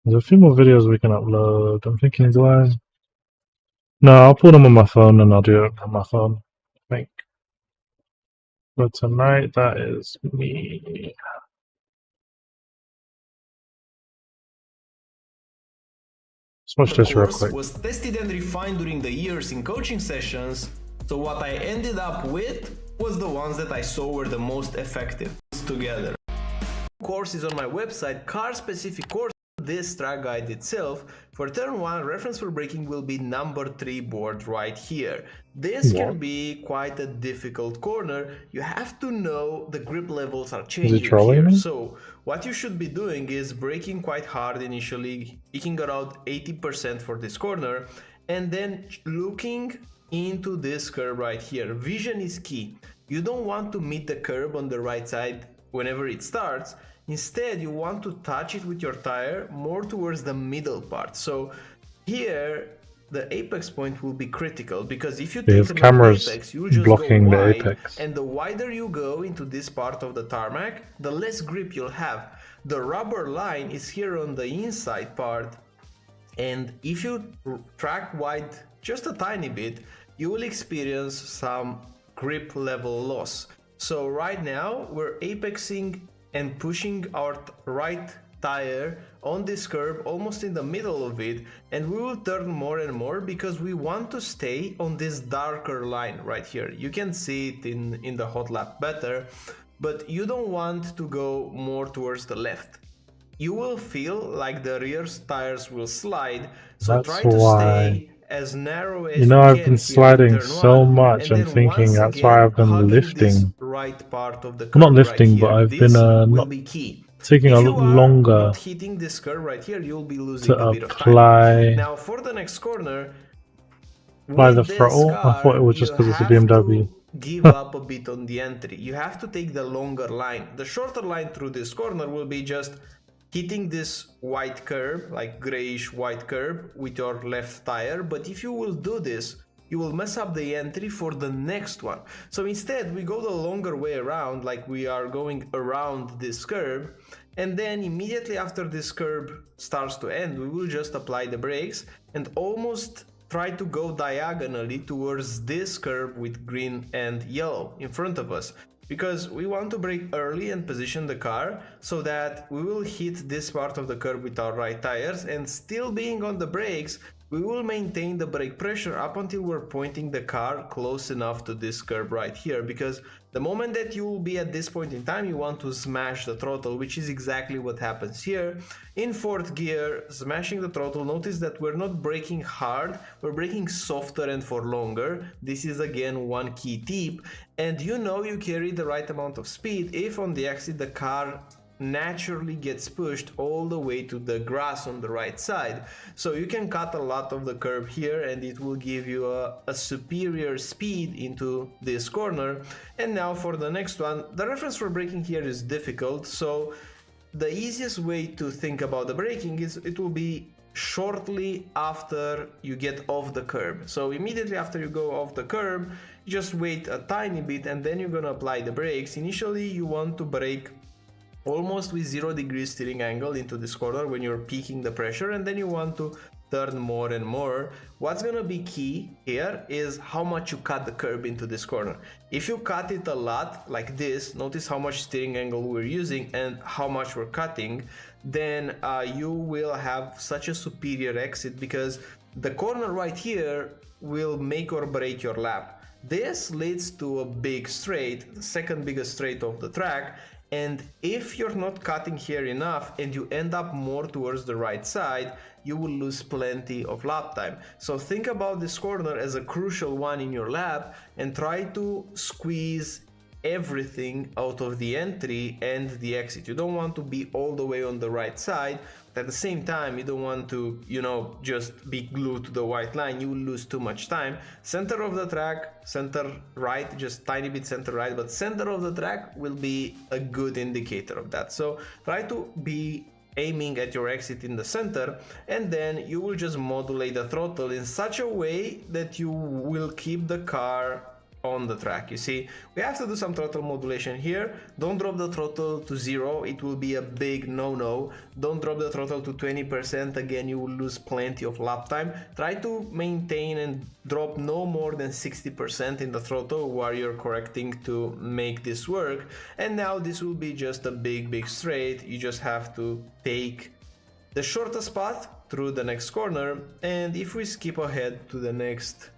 Speaker 1: There's a few more videos we can upload. I'm thinking, do I? No, I'll put them on my phone and I'll do it on my phone. I think. But tonight, that is me. Let's watch this real quick.
Speaker 19: Was tested and refined during the years in coaching sessions, so what I ended up with was the ones that I saw were the most effective together. Courses on my website, car-specific course. This track guide itself, for turn 1, reference for braking will be number 3 board right here. This can be quite a difficult corner. You have to know the grip levels are changing here. So what you should be doing is braking quite hard initially, peaking around 80% for this corner, and then looking into this curb right here. Vision is key. You don't want to meet the curb on the right side whenever it starts. Instead, you want to touch it with your tire more towards the middle part. So here, the apex point will be critical, because if you take the apex, you just
Speaker 1: blocking
Speaker 19: go wide,
Speaker 1: the apex.
Speaker 19: and the wider you go into this part of the tarmac, the less grip you'll have. The rubber line is here on the inside part, and if you track wide just a tiny bit, you will experience some grip level loss. So right now, we're apexing and pushing our right tire on this curb almost in the middle of it, and we will turn more and more because we want to stay on this darker line right here. You can see it in the hot lap better, but you don't want to go more towards the left. You will feel like the rear tires will slide, so try to stay as narrow as you can.
Speaker 1: I've been sliding so much. I'm thinking that's why I've been lifting.
Speaker 19: Right part of the curve
Speaker 1: Not lifting,
Speaker 19: right
Speaker 1: but
Speaker 19: here.
Speaker 1: I've been not taking a longer
Speaker 19: not hitting this curve right here, you'll be losing a bit of
Speaker 1: time.
Speaker 19: Now for the next corner,
Speaker 1: apply the throttle. I thought it was just because it's a BMW.
Speaker 19: Give up a bit on the entry. You have to take the longer line. The shorter line through this corner will be just hitting this white curb, like grayish white curb, with your left tire. But if you will do this, you will mess up the entry for the next one. So instead, we go the longer way around, like we are going around this curb, and then immediately after this curb starts to end, we will just apply the brakes and almost try to go diagonally towards this curb with green and yellow in front of us, because we want to brake early and position the car so that we will hit this part of the curb with our right tires, and still being on the brakes, we will maintain the brake pressure up until we're pointing the car close enough to this curb right here, because the moment that you will be at this point in time, you want to smash the throttle, which is exactly what happens here. In fourth gear, smashing the throttle, notice that we're not braking hard, we're braking softer and for longer. This is again one key tip, and you know you carry the right amount of speed if on the exit the car naturally gets pushed all the way to the grass on the right side. So you can cut a lot of the curb here and it will give you a superior speed into this corner. And now for the next one, the reference for braking here is difficult, so the easiest way to think about the braking is it will be shortly after you get off the curb. So immediately after you go off the curb, you just wait a tiny bit and then you're gonna apply the brakes. Initially you want to brake almost with 0 degrees steering angle into this corner when you're peaking the pressure, and then you want to turn more and more. What's gonna be key here is how much you cut the curb into this corner. If you cut it a lot like this, notice how much steering angle we're using and how much we're cutting, then you will have such a superior exit, because the corner right here will make or break your lap. This leads to a big straight, the second biggest straight of the track, and if you're not cutting here enough and you end up more towards the right side, you will lose plenty of lap time. So think about this corner as a crucial one in your lap and try to squeeze everything out of the entry and the exit. You don't want to be all the way on the right side, but at the same time you don't want to, you know, just be glued to the white line. You will lose too much time. Center of the track, center right, just tiny bit center right, but center of the track will be a good indicator of that. So try to be aiming at your exit in the center, and then you will just modulate the throttle in such a way that you will keep the car on the track. You see, we have to do some throttle modulation here. Don't drop the throttle to 0, it will be a big no-no. Don't drop the throttle to 20%, again you will lose plenty of lap time. Try to maintain and drop no more than 60% in the throttle while you're correcting to make this work. And now this will be just a big straight. You just have to take the shortest path through the next corner, and if we skip ahead to the next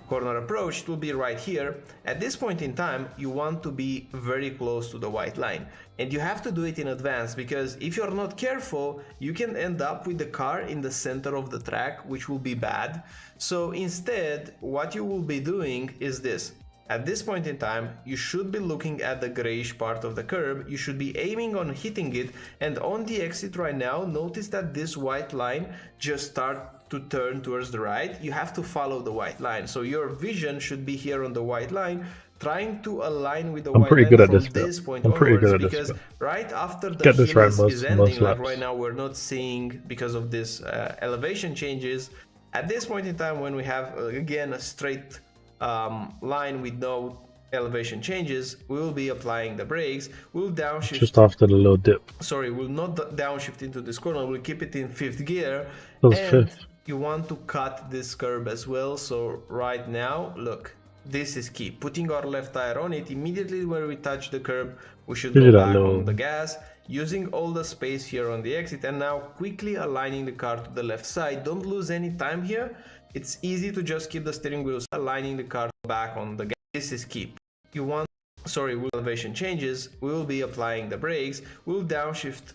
Speaker 19: corner approach, it will be right here. At this point in time, you want to be very close to the white line, and you have to do it in advance, because if you're not careful, you can end up with the car in the center of the track, which will be bad. So instead, what you will be doing is this. At this point in time, you should be looking at the grayish part of the curb, you should be aiming on hitting it, and on the exit right now, notice that this white line just starts to turn towards the right. You have to follow the white line, so your vision should be here on the white line, trying to align with the white line from this point onwards, because right after the hill is ending, like right now we're not seeing because of this elevation changes. At this point in time, when we have again a straight line with no elevation changes, we will be applying the brakes. We'll downshift
Speaker 1: just after the little dip.
Speaker 19: Sorry, we'll not downshift into this corner, we'll keep it in 5th gear.
Speaker 1: That was
Speaker 19: and
Speaker 1: 5th.
Speaker 19: You want to cut this curb as well. So right now, look, this is key. Putting our left tire on it, immediately when we touch the curb, we should go back on the gas, using all the space here on the exit, and now quickly aligning the car to the left side. Don't lose any time here. It's easy to just keep the steering wheel aligning the car back on the gas. This is key. You want, with elevation changes, we will be applying the brakes. We'll downshift.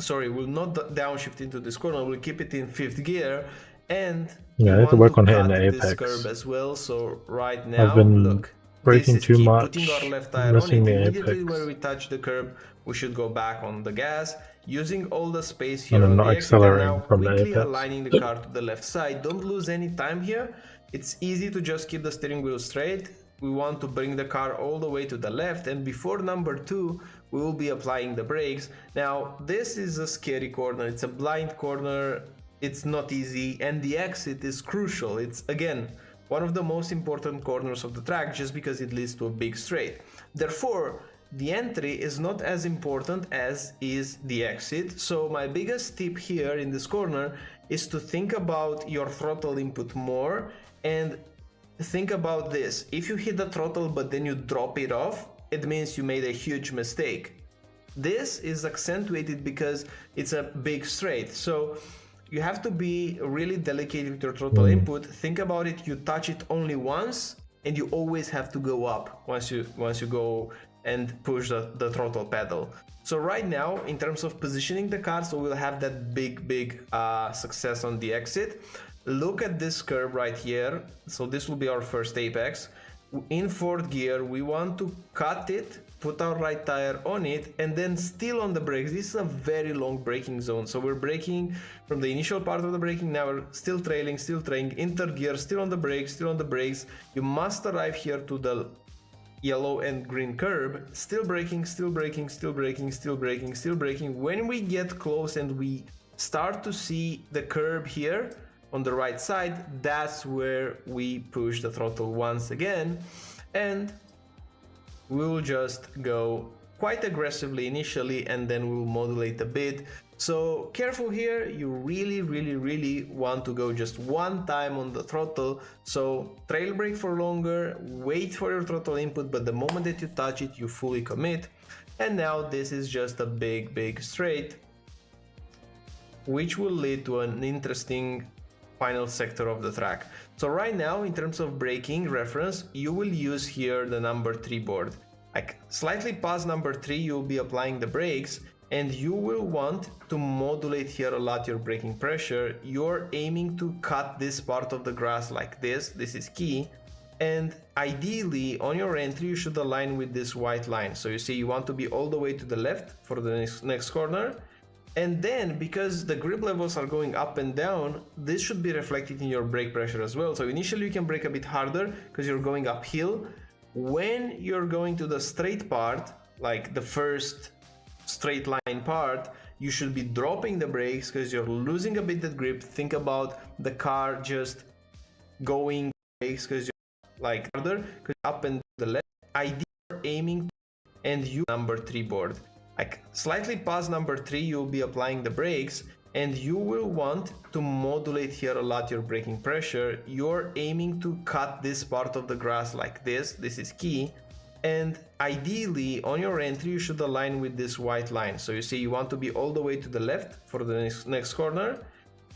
Speaker 19: We'll not downshift into this corner. We'll keep it in 5th gear, and
Speaker 1: yeah, I have to work on hitting the apex.
Speaker 19: This curb as well. So right now,
Speaker 1: I've been
Speaker 19: look,
Speaker 1: braking too much,
Speaker 19: putting our left tire on it, immediately where we touch the curb, we should go back on the gas, using all the space here on the exit, and now quickly aligning the car to the left side. Don't lose any time here. It's easy to just keep the steering wheel straight. We want to bring the car all the way to the left, and before number 2, we will be applying the brakes. Now, this is a scary corner. It's a blind corner. It's not easy, and the exit is crucial. It's, again, one of the most important corners of the track just because it leads to a big straight. Therefore, the entry is not as important as is the exit. So my biggest tip here in this corner is to think about your throttle input more, and think about this. If you hit the throttle but then you drop it off, it means you made a huge mistake. This is accentuated because it's a big straight. So you have to be really delicate with your throttle input. Think about it, you touch it only once and you always have to go up once you go and push the throttle pedal. So right now, in terms of positioning the car, so we'll have that big success on the exit. Look at this curve right here. So this will be our first apex. In fourth gear, we want to cut it, put our right tire on it, and then still on the brakes. This is a very long braking zone. So we're braking from the initial part of the braking. Now we're still trailing, in third gear, still on the brakes. You must arrive here to the yellow and green curb, still braking. When we get close and we start to see the curb here on the right side, that's where we push the throttle once again, and we'll just go quite aggressively initially and then we'll modulate a bit. So careful here, you really want to go just one time on the throttle. So trail brake for longer, wait for your throttle input, but the moment that you touch it, you fully commit. And now this is just a big straight, which will lead to an interesting final sector of the track. So right now, in terms of braking reference, you will use here the number 3 board. Like slightly past number 3, you'll be applying the brakes, and you will want to modulate here a lot your braking pressure. You're aiming to cut this part of the grass like this. This is key. And ideally, on your entry, you should align with this white line. So you see, you want to be all the way to the left for the next corner. And then, because the grip levels are going up and down, this should be reflected in your brake pressure as well. So initially you can brake a bit harder because you're going uphill. When you're going to the straight part, like the first straight line part, you should be dropping the brakes because you're losing a bit that grip. Think about the car just going brakes because you're like harder, because up and the left. Ideally, aiming, and you number 3 board. Like slightly past number 3, you'll be applying the brakes, and you will want to modulate here a lot your braking pressure. You're aiming to cut this part of the grass like this. This is key. And ideally, on your entry, you should align with this white line. So you see, you want to be all the way to the left for the next corner.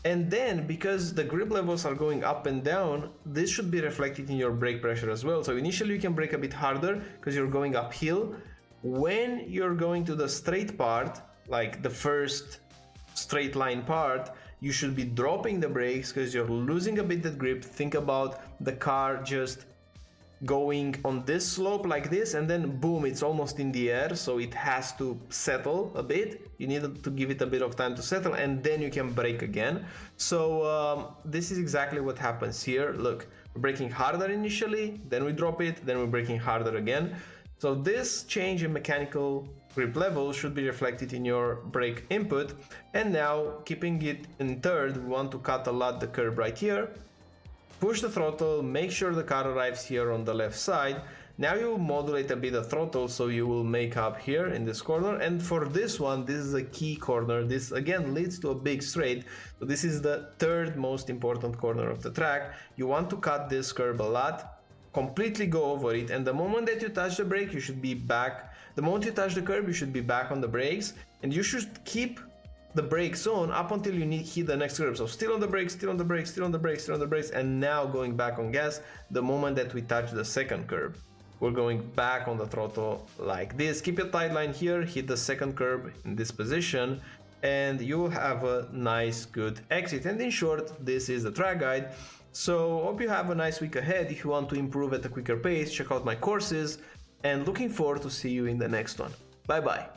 Speaker 19: And then, because the grip levels are going up and down, this should be reflected in your brake pressure as well. So initially you can brake a bit harder because you're going uphill. When you're going to the straight part, like the first straight line part, you should be dropping the brakes because you're losing a bit that grip. Think about the car just going on this slope like this, and then boom, it's almost in the air, so it has to settle a bit. You need to give it a bit of time to settle, and then you can brake again. So this is exactly what happens here. Look, we're braking harder initially, then we drop it, then we're braking harder again. So this change in mechanical grip level should be reflected in your brake input. And now, keeping it in third, we want to cut a lot the curb right here. Push the throttle, make sure the car arrives here on the left side. Now you will modulate a bit the throttle, so you will make up here in this corner. And for this one, this is a key corner. This again leads to a big straight. So this is the third most important corner of the track. You want to cut this curb a lot. Completely go over it, and the moment that you touch the brake, you should be back. The moment you touch the curb, you should be back on the brakes, and you should keep the brakes on up until you hit the next curb. So still on the brakes, and now going back on gas the moment that we touch the second curb. We're going back on the throttle like this. Keep your tight line here, hit the second curb in this position, and you will have a nice, good exit. And in short, this is the track guide. So hope you have a nice week ahead. If you want to improve at a quicker pace, check out my courses, and looking forward to see you in the next one. Bye bye.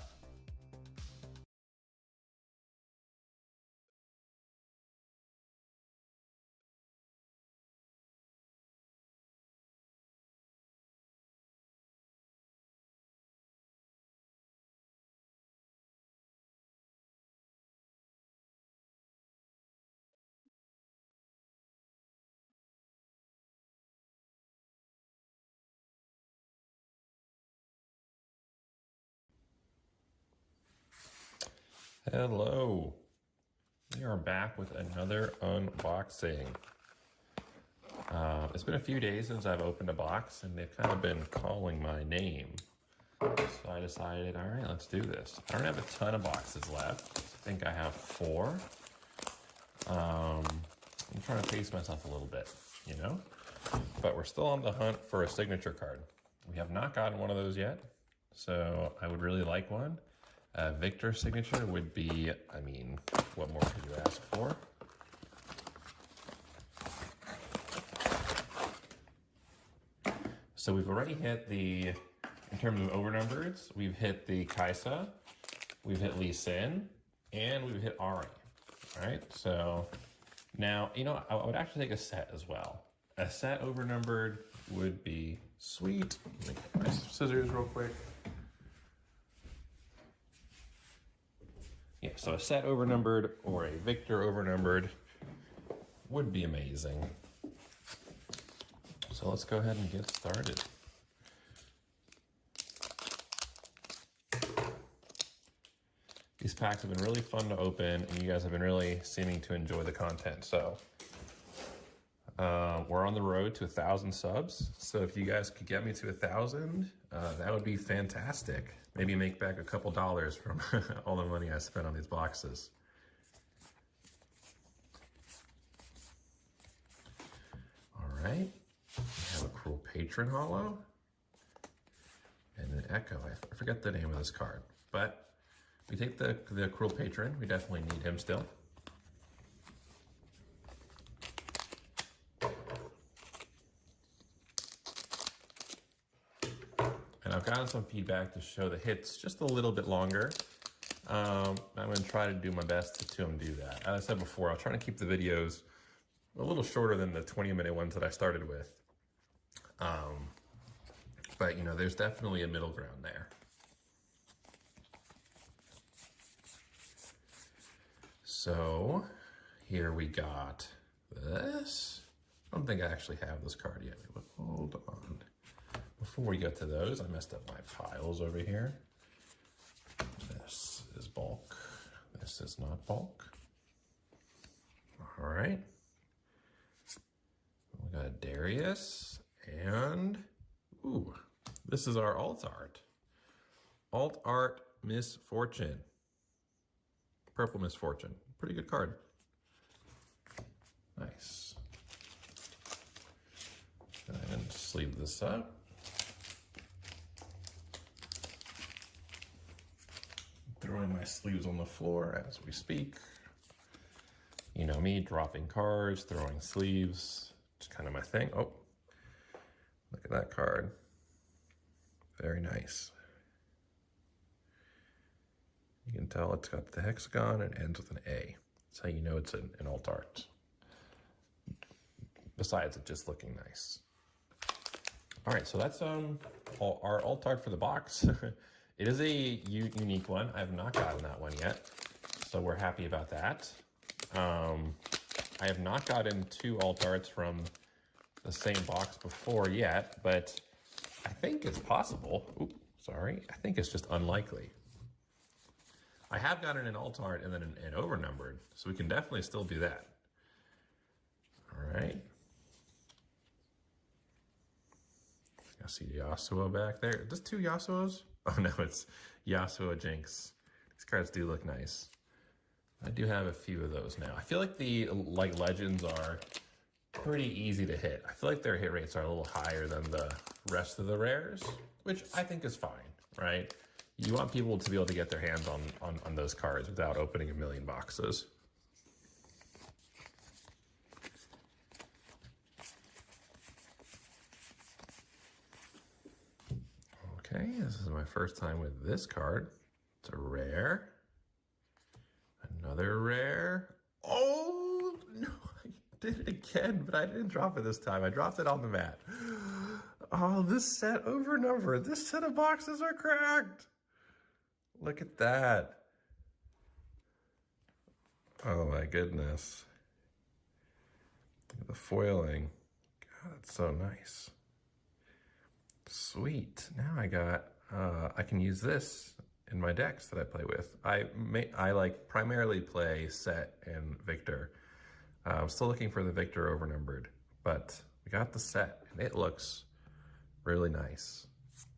Speaker 21: Hello. We are back with another unboxing. It's been a few days since I've opened a box and they've kind of been calling my name. So I decided, all right, let's do this. I don't have a ton of boxes left. I think I have 4. I'm trying to pace myself a little bit, you know? But we're still on the hunt for a signature card. We have not gotten one of those yet, so I would really like one. Victor signature would be, I mean, what more could you ask for? So we've already hit the, in terms of overnumbereds, we've hit the Kaisa, we've hit Lee Sin, and we've hit Ari. All right, so now, you know, I would actually take a set as well. A set overnumbered would be sweet. Let me get my scissors real quick. Yeah, so a set overnumbered or a Victor overnumbered would be amazing. So let's go ahead and get started. These packs have been really fun to open, and you guys have been really seeming to enjoy the content. So we're on the road to 1,000 subs. So if you guys could get me to 1,000, that would be fantastic. Maybe make back a couple dollars from all the money I spent on these boxes. All right, we have a Cruel Patron holo and an Echo. I forget the name of this card, but we take the Cruel Patron. We definitely need him still. And I've gotten some feedback to show the hits just a little bit longer. I'm going to try to do my best to do that. As I said before, I'll try to keep the videos a little shorter than the 20-minute ones that I started with. But, you know, there's definitely a middle ground there. So here we got this. I don't think I actually have this card yet, but hold on. Before we get to those, I messed up my piles over here. This is bulk. This is not bulk. All right. We got a Darius and, ooh, this is our alt art. Alt art Misfortune. Purple Misfortune. Pretty good card. Nice. And sleeve this up. Throwing my sleeves on the floor as we speak. You know me, dropping cards, throwing sleeves. It's kind of my thing. Oh, look at that card. Very nice. You can tell it's got the hexagon and ends with an A. That's how you know it's an alt art. Besides it just looking nice. All right, so that's our alt art for the box. It is a unique one. I have not gotten that one yet, so we're happy about that. I have not gotten 2 alt arts from the same box before yet, but I think it's possible. Oops, sorry. I think it's just unlikely. I have gotten an alt art and then an overnumbered, so we can definitely still do that. All right. I see Yasuo back there. Just 2 Yasuos? Oh no, it's Yasuo Jinx. These cards do look nice. I do have a few of those now. I feel like the legends are pretty easy to hit. I feel like their hit rates are a little higher than the rest of the rares, which I think is fine, right? You want people to be able to get their hands on those cards without opening a million boxes. Okay, this is my first time with this card. It's a rare. Another rare. Oh, no, I did it again, but I didn't drop it this time. I dropped it on the mat. Oh, this set overnumbered. This set of boxes are cracked. Look at that. Oh my goodness. The foiling. God, that's so nice. Sweet. Now I got, I can use this in my decks that I play with. I like primarily play Set and Victor. I'm still looking for the Victor overnumbered, but we got the Set and it looks really nice.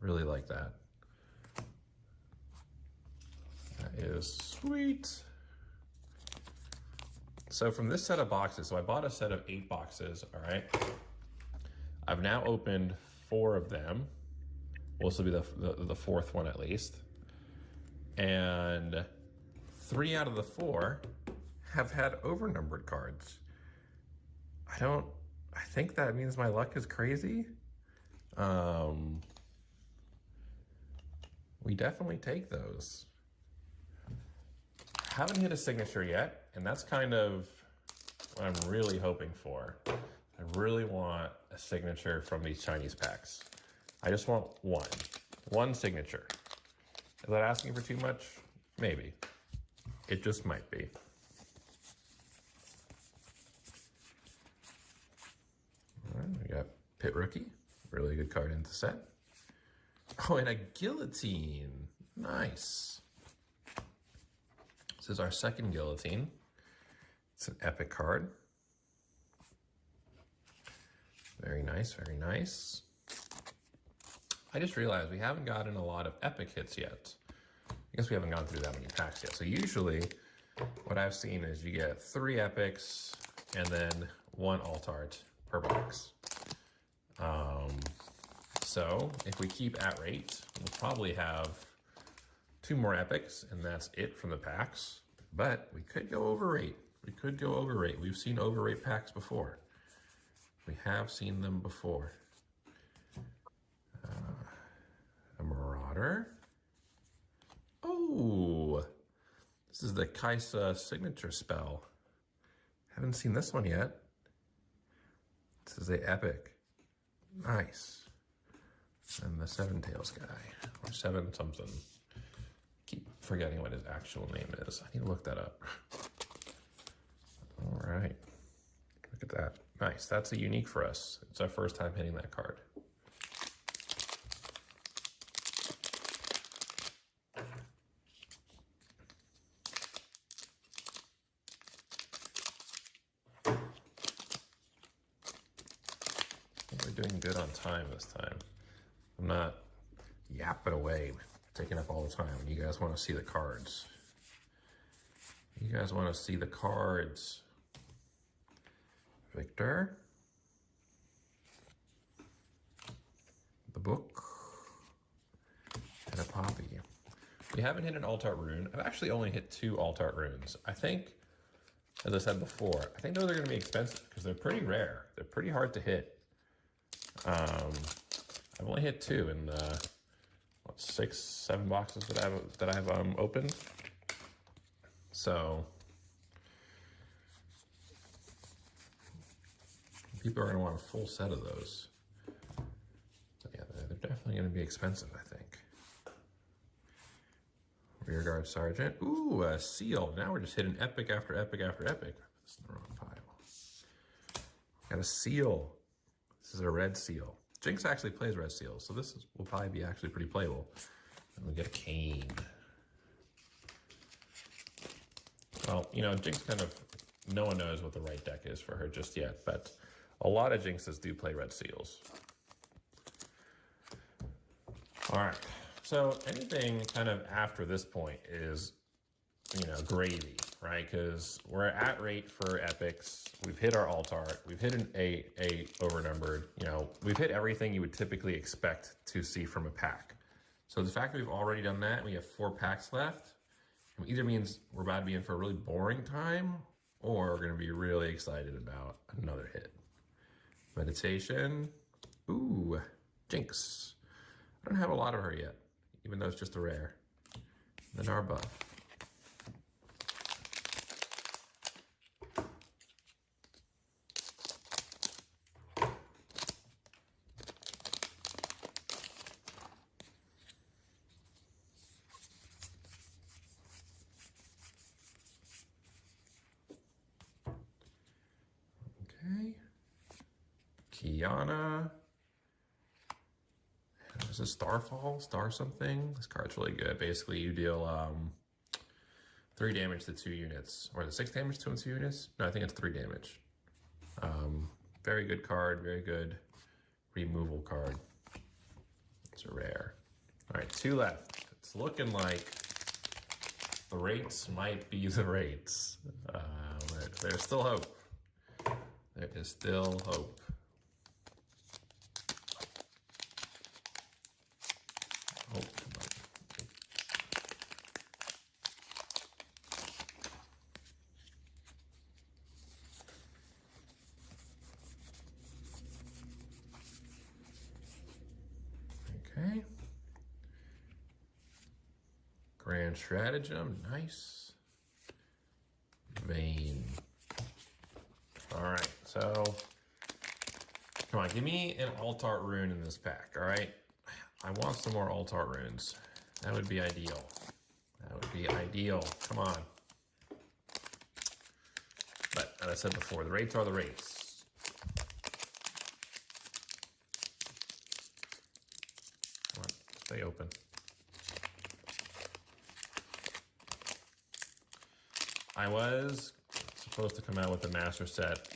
Speaker 21: Really like that. That is sweet. So from this set of boxes, so I bought a set of 8 boxes, all right? I've now opened 4 of them. Well, this will be the 4th one at least. And 3 out of the 4 have had overnumbered cards. I think that means my luck is crazy. We definitely take those. Haven't hit a signature yet, and that's kind of what I'm really hoping for. I really want a signature from these Chinese packs. I just want one signature. Is that asking for too much? Maybe. It just might be. All right, we got Pit Rookie, really good card into set. Oh, and a Guillotine, nice. This is our second Guillotine. It's an epic card. Very nice, very nice. I just realized we haven't gotten a lot of epic hits yet. I guess we haven't gone through that many packs yet. So usually what I've seen is you get 3 epics and then 1 alt art per box. So if we keep at rate, we'll probably have 2 more epics, and that's it from the packs. But we could go over rate. We could go over rate. We've seen over rate packs before. We have seen them before. A Marauder. Oh, this is the Kaisa signature spell. Haven't seen this one yet. This is a epic. Nice. And the Seven Tails guy, or 7 something. Keep forgetting what his actual name is. I need to look that up. All right. Look at that. Nice. That's a unique for us. It's our first time hitting that card. I think we're doing good on time this time. I'm not yapping away, taking up all the time. You guys want to see the cards. You guys want to see the cards. Victor. The book. And a Poppy. We haven't hit an alt-art rune. I've actually only hit 2 alt-art runes. I think, as I said before, I think those are going to be expensive because they're pretty rare. They're pretty hard to hit. I've only hit 2 in what, 6, 7 boxes that I've opened. So people are going to want a full set of those. But yeah, they're definitely going to be expensive, I think. Rearguard Sergeant. Ooh, a seal. Now we're just hitting epic after epic after epic. It's in the wrong pile. Got a seal. This is a red seal. Jinx actually plays red seals, so this will probably be actually pretty playable. And we get a cane. Well, you know, Jinx kind of, no one knows what the right deck is for her just yet, but a lot of Jinxes do play red seals. All right, so anything kind of after this point is, you know, gravy, right? Because we're at rate for epics. We've hit our alt art. We've hit an a overnumbered. You know, we've hit everything you would typically expect to see from a pack. So the fact that we've already done that, and we have 4 packs left, it either means we're about to be in for a really boring time, or we're going to be really excited about another hit. Meditation. Ooh, Jinx. I don't have a lot of her yet, even though it's just a rare. The Narbuff. Okay. Kiana. And Is this Starfall? Star something? This card's really good. Basically, you deal 3 damage to 2 units. Or is it 6 damage to 2 units? No, I think it's 3 damage. Very good card, very good removal card. It's a rare. All right, 2 left. It's looking like the rates might be the rates. There's still hope. There is still hope. Oh, come on. Okay. Grand Stratagem, nice. Vein. All right, so come on, give me an alt-art rune in this pack, all right? I want some more alt-art runes. That would be ideal. That would be ideal, come on. But as I said before, the rates are the rates. Come on, stay open. I was supposed to come out with a master set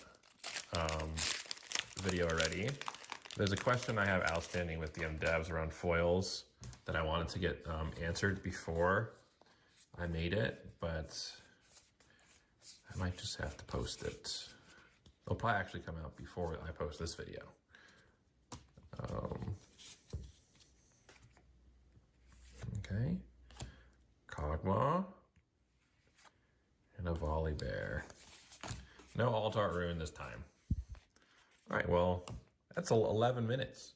Speaker 21: video already. There's a question I have outstanding with the devs around foils that I wanted to get answered before I made it, but I might just have to post it. It'll probably actually come out before I post this video. Okay, Kog'Maw. And a volley bear. No alt-art rune this time. All right, well, that's 11 minutes.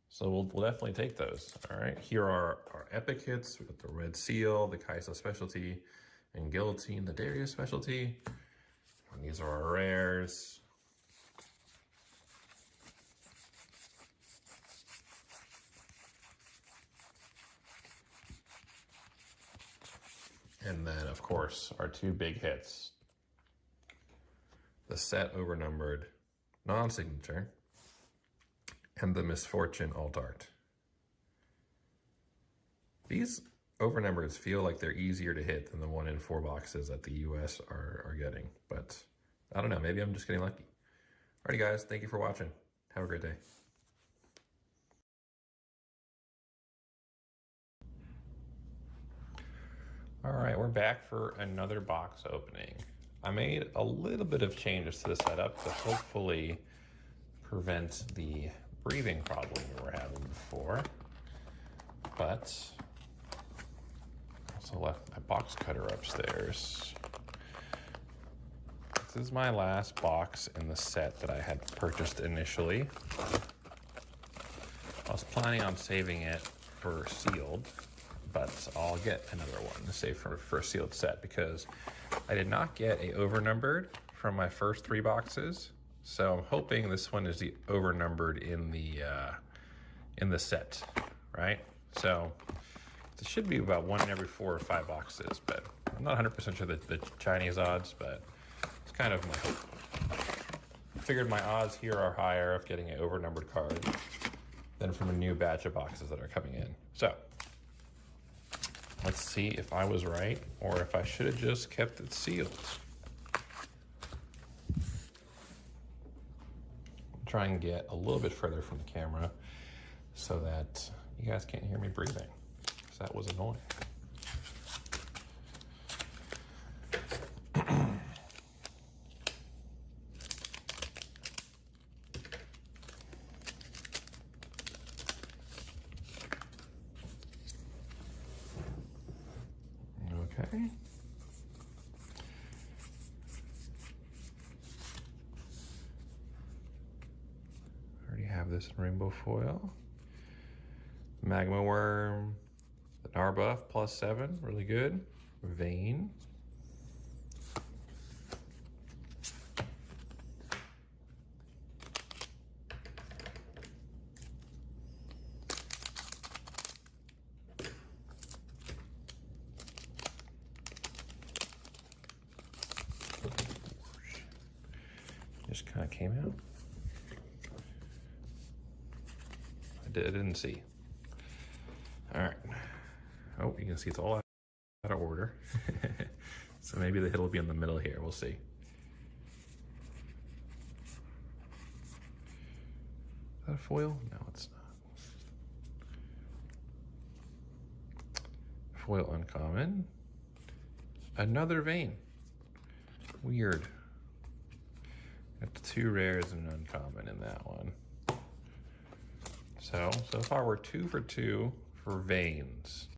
Speaker 21: So we'll definitely take those. All right, here are our epic hits. We've got the Red Seal, the Kaisa specialty, and Guillotine, the Darius specialty. And these are our rares. And then, of course, our 2 big hits. The set overnumbered non-signature and the Misfortune alt-art. These overnumbers feel like they're easier to hit than the 1 in 4 boxes that the US are getting. But I don't know, maybe I'm just getting lucky. Alrighty guys, thank you for watching. Have a great day. All right, we're back for another box opening. I made a little bit of changes to the setup to hopefully prevent the breathing problem we were having before. But I also left my box cutter upstairs. This is my last box in the set that I had purchased initially. I was planning on saving it for sealed, but I'll get another one to save for a sealed set because I did not get a overnumbered from my first 3 boxes. So I'm hoping this one is the overnumbered in the set, right? So it should be about 1 in every 4 or 5 boxes, but I'm not 100% sure the Chinese odds, but it's kind of my hope. I figured my odds here are higher of getting an overnumbered card than from a new batch of boxes that are coming in. So let's see if I was right or if I should have just kept it sealed. Try and get a little bit further from the camera so that you guys can't hear me breathing, because that was annoying. Okay. Have this in rainbow foil. Magma Worm, the Narbuff +7, really good. Vein. Just kind of came out. I didn't see. Oh, you can see it's all out of order. So maybe the hit will be in the middle here. We'll see. Is that a foil? No, it's not. Foil uncommon. Another vein. Weird. Got 2 rares and an uncommon in that one. So far we're 2 for 2 for veins.